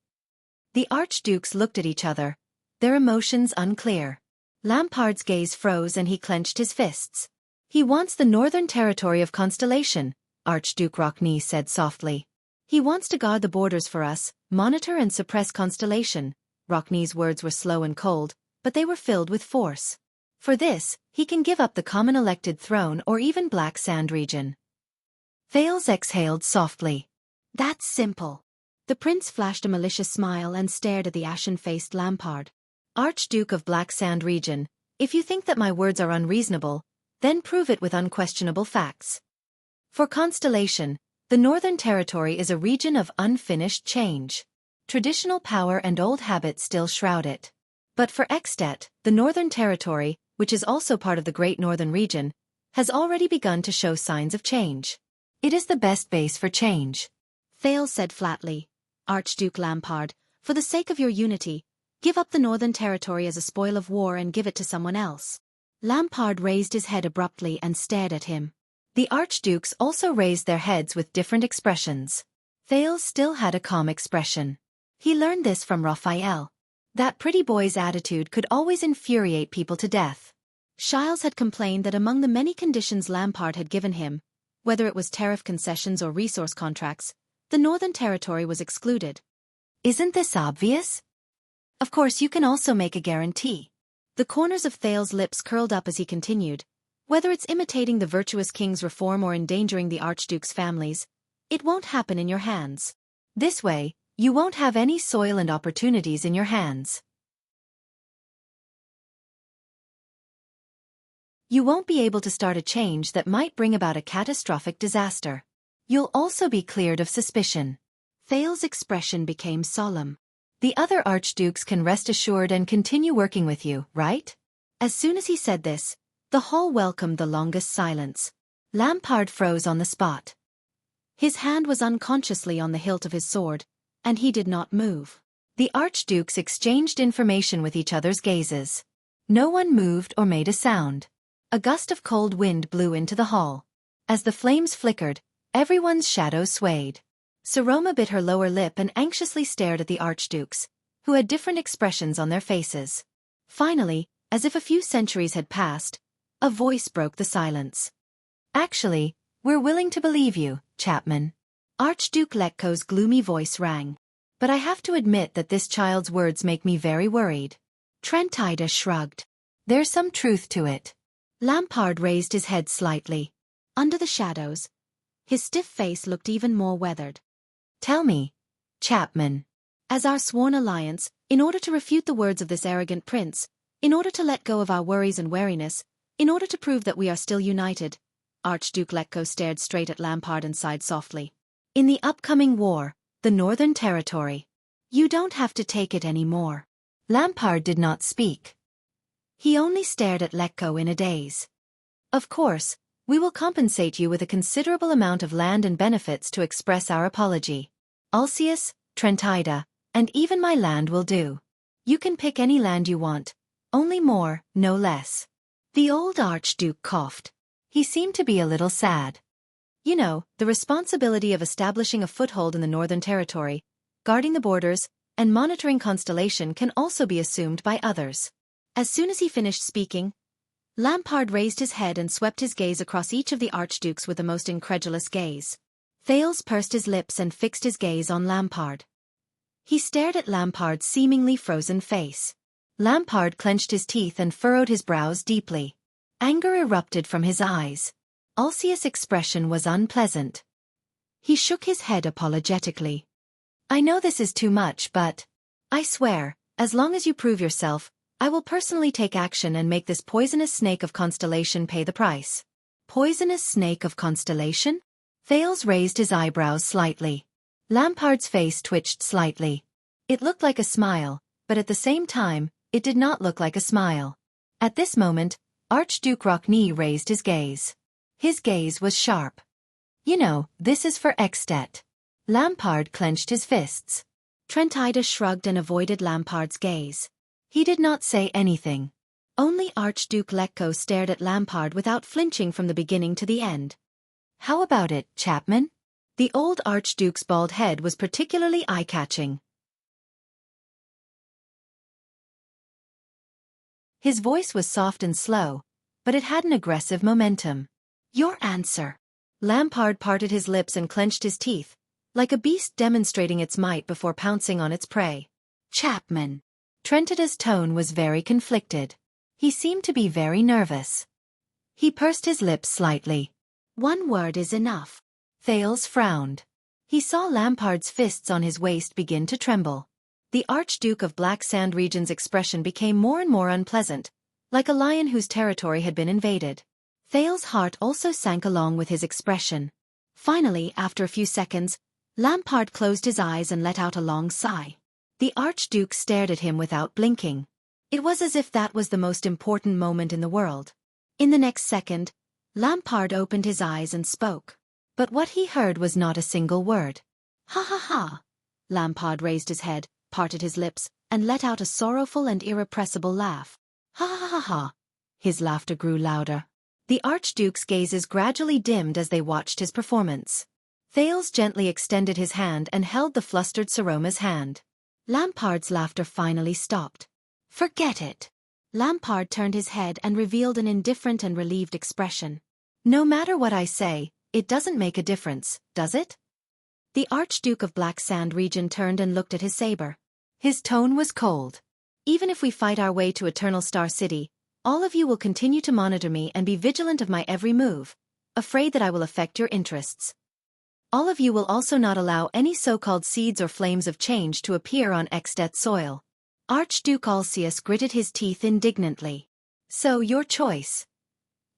S1: The archdukes looked at each other, their emotions unclear. Lampard's gaze froze and he clenched his fists. He wants the northern territory of Constellation, Archduke Rockney said softly. He wants to guard the borders for us, monitor and suppress Constellation. Rockney's words were slow and cold, but they were filled with force. For this, he can give up the common elected throne or even Black Sand region. Thales exhaled softly. That's simple. The prince flashed a malicious smile and stared at the ashen-faced Lampard. Archduke of Black Sand region, if you think that my words are unreasonable, then prove it with unquestionable facts. For Constellation, the Northern Territory is a region of unfinished change. Traditional power and old habits still shroud it. But for At, the Northern Territory, which is also part of the Great Northern Region, has already begun to show signs of change. It is the best base for change. Thales said flatly, Archduke Lampard, for the sake of your unity, give up the Northern Territory as a spoil of war and give it to someone else. Lampard raised his head abruptly and stared at him. The archdukes also raised their heads with different expressions. Thales still had a calm expression. He learned this from Raphael. That pretty boy's attitude could always infuriate people to death. Shiles had complained that among the many conditions Lampard had given him, whether it was tariff concessions or resource contracts, the Northern Territory was excluded. Isn't this obvious? Of course you can also make a guarantee. The corners of Thales' lips curled up as he continued, whether it's imitating the virtuous king's reform or endangering the archduke's families, it won't happen in your hands. This way, you won't have any soil and opportunities in your hands. You won't be able to start a change that might bring about a catastrophic disaster. You'll also be cleared of suspicion. Thales' expression became solemn. The other archdukes can rest assured and continue working with you, right? As soon as he said this, the hall welcomed the longest silence. Lampard froze on the spot. His hand was unconsciously on the hilt of his sword, and he did not move. The archdukes exchanged information with each other's gazes. No one moved or made a sound. A gust of cold wind blew into the hall. As the flames flickered, everyone's shadows swayed. Saroma bit her lower lip and anxiously stared at the archdukes, who had different expressions on their faces. Finally, as if a few centuries had passed, a voice broke the silence. Actually, we're willing to believe you, Chapman. Archduke Letko's gloomy voice rang. But I have to admit that this child's words make me very worried. Trentida shrugged. There's some truth to it. Lampard raised his head slightly. Under the shadows, his stiff face looked even more weathered. Tell me, Chapman. As our sworn alliance, in order to refute the words of this arrogant prince, in order to let go of our worries and wariness, in order to prove that we are still united, Archduke Letko stared straight at Lampard and sighed softly. In the upcoming war, the Northern Territory. You don't have to take it anymore. Lampard did not speak. He only stared at Letko in a daze. Of course, we will compensate you with a considerable amount of land and benefits to express our apology. Alcius, Trentida, and even my land will do. You can pick any land you want, only more, no less. The old archduke coughed. He seemed to be a little sad. You know, the responsibility of establishing a foothold in the Northern Territory, guarding the borders, and monitoring Constellation can also be assumed by others. As soon as he finished speaking, Lampard raised his head and swept his gaze across each of the archdukes with the most incredulous gaze. Thales pursed his lips and fixed his gaze on Lampard. He stared at Lampard's seemingly frozen face. Lampard clenched his teeth and furrowed his brows deeply. Anger erupted from his eyes. Ulcius' expression was unpleasant. He shook his head apologetically. I know this is too much, but I swear, as long as you prove yourself, I will personally take action and make this poisonous snake of Constellation pay the price. Poisonous snake of Constellation? Thales raised his eyebrows slightly. Lampard's face twitched slightly. It looked like a smile, but at the same time, it did not look like a smile. At this moment, Archduke Rockne raised his gaze. His gaze was sharp. You know, this is for Xianxia. Lampard clenched his fists. Trentida shrugged and avoided Lampard's gaze. He did not say anything. Only Archduke Lecco stared at Lampard without flinching from the beginning to the end. How about it, Chapman? The old Archduke's bald head was particularly eye-catching. His voice was soft and slow, but it had an aggressive momentum. Your answer. Lampard parted his lips and clenched his teeth, like a beast demonstrating its might before pouncing on its prey. Chapman. Trentida's tone was very conflicted. He seemed to be very nervous. He pursed his lips slightly. One word is enough. Thales frowned. He saw Lampard's fists on his waist begin to tremble. The Archduke of Black Sand Region's expression became more and more unpleasant, like a lion whose territory had been invaded. Thales' heart also sank along with his expression. Finally, after a few seconds, Lampard closed his eyes and let out a long sigh. The Archduke stared at him without blinking. It was as if that was the most important moment in the world. In the next second, Lampard opened his eyes and spoke. But what he heard was not a single word. Ha ha ha! Lampard raised his head, parted his lips, and let out a sorrowful and irrepressible laugh. Ha ha ha ha! His laughter grew louder. The Archduke's gazes gradually dimmed as they watched his performance. Thales gently extended his hand and held the flustered Saroma's hand. Lampard's laughter finally stopped. Forget it. Lampard turned his head and revealed an indifferent and relieved expression. No matter what I say, it doesn't make a difference, does it? The Archduke of Black Sand Region turned and looked at his saber. His tone was cold. Even if we fight our way to Eternal Star City, all of you will continue to monitor me and be vigilant of my every move, afraid that I will affect your interests. All of you will also not allow any so-called seeds or flames of change to appear on Xianxia's soil. Archduke Ulcius gritted his teeth indignantly. So, your choice.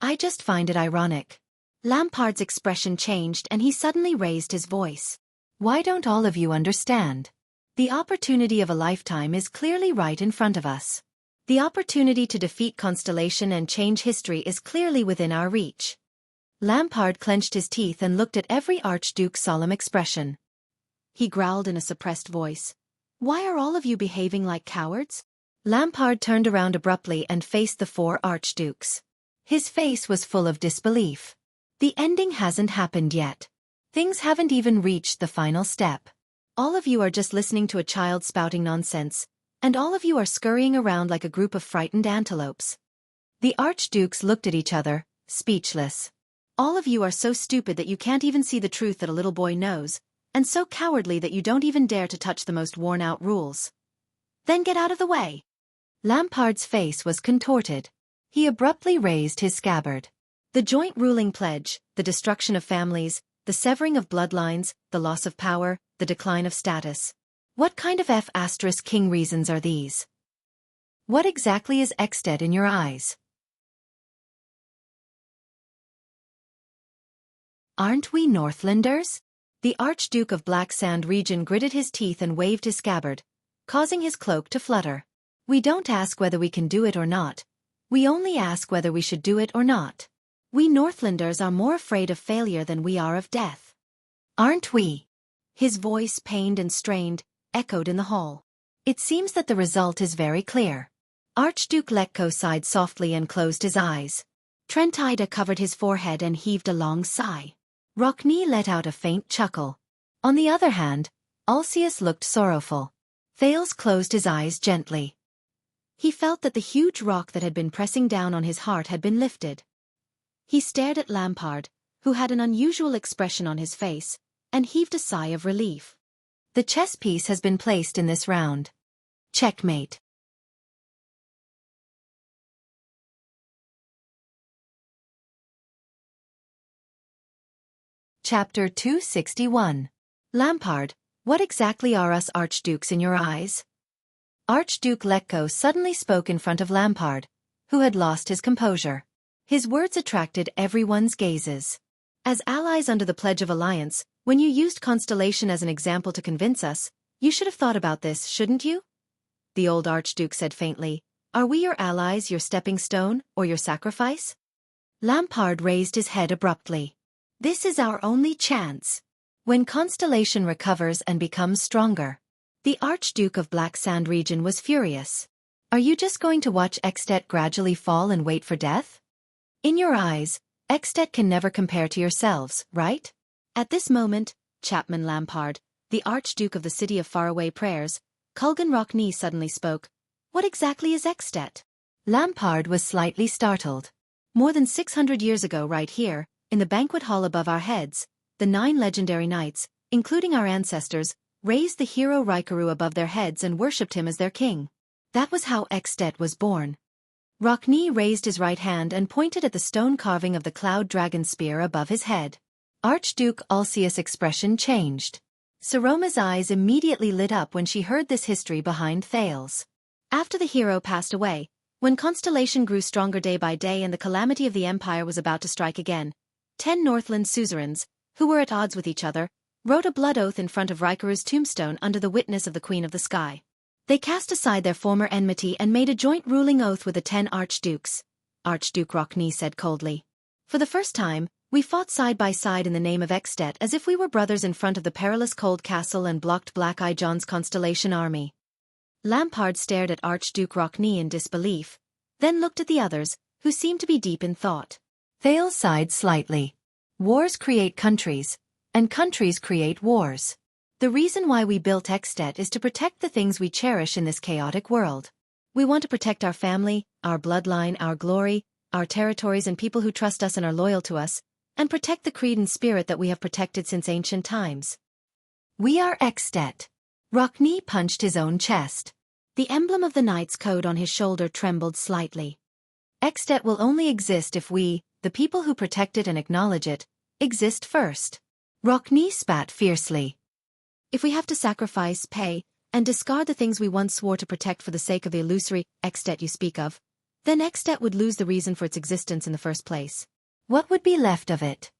S1: I just find it ironic. Lampard's expression changed and he suddenly raised his voice. Why don't all of you understand? The opportunity of a lifetime is clearly right in front of us. The opportunity to defeat Constellation and change history is clearly within our reach. Lampard clenched his teeth and looked at every Archduke's solemn expression. He growled in a suppressed voice. Why are all of you behaving like cowards? Lampard turned around abruptly and faced the four Archdukes. His face was full of disbelief. The ending hasn't happened yet. Things haven't even reached the final step. All of you are just listening to a child spouting nonsense, and all of you are scurrying around like a group of frightened antelopes. The Archdukes looked at each other, speechless. All of you are so stupid that you can't even see the truth that a little boy knows, and so cowardly that you don't even dare to touch the most worn-out rules. Then get out of the way. Lampard's face was contorted. He abruptly raised his scabbard. The joint ruling pledge, the destruction of families, the severing of bloodlines, the loss of power, the decline of status. What kind of F***king reasons are these? What exactly is Xianxia in your eyes? Aren't we Northlanders? The Archduke of Black Sand Region gritted his teeth and waved his scabbard, causing his cloak to flutter. We don't ask whether we can do it or not. We only ask whether we should do it or not. We Northlanders are more afraid of failure than we are of death. Aren't we? His voice, pained and strained, echoed in the hall. It seems that the result is very clear. Archduke Lecco sighed softly and closed his eyes. Trentida covered his forehead and heaved a long sigh. Rockne let out a faint chuckle. On the other hand, Ulcius looked sorrowful. Thales closed his eyes gently. He felt that the huge rock that had been pressing down on his heart had been lifted. He stared at Lampard, who had an unusual expression on his face, and heaved a sigh of relief. The chess piece has been placed in this round. Checkmate. Chapter 261. Lampard, what exactly are us archdukes in your eyes? Archduke Letko suddenly spoke in front of Lampard, who had lost his composure. His words attracted everyone's gazes. As allies under the Pledge of Alliance, when you used Constellation as an example to convince us, you should have thought about this, shouldn't you? The old Archduke said faintly. Are we your allies, your stepping stone, or your sacrifice? Lampard raised his head abruptly. This is our only chance. When Constellation recovers and becomes stronger. The Archduke of Black Sand region was furious. Are you just going to watch At gradually fall and wait for death? In your eyes, At can never compare to yourselves, right? At this moment, Chapman Lampard, the Archduke of the City of Faraway Prayers, Kulgan Rockney suddenly spoke. What exactly is At? Lampard was slightly startled. More than 600 years ago right here, in the banquet hall above our heads, the 9 legendary knights, including our ancestors, raised the hero Raikaru above their heads and worshipped him as their king. That was how At was born. Rockney raised his right hand and pointed at the stone carving of the cloud dragon spear above his head. Archduke Ulcius' expression changed. Saroma's eyes immediately lit up when she heard this history behind Thales. After the hero passed away, when Constellation grew stronger day by day and the calamity of the Empire was about to strike again, 10 Northland suzerains, who were at odds with each other, wrote a blood oath in front of Raikaru's tombstone under the witness of the Queen of the Sky. They cast aside their former enmity and made a joint ruling oath with the 10 archdukes. Archduke Rockney said coldly. For the first time, we fought side by side in the name of At as if we were brothers in front of the perilous cold castle and blocked Black Eye John's Constellation army. Lampard stared at Archduke Rockney in disbelief, then looked at the others, who seemed to be deep in thought. Thales sighed slightly. Wars create countries, and countries create wars. The reason why we built At is to protect the things we cherish in this chaotic world. We want to protect our family, our bloodline, our glory, our territories and people who trust us and are loyal to us, and protect the creed and spirit that we have protected since ancient times. We are At. Rockney punched his own chest. The emblem of the Knight's Code on his shoulder trembled slightly. At will only exist if we, the people who protect it and acknowledge it, exist first. Rockney spat fiercely. If we have to sacrifice, pay, and discard the things we once swore to protect for the sake of the illusory At you speak of, then At would lose the reason for its existence in the first place. What would be left of it?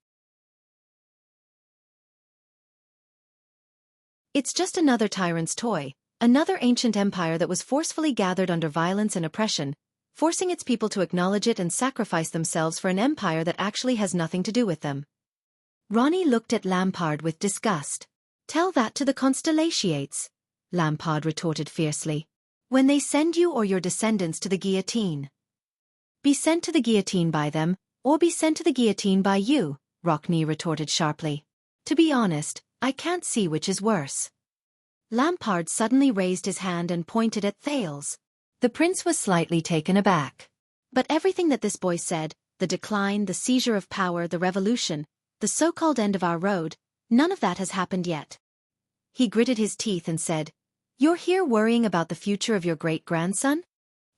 S1: It's just another tyrant's toy, another ancient empire that was forcefully gathered under violence and oppression, forcing its people to acknowledge it and sacrifice themselves for an empire that actually has nothing to do with them. Ronnie looked at Lampard with disgust. Tell that to the Constellations, Lampard retorted fiercely. When they send you or your descendants to the guillotine. Be sent to the guillotine by them, or be sent to the guillotine by you, Rockney retorted sharply. To be honest, I can't see which is worse. Lampard suddenly raised his hand and pointed at Thales. The prince was slightly taken aback. But everything that this boy said, the decline, the seizure of power, the revolution, the so-called end of our road, none of that has happened yet. He gritted his teeth and said, You're here worrying about the future of your great-grandson?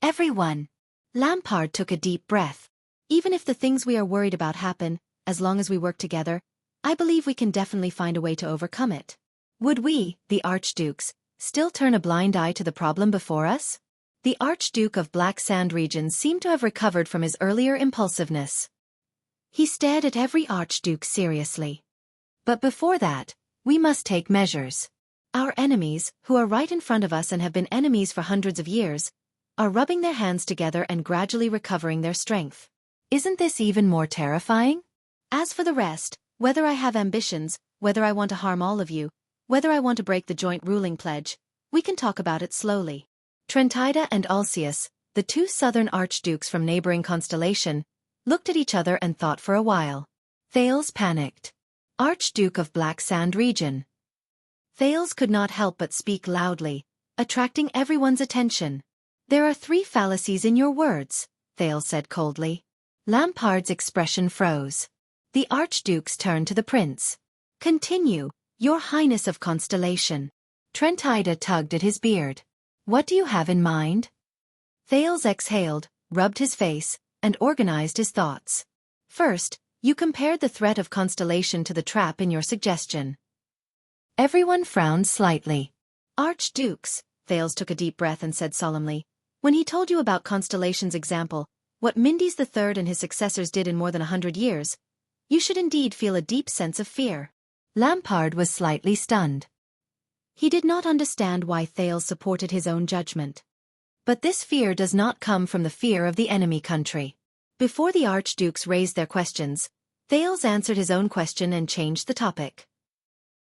S1: Everyone. Lampard took a deep breath. Even if the things we are worried about happen, as long as we work together, I believe we can definitely find a way to overcome it. Would we, the archdukes, still turn a blind eye to the problem before us? The Archduke of Black Sand region seemed to have recovered from his earlier impulsiveness. He stared at every archduke seriously. But before that, we must take measures. Our enemies, who are right in front of us and have been enemies for hundreds of years, are rubbing their hands together and gradually recovering their strength. Isn't this even more terrifying? As for the rest, whether I have ambitions, whether I want to harm all of you, whether I want to break the joint ruling pledge, we can talk about it slowly. Trentida and Ulcius, the 2 southern archdukes from neighboring Constellation, looked at each other and thought for a while. Thales panicked. Archduke of Black Sand region. Thales could not help but speak loudly, attracting everyone's attention. There are 3 fallacies in your words, Thales said coldly. Lampard's expression froze. The archdukes turned to the prince. Continue, Your Highness of Constellation. Trentida tugged at his beard. What do you have in mind? Thales exhaled, rubbed his face, and organized his thoughts. First, You compared the threat of constellation to the trap in your suggestion. Everyone frowned slightly. Archdukes, Thales took a deep breath and said solemnly, when he told you about Constellation's example, what Mindys III and his successors did in more than 100 years, you should indeed feel a deep sense of fear. Lampard was slightly stunned. He did not understand why Thales supported his own judgment. But this fear does not come from the fear of the enemy country. Before the archdukes raised their questions, Thales answered his own question and changed the topic.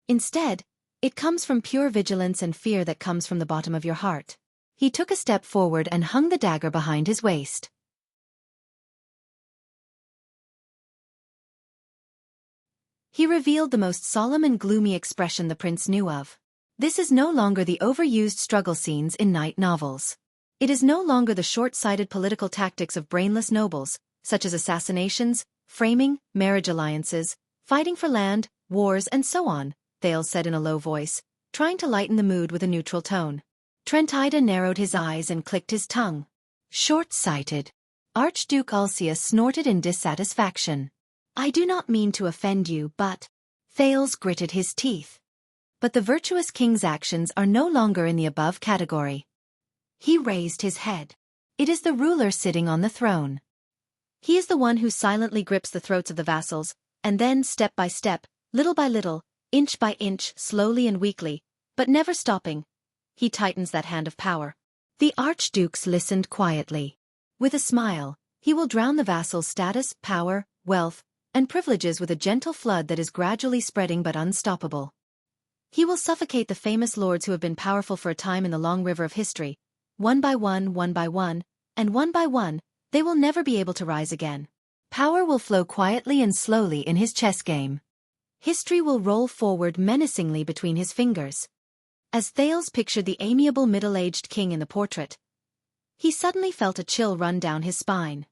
S1: Instead, it comes from pure vigilance and fear that comes from the bottom of your heart. He took a step forward and hung the dagger behind his waist. He revealed the most solemn and gloomy expression the prince knew of. This is no longer the overused struggle scenes in knight novels. It is no longer the short-sighted political tactics of brainless nobles, such as assassinations, framing, marriage alliances, fighting for land, wars and so on, Thales said in a low voice, trying to lighten the mood with a neutral tone. Trentida narrowed his eyes and clicked his tongue. Short-sighted. Archduke Wuxia snorted in dissatisfaction. I do not mean to offend you, but... Thales gritted his teeth. But the virtuous king's actions are no longer in the above category. He raised his head. It is the ruler sitting on the throne. He is the one who silently grips the throats of the vassals, and then, step by step, little by little, inch by inch, slowly and weakly, but never stopping, he tightens that hand of power. The archdukes listened quietly. With a smile, he will drown the vassals' status, power, wealth, and privileges with a gentle flood that is gradually spreading but unstoppable. He will suffocate the famous lords who have been powerful for a time in the long river of history. One by one, and one by one, they will never be able to rise again. Power will flow quietly and slowly in his chess game. History will roll forward menacingly between his fingers. As Thales pictured the amiable middle-aged king in the portrait, he suddenly felt a chill run down his spine.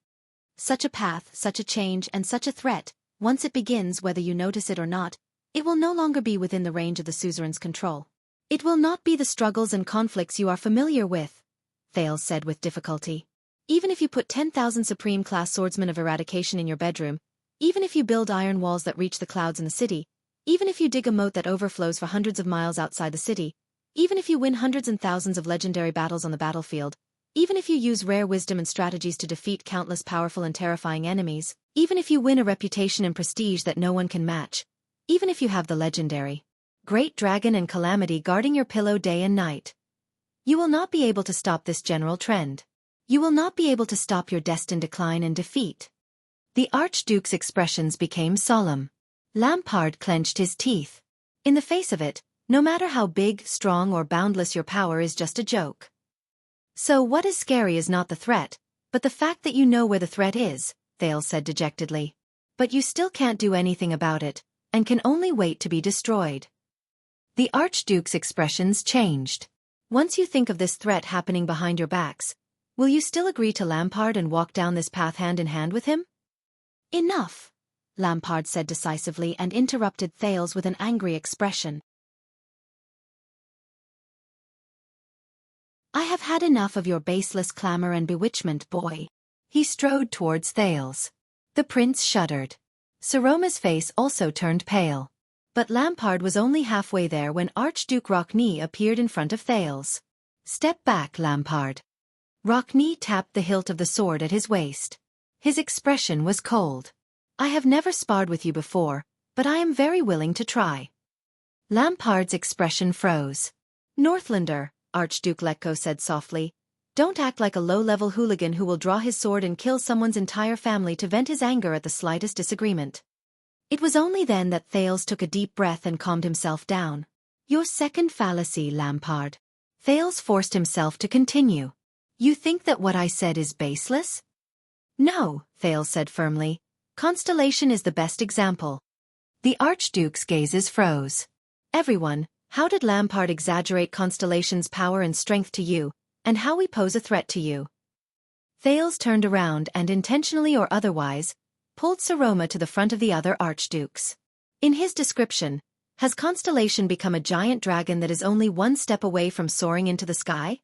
S1: Such a path, such a change, and such a threat, once it begins, whether you notice it or not, it will no longer be within the range of the suzerain's control. It will not be the struggles and conflicts you are familiar with, Thales said with difficulty. Even if you put 10,000 supreme-class swordsmen of eradication in your bedroom, even if you build iron walls that reach the clouds in the city, even if you dig a moat that overflows for hundreds of miles outside the city, even if you win hundreds and thousands of legendary battles on the battlefield, even if you use rare wisdom and strategies to defeat countless powerful and terrifying enemies, even if you win a reputation and prestige that no one can match, even if you have the legendary Great Dragon and Calamity guarding your pillow day and night, you will not be able to stop this general trend. You will not be able to stop your destined decline and defeat. The Archduke's expressions became solemn. Lampard clenched his teeth. In the face of it, no matter how big, strong or boundless your power is just a joke. So what is scary is not the threat, but the fact that you know where the threat is, Thales said dejectedly. But you still can't do anything about it, and can only wait to be destroyed. The Archduke's expressions changed. Once you think of this threat happening behind your backs, will you still agree to Lampard and walk down this path hand in hand with him? Enough, Lampard said decisively and interrupted Thales with an angry expression. I have had enough of your baseless clamor and bewitchment, boy. He strode towards Thales. The prince shuddered. Saroma's face also turned pale. But Lampard was only halfway there when Archduke Rockney appeared in front of Thales. Step back, Lampard. Rockney tapped the hilt of the sword at his waist. His expression was cold. I have never sparred with you before, but I am very willing to try. Lampard's expression froze. Northlander, Archduke Letko said softly, don't act like a low-level hooligan who will draw his sword and kill someone's entire family to vent his anger at the slightest disagreement. It was only then that Thales took a deep breath and calmed himself down. Your second fallacy, Lampard. Thales forced himself to continue. You think that what I said is baseless? No, Thales said firmly. Constellation is the best example. The Archduke's gazes froze. Everyone, how did Lampard exaggerate Constellation's power and strength to you, and how we pose a threat to you? Thales turned around and intentionally or otherwise, pulled Saroma to the front of the other archdukes. In his description, has Constellation become a giant dragon that is only one step away from soaring into the sky?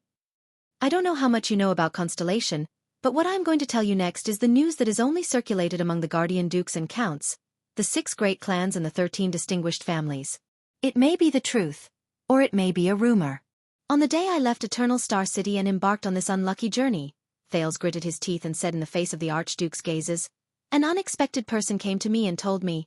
S1: I don't know how much you know about Constellation, But what I'm going to tell you next is the news that is only circulated among the guardian dukes and counts, the 6 great clans and the 13 distinguished families. It may be the truth, or it may be a rumor. On the day I left Eternal Star City and embarked on this unlucky journey, Thales gritted his teeth and said in the face of the Archduke's gazes, an unexpected person came to me and told me.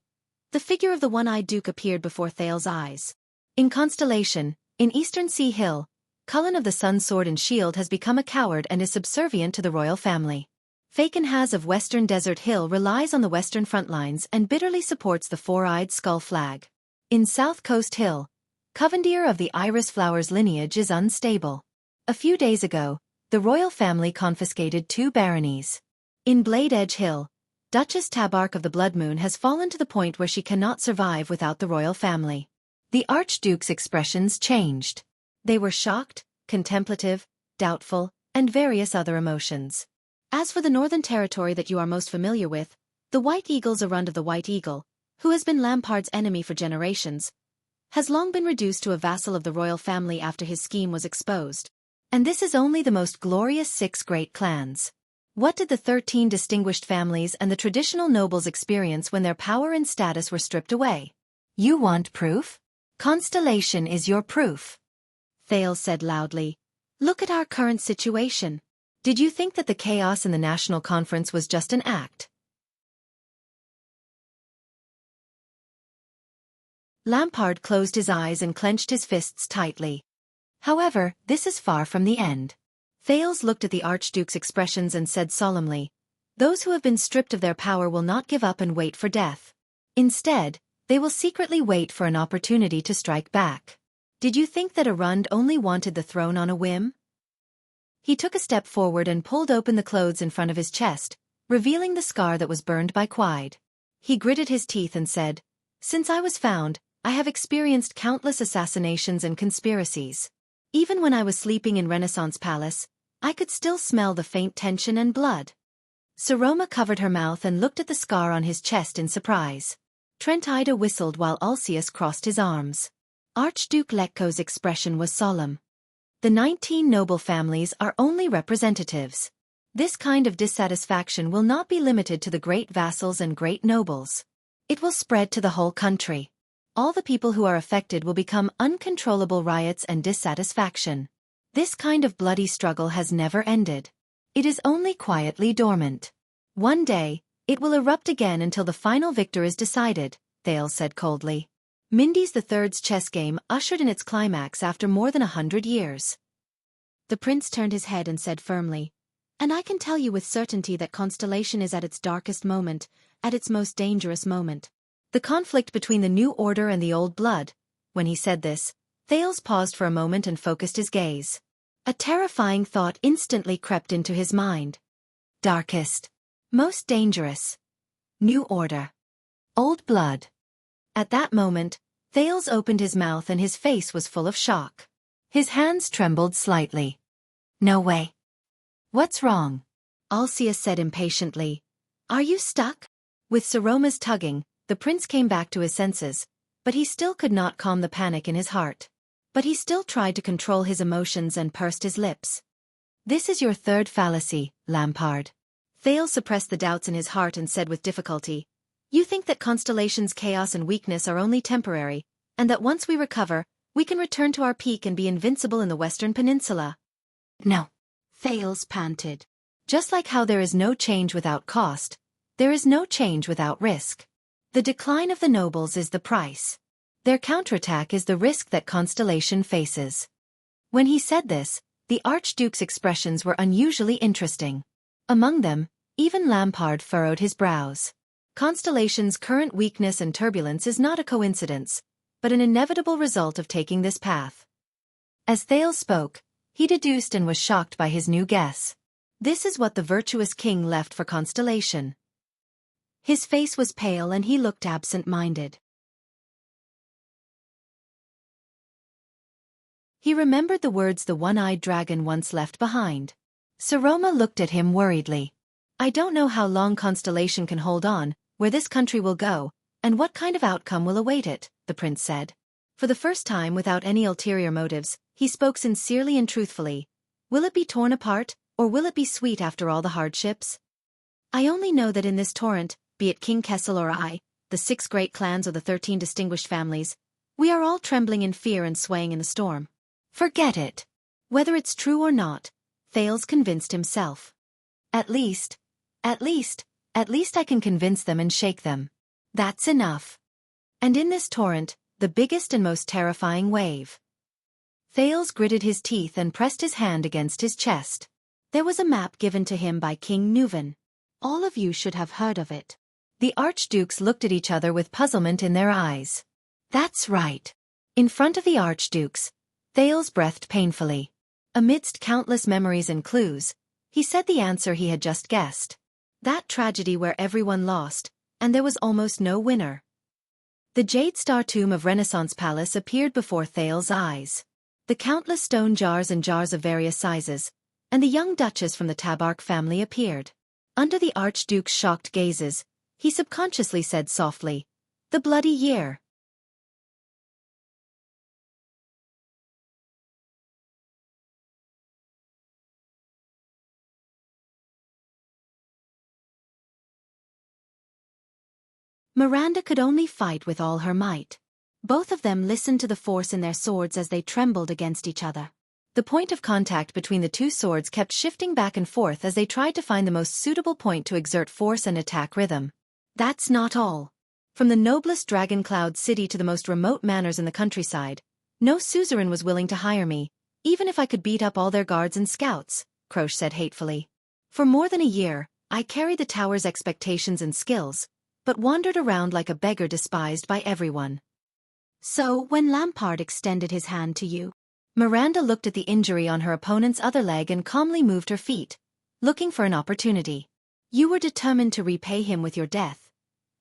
S1: The figure of the one-eyed duke appeared before Thales' eyes. In Constellation, in Eastern Sea Hill, Cullen of the Sun Sword and Shield has become a coward and is subservient to the royal family. Faken Haz of Western Desert Hill relies on the western front lines and bitterly supports the four-eyed skull flag. In South Coast Hill, Covendier of the Iris Flowers lineage is unstable. A few days ago, the royal family confiscated 2 baronies. In Blade Edge Hill, Duchess Tabark of the Blood Moon has fallen to the point where she cannot survive without the royal family. The Archduke's expressions changed. They were shocked, contemplative, doubtful, and various other emotions. As for the northern territory that you are most familiar with, the White Eagle's Arund of the White Eagle, who has been Lampard's enemy for generations, has long been reduced to a vassal of the royal family after his scheme was exposed. And this is only the most glorious 6 great clans. What did the 13 distinguished families and the traditional nobles experience when their power and status were stripped away? You want proof? Constellation is your proof. Thales said loudly. Look at our current situation. Did you think that the chaos in the National Conference was just an act? Lampard closed his eyes and clenched his fists tightly. However, this is far from the end. Thales looked at the Archduke's expressions and said solemnly, those who have been stripped of their power will not give up and wait for death. Instead, they will secretly wait for an opportunity to strike back. Did you think that Arund only wanted the throne on a whim? He took a step forward and pulled open the clothes in front of his chest, revealing the scar that was burned by Quide. He gritted his teeth and said, since I was found, I have experienced countless assassinations and conspiracies. Even when I was sleeping in Renaissance Palace, I could still smell the faint tension and blood. Saroma covered her mouth and looked at the scar on his chest in surprise. Trent Ida whistled while Alcius crossed his arms. Archduke Letko's expression was solemn. The 19 noble families are only representatives. This kind of dissatisfaction will not be limited to the great vassals and great nobles. It will spread to the whole country. All the people who are affected will become uncontrollable riots and dissatisfaction. This kind of bloody struggle has never ended. It is only quietly dormant. One day, it will erupt again until the final victor is decided, Thales said coldly. Mindy's III's chess game ushered in its climax after more than 100 years. The prince turned his head and said firmly, and I can tell you with certainty that Constellation is at its darkest moment, at its most dangerous moment. The conflict between the new order and the old blood. When he said this, Thales paused for a moment and focused his gaze. A terrifying thought instantly crept into his mind. Darkest. Most dangerous. New order. Old blood. At that moment, Thales opened his mouth and his face was full of shock. His hands trembled slightly. No way. What's wrong? Alcius said impatiently. Are you stuck? With Saroma's tugging, the prince came back to his senses, but he still could not calm the panic in his heart. But he still tried to control his emotions and pursed his lips. This is your third fallacy, Lampard. Thales suppressed the doubts in his heart and said with difficulty, you think that Constellation's chaos and weakness are only temporary, and that once we recover, we can return to our peak and be invincible in the Western Peninsula? No. Thales panted. Just like how there is no change without cost, there is no change without risk. The decline of the nobles is the price. Their counterattack is the risk that Constellation faces. When he said this, the Archduke's expressions were unusually interesting. Among them, even Lampard furrowed his brows. Constellation's current weakness and turbulence is not a coincidence, but an inevitable result of taking this path. As Thales spoke, he deduced and was shocked by his new guess. This is what the virtuous king left for Constellation. His face was pale and he looked absent-minded. He remembered the words the one-eyed dragon once left behind. Saroma looked at him worriedly. I don't know how long Constellation can hold on, where this country will go, and what kind of outcome will await it, the prince said. For the first time without any ulterior motives, he spoke sincerely and truthfully. Will it be torn apart, Or will it be sweet after all the hardships? I only know that in this torrent, be it King Kessel or I, the 6 great clans or the 13 distinguished families, we are all trembling in fear and swaying in the storm. Forget it. Whether it's true or not, Thales convinced himself. At least I can convince them and shake them. That's enough. And in this torrent, the biggest and most terrifying wave. Thales gritted his teeth and pressed his hand against his chest. There was a map given to him by King Nuvan. All of you should have heard of it. The archdukes looked at each other with puzzlement in their eyes. That's right. In front of the archdukes, Thales breathed painfully. Amidst countless memories and clues, he said the answer he had just guessed. That tragedy where everyone lost, and there was almost no winner. The Jade Star tomb of Renaissance Palace appeared before Thales' eyes. The countless stone jars and jars of various sizes, and the young duchess from the Tabark family appeared. Under the archduke's shocked gazes, he subconsciously said softly, "The bloody year." Miranda could only fight with all her might. Both of them listened to the force in their swords as they trembled against each other. The point of contact between the two swords kept shifting back and forth as they tried to find the most suitable point to exert force and attack rhythm. That's not all. From the noblest dragon cloud city to the most remote manors in the countryside, no suzerain was willing to hire me, even if I could beat up all their guards and scouts, Croce said hatefully. For more than a year, I carried the tower's expectations and skills, but wandered around like a beggar despised by everyone. So, when Lampard extended his hand to you, Miranda looked at the injury on her opponent's other leg and calmly moved her feet, looking for an opportunity. You were determined to repay him with your death,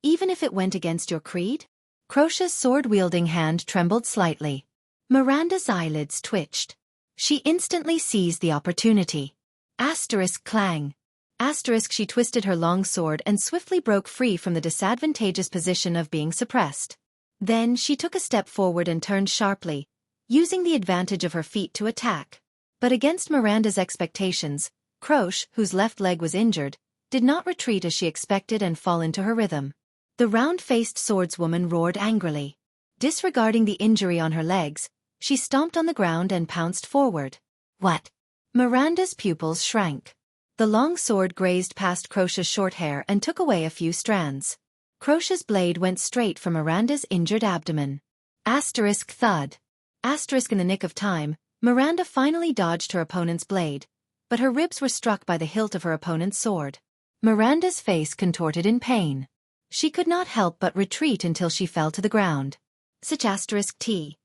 S1: even if it went against your creed? Croce's sword-wielding hand trembled slightly. Miranda's eyelids twitched. She instantly seized the opportunity. Asterisk clang. Asterisk she twisted her long sword and swiftly broke free from the disadvantageous position of being suppressed. Then she took a step forward and turned sharply, using the advantage of her feet to attack. But against Miranda's expectations, Croce, whose left leg was injured, did not retreat as she expected and fall into her rhythm. The round-faced swordswoman roared angrily. Disregarding the injury on her legs, she stomped on the ground and pounced forward. What? Miranda's pupils shrank. The long sword grazed past Croce's short hair and took away a few strands. Croce's blade went straight for Miranda's injured abdomen. Asterisk thud. Asterisk in the nick of time, Miranda finally dodged her opponent's blade, but her ribs were struck by the hilt of her opponent's sword. Miranda's face contorted in pain. She could not help but retreat until she fell to the ground. Such asterisk T.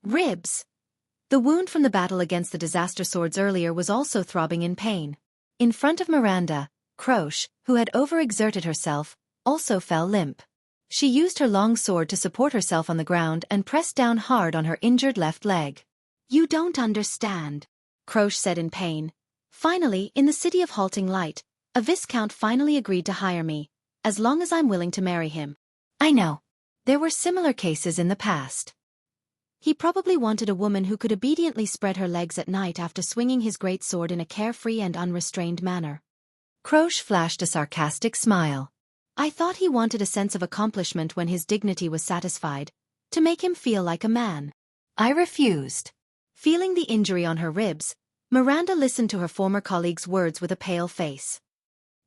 S1: Ribs. The wound from the battle against the disaster swords earlier was also throbbing in pain. In front of Miranda, Croce, who had overexerted herself, also fell limp. She used her long sword to support herself on the ground and pressed down hard on her injured left leg. You don't understand, Croce said in pain. Finally, in the city of Halting Light, a viscount finally agreed to hire me, as long as I'm willing to marry him. I know. There were similar cases in the past. He probably wanted a woman who could obediently spread her legs at night after swinging his great sword in a carefree and unrestrained manner. Croce flashed a sarcastic smile. I thought he wanted a sense of accomplishment when his dignity was satisfied, to make him feel like a man. I refused. Feeling the injury on her ribs, Miranda listened to her former colleague's words with a pale face.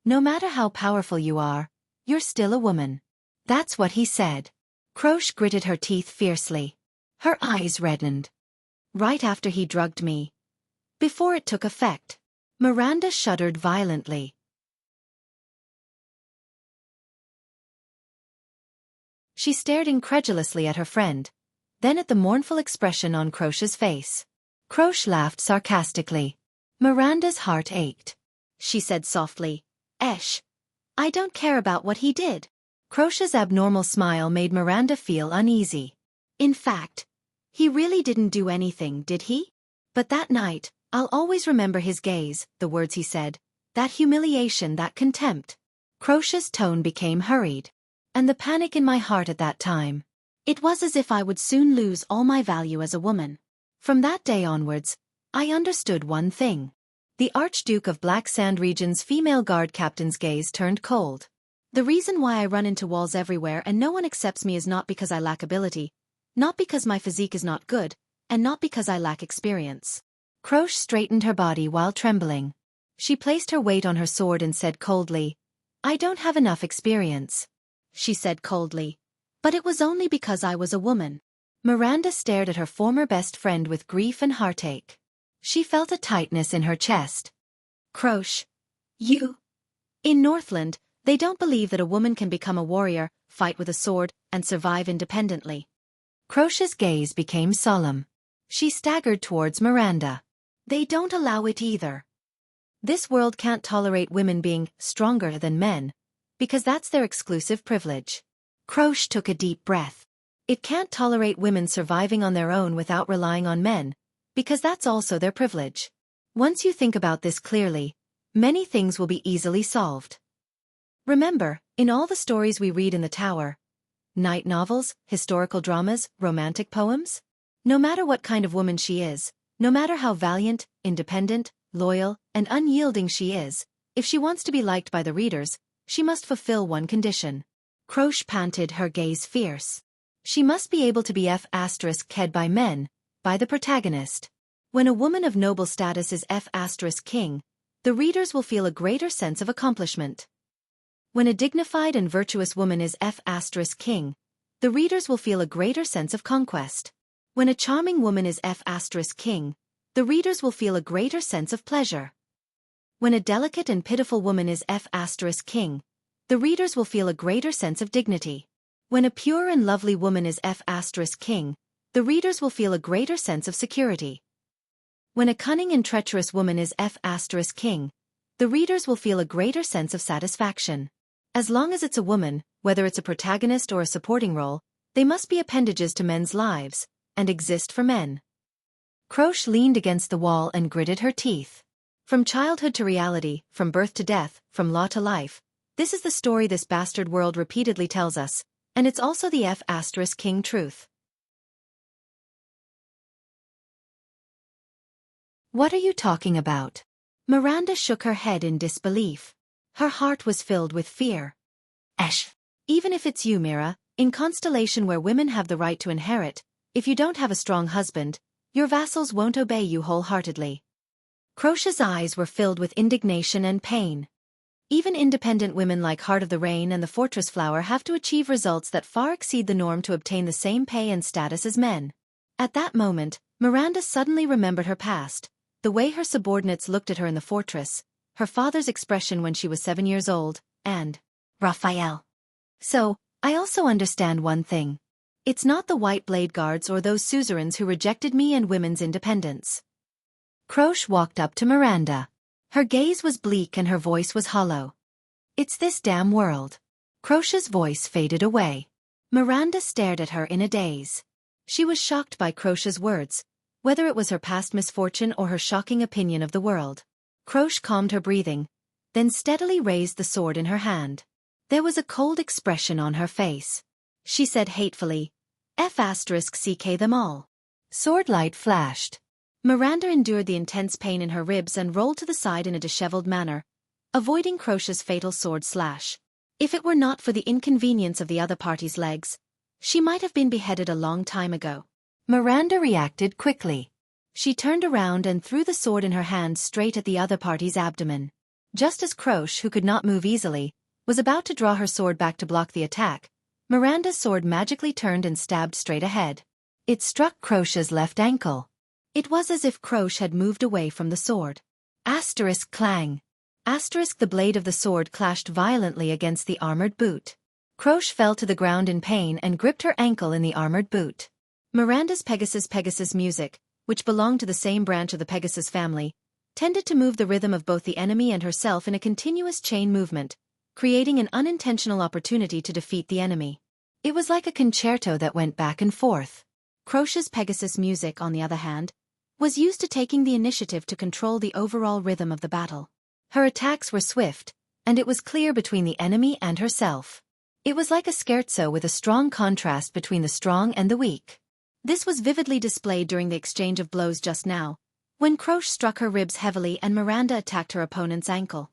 S1: No matter how powerful you are, you're still a woman. That's what he said. Croce gritted her teeth fiercely. Her eyes reddened. Right after he drugged me. Before it took effect. Miranda shuddered violently. She stared incredulously at her friend, then at the mournful expression on Croce's face. Croce laughed sarcastically. Miranda's heart ached. She said softly, Esh. I don't care about what he did. Croce's abnormal smile made Miranda feel uneasy. In fact, he really didn't do anything, did he? But that night, I'll always remember his gaze, the words he said, that humiliation, that contempt. Croce's tone became hurried. And the panic in my heart at that time. It was as if I would soon lose all my value as a woman. From that day onwards, I understood one thing. The Archduke of Black Sand Region's female guard captain's gaze turned cold. The reason why I run into walls everywhere and no one accepts me is not because I lack ability, not because my physique is not good, and not because I lack experience. Croche straightened her body while trembling. She placed her weight on her sword and said coldly, "I don't have enough experience," she said coldly. "But it was only because I was a woman." Miranda stared at her former best friend with grief and heartache. She felt a tightness in her chest. "Croche, you..." In Northland, they don't believe that a woman can become a warrior, fight with a sword, and survive independently. Croche's gaze became solemn. She staggered towards Miranda. "They don't allow it either. This world can't tolerate women being stronger than men, because that's their exclusive privilege." Croche took a deep breath. "It can't tolerate women surviving on their own without relying on men, because that's also their privilege. Once you think about this clearly, many things will be easily solved. Remember, in all the stories we read in the tower, night novels, historical dramas, romantic poems, no matter what kind of woman she is, no matter how valiant, independent, loyal, and unyielding she is, if she wants to be liked by the readers, she must fulfill one condition." Croche panted, her gaze fierce. "She must be able to be F***ed by men, by the protagonist. When a woman of noble status is F***king, the readers will feel a greater sense of accomplishment. When a dignified and virtuous woman is F***king, the readers will feel a greater sense of conquest. When a charming woman is F***king, the readers will feel a greater sense of pleasure. When a delicate and pitiful woman is F***king, the readers will feel a greater sense of dignity. When a pure and lovely woman is F***king, the readers will feel a greater sense of security. When a cunning and treacherous woman is F***king, the readers will feel a greater sense of satisfaction. As long as it's a woman, whether it's a protagonist or a supporting role, they must be appendages to men's lives, and exist for men." Croche leaned against the wall and gritted her teeth. From childhood to reality, from birth to death, from law to life, this is the story this bastard world repeatedly tells us, and it's also the F***king truth. "What are you talking about?" Miranda shook her head in disbelief. Her heart was filled with fear. "Esh. Even if it's you, Mira, in Constellation where women have the right to inherit, if you don't have a strong husband, your vassals won't obey you wholeheartedly." Croche's eyes were filled with indignation and pain. Even independent women like Heart of the Rain and the Fortress Flower have to achieve results that far exceed the norm to obtain the same pay and status as men. At that moment, Miranda suddenly remembered her past, the way her subordinates looked at her in the fortress, her father's expression when she was 7 years old, and Raphael. "So, I also understand one thing. It's not the White Blade Guards or those suzerains who rejected me and women's independence." Croche walked up to Miranda. Her gaze was bleak and her voice was hollow. "It's this damn world." Croche's voice faded away. Miranda stared at her in a daze. She was shocked by Croche's words, whether it was her past misfortune or her shocking opinion of the world. Croche calmed her breathing, then steadily raised the sword in her hand. There was a cold expression on her face. She said hatefully, "F***ck them all." Sword light flashed. Miranda endured the intense pain in her ribs and rolled to the side in a disheveled manner, avoiding Croche's fatal sword slash. If it were not for the inconvenience of the other party's legs, she might have been beheaded a long time ago. Miranda reacted quickly. She turned around and threw the sword in her hand straight at the other party's abdomen. Just as Croche, who could not move easily, was about to draw her sword back to block the attack, Miranda's sword magically turned and stabbed straight ahead. It struck Croche's left ankle. It was as if Croche had moved away from the sword. Asterisk clang. Asterisk the blade of the sword clashed violently against the armored boot. Croche fell to the ground in pain and gripped her ankle in the armored boot. Miranda's Pegasus music, which belonged to the same branch of the Pegasus family, tended to move the rhythm of both the enemy and herself in a continuous chain movement, creating an unintentional opportunity to defeat the enemy. It was like a concerto that went back and forth. Croche's Pegasus music, on the other hand, was used to taking the initiative to control the overall rhythm of the battle. Her attacks were swift, and it was clear between the enemy and herself. It was like a scherzo with a strong contrast between the strong and the weak. This was vividly displayed during the exchange of blows just now, when Croche struck her ribs heavily and Miranda attacked her opponent's ankle.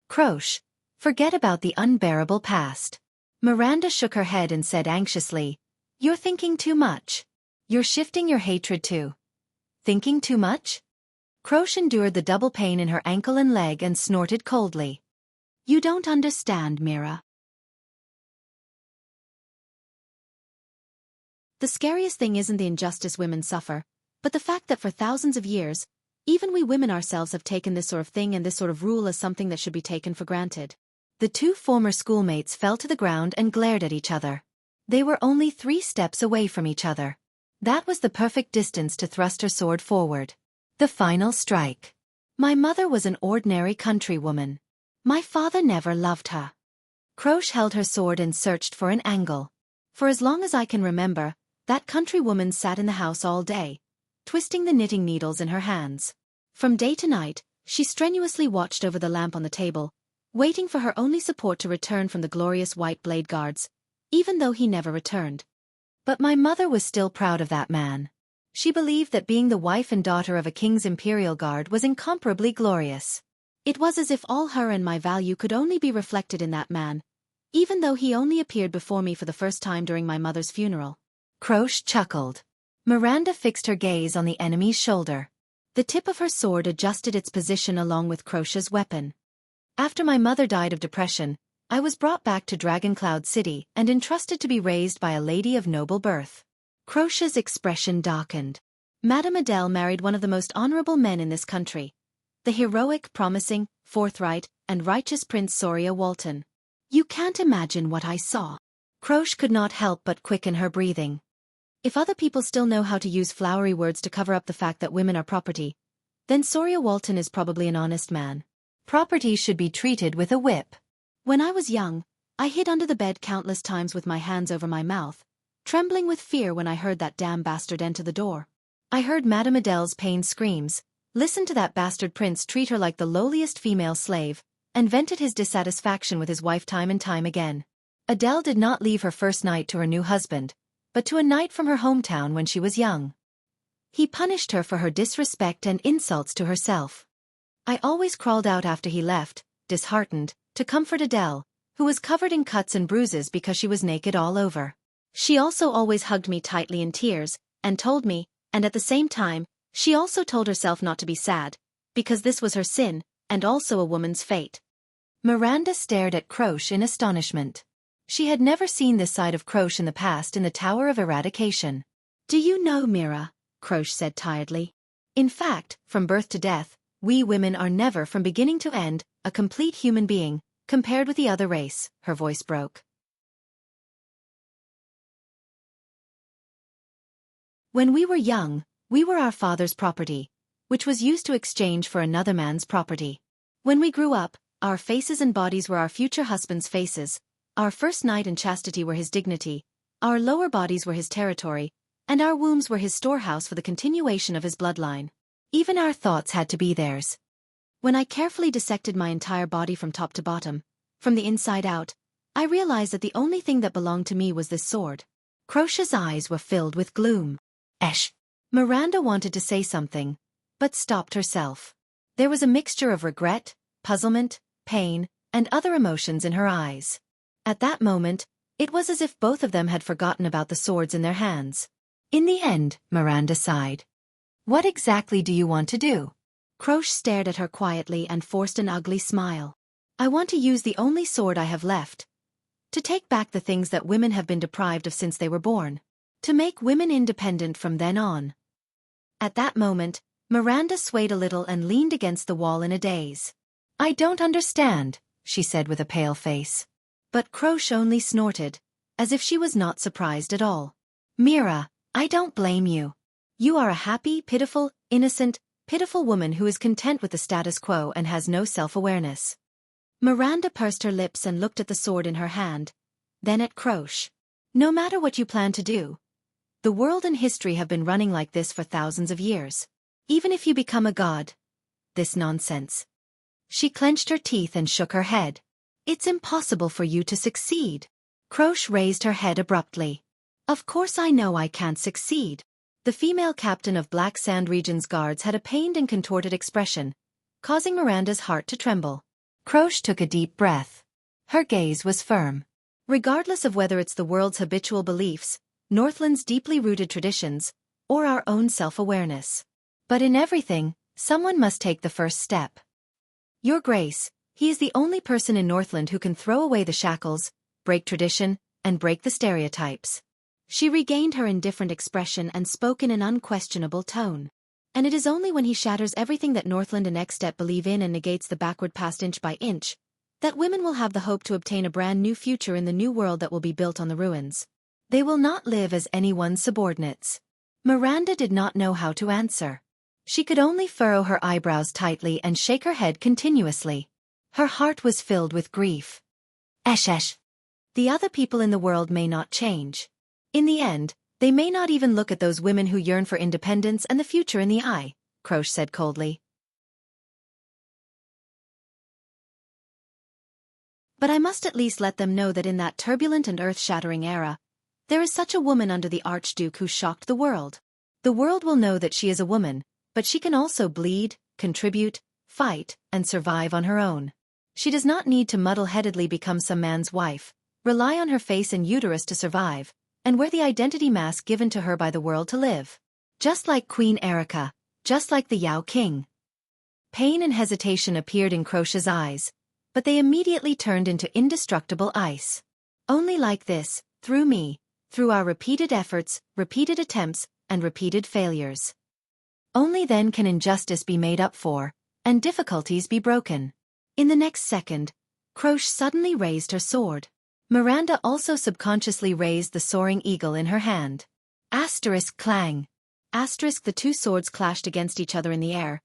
S1: Croche, forget about the unbearable past. Miranda shook her head and said anxiously, "You're thinking too much. You're shifting your hatred too. Thinking too much?" Croche endured the double pain in her ankle and leg and snorted coldly. "You don't understand, Mira. The scariest thing isn't the injustice women suffer, but the fact that for thousands of years, even we women ourselves have taken this sort of thing and this sort of rule as something that should be taken for granted." The two former schoolmates fell to the ground and glared at each other. They were only 3 steps away from each other. That was the perfect distance to thrust her sword forward. The final strike. My mother was an ordinary countrywoman. My father never loved her. Croche held her sword and searched for an angle. For as long as I can remember, that countrywoman sat in the house all day, twisting the knitting needles in her hands. From day to night, she strenuously watched over the lamp on the table, waiting for her only support to return from the glorious white blade guards, even though he never returned. But my mother was still proud of that man. She believed that being the wife and daughter of a king's imperial guard was incomparably glorious. It was as if all her and my value could only be reflected in that man, even though he only appeared before me for the first time during my mother's funeral. Croche chuckled. Miranda fixed her gaze on the enemy's shoulder. The tip of her sword adjusted its position along with Croche's weapon. After my mother died of depression, I was brought back to Dragoncloud City and entrusted to be raised by a lady of noble birth. Croche's expression darkened. Madame Adele married one of the most honorable men in this country, the heroic, promising, forthright, and righteous Prince Soria Walton. You can't imagine what I saw. Croche could not help but quicken her breathing. If other people still know how to use flowery words to cover up the fact that women are property, then Soria Walton is probably an honest man. Property should be treated with a whip. When I was young, I hid under the bed countless times with my hands over my mouth, trembling with fear when I heard that damn bastard enter the door. I heard Madame Adele's pained screams, listened to that bastard prince treat her like the lowliest female slave, and vented his dissatisfaction with his wife time and time again. Adele did not leave her first night to her new husband, but to a knight from her hometown when she was young. He punished her for her disrespect and insults to herself. I always crawled out after he left, disheartened, to comfort Adele, who was covered in cuts and bruises because she was naked all over. She also always hugged me tightly in tears, and told me, and at the same time, she also told herself not to be sad, because this was her sin, and also a woman's fate. Miranda stared at Croche in astonishment. She had never seen this side of Croche in the past in the Tower of Eradication. "Do you know, Mira," Croche said tiredly. "In fact, from birth to death, we women are never from beginning to end a complete human being, compared with the other race." Her voice broke. "When we were young, we were our father's property, which was used to exchange for another man's property. When we grew up, our faces and bodies were our future husband's faces, our first knight in chastity were his dignity, our lower bodies were his territory, and our wombs were his storehouse for the continuation of his bloodline. Even our thoughts had to be theirs. When I carefully dissected my entire body from top to bottom, from the inside out, I realized that the only thing that belonged to me was this sword." Croche's eyes were filled with gloom. "Esh!" Miranda wanted to say something, but stopped herself. There was a mixture of regret, puzzlement, pain, and other emotions in her eyes. At that moment, it was as if both of them had forgotten about the swords in their hands. "In the end," Miranda sighed. "What exactly do you want to do?" Croche stared at her quietly and forced an ugly smile. "I want to use the only sword I have left, to take back the things that women have been deprived of since they were born, to make women independent from then on." At that moment, Miranda swayed a little and leaned against the wall in a daze. "I don't understand," she said with a pale face. But Croche only snorted, as if she was not surprised at all. "Mira, I don't blame you. You are a happy, pitiful, innocent, pitiful woman who is content with the status quo and has no self-awareness." Miranda pursed her lips and looked at the sword in her hand, then at Croche. "No matter what you plan to do, the world and history have been running like this for thousands of years. Even if you become a god, this nonsense." She clenched her teeth and shook her head. "It's impossible for you to succeed." Croche raised her head abruptly. "Of course I know I can't succeed. The female captain of Black Sand Region's guards had a pained and contorted expression, causing Miranda's heart to tremble. Croche took a deep breath. Her gaze was firm. Regardless of whether it's the world's habitual beliefs, Northland's deeply rooted traditions, or our own self-awareness. But in everything, someone must take the first step. Your Grace, he is the only person in Northland who can throw away the shackles, break tradition, and break the stereotypes. She regained her indifferent expression and spoke in an unquestionable tone. And it is only when he shatters everything that Northland and At believe in and negates the backward past inch by inch, that women will have the hope to obtain a brand new future in the new world that will be built on the ruins. They will not live as anyone's subordinates. Miranda did not know how to answer. She could only furrow her eyebrows tightly and shake her head continuously. Her heart was filled with grief. Esh. The other people in the world may not change. In the end, they may not even look at those women who yearn for independence and the future in the eye, Croche said coldly. But I must at least let them know that in that turbulent and earth-shattering era, there is such a woman under the Archduke who shocked the world. The world will know that she is a woman, but she can also bleed, contribute, fight, and survive on her own. She does not need to muddle-headedly become some man's wife, rely on her face and uterus to survive, and wear the identity mask given to her by the world to live. Just like Queen Erica, just like the Yao King. Pain and hesitation appeared in Croche's eyes, but they immediately turned into indestructible ice. Only like this, through me, through our repeated efforts, repeated attempts, and repeated failures. Only then can injustice be made up for, and difficulties be broken. In the next second, Croche suddenly raised her sword. Miranda also subconsciously raised the soaring eagle in her hand. Asterisk clang. Asterisk the two swords clashed against each other in the air,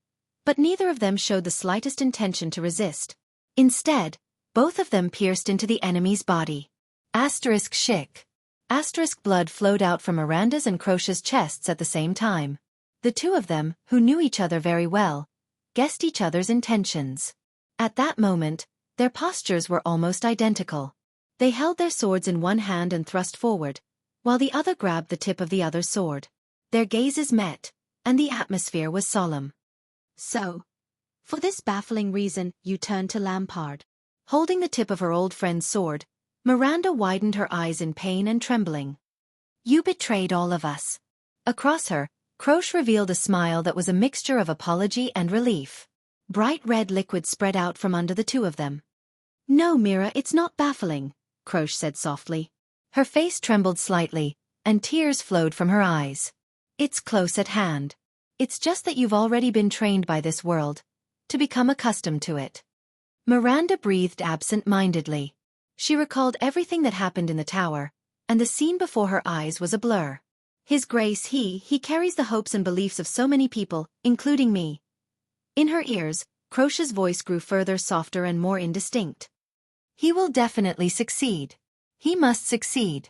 S1: but neither of them showed the slightest intention to resist. Instead, both of them pierced into the enemy's body. Asterisk shick. Asterisk blood flowed out from Miranda's and Croche's chests at the same time. The two of them, who knew each other very well, guessed each other's intentions. At that moment, their postures were almost identical. They held their swords in one hand and thrust forward, while the other grabbed the tip of the other's sword. Their gazes met, and the atmosphere was solemn. So, for this baffling reason, you turned to Lampard. Holding the tip of her old friend's sword, Miranda widened her eyes in pain and trembling. You betrayed all of us. Across her, Croche revealed a smile that was a mixture of apology and relief. Bright red liquid spread out from under the two of them. No, Mira, it's not baffling, Croche said softly. Her face trembled slightly, and tears flowed from her eyes. It's close at hand. It's just that you've already been trained by this world, to become accustomed to it. Miranda breathed absent-mindedly. She recalled everything that happened in the tower, and the scene before her eyes was a blur. His Grace, he carries the hopes and beliefs of so many people, including me. In her ears, Croche's voice grew further softer and more indistinct. He will definitely succeed. He must succeed.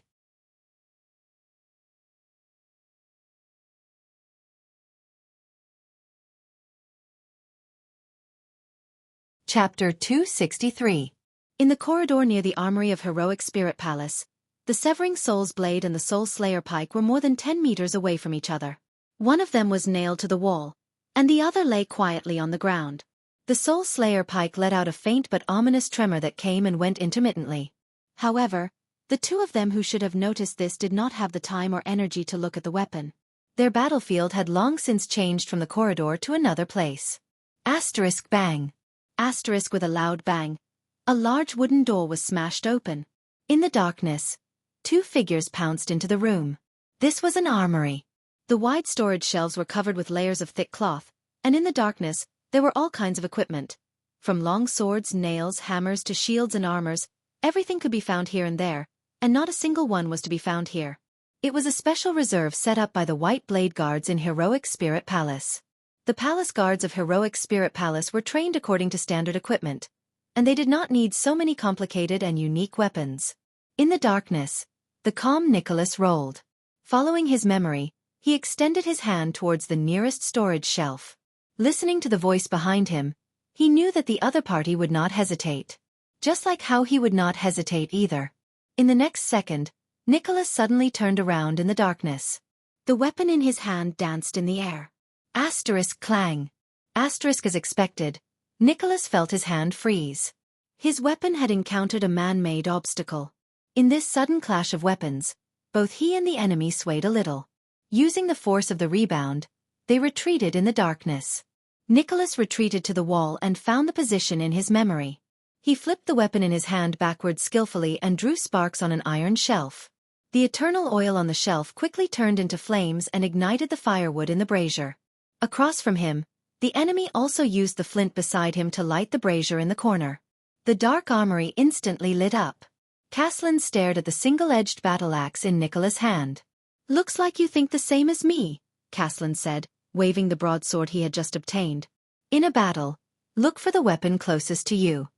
S1: Chapter 263. In the corridor near the armory of Heroic Spirit Palace, the Severing Soul's blade and the Soul Slayer pike were more than 10 meters away from each other. One of them was nailed to the wall, and the other lay quietly on the ground. The Soul Slayer pike let out a faint but ominous tremor that came and went intermittently. However, the two of them who should have noticed this did not have the time or energy to look at the weapon. Their battlefield had long since changed from the corridor to another place. Asterisk bang. Asterisk with a loud bang. A large wooden door was smashed open. In the darkness, two figures pounced into the room. This was an armory. The wide storage shelves were covered with layers of thick cloth, and in the darkness, there were all kinds of equipment. From long swords, nails, hammers to shields and armors, everything could be found here and there, and not a single one was to be found here. It was a special reserve set up by the White Blade Guards in Heroic Spirit Palace. The palace guards of Heroic Spirit Palace were trained according to standard equipment, and they did not need so many complicated and unique weapons. In the darkness, the calm Nicholas rolled. Following his memory, he extended his hand towards the nearest storage shelf. Listening to the voice behind him, he knew that the other party would not hesitate. Just like how he would not hesitate either. In the next second, Nicholas suddenly turned around in the darkness. The weapon in his hand danced in the air. Asterisk clang. Asterisk as expected, Nicholas felt his hand freeze. His weapon had encountered a man-made obstacle. In this sudden clash of weapons, both he and the enemy swayed a little. Using the force of the rebound, they retreated in the darkness. Nicholas retreated to the wall and found the position in his memory. He flipped the weapon in his hand backwards skillfully and drew sparks on an iron shelf. The eternal oil on the shelf quickly turned into flames and ignited the firewood in the brazier. Across from him, the enemy also used the flint beside him to light the brazier in the corner. The dark armory instantly lit up. Caslin stared at the single-edged battle-axe in Nicholas' hand. "Looks like you think the same as me," Caslin said, waving the broadsword he had just obtained. "In a battle, look for the weapon closest to you."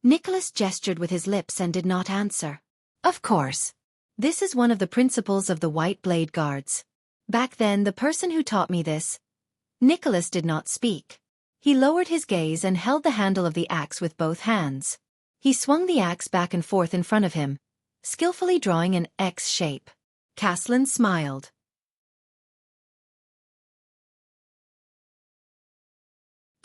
S1: Nicholas gestured with his lips and did not answer. Of course. This is one of the principles of the White Blade Guards. Back then, the person who taught me this. Nicholas did not speak. He lowered his gaze and held the handle of the axe with both hands. He swung the axe back and forth in front of him, skillfully drawing an X shape. Caslin smiled.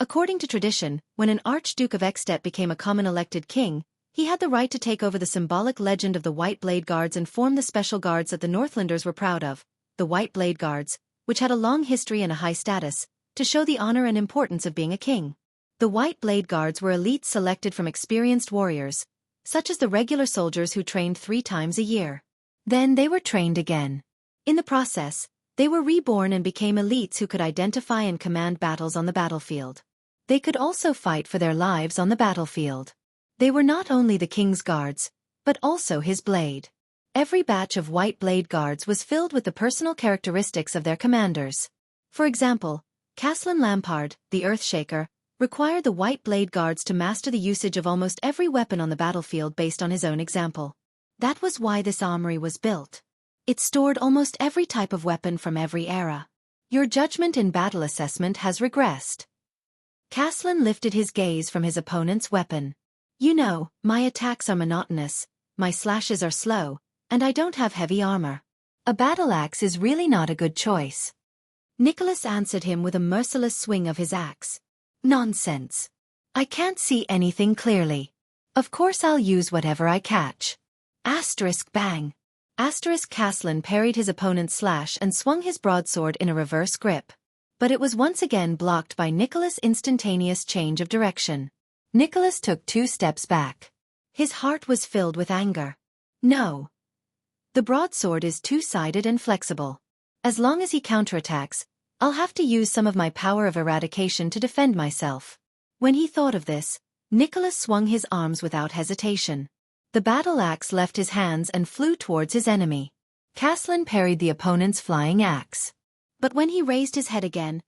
S1: According to tradition, when an Archduke of Xianxia became a common elected king, he had the right to take over the symbolic legend of the White Blade Guards and form the special guards that the Northlanders were proud of, the White Blade Guards, which had a long history and a high status, to show the honor and importance of being a king. The White Blade Guards were elites selected from experienced warriors, such as the regular soldiers who trained 3 times a year. Then they were trained again. In the process, they were reborn and became elites who could identify and command battles on the battlefield. They could also fight for their lives on the battlefield. They were not only the king's guards, but also his blade. Every batch of White Blade Guards was filled with the personal characteristics of their commanders. For example, Caslin Lampard, the Earthshaker, required the White Blade Guards to master the usage of almost every weapon on the battlefield based on his own example. That was why this armory was built. It stored almost every type of weapon from every era. Your judgment in battle assessment has regressed. Caslin lifted his gaze from his opponent's weapon. "You know, my attacks are monotonous, my slashes are slow, and I don't have heavy armor. A battle axe is really not a good choice." Nicholas answered him with a merciless swing of his axe. "Nonsense. I can't see anything clearly. Of course I'll use whatever I catch." Asterisk bang. Asterisk Caslin parried his opponent's slash and swung his broadsword in a reverse grip. But it was once again blocked by Nicholas' instantaneous change of direction. Nicholas took 2 steps back. His heart was filled with anger. No. The broadsword is two-sided and flexible. As long as he counterattacks, I'll have to use some of my power of eradication to defend myself. When he thought of this, Nicholas swung his arms without hesitation. The battle axe left his hands and flew towards his enemy. Caslin parried the opponent's flying axe. But when he raised his head again,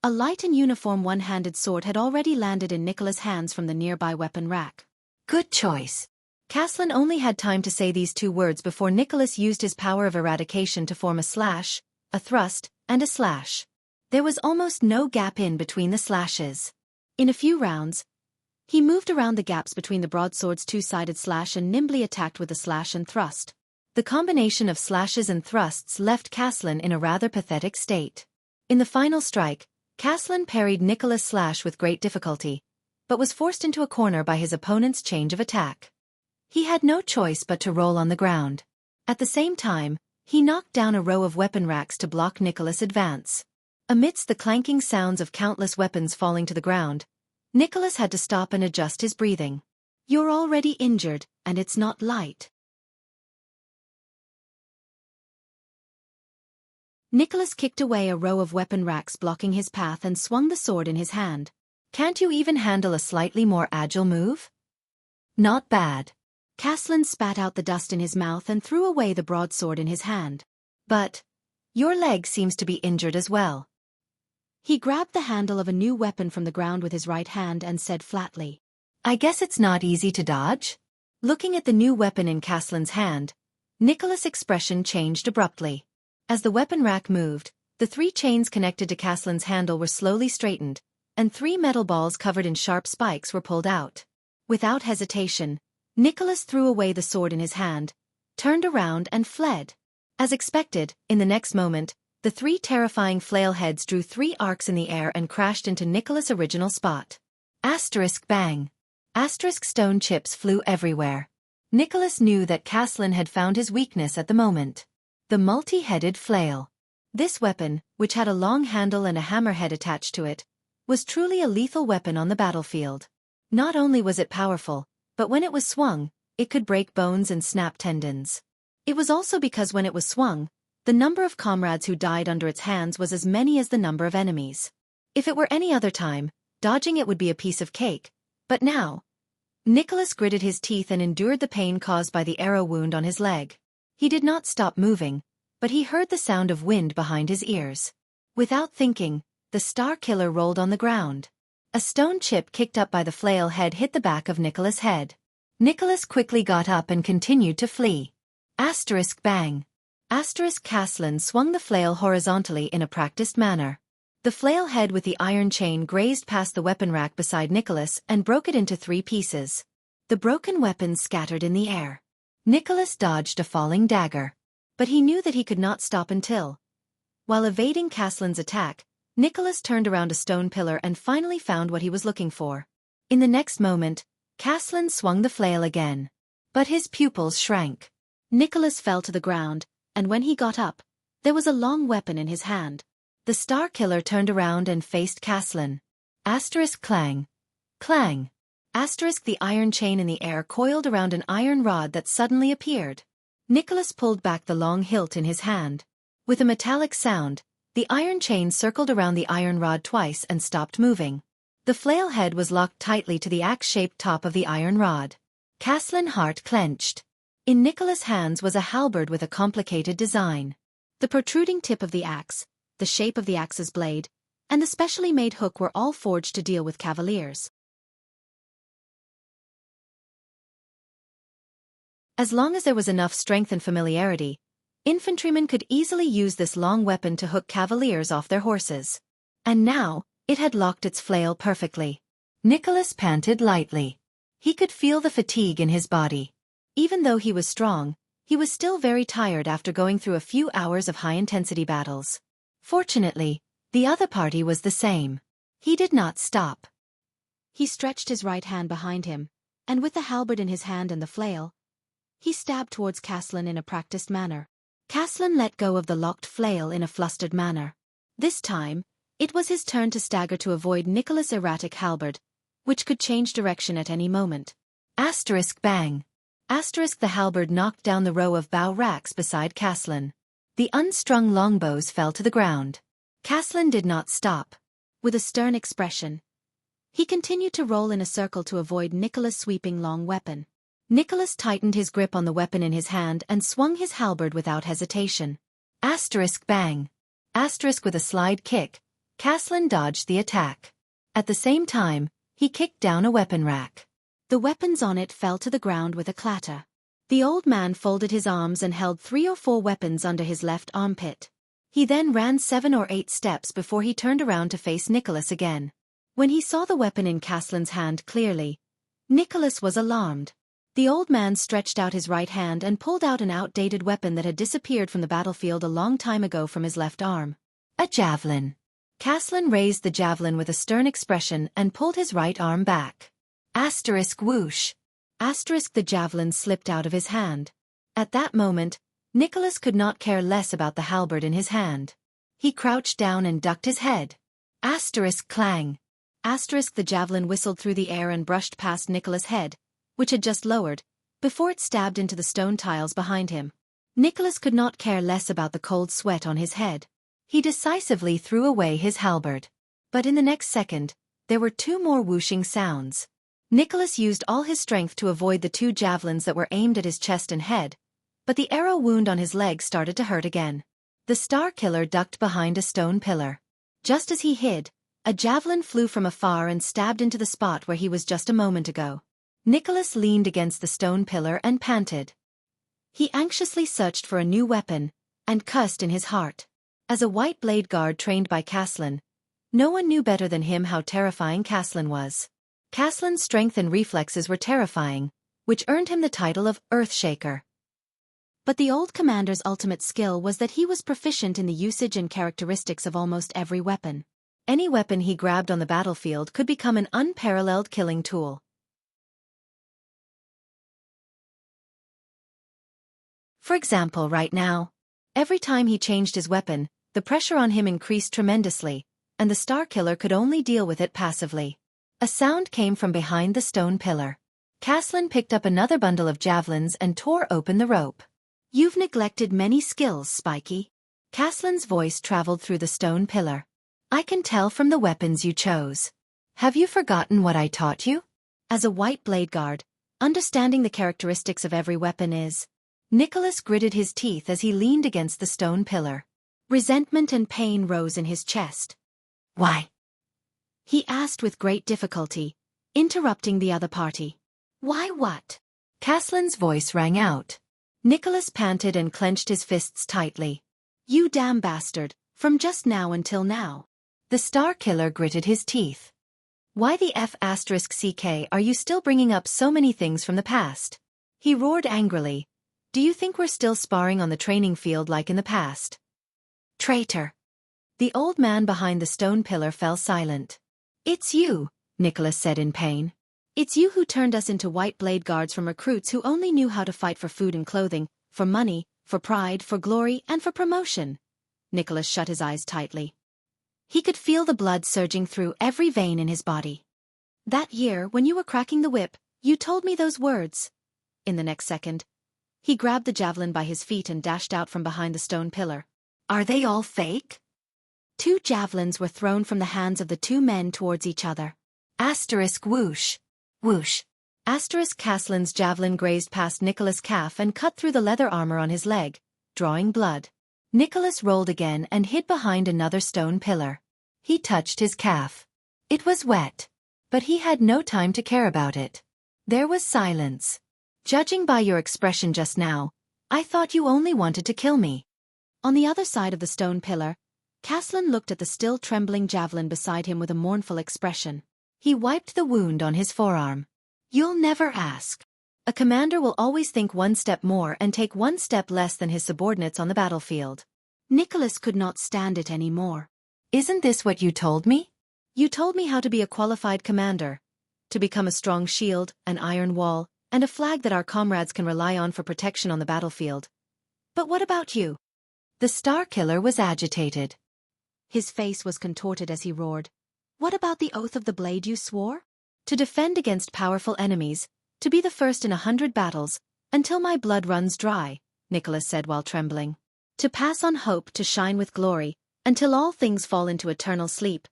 S1: a light and uniform one-handed sword had already landed in Nicholas' hands from the nearby weapon rack. Good choice. Caslin only had time to say these 2 words before Nicholas used his power of eradication to form a slash, a thrust, and a slash. There was almost no gap in between the slashes. In a few rounds, he moved around the gaps between the broadsword's 2-sided slash and nimbly attacked with the slash and thrust. The combination of slashes and thrusts left Caslin in a rather pathetic state. In the final strike, Caslin parried Nicholas' slash with great difficulty, but was forced into a corner by his opponent's change of attack. He had no choice but to roll on the ground. At the same time, he knocked down a row of weapon racks to block Nicholas' advance. Amidst the clanking sounds of countless weapons falling to the ground, Nicholas had to stop and adjust his breathing. "You're already injured, and it's not light." Nicholas kicked away a row of weapon racks blocking his path and swung the sword in his hand. "Can't you even handle a slightly more agile move?" "Not bad." Caslin spat out the dust in his mouth and threw away the broadsword in his hand. "But your leg seems to be injured as well." He grabbed the handle of a new weapon from the ground with his right hand and said flatly, "I guess it's not easy to dodge?" Looking at the new weapon in Caslin's hand, Nicholas' expression changed abruptly. As the weapon rack moved, the 3 chains connected to Caslin's handle were slowly straightened, and 3 metal balls covered in sharp spikes were pulled out. Without hesitation, Nicholas threw away the sword in his hand, turned around and fled. As expected, in the next moment, The three terrifying flail heads drew 3 arcs in the air and crashed into Nicholas' original spot. Asterisk bang. Asterisk stone chips flew everywhere. Nicholas knew that Caslin had found his weakness at the moment. The multi-headed flail. This weapon, which had a long handle and a hammerhead attached to it, was truly a lethal weapon on the battlefield. Not only was it powerful, but when it was swung, it could break bones and snap tendons. It was also because when it was swung, the number of comrades who died under its hands was as many as the number of enemies. If it were any other time, dodging it would be a piece of cake, but now, Nicholas gritted his teeth and endured the pain caused by the arrow wound on his leg. He did not stop moving, but he heard the sound of wind behind his ears. Without thinking, the Star Killer rolled on the ground. A stone chip kicked up by the flail head hit the back of Nicholas' head. Nicholas quickly got up and continued to flee. Asterisk bang. Asterisk Caslin swung the flail horizontally in a practiced manner. The flail head with the iron chain grazed past the weapon rack beside Nicholas and broke it into 3 pieces. The broken weapons scattered in the air. Nicholas dodged a falling dagger. But he knew that he could not stop until, while evading Caslin's attack, Nicholas turned around a stone pillar and finally found what he was looking for. In the next moment, Caslin swung the flail again. But his pupils shrank. Nicholas fell to the ground, and when he got up, there was a long weapon in his hand. The Star Killer turned around and faced Caslin. Asterisk clang. Clang. Asterisk the iron chain in the air coiled around an iron rod that suddenly appeared. Nicholas pulled back the long hilt in his hand. With a metallic sound, the iron chain circled around the iron rod twice and stopped moving. The flail head was locked tightly to the axe-shaped top of the iron rod. Caslin's heart clenched. In Nicholas' hands was a halberd with a complicated design. The protruding tip of the axe, the shape of the axe's blade, and the specially made hook were all forged to deal with cavaliers. As long as there was enough strength and familiarity, infantrymen could easily use this long weapon to hook cavaliers off their horses. And now, it had locked its flail perfectly. Nicholas panted lightly. He could feel the fatigue in his body. Even though he was strong, he was still very tired after going through a few hours of high-intensity battles. Fortunately, the other party was the same. He did not stop. He stretched his right hand behind him, and with the halberd in his hand and the flail, he stabbed towards Caslin in a practiced manner. Caslin let go of the locked flail in a flustered manner. This time, it was his turn to stagger to avoid Nicholas' erratic halberd, which could change direction at any moment. Asterisk bang. Asterisk the halberd knocked down the row of bow racks beside Caslin. The unstrung longbows fell to the ground. Caslin did not stop. With a stern expression, he continued to roll in a circle to avoid Nicholas' sweeping long weapon. Nicholas tightened his grip on the weapon in his hand and swung his halberd without hesitation. Asterisk bang. Asterisk with a slide kick, Caslin dodged the attack. At the same time, he kicked down a weapon rack. The weapons on it fell to the ground with a clatter. The old man folded his arms and held 3 or 4 weapons under his left armpit. He then ran 7 or 8 steps before he turned around to face Nicholas again. When he saw the weapon in Caslin's hand clearly, Nicholas was alarmed. The old man stretched out his right hand and pulled out an outdated weapon that had disappeared from the battlefield a long time ago from his left arm. A javelin. Caslin raised the javelin with a stern expression and pulled his right arm back. Asterisk whoosh. Asterisk the javelin slipped out of his hand. At that moment, Nicholas could not care less about the halberd in his hand. He crouched down and ducked his head. Asterisk clang. Asterisk the javelin whistled through the air and brushed past Nicholas' head, which had just lowered, before it stabbed into the stone tiles behind him. Nicholas could not care less about the cold sweat on his head. He decisively threw away his halberd. But in the next second, there were 2 more whooshing sounds. Nicholas used all his strength to avoid the 2 javelins that were aimed at his chest and head, but the arrow wound on his leg started to hurt again. The Star Killer ducked behind a stone pillar. Just as he hid, a javelin flew from afar and stabbed into the spot where he was just a moment ago. Nicholas leaned against the stone pillar and panted. He anxiously searched for a new weapon, and cursed in his heart. As a white blade guard trained by Caslin, no one knew better than him how terrifying Caslin was. Caslin's strength and reflexes were terrifying, which earned him the title of Earthshaker. But the old commander's ultimate skill was that he was proficient in the usage and characteristics of almost every weapon. Any weapon he grabbed on the battlefield could become an unparalleled killing tool. For example, right now, every time he changed his weapon, the pressure on him increased tremendously, and the Star Killer could only deal with it passively. A sound came from behind the stone pillar. Caslin picked up another bundle of javelins and tore open the rope. "You've neglected many skills, Spiky." Caslin's voice traveled through the stone pillar. "I can tell from the weapons you chose. Have you forgotten what I taught you?" As a white blade guard, understanding the characteristics of every weapon is... Nicholas gritted his teeth as he leaned against the stone pillar. Resentment and pain rose in his chest. "Why?" he asked with great difficulty, interrupting the other party. "Why what?" Caslin's voice rang out. Nicholas panted and clenched his fists tightly. "You damn bastard, from just now until now." The Star Killer gritted his teeth. "Why the F***ck are you still bringing up so many things from the past?" He roared angrily. "Do you think we're still sparring on the training field like in the past?" "Traitor!" The old man behind the stone pillar fell silent. "It's you," Nicholas said in pain. "It's you who turned us into white blade guards from recruits who only knew how to fight for food and clothing, for money, for pride, for glory, and for promotion." Nicholas shut his eyes tightly. He could feel the blood surging through every vein in his body. "That year, when you were cracking the whip, you told me those words." In the next second, he grabbed the javelin by his feet and dashed out from behind the stone pillar. "Are they all fake?" Two javelins were thrown from the hands of the two men towards each other. Asterisk whoosh. Whoosh. Asterisk Caslin's javelin grazed past Nicholas' calf and cut through the leather armor on his leg, drawing blood. Nicholas rolled again and hid behind another stone pillar. He touched his calf. It was wet. But he had no time to care about it. There was silence. "Judging by your expression just now, I thought you only wanted to kill me." On the other side of the stone pillar, Caslin looked at the still trembling javelin beside him with a mournful expression. He wiped the wound on his forearm. "You'll never ask." A commander will always think one step more and take one step less than his subordinates on the battlefield. Nicholas could not stand it anymore. "Isn't this what you told me?" "You told me how to be a qualified commander. To become a strong shield, an iron wall, and a flag that our comrades can rely on for protection on the battlefield. But what about you?" The Star Killer was agitated. His face was contorted as he roared. "What about the oath of the blade you swore?" "To defend against powerful enemies, to be the first in 100 battles, until my blood runs dry," Nicholas said while trembling. "To pass on hope to shine with glory, until all things fall into eternal sleep.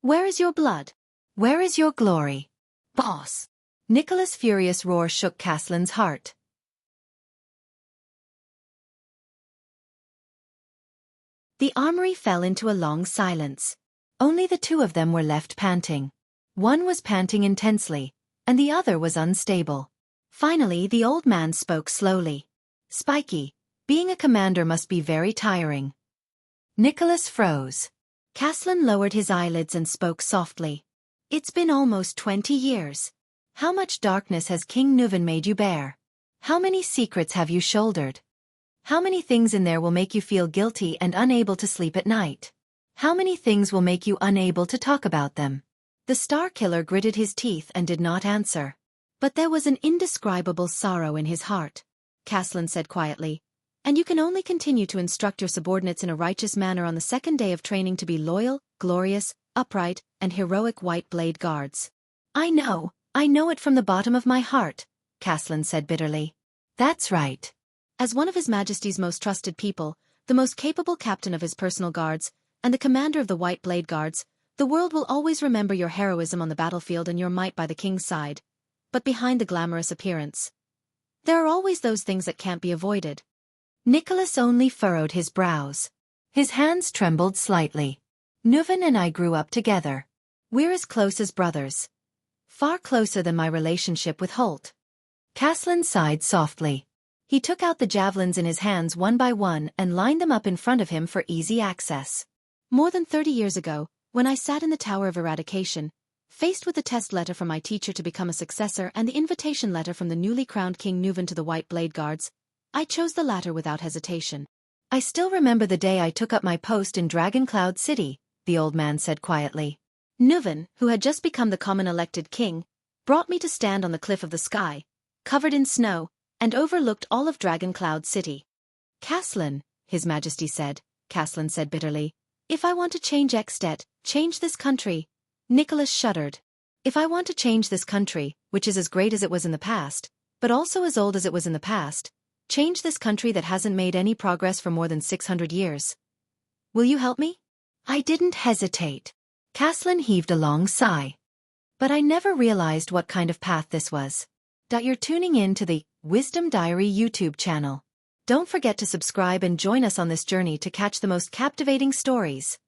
S1: Where is your blood? Where is your glory? Boss!" Nicholas' furious roar shook Caslin's heart. The armory fell into a long silence. Only the two of them were left panting. One was panting intensely, and the other was unstable. Finally, the old man spoke slowly. "Spiky, being a commander must be very tiring." Nicholas froze. Caslin lowered his eyelids and spoke softly. "It's been almost 20 years. How much darkness has King Nuven made you bear? How many secrets have you shouldered? How many things in there will make you feel guilty and unable to sleep at night? How many things will make you unable to talk about them?" The Star Killer gritted his teeth and did not answer. "But there was an indescribable sorrow in his heart," Caslin said quietly. "And you can only continue to instruct your subordinates in a righteous manner on the second day of training to be loyal, glorious, upright, and heroic white blade guards." I know it from the bottom of my heart," Caslin said bitterly. "That's right. As one of His Majesty's most trusted people, the most capable captain of his personal guards, and the commander of the White Blade Guards, the world will always remember your heroism on the battlefield and your might by the king's side. But behind the glamorous appearance, there are always those things that can't be avoided." Nicholas only furrowed his brows. His hands trembled slightly. "Nuven and I grew up together. We're as close as brothers. Far closer than my relationship with Holt." Caslin sighed softly. He took out the javelins in his hands one by one and lined them up in front of him for easy access. "More than 30 years ago, when I sat in the Tower of Eradication, faced with the test letter from my teacher to become a successor and the invitation letter from the newly crowned King Nuven to the White Blade Guards, I chose the latter without hesitation. I still remember the day I took up my post in Dragon Cloud City, the old man said quietly. Nuvan, who had just become the common elected king, brought me to stand on the cliff of the sky, covered in snow, and overlooked all of Dragon Cloud City. Caslin, His Majesty said, Caslin said bitterly, if I want to change Xdet, change this country. Nicholas shuddered. If I want to change this country, which is as great as it was in the past, but also as old as it was in the past, change this country that hasn't made any progress for more than 600 years. Will you help me? I didn't hesitate. Caslin heaved a long sigh. But I never realized what kind of path this was. You're tuning in to the Wisdom Diary YouTube channel. Don't forget to subscribe and join us on this journey to catch the most captivating stories.